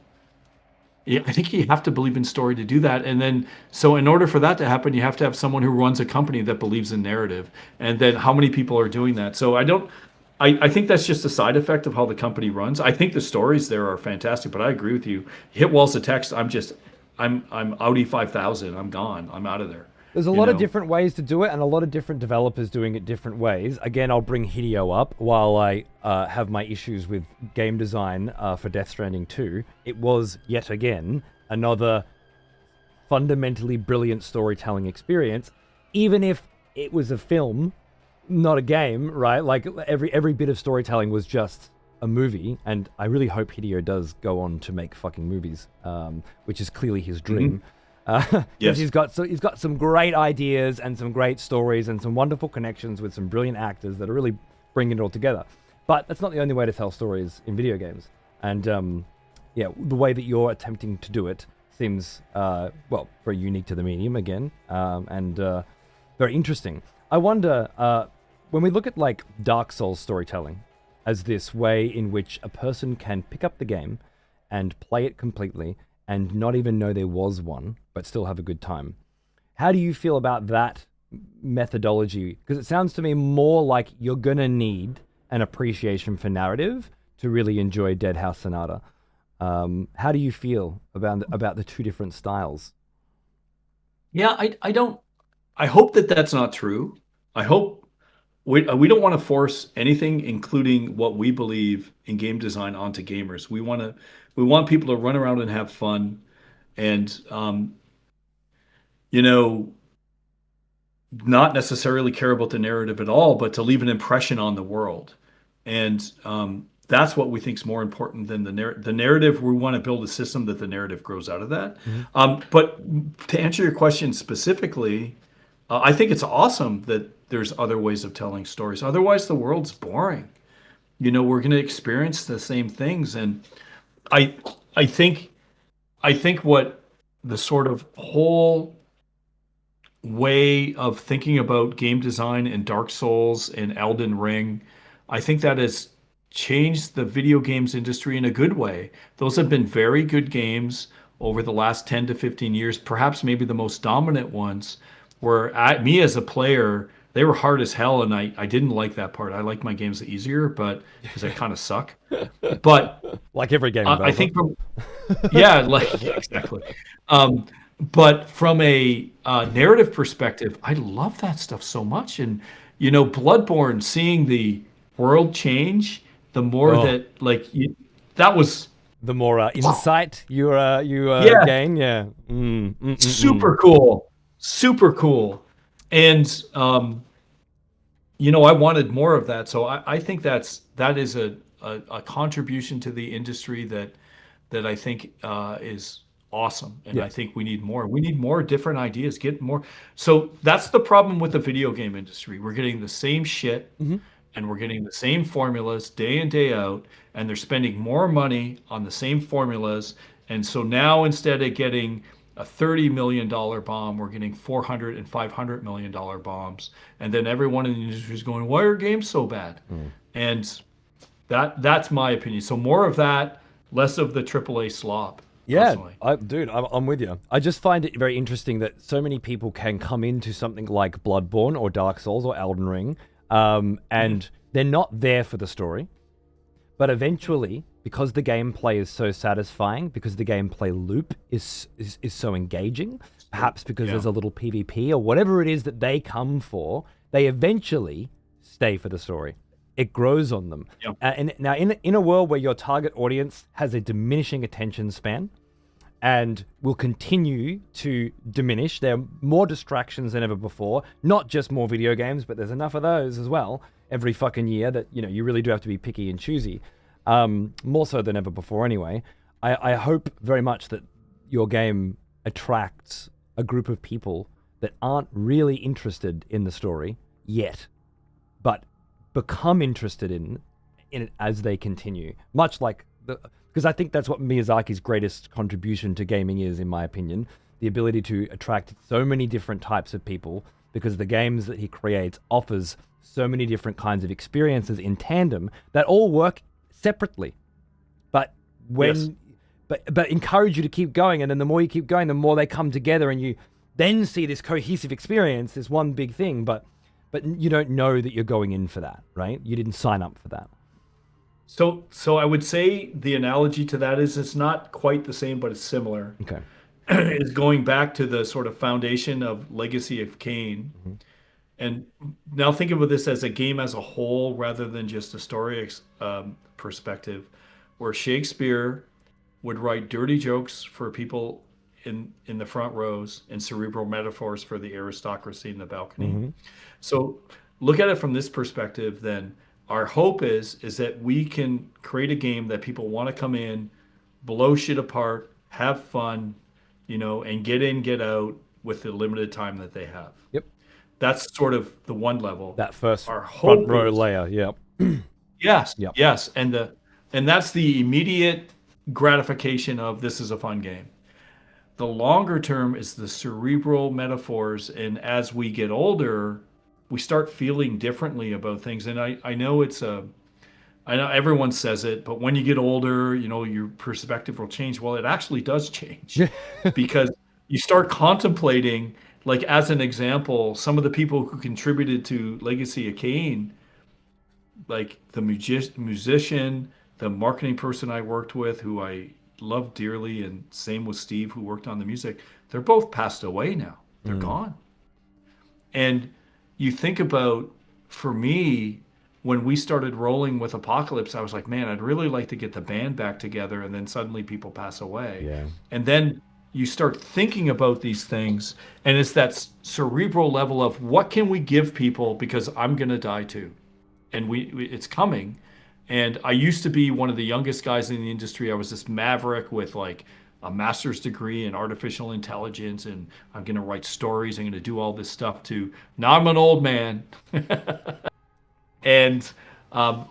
B: I think you have to believe in story to do that. And then, so in order for that to happen, you have to have someone who runs a company that believes in narrative. And then how many people are doing that? So I think that's just a side effect of how the company runs. I think the stories there are fantastic, but I agree with you. Hit walls of text, I'm Audi 5000. I'm gone. I'm out of there.
A: There's a lot of different ways to do it, and a lot of different developers doing it different ways. Again, I'll bring Hideo up while I have my issues with game design for Death Stranding 2. It was, yet again, another fundamentally brilliant storytelling experience, even if it was a film, not a game, right? Like, every bit of storytelling was just a movie, and I really hope Hideo does go on to make fucking movies, which is clearly his dream. Mm-hmm. Yes. He's got some great ideas and some great stories and some wonderful connections with some brilliant actors that are really bringing it all together. But that's not the only way to tell stories in video games. And the way that you're attempting to do it seems very unique to the medium again, and very interesting. I wonder, when we look at like Dark Souls storytelling as this way in which a person can pick up the game and play it completely and not even know there was one, but still have a good time. How do you feel about that methodology? Because it sounds to me more like you're going to need an appreciation for narrative to really enjoy Dead House Sonata. How do you feel about the two different styles?
B: Yeah, I hope that that's not true. I hope we don't want to force anything, including what we believe in game design, onto gamers. We want people to run around and have fun, and not necessarily care about the narrative at all, but to leave an impression on the world. And that's what we think is more important than the narrative. We want to build a system that the narrative grows out of that. Mm-hmm. But to answer your question specifically, I think it's awesome that there's other ways of telling stories. Otherwise, the world's boring. We're going to experience the same things. And I think what the sort of whole way of thinking about game design in Dark Souls and Elden Ring, I think that has changed the video games industry in a good way. Those have been very good games over the last 10 to 15 years, perhaps maybe the most dominant ones, where me as a player, they were hard as hell, and I didn't like that part. I like my games easier, but because I kind of suck. But
A: Like every game
B: I
A: developer.
B: think from yeah, like yeah, exactly. Um, but from a narrative perspective, I love that stuff so much. And Bloodborne, seeing the world change, the more
A: Oh,
B: that that was
A: the more insight you
B: yeah,
A: gain, yeah.
B: super cool, super cool. And I wanted more of that. So I think that is a contribution to the industry that I think is awesome, and I
A: Yes.
B: think we need more. We need more different ideas. Get more. So that's the problem with the video game industry. We're getting the same shit,
A: Hmm.
B: and we're getting the same formulas day in day out, and they're spending more money on the same formulas. And so now instead of getting a $30 million bomb, we're getting 400 and $500 million bombs, and then everyone in the industry is going, "Why are games so bad?" And that's my opinion. So more of that, less of the AAA slop,
A: Yeah,
B: personally.
A: dude, I'm with you. I just find it very interesting that so many people can come into something like Bloodborne or Dark Souls or Elden Ring, and they're not there for the story. But eventually, because the gameplay is so satisfying, because the gameplay loop is so engaging, perhaps because
B: Yeah.
A: there's a little PvP or whatever it is that they come for, they eventually stay for the story. It grows on them.
B: Yeah.
A: And now, in a world where your target audience has a diminishing attention span and will continue to diminish, there are more distractions than ever before. Not just more video games, but there's enough of those as well every fucking year that you really do have to be picky and choosy. More so than ever before, anyway. I hope very much that your game attracts a group of people that aren't really interested in the story yet, but become interested in it as they continue. Much like because I think that's what Miyazaki's greatest contribution to gaming is, in my opinion, the ability to attract so many different types of people, because the games that he creates offers so many different kinds of experiences in tandem that all work separately, but
B: Yes.
A: but encourage you to keep going, and then the more you keep going, the more they come together, and you then see this cohesive experience, this one big thing, but you don't know that you're going in for that, right? You didn't sign up for that.
B: So I would say the analogy to that is it's not quite the same, but it's similar.
A: Okay.
B: Is going back to the sort of foundation of Legacy of Kain.
A: Mm-hmm.
B: And now think of this as a game as a whole rather than just a story perspective, where Shakespeare would write dirty jokes for people in the front rows and cerebral metaphors for the aristocracy in the balcony.
A: Mm-hmm.
B: So look at it from this perspective then. Our hope is that we can create a game that people want to come in, blow shit apart, have fun, and get in, get out with the limited time that they have.
A: Yep.
B: That's sort of the one level.
A: That first
B: Our
A: front
B: hope
A: row
B: is,
A: layer. Yep.
B: yes,
A: Yep.
B: yes, and that's the immediate gratification of this is a fun game. The longer term is the cerebral metaphors, and as we get older, we start feeling differently about things. And I know I know everyone says it, but when you get older, your perspective will change. Well, it actually does change because you start contemplating, like as an example, some of the people who contributed to Legacy of Kain, like the musician, the marketing person I worked with, who I love dearly, and same with Steve, who worked on the music. They're both passed away now. They're gone. And you think about, for me, when we started rolling with Apocalypse, I was like, man, I'd really like to get the band back together. And then suddenly people pass away.
A: Yeah.
B: And then you start thinking about these things, and it's that cerebral level of what can we give people, because I'm going to die too. And it's coming. And I used to be one of the youngest guys in the industry. I was this maverick with like a master's degree in artificial intelligence, and I'm going to write stories. I'm going to do all this stuff too. Now I'm an old man. And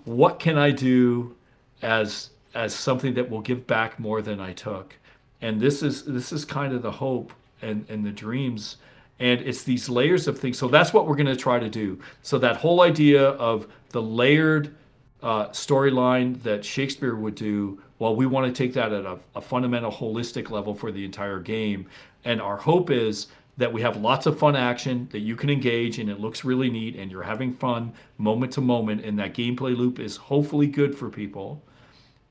B: what can I do as something that will give back more than I took? And this is kind of the hope and the dreams, and it's these layers of things. So that's what we're going to try to do. So that whole idea of the layered storyline that Shakespeare would do, well, we want to take that at a fundamental holistic level for the entire game. And our hope is that we have lots of fun action that you can engage, and it looks really neat, and you're having fun moment to moment, and that gameplay loop is hopefully good for people.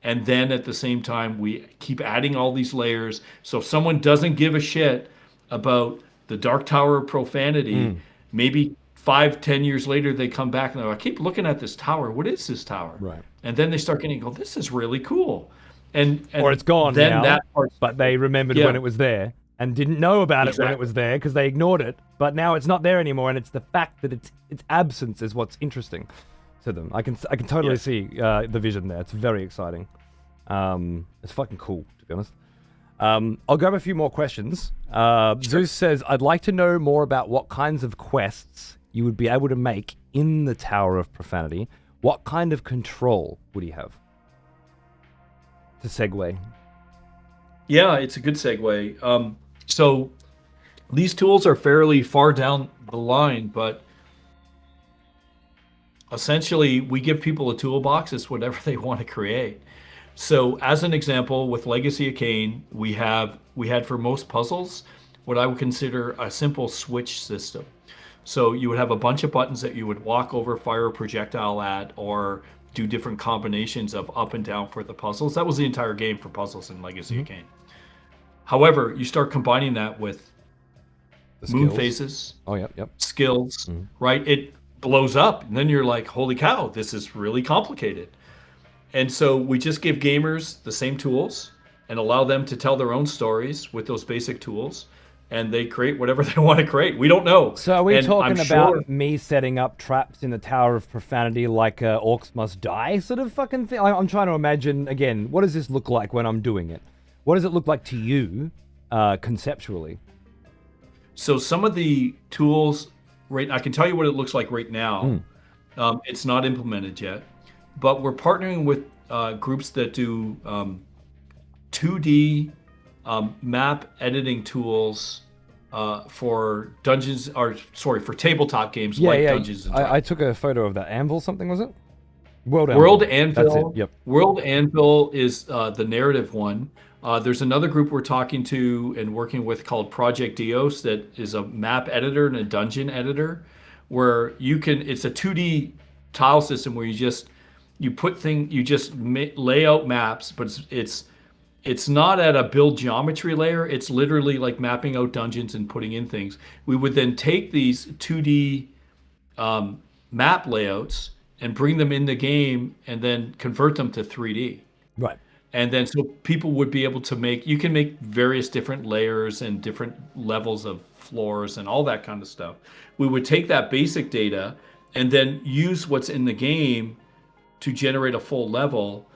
B: And then at the same time, we keep adding all these layers. So if someone doesn't give a shit about the Dark Tower of Profanity, maybe 5-10 years later, they come back and they're like, I keep looking at this tower. What is this tower?
A: Right.
B: And then they start getting, go, this is really cool. And
A: or it's gone
B: then
A: now,
B: that part's
A: but they remembered when it was there and didn't know about it when it was there because they ignored it. But now it's not there anymore, and it's the fact that its absence is what's interesting to them. I can totally see the vision there. It's very exciting. It's fucking cool, to be honest. I'll grab a few more questions. Zeus says, I'd like to know more about what kinds of quests you would be able to make in the Tower of Profanity. What kind of control would he have? To segue.
B: Yeah, it's a good segue. So these tools are fairly far down the line, but essentially we give people a toolbox. It's whatever they want to create. So as an example, with Legacy of Kain, we had for most puzzles what I would consider a simple switch system. So you would have a bunch of buttons that you would walk over, fire a projectile at, or do different combinations of up and down for the puzzles. That was the entire game for puzzles in Legacy of Kain. However, you start combining that with moon phases, skills, right? It blows up, and then you're like, holy cow, this is really complicated. And so we just give gamers the same tools and allow them to tell their own stories with those basic tools, and they create whatever they want to create. We don't know.
A: So are we talking about me setting up traps in the Tower of Profanity like Orcs Must Die sort of fucking thing? I'm trying to imagine, again, what does this look like when I'm doing it? What does it look like to you conceptually?
B: So some of the tools, I can tell you what it looks like right now. It's not implemented yet, but we're partnering with groups that do 2D map editing tools for for tabletop games Dungeons and Dragons.
A: I took a photo of that. Anvil something, was it? World Anvil.
B: That's it. Yep. World Anvil is the narrative one. There's another group we're talking to and working with called Project Dios that is a map editor and a dungeon editor, where it's a 2D tile system where you just lay out maps, but it's not at a build geometry layer. It's literally like mapping out dungeons and putting in things. We would then take these 2D map layouts and bring them in the game and then convert them to 3D.
A: Right.
B: And then so people would be able to you can make various different layers and different levels of floors and all that kind of stuff. We would take that basic data and then use what's in the game to generate a full level.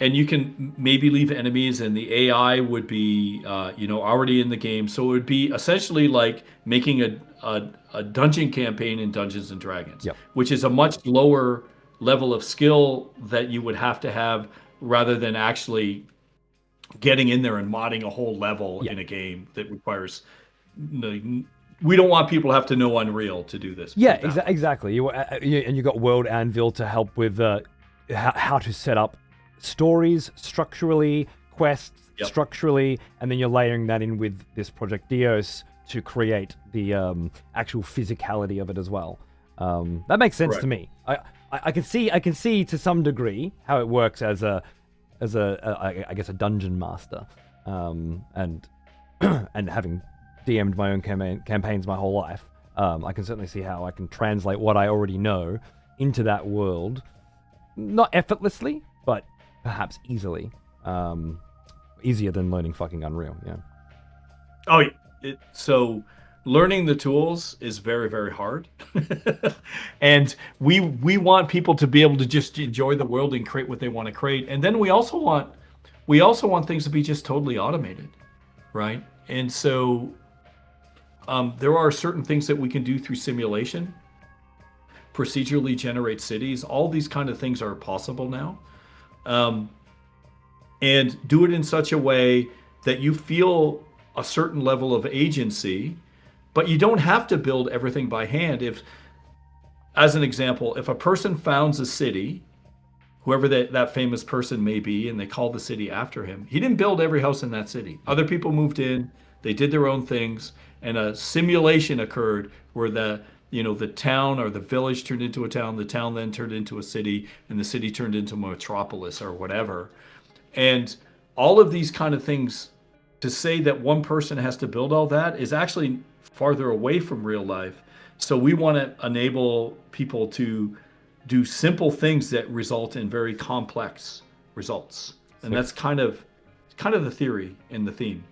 B: And you can maybe leave enemies, and the AI would be, already in the game. So it would be essentially like making a dungeon campaign in Dungeons and Dragons, which is a much lower level of skill that you would have rather than actually getting in there and modding a whole level in a game that requires. We don't want people to have to know Unreal to do this.
A: Yeah, exactly. And you got World Anvil to help with how to set up stories structurally, quests structurally, and then you're layering that in with this Project Dios to create the actual physicality of it as well. That makes sense to me. I can see to some degree how it works as I guess a dungeon master, and having DM'd my own campaigns my whole life. I can certainly see how I can translate what I already know into that world, not effortlessly, but perhaps easily. Easier than learning fucking Unreal. Yeah.
B: Oh, so learning the tools is very, very hard. And we want people to be able to just enjoy the world and create what they want to create. And then we also want things to be just totally automated, right? And so there are certain things that we can do through simulation, procedurally generate cities. All these kind of things are possible now. And do it in such a way that you feel a certain level of agency, but you don't have to build everything by hand. If, as an example, if a person founds a city, whoever that famous person may be, and they call the city after him, he didn't build every house in that city. Other people moved in, they did their own things, and a simulation occurred where the town or the village turned into a town, the town then turned into a city, and the city turned into a metropolis or whatever. And all of these kind of things, to say that one person has to build all that is actually farther away from real life. So we want to enable people to do simple things that result in very complex results. And that's kind of the theory and the theme.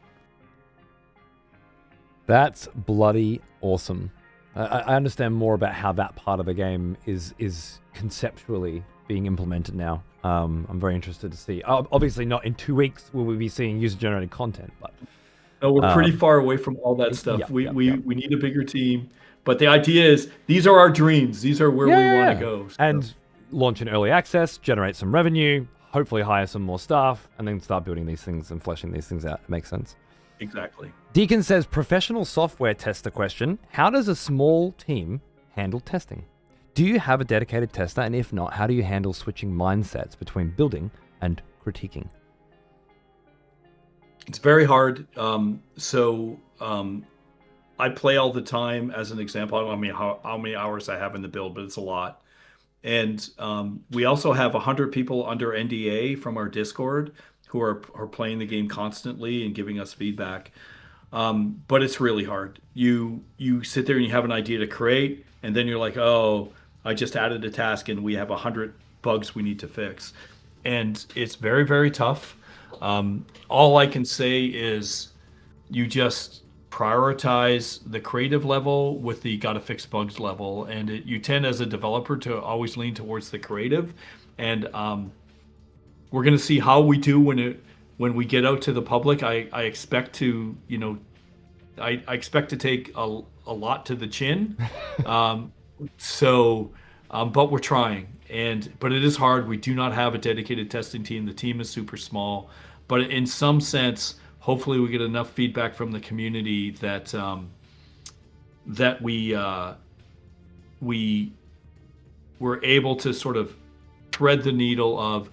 A: That's bloody awesome. I understand more about how that part of the game is conceptually being implemented now. I'm very interested to see. Obviously, not in 2 weeks will we be seeing user-generated content, but
B: no, we're pretty far away from all that stuff. We need a bigger team, but the idea is these are our dreams. These are where we want to go. So.
A: And launch in early access, generate some revenue, hopefully hire some more staff, and then start building these things and fleshing these things out. It makes sense.
B: Exactly.
A: Deacon says, professional software tester question. How does a small team handle testing? Do you have a dedicated tester? And if not, how do you handle switching mindsets between building and critiquing?
B: It's very hard. I play all the time as an example. I don't know how many hours I have in the build, but it's a lot. And we also have 100 people under NDA from our Discord who are playing the game constantly and giving us feedback. But it's really hard. You sit there and you have an idea to create, and then you're like, oh, I just added a task and we have 100 bugs we need to fix. And it's very, very tough. All I can say is you just prioritize the creative level with the gotta fix bugs level. And you tend as a developer to always lean towards the creative. And we're going to see how we do when we get out to the public. I expect to, I expect to take a lot to the chin. But we're trying. But it is hard. We do not have a dedicated testing team. The team is super small. But in some sense, hopefully we get enough feedback from the community that we were able to sort of thread the needle of,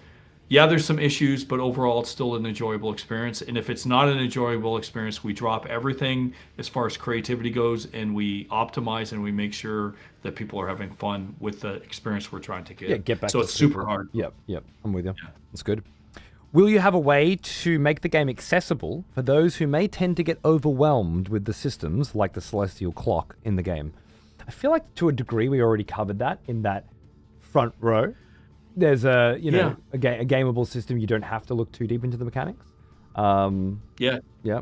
B: yeah, there's some issues, but overall it's still an enjoyable experience. And if it's not an enjoyable experience, we drop everything as far as creativity goes, and we optimize and we make sure that people are having fun with the experience we're trying to get.
A: Yeah, get back.
B: So it's super hard.
A: Yep, I'm with you. Yeah. That's good. Will you have a way to make the game accessible for those who may tend to get overwhelmed with the systems like the Celestial Clock in the game? I feel like to a degree we already covered that in that front row. There's a gameable system. You don't have to look too deep into the mechanics.
B: Yeah.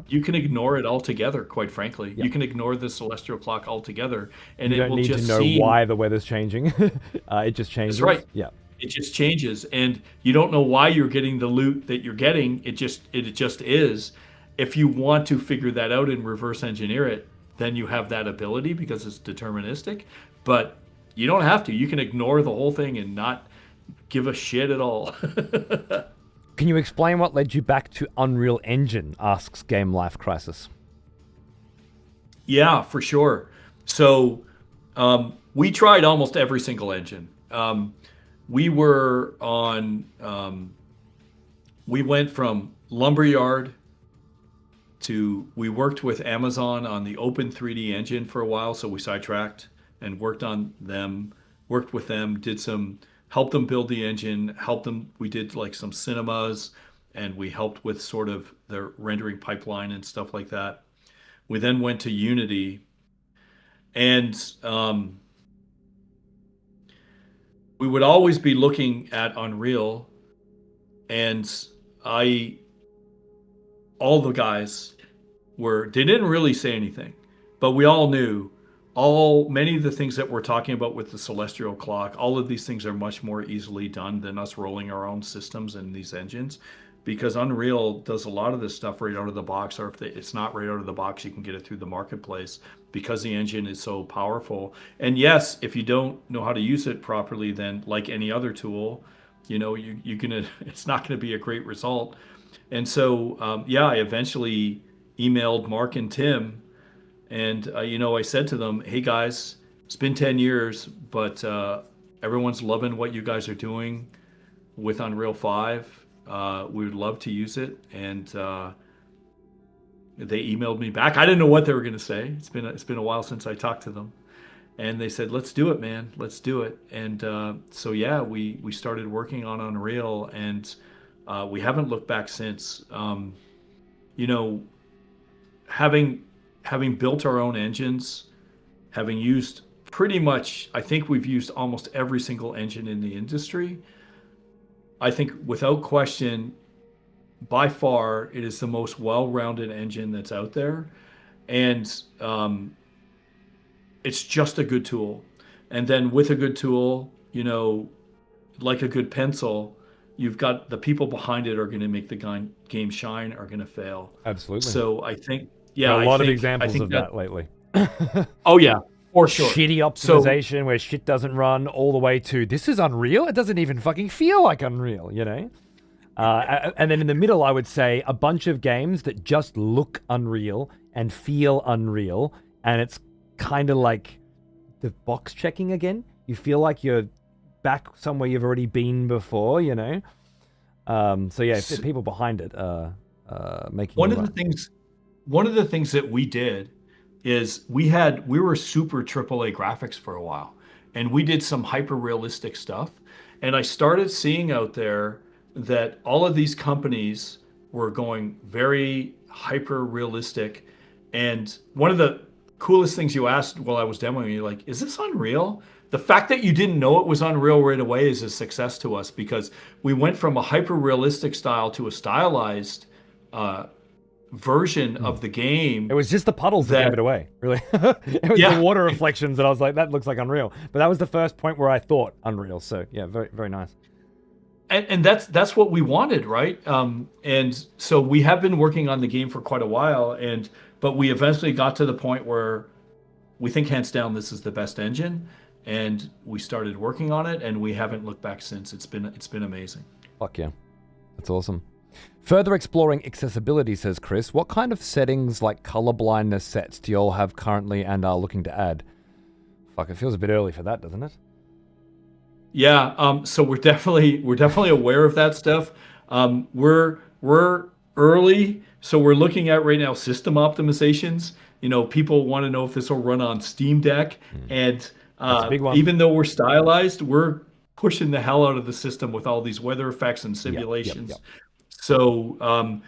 B: You can ignore it altogether, quite frankly.
A: Yeah.
B: You can ignore the Celestial Clock altogether, and
A: you don't need to know why the weather's changing. It just changes.
B: That's right.
A: Yeah.
B: It just changes, and you don't know why you're getting the loot that you're getting. It just is. If you want to figure that out and reverse engineer it, then you have that ability because it's deterministic. But you don't have to. You can ignore the whole thing and not give a shit at all.
A: Can you explain what led you back to Unreal Engine? Asks Game Life Crisis.
B: Yeah, for sure. So we tried almost every single engine. We were on, we went from Lumberyard we worked with Amazon on the Open 3D engine for a while. So we sidetracked and worked with them, helped them build the engine, we did like some cinemas, and we helped with sort of the rendering pipeline and stuff like that. We then went to Unity, and we would always be looking at Unreal, and all the guys they didn't really say anything, but we all knew many of the things that we're talking about with the Celestial Clock, all of these things are much more easily done than us rolling our own systems in these engines, because Unreal does a lot of this stuff right out of the box, or if it's not right out of the box, you can get it through the marketplace because the engine is so powerful. And yes, if you don't know how to use it properly, then like any other tool, it's not gonna be a great result. And so, I eventually emailed Mark and Tim, and I said to them, "Hey guys, it's been 10 years, but everyone's loving what you guys are doing with Unreal 5. We would love to use it." And they emailed me back. I didn't know what they were going to say. It's been a while since I talked to them, and they said, "Let's do it, man. Let's do it." And we started working on Unreal, and we haven't looked back since. You know, having built our own engines, having used pretty much, I think we've used almost every single engine in the industry. I think without question, by far, it is the most well-rounded engine that's out there, and it's just a good tool. And then with a good tool, like a good pencil, you've got the people behind it are going to make the game shine, are going to fail.
A: Absolutely.
B: So I think,
A: a lot of examples of that lately.
B: Oh yeah, for sure.
A: Shitty optimization where shit doesn't run, all the way to this is Unreal. It doesn't even fucking feel like Unreal, and then in the middle, I would say a bunch of games that just look Unreal and feel Unreal, and it's kind of like the box checking again. You feel like you're back somewhere you've already been before, people behind it making
B: one of the things that we did is we were super AAA graphics for a while, and we did some hyper realistic stuff, and I started seeing out there that all of these companies were going very hyper realistic. And one of the coolest things you asked while I was demoing, you're like, "Is this Unreal?" The fact that you didn't know it was Unreal right away is a success to us, because we went from a hyper realistic style to a stylized version of the game.
A: It was just the puddles that gave it away, really. It was the water reflections that I was like, that looks like Unreal. But that was the first point where I thought Unreal. So yeah, very, very nice.
B: And that's what we wanted, right? And so we have been working on the game for quite a while, but we eventually got to the point where we think hands down this is the best engine, and we started working on it, and we haven't looked back since. It's been amazing.
A: Fuck yeah, that's awesome. Further exploring accessibility, says Chris. What kind of settings like color blindness sets do you all have currently and are looking to add? Fuck, it feels a bit early for that, doesn't it?
B: Yeah, so we're definitely aware of that stuff. We're early, so we're looking at right now system optimizations. People want to know if this will run on Steam Deck, and
A: That's a big one.
B: Even though we're stylized, we're pushing the hell out of the system with all these weather effects and simulations.
A: Yep.
B: So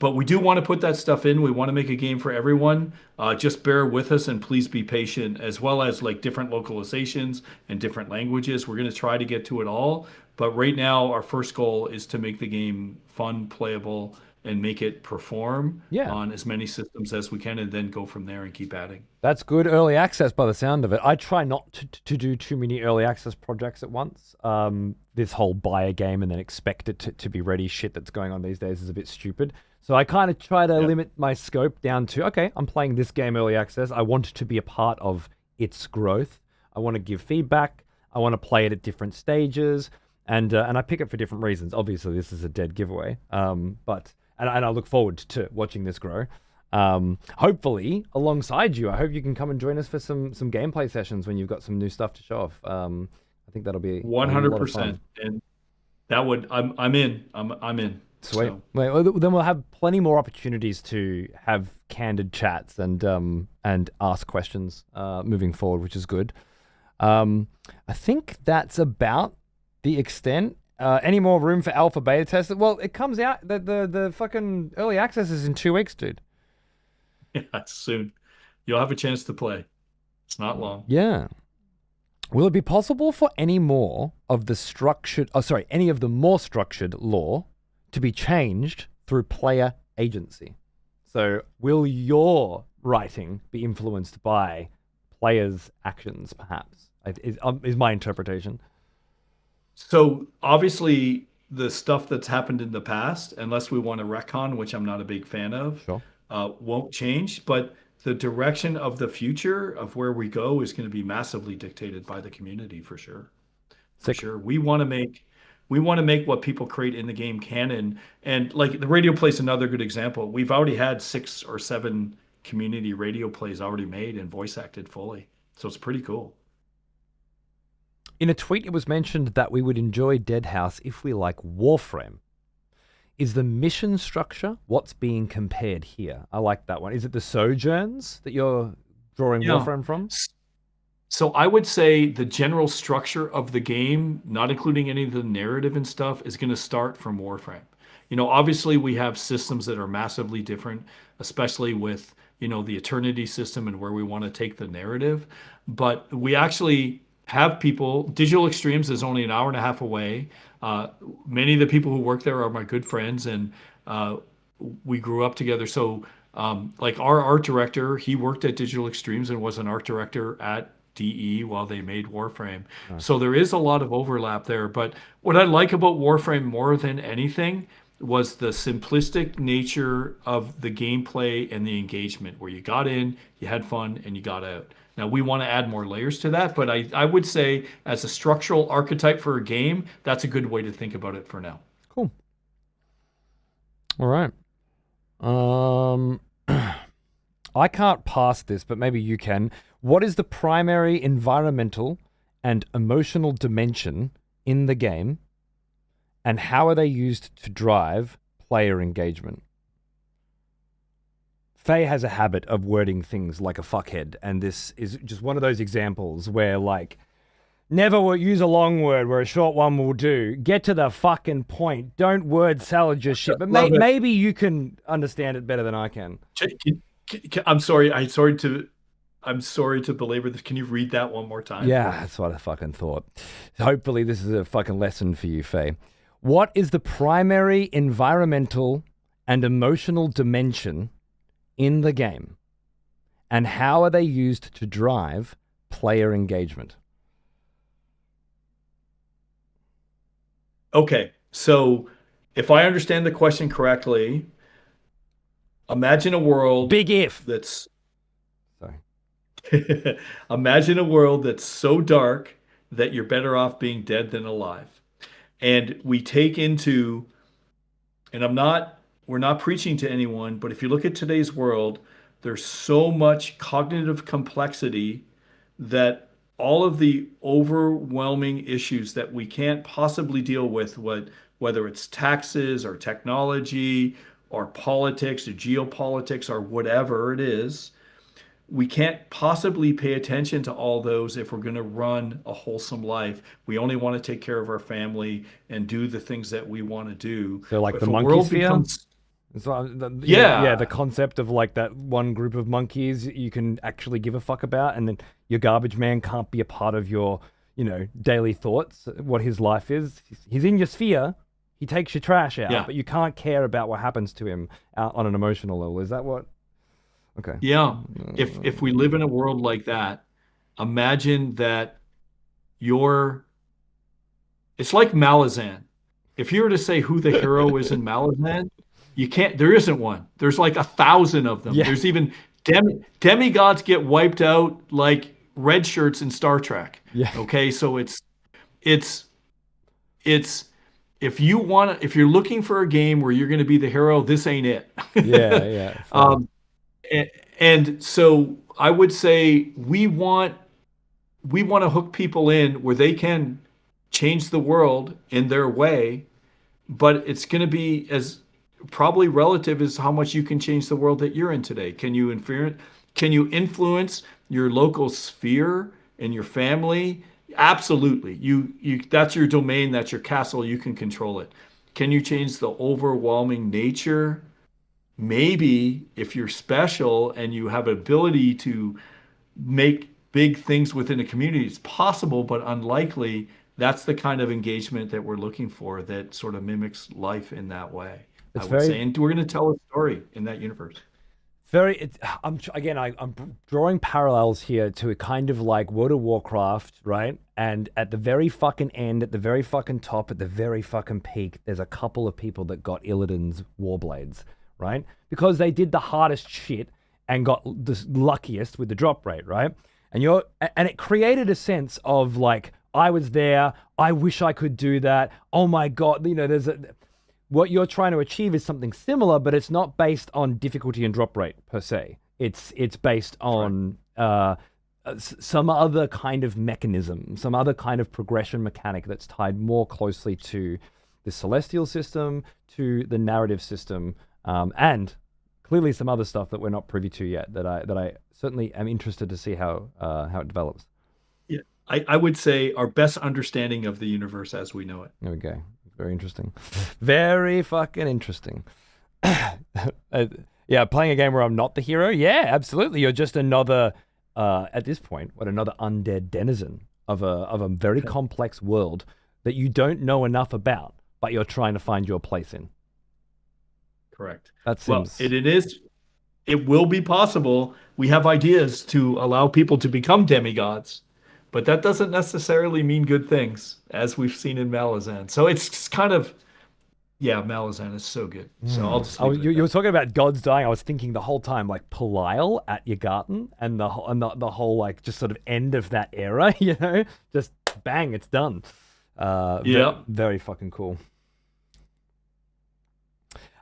B: but we do want to put that stuff in. We want to make a game for everyone. Just bear with us and please be patient, as well as like different localizations and different languages. We're going to try to get to it all. But right now, our first goal is to make the game fun, playable, and make it perform on as many systems as we can, and then go from there and keep adding.
A: That's good early access by the sound of it. I try not to do too many early access projects at once. This whole buy a game and then expect it to be ready shit that's going on these days is a bit stupid. So I kind of try to limit my scope down to, okay, I'm playing this game early access. I want to be a part of its growth. I want to give feedback. I want to play it at different stages. And I pick it for different reasons. Obviously, this is a dead giveaway. But I look forward to watching this grow. Hopefully, alongside you, I hope you can come and join us for some gameplay sessions when you've got some new stuff to show off. I think that'll be
B: 100%. And that would I'm in. I'm in.
A: Sweet.
B: So.
A: Well, then we'll have plenty more opportunities to have candid chats and ask questions moving forward, which is good. I think that's about the extent. Any more room for alpha beta tests? Well, it comes out the fucking early access is in 2 weeks, dude.
B: Yeah, it's soon. You'll have a chance to play. It's not long.
A: Yeah. Will it be possible for any of the more structured lore to be changed through player agency? So will your writing be influenced by players' actions, perhaps? Is my interpretation.
B: So obviously the stuff that's happened in the past, unless we want to retcon, which I'm not a big fan of, won't change. But the direction of the future of where we go is going to be massively dictated by the community, for sure. For sure. We want to make We want to make what people create in the game canon. And like the radio play is another good example. We've already had 6 or 7 community radio plays already made and voice acted fully. So it's pretty cool.
A: In a tweet, it was mentioned that we would enjoy Dead House if we like Warframe. Is the mission structure what's being compared here? I like that one. Is it the Sojourns that you're drawing Warframe from?
B: So I would say the general structure of the game, not including any of the narrative and stuff, is going to start from Warframe. Obviously we have systems that are massively different, especially with, the Eternity system and where we want to take the narrative. But we actually have people. Digital Extremes is only an hour and a half away. Many of the people who work there are my good friends, and we grew up together. So like our art director, he worked at Digital Extremes and was an art director at DE while they made Warframe. Nice. So there is a lot of overlap there. But what I like about Warframe more than anything was the simplistic nature of the gameplay and the engagement, where you got in, you had fun, and you got out. Now, we want to add more layers to that, but I would say as a structural archetype for a game, that's a good way to think about it for now.
A: Cool. All right. I can't pass this, but maybe you can. What is the primary environmental and emotional dimension in the game, and how are they used to drive player engagement? Faye has a habit of wording things like a fuckhead, and this is just one of those examples where, like, never use a long word where a short one will do. Get to the fucking point. Don't word salad your shit. But maybe you can understand it better than I can.
B: I'm sorry. I'm sorry to belabor this. Can you read that one more time?
A: Yeah, that's what I fucking thought. Hopefully this is a fucking lesson for you, Faye. What is the primary environmental and emotional dimension in the game, and how are they used to drive player engagement?
B: Okay, so if I understand the question correctly, imagine a world...
A: Big if.
B: That's...
A: Sorry.
B: Imagine a world that's so dark that you're better off being dead than alive. And we take into... And we're not preaching to anyone, but if you look at today's world, there's so much cognitive complexity that all of the overwhelming issues that we can't possibly deal with, whether it's taxes or technology or politics or geopolitics or whatever it is, we can't possibly pay attention to all those if we're going to run a wholesome life. We only want to take care of our family and do the things that we want to do.
A: So like
B: if
A: the monkey sphere?
B: Yeah,
A: the concept of like that one group of monkeys you can actually give a fuck about, and then your garbage man can't be a part of your, daily thoughts, what his life is. He's in your sphere, he takes your trash out, but you can't care about what happens to him on an emotional level. Is that what? Okay.
B: Yeah. If we live in a world like that, imagine that it's like Malazan. If you were to say who the hero is in Malazan, you can't. There isn't one. There's like 1,000 of them. Yeah. There's even demigods get wiped out like red shirts in Star Trek.
A: Yeah.
B: Okay, so it's if you're looking for a game where you're going to be the hero, this ain't it.
A: Yeah.
B: And so I would say we want to hook people in where they can change the world in their way, but it's going to be as probably relative as how much you can change the world that you're in today. Can you influence your local sphere and your family? Absolutely. You that's your domain, that's your castle, you can control it. Can you change the overwhelming nature? Maybe if you're special and you have ability to make big things within a community, it's possible, but unlikely. That's the kind of engagement that we're looking for that sort of mimics life in that way. I would say, and we're going to tell a story in that universe.
A: I'm drawing parallels here to a kind of like World of Warcraft, right? And at the very fucking end, at the very fucking top, at the very fucking peak, there's a couple of people that got Illidan's Warblades, right? Because they did the hardest shit and got the luckiest with the drop rate, right? And it created a sense of like, I was there. I wish I could do that. Oh my God. What you're trying to achieve is something similar, but it's not based on difficulty and drop rate per se. It's based on some other kind of mechanism, some other kind of progression mechanic that's tied more closely to the celestial system, to the narrative system, and clearly some other stuff that we're not privy to yet. That I certainly am interested to see how it develops.
B: Yeah, I would say our best understanding of the universe as we know it.
A: There we go. Very interesting. Very fucking interesting. Yeah, playing a game where I'm not the hero. Yeah, absolutely. You're just another, at this point, another undead denizen of a very complex world that you don't know enough about, but you're trying to find your place in.
B: Correct.
A: That seems...
B: Well, it will be possible. We have ideas to allow people to become demigods, but that doesn't necessarily mean good things, as we've seen in Malazan. So it's kind of, yeah, Malazan is so good. So I'll just
A: you were talking about gods dying. I was thinking the whole time, like Belial at Ygarten and the whole like just sort of end of that era, you know, just bang, it's done. Very fucking cool.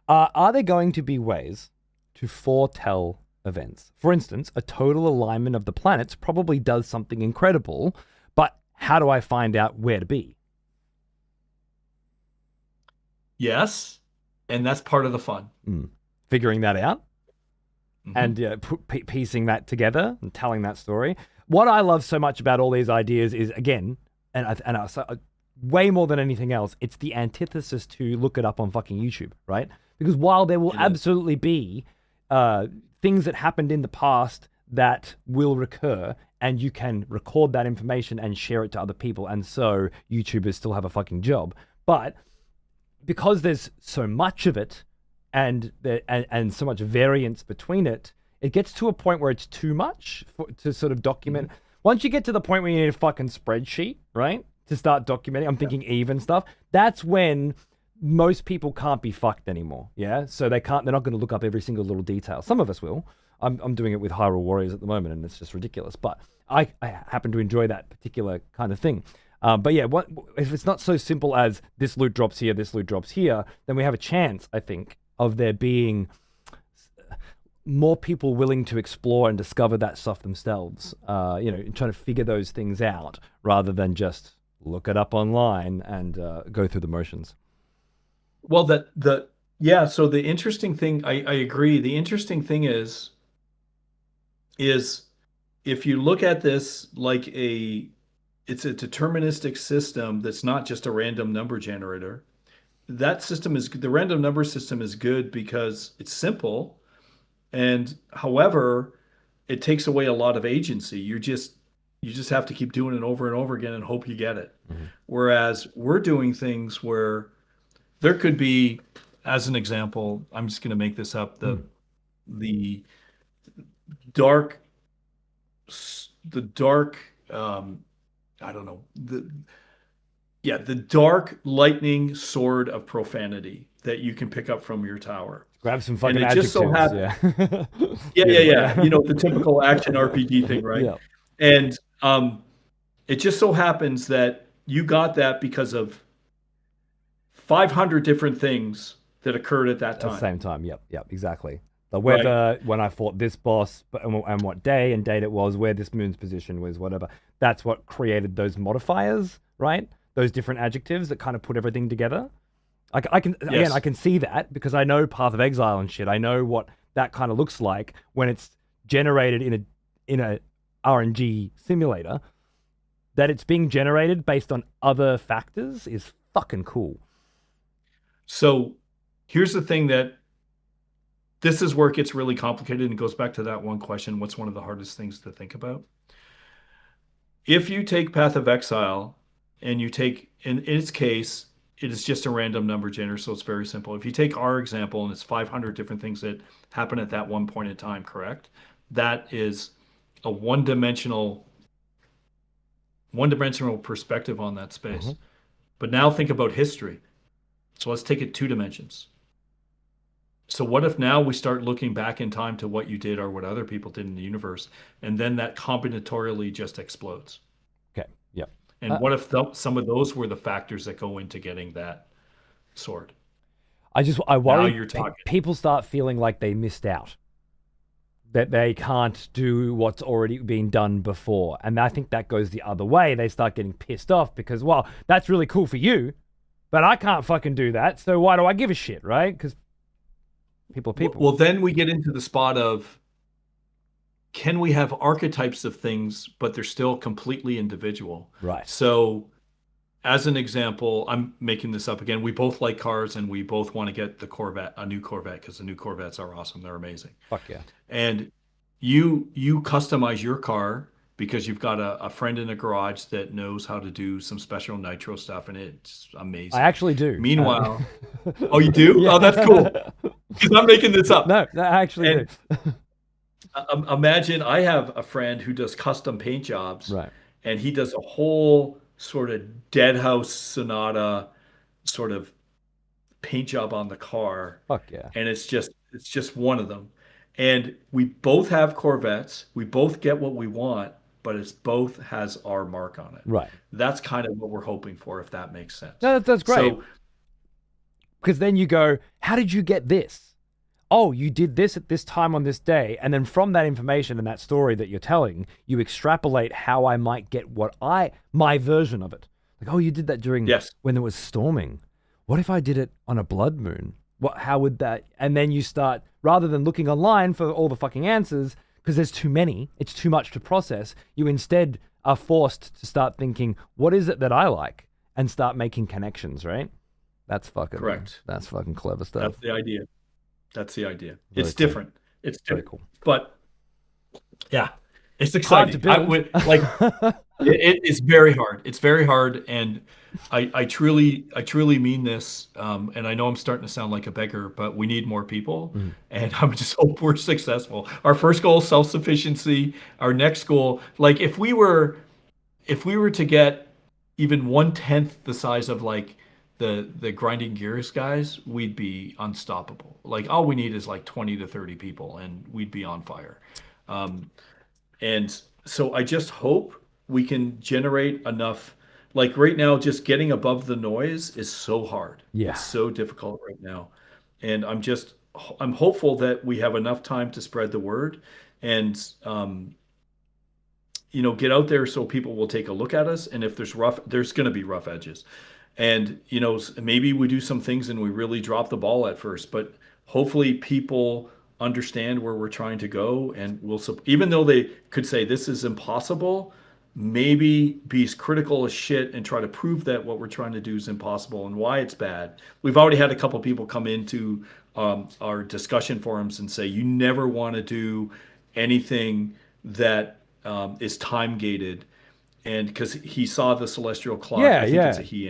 A: Are there going to be ways to foretell events? For instance, a total alignment of the planets probably does something incredible, but how do I find out where to be?
B: Yes, and that's part of the fun.
A: Figuring that out and piecing that together and telling that story. What I love so much about all these ideas is, again, way more than anything else, it's the antithesis to look it up on fucking YouTube, right? Because while there will absolutely be things that happened in the past that will recur, and you can record that information and share it to other people, and so YouTubers still have a fucking job. But because there's so much of it and so much variance between it, it gets to a point where it's too much to sort of document. Once you get to the point where you need a fucking spreadsheet, right, to start documenting, I'm thinking even stuff, that's when most people can't be fucked anymore. Yeah, so they're not going to look up every single little detail. Some of us will. I'm doing it with Hyrule Warriors at the moment, and it's just ridiculous. But I happen to enjoy that particular kind of thing. But yeah, if it's not so simple as this loot drops here, this loot drops here, then we have a chance, I think, of there being more people willing to explore and discover that stuff themselves. Trying to figure those things out rather than just look it up online and go through the motions.
B: Well, so the interesting thing, I agree. The interesting thing is if you look at this like it's a deterministic system that's not just a random number generator. The random number system is good because it's simple, and however, it takes away a lot of agency. You just have to keep doing it over and over again and hope you get it. Whereas we're doing things where there could be, as an example, I'm just going to make this up, the dark, I don't know, the dark lightning sword of profanity that you can pick up from your tower.
A: Grab some fucking
B: adjectives.
A: Yeah.
B: You know, the typical action RPG thing, right?
A: Yeah.
B: And it just so happens that you got that because of 500 different things that occurred at that time.
A: At the same time, yep, exactly. The weather, when I fought this boss, and what day and date it was, where this moon's position was, whatever. That's what created those modifiers, right? Those different adjectives that kind of put everything together. I can see that because I know Path of Exile and shit. I know what that kind of looks like when it's generated in a RNG simulator. That it's being generated based on other factors is fucking cool.
B: So here's the thing this is where it gets really complicated, and it goes back to that one question, what's one of the hardest things to think about? If you take Path of Exile and you take, in its case, it is just a random number generator, so it's very simple. If you take our example and it's 500 different things that happen at that one point in time, correct? That is a one-dimensional perspective on that space. But now think about history. So let's take it 2 dimensions. So what if now we start looking back in time to what you did or what other people did in the universe, and then that combinatorially just explodes?
A: Okay, yep.
B: And what if some of those were the factors that go into getting that sword?
A: I
B: Now
A: worry
B: you're talking.
A: people start feeling like they missed out, that they can't do what's already been done before. And I think that goes the other way. They start getting pissed off because, well, that's really cool for you, but I can't fucking do that. So why do I give a shit, right? Because people are people.
B: Well, then we get into the spot of, can we have archetypes of things, but they're still completely individual?
A: Right.
B: So as an example, I'm making this up again. We both like cars and we both want to get a new Corvette, because the new Corvettes are awesome. They're amazing.
A: Fuck yeah.
B: And you customize your car because you've got a friend in a garage that knows how to do some special nitro stuff, and it's amazing.
A: I actually do.
B: Meanwhile, oh, you do?
A: Yeah.
B: Oh, that's cool. Because I'm making this up.
A: No, I actually do.
B: Imagine I have a friend who does custom paint jobs,
A: Right.
B: and he does a whole sort of Dead House Sonata sort of paint job on the car.
A: Fuck yeah.
B: And it's just one of them. And we both have Corvettes. We both get what we want, but it's both has our mark on it.
A: Right.
B: That's kind of what we're hoping for, if that makes sense.
A: No, that's great.
B: So,
A: because then you go, how did you get this? Oh, you did this at this time on this day. And then from that information and that story that you're telling, you extrapolate how I might get my version of it. Like, oh, you did that during when it was storming. What if I did it on a blood moon? How would that? And then you start, rather than looking online for all the fucking answers, because there's too many, it's too much to process, you instead are forced to start thinking, what is it that I like? And start making connections, right? That's fucking
B: correct.
A: That's fucking clever stuff.
B: That's the idea.
A: Very
B: It's
A: cool.
B: different. It's different.
A: Very cool.
B: But yeah, it's exciting.
A: Hard to build.
B: It's very hard. It's very hard, and I truly mean this. And I know I'm starting to sound like a beggar, but we need more people, and I'm just hope we're successful. Our first goal is self-sufficiency. Our next goal, like if we were to get even 1/10 the size of like the grinding gears guys, we'd be unstoppable. Like all we need is like 20 to 30 people, and we'd be on fire. And so I just hope we can generate enough. Like right now, just getting above the noise is so hard.
A: Yeah.
B: It's so difficult right now. And I'm hopeful that we have enough time to spread the word and, get out there so people will take a look at us. And if there's going to be rough edges. And, maybe we do some things and we really drop the ball at first, but hopefully people understand where we're trying to go, and even though they could say this is impossible, maybe be as critical as shit and try to prove that what we're trying to do is impossible and why it's bad. We've already had a couple people come into our discussion forums and say, you never want to do anything that is time gated. And because he saw the celestial clock, I think it's a he,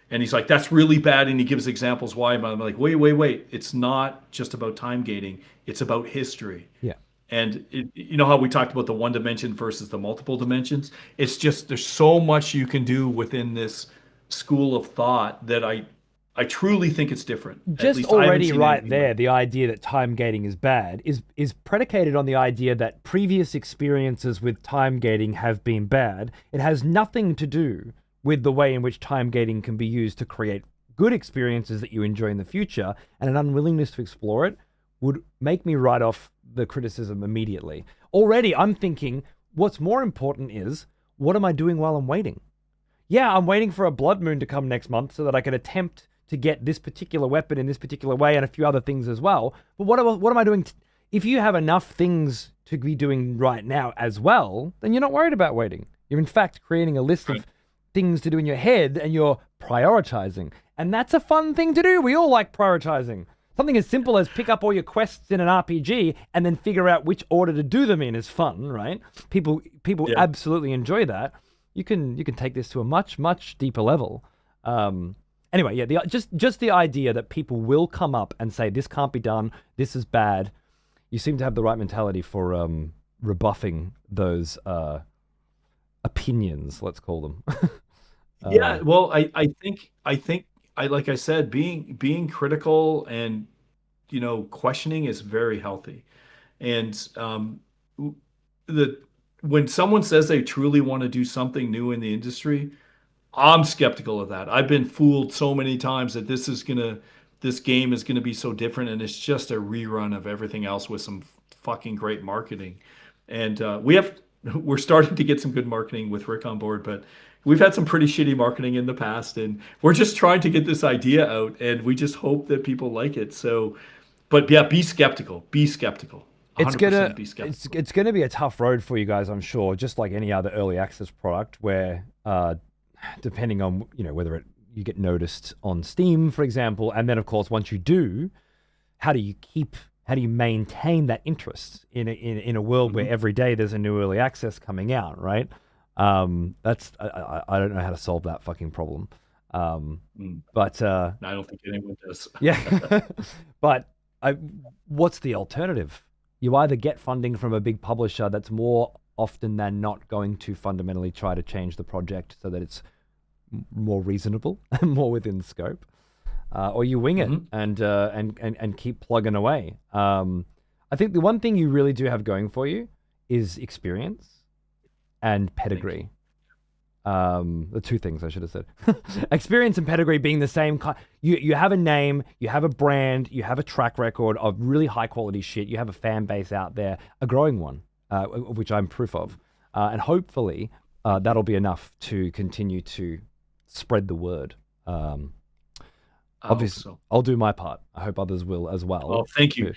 B: and he's like, that's really bad. And he gives examples why. I'm like, wait. It's not just about time gating. It's about history.
A: Yeah.
B: And you know how we talked about the one dimension versus the multiple dimensions? It's just, there's so much you can do within this school of thought that I truly think it's different.
A: Just already right there, the idea that time gating is bad is predicated on the idea that previous experiences with time gating have been bad. It has nothing to do with the way in which time gating can be used to create good experiences that you enjoy in the future, and an unwillingness to explore it would make me write off the criticism immediately. Already, I'm thinking, what's more important is, what am I doing while I'm waiting? Yeah, I'm waiting for a blood moon to come next month so that I can attempt to get this particular weapon in this particular way and a few other things as well. But what am I doing? If you have enough things to be doing right now as well, then you're not worried about waiting. You're in fact creating a list of things to do in your head, and you're prioritizing. And that's a fun thing to do. We all like prioritizing. Something as simple as pick up all your quests in an RPG and then figure out which order to do them in is fun, right? People absolutely enjoy that. You can take this to a much, much deeper level. Anyway, yeah, just the idea that people will come up and say, this can't be done, this is bad. You seem to have the right mentality for rebuffing those opinions, let's call them.
B: Yeah, well, I think like I said, being critical and questioning is very healthy, and when someone says they truly want to do something new in the industry, I'm skeptical of that. I've been fooled so many times that this game is gonna be so different, and it's just a rerun of everything else with some fucking great marketing. And we're starting to get some good marketing with Rick on board, but we've had some pretty shitty marketing in the past, and we're just trying to get this idea out, and we just hope that people like it. So, but yeah, be skeptical. Be skeptical. 100% be skeptical.
A: It's gonna be a tough road for you guys, I'm sure, just like any other early access product where depending on whether you get noticed on Steam, for example, and then of course once you do, how do you maintain that interest in a world where every day there's a new early access coming out, right? That's I don't know how to solve that fucking problem. But
B: I don't think anyone does.
A: Yeah, but what's the alternative? You either get funding from a big publisher that's more often than not going to fundamentally try to change the project so that it's more reasonable and more within scope, or you wing it and keep plugging away. I think the one thing you really do have going for you is experience and pedigree. The two things I should have said. Experience and pedigree being the same kind. You have a name, you have a brand, you have a track record of really high quality shit. You have a fan base out there, a growing one, which I'm proof of. And hopefully that'll be enough to continue to spread the word. Obviously, so. I'll do my part. I hope others will as well.
B: Oh, thank you.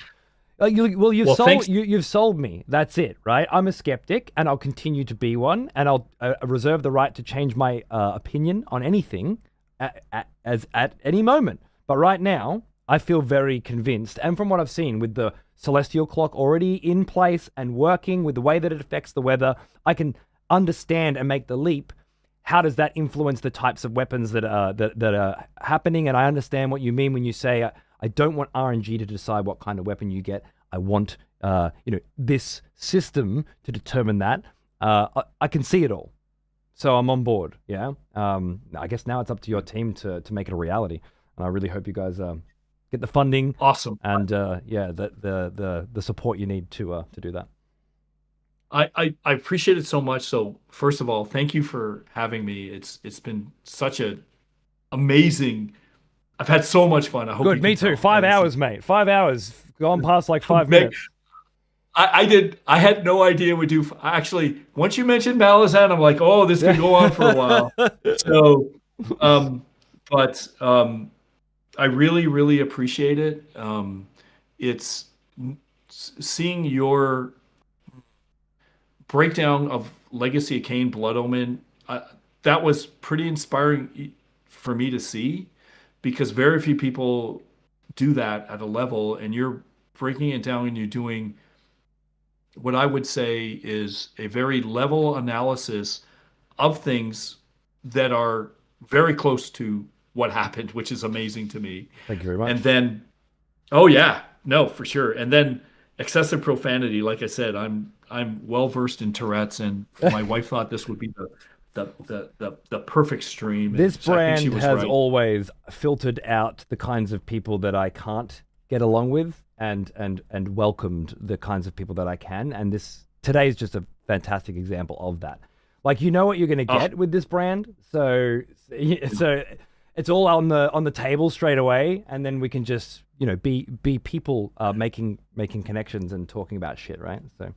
A: You've sold me. That's it, right? I'm a skeptic, and I'll continue to be one, and I'll reserve the right to change my opinion on anything at any moment. But right now, I feel very convinced, and from what I've seen with the celestial clock already in place and working with the way that it affects the weather, I can understand and make the leap. How does that influence the types of weapons that are happening? And I understand what you mean when you say I don't want RNG to decide what kind of weapon you get. I want this system to determine that. I can see it all, so I'm on board. Yeah. I guess now it's up to your team to make it a reality, and I really hope you guys get the funding.
B: Awesome.
A: And the support you need to do that.
B: I appreciate it so much. So first of all, thank you for having me. It's been such a amazing. I've had so much fun. I hope.
A: Good, me too. 5 hours, mate. 5 hours gone past like 5 minutes.
B: I had no idea we do. Actually, once you mentioned Malazan, I'm like, oh, this could go on for a while. So, but I really, really appreciate it. It's seeing your breakdown of Legacy of Kain, Blood Omen. That was pretty inspiring for me to see, because very few people do that at a level, and you're breaking it down and you're doing what I would say is a very level analysis of things that are very close to what happened, which is amazing to me.
A: Thank you very much.
B: And then, oh yeah, no, for sure. And then excessive profanity. Like I said, I'm well versed in Tourette's, and my wife thought this would be the perfect stream.
A: This brand has always filtered out the kinds of people that I can't get along with, and welcomed the kinds of people that I can. And today is just a fantastic example of that. Like, you know what you're going to get with this brand, so it's all on the table straight away, and then we can just be people making connections and talking about shit, right? So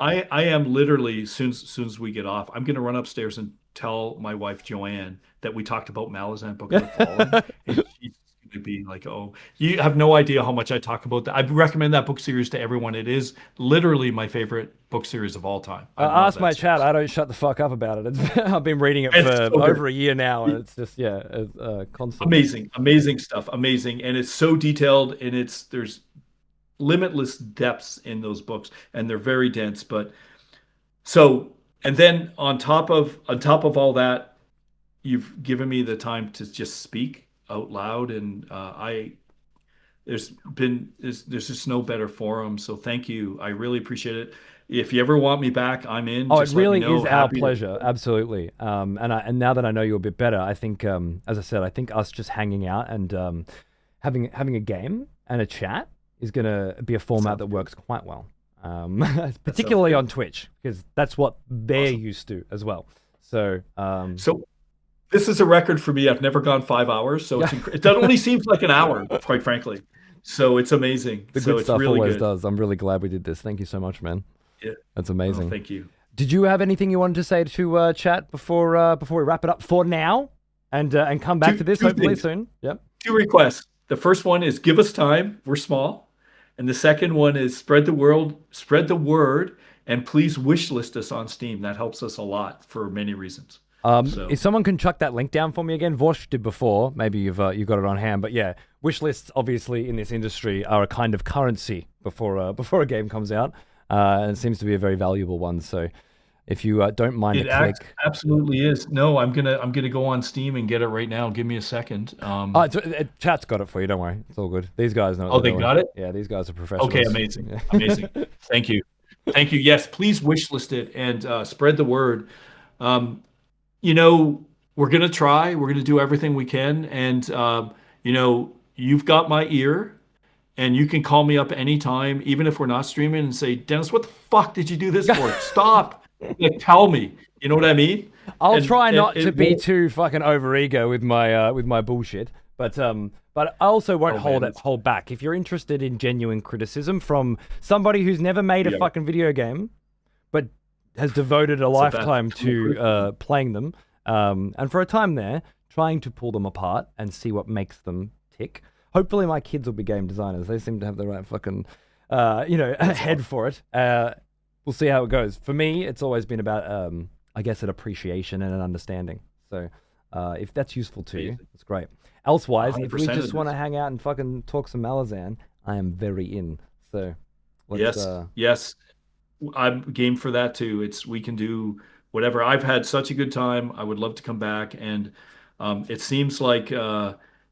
B: I am literally, soon as we get off, I'm going to run upstairs and tell my wife Joanne that we talked about Malazan Book of the Fallen. And she's going to be like, oh, you have no idea how much I talk about that. I recommend that book series to everyone. It is literally my favorite book series of all time.
A: Ask my chat. I don't shut the fuck up about it. I've been reading it for over a year now, and it's just constant.
B: Amazing stuff. Amazing, and it's so detailed, and there's limitless depths in those books, and they're very dense. But so, and then on top of all that, you've given me the time to just speak out loud, and there's just no better forum. So thank you. I really appreciate it. If you ever want me back, I'm in.
A: Oh, it really is our pleasure. Absolutely. And now that I know you a bit better, I think, as I said, I think us just hanging out and having a game and a chat is going to be a format that works quite well. particularly on Twitch, because that's what they're used to as well. So,
B: So this is a record for me. I've never gone 5 hours, so it only seems like an hour, quite frankly. So it's amazing.
A: The
B: so
A: good
B: it's
A: stuff
B: really
A: always
B: good.
A: does. I'm really glad we did this. Thank you so much, man.
B: Yeah,
A: that's amazing.
B: Thank you.
A: Did you have anything you wanted to say to chat before we wrap it up for now, and come back to this hopefully soon? Yep.
B: 2 requests. The first one is give us time. We're small. And the second one is spread the word, and please wish list us on Steam. That helps us a lot for many reasons.
A: If someone can chuck that link down for me again, Vosh did before. Maybe you've got it on hand. But yeah, wish lists obviously in this industry are a kind of currency before a game comes out, and it seems to be a very valuable one. So if you don't mind a click,
B: absolutely is. No, I'm gonna go on Steam and get it right now. Give me a second.
A: Chat's got it for you. Don't worry, it's all good. These guys know.
B: Oh, they got it.
A: Yeah, these guys are professionals.
B: Okay, amazing, amazing. Thank you. Yes, please wish list it and spread the word. We're gonna try. We're gonna do everything we can, and you've got my ear. And you can call me up anytime, even if we're not streaming, and say, Dennis, what the fuck did you do this for? Stop. Tell me. You know what I mean?
A: I'll try not to be too fucking overego with my bullshit, but I also won't hold back. If you're interested in genuine criticism from somebody who's never made a fucking video game, but has devoted a lifetime to playing them, and for a time there, trying to pull them apart and see what makes them tick. Hopefully my kids will be game designers. They seem to have the right fucking, head for it. We'll see how it goes. For me, it's always been about, I guess, an appreciation and an understanding. So if that's useful to you, it's great. Elsewise, if we just want to hang out and fucking talk some Malazan, I am very in. So
B: yes, I'm game for that too. We can do whatever. I've had such a good time. I would love to come back, and it seems like.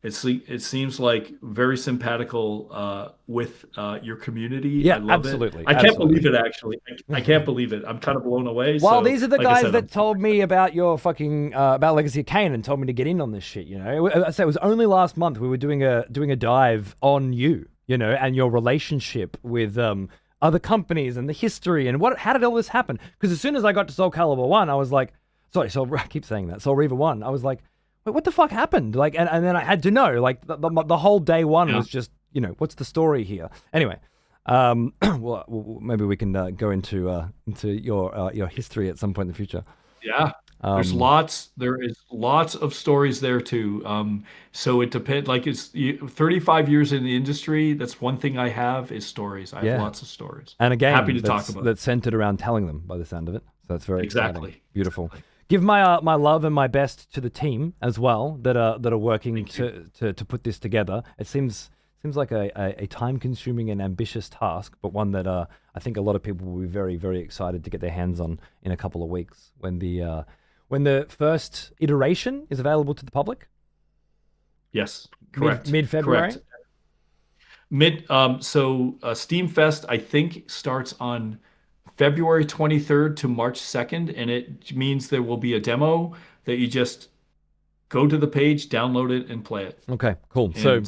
B: It seems like very simpatical with your community.
A: Yeah,
B: I love
A: absolutely.
B: It. I can't believe it, actually. I can't believe it. I'm kind of blown away.
A: Well, these are the guys that told me about your fucking about Legacy of Kain and told me to get in on this shit. I say it was only last month we were doing a dive on you, and your relationship with other companies and the history and how did all this happen? Because as soon as I got to Soul Calibur 1, I was like, I keep saying that, Soul Reaver 1, I was like, wait, what the fuck happened? Like, and then I had to know, like, the whole day one was just, what's the story here? Anyway, well, maybe we can go into your history at some point in the future.
B: Yeah, there is lots of stories there too. So it depends. Like, it's 35 years in the industry. That's one thing I have is stories. I have lots of stories.
A: And again,
B: happy to talk about
A: that's centered around telling them by the sound of it. So that's very exciting. Beautiful.
B: Exactly.
A: Give my love and my best to the team as well that are working to put this together. It seems like a time-consuming and ambitious task, but one that I think a lot of people will be very, very excited to get their hands on in a couple of weeks when the first iteration is available to the public.
B: Yes, correct.
A: Mid-February.
B: Correct. Steam Fest I think starts on February 23rd to March 2nd, and it means there will be a demo that you just go to the page, download it, and play it.
A: Okay, cool. So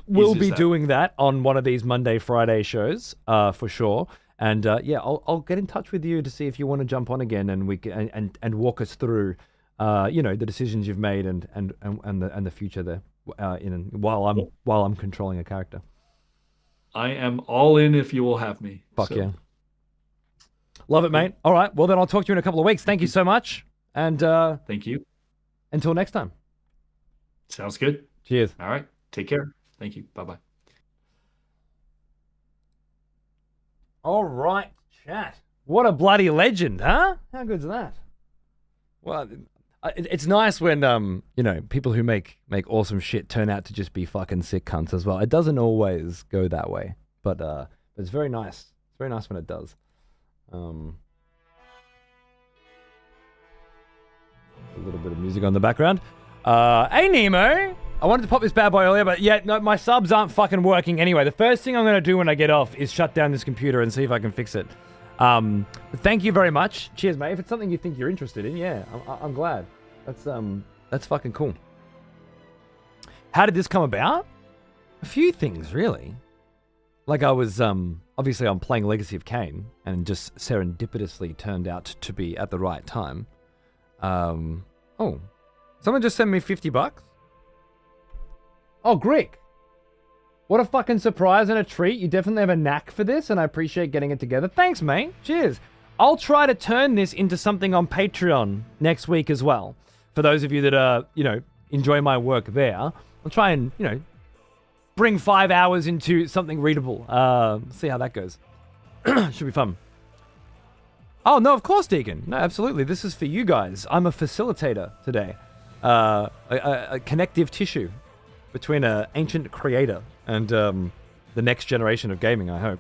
A: we'll be doing that on one of these Monday, Friday shows for sure. And I'll get in touch with you to see if you want to jump on again, and we can and walk us through, the decisions you've made and the future there. While I'm controlling a character.
B: I am all in if you will have me.
A: Fuck yeah. Love it, mate. All right. Well, then I'll talk to you in a couple of weeks. Thank you so much. And
B: thank you.
A: Until next time.
B: Sounds good.
A: Cheers.
B: All right. Take care. Thank you. Bye-bye.
A: All right, chat. What a bloody legend, huh? How good's that? Well, it's nice when people who make awesome shit turn out to just be fucking sick cunts as well. It doesn't always go that way, but it's very nice. It's very nice when it does. A little bit of music on the background. Hey, Nemo. I wanted to pop this bad boy earlier, but no, my subs aren't fucking working anyway. The first thing I'm going to do when I get off is shut down this computer and see if I can fix it. Thank you very much. Cheers, mate. If it's something you think you're interested in, yeah, I'm glad. That's fucking cool. How did this come about? A few things, really. Like I was obviously I'm playing Legacy of Kain and just serendipitously turned out to be at the right time. Oh, someone just sent me $50. Oh, Grick. What a fucking surprise and a treat. You definitely have a knack for this, and I appreciate getting it together. Thanks, mate. Cheers. I'll try to turn this into something on Patreon next week as well. For those of you that, enjoy my work there, I'll try and, bring 5 hours into something readable. See how that goes. Should be fun. Oh, no, of course, Deacon. No, absolutely. This is for you guys. I'm a facilitator today. A connective tissue between an ancient creator and the next generation of gaming, I hope.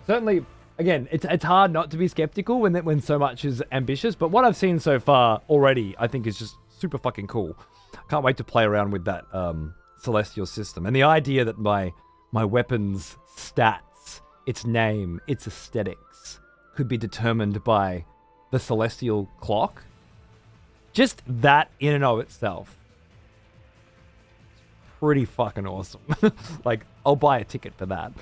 A: Certainly, again, it's hard not to be skeptical when so much is ambitious, but what I've seen so far already, I think, is just super fucking cool. Can't wait to play around with that celestial system. And the idea that my weapon's stats, its name, its aesthetics, could be determined by the celestial clock. Just that in and of itself. Pretty fucking awesome. Like, I'll buy a ticket for that.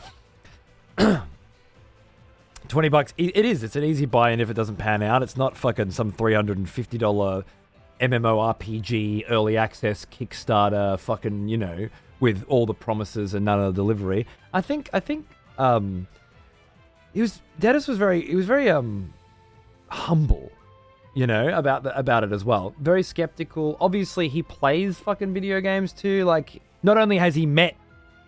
A: $20. It is. It's an easy buy-in if it doesn't pan out. It's not fucking some $350 MMORPG early access Kickstarter fucking, with all the promises and none of the delivery. I think Dennis was very humble, about it as well. Very skeptical. Obviously, he plays fucking video games too. Like, not only has he met,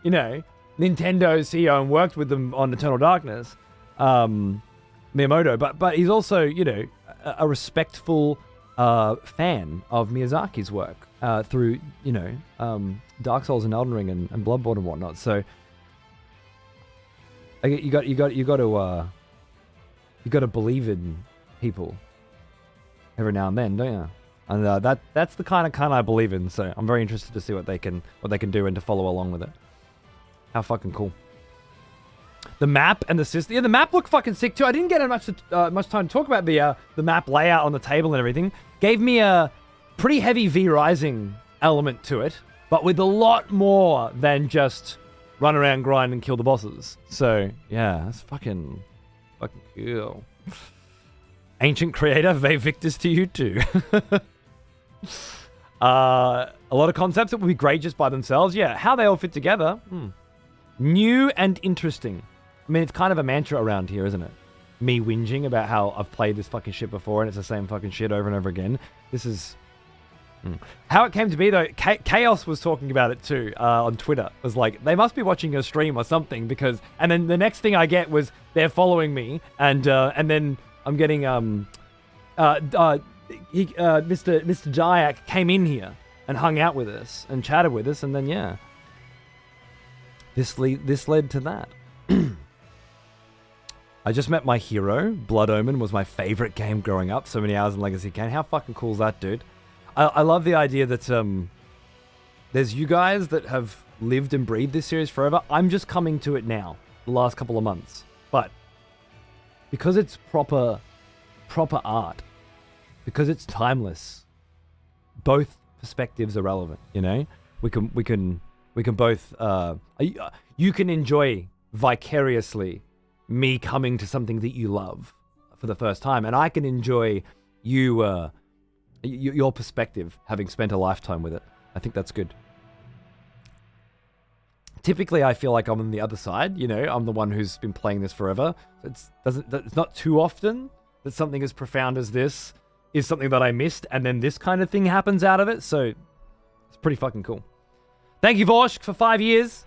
A: Nintendo's CEO and worked with them on Eternal Darkness, Miyamoto, but he's also, a respectful fan of Miyazaki's work through, Dark Souls and Elden Ring and Bloodborne and whatnot. So you got to believe in people every now and then, don't you? And that's the kind I believe in. So I'm very interested to see what they can do and to follow along with it. How fucking cool! The map and the system. Yeah, the map looked fucking sick too. I didn't get much time to talk about the map layout on the table and everything. Gave me a pretty heavy V-Rising element to it, but with a lot more than just run around, grind, and kill the bosses. So yeah, that's fucking cool. Ancient creator, Ve Victus to you too. A lot of concepts that would be great just by themselves. Yeah, how they all fit together. New and interesting. I mean, it's kind of a mantra around here, isn't it? Me whinging about how I've played this fucking shit before and it's the same fucking shit over and over again. This is... How it came to be, though, Chaos was talking about it too on Twitter. It was like, they must be watching a stream or something because... And then the next thing I get was they're following me and then I'm getting... Mr. Dyack came in here and hung out with us and chatted with us, and then, yeah. This led to that. I just met my hero. Blood Omen was my favorite game growing up. So many hours in Legacy of Kain. How fucking cool is that, dude? I love the idea that there's you guys that have lived and breathed this series forever. I'm just coming to it now, the last couple of months. But because it's proper art, because it's timeless, both perspectives are relevant, We can both you can enjoy vicariously me coming to something that you love for the first time, and I can enjoy your perspective having spent a lifetime with it. I think that's good. Typically, I feel like I'm on the other side. I'm the one who's been playing this forever. It's not too often that something as profound as this is something that I missed, and then this kind of thing happens out of it. So it's pretty fucking cool. Thank you, Vorsk, for 5 years.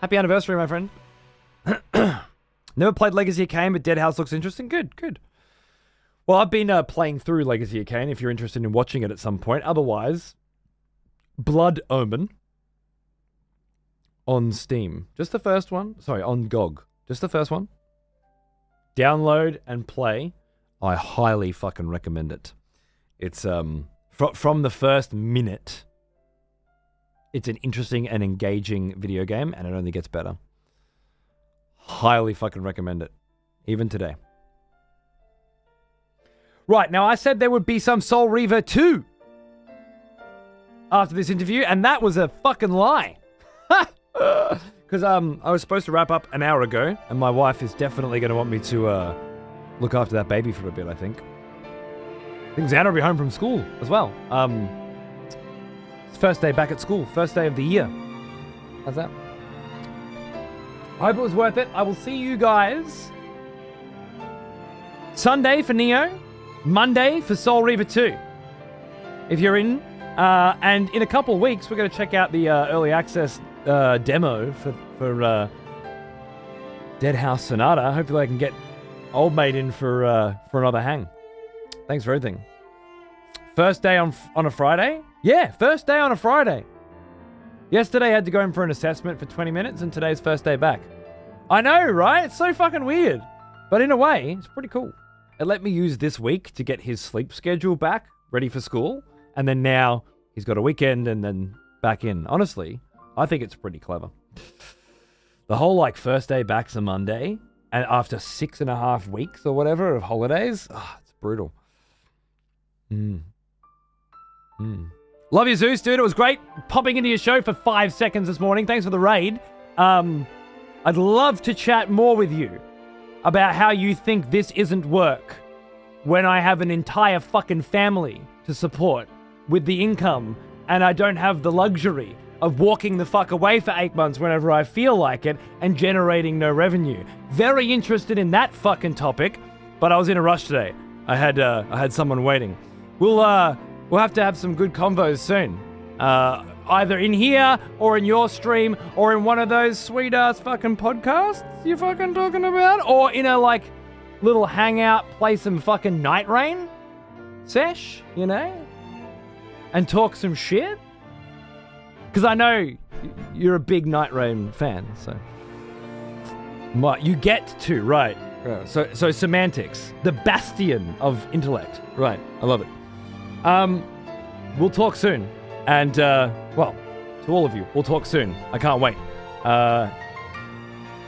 A: Happy anniversary, my friend. Never played Legacy of Kain, but Dead House looks interesting. Good. Well, I've been playing through Legacy of Kain, if you're interested in watching it at some point. Otherwise, Blood Omen on Steam. Just the first one. Sorry, on GOG. Just the first one. Download and play. I highly fucking recommend it. It's, from the first minute, it's an interesting and engaging video game, and it only gets better. Highly fucking recommend it. Even today. Right, now I said there would be some Soul Reaver 2 after this interview, and that was a fucking lie. Because because I was supposed to wrap up an hour ago, and my wife is definitely going to want me to look after that baby for a bit, I think. I think Xana will be home from school as well. It's first day back at school, first day of the year. How's that? I hope it was worth it. I will see you guys Sunday for Neo, Monday for Soul Reaver 2. If you're in, and in a couple of weeks, we're going to check out the early access demo for Dead House Sonata. Hopefully I can get Old Mate in for another hang. Thanks for everything. First day on a Friday? Yeah, first day on a Friday. Yesterday I had to go in for an assessment for 20 minutes, and today's first day back. I know, right? It's so fucking weird. But in a way, it's pretty cool. It let me use this week to get his sleep schedule back, ready for school. And then now he's got a weekend and then back in. Honestly, I think it's pretty clever. The whole like first day back's a Monday, and after 6.5 weeks or whatever of holidays, it's brutal. Love you, Zeus, dude. It was great popping into your show for 5 seconds this morning. Thanks for the raid. I'd love to chat more with you about how you think this isn't work when I have an entire fucking family to support with the income, and I don't have the luxury of walking the fuck away for 8 months whenever I feel like it and generating no revenue. Very interested in that fucking topic, but I was in a rush today. I had someone waiting. We'll have to have some good convos soon. Either in here or in your stream or in one of those sweet ass fucking podcasts you're fucking talking about, or in a like little hangout, play some fucking Night Rain sesh, you know, and talk some shit. Because I know you're a big Night Rain fan, so you get to, right? So semantics, the bastion of intellect, right? I love it. We'll talk soon. And, well, to all of you, we'll talk soon. I can't wait.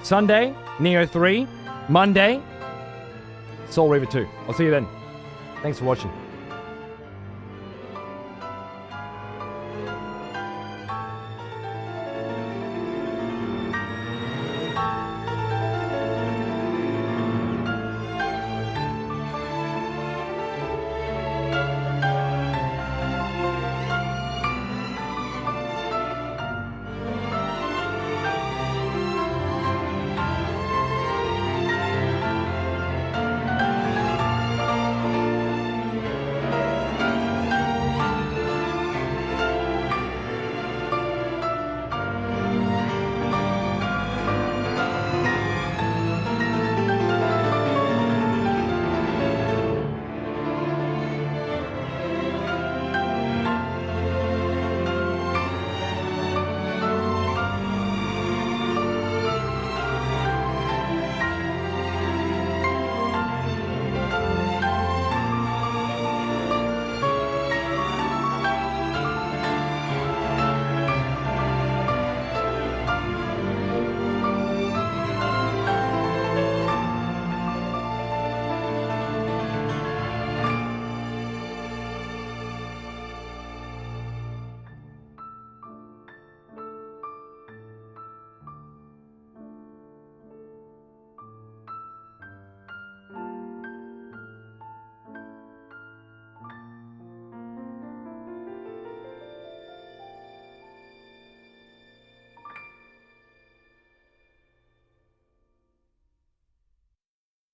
A: Sunday, Neo 3. Monday, Soul Reaver 2. I'll see you then. Thanks for watching.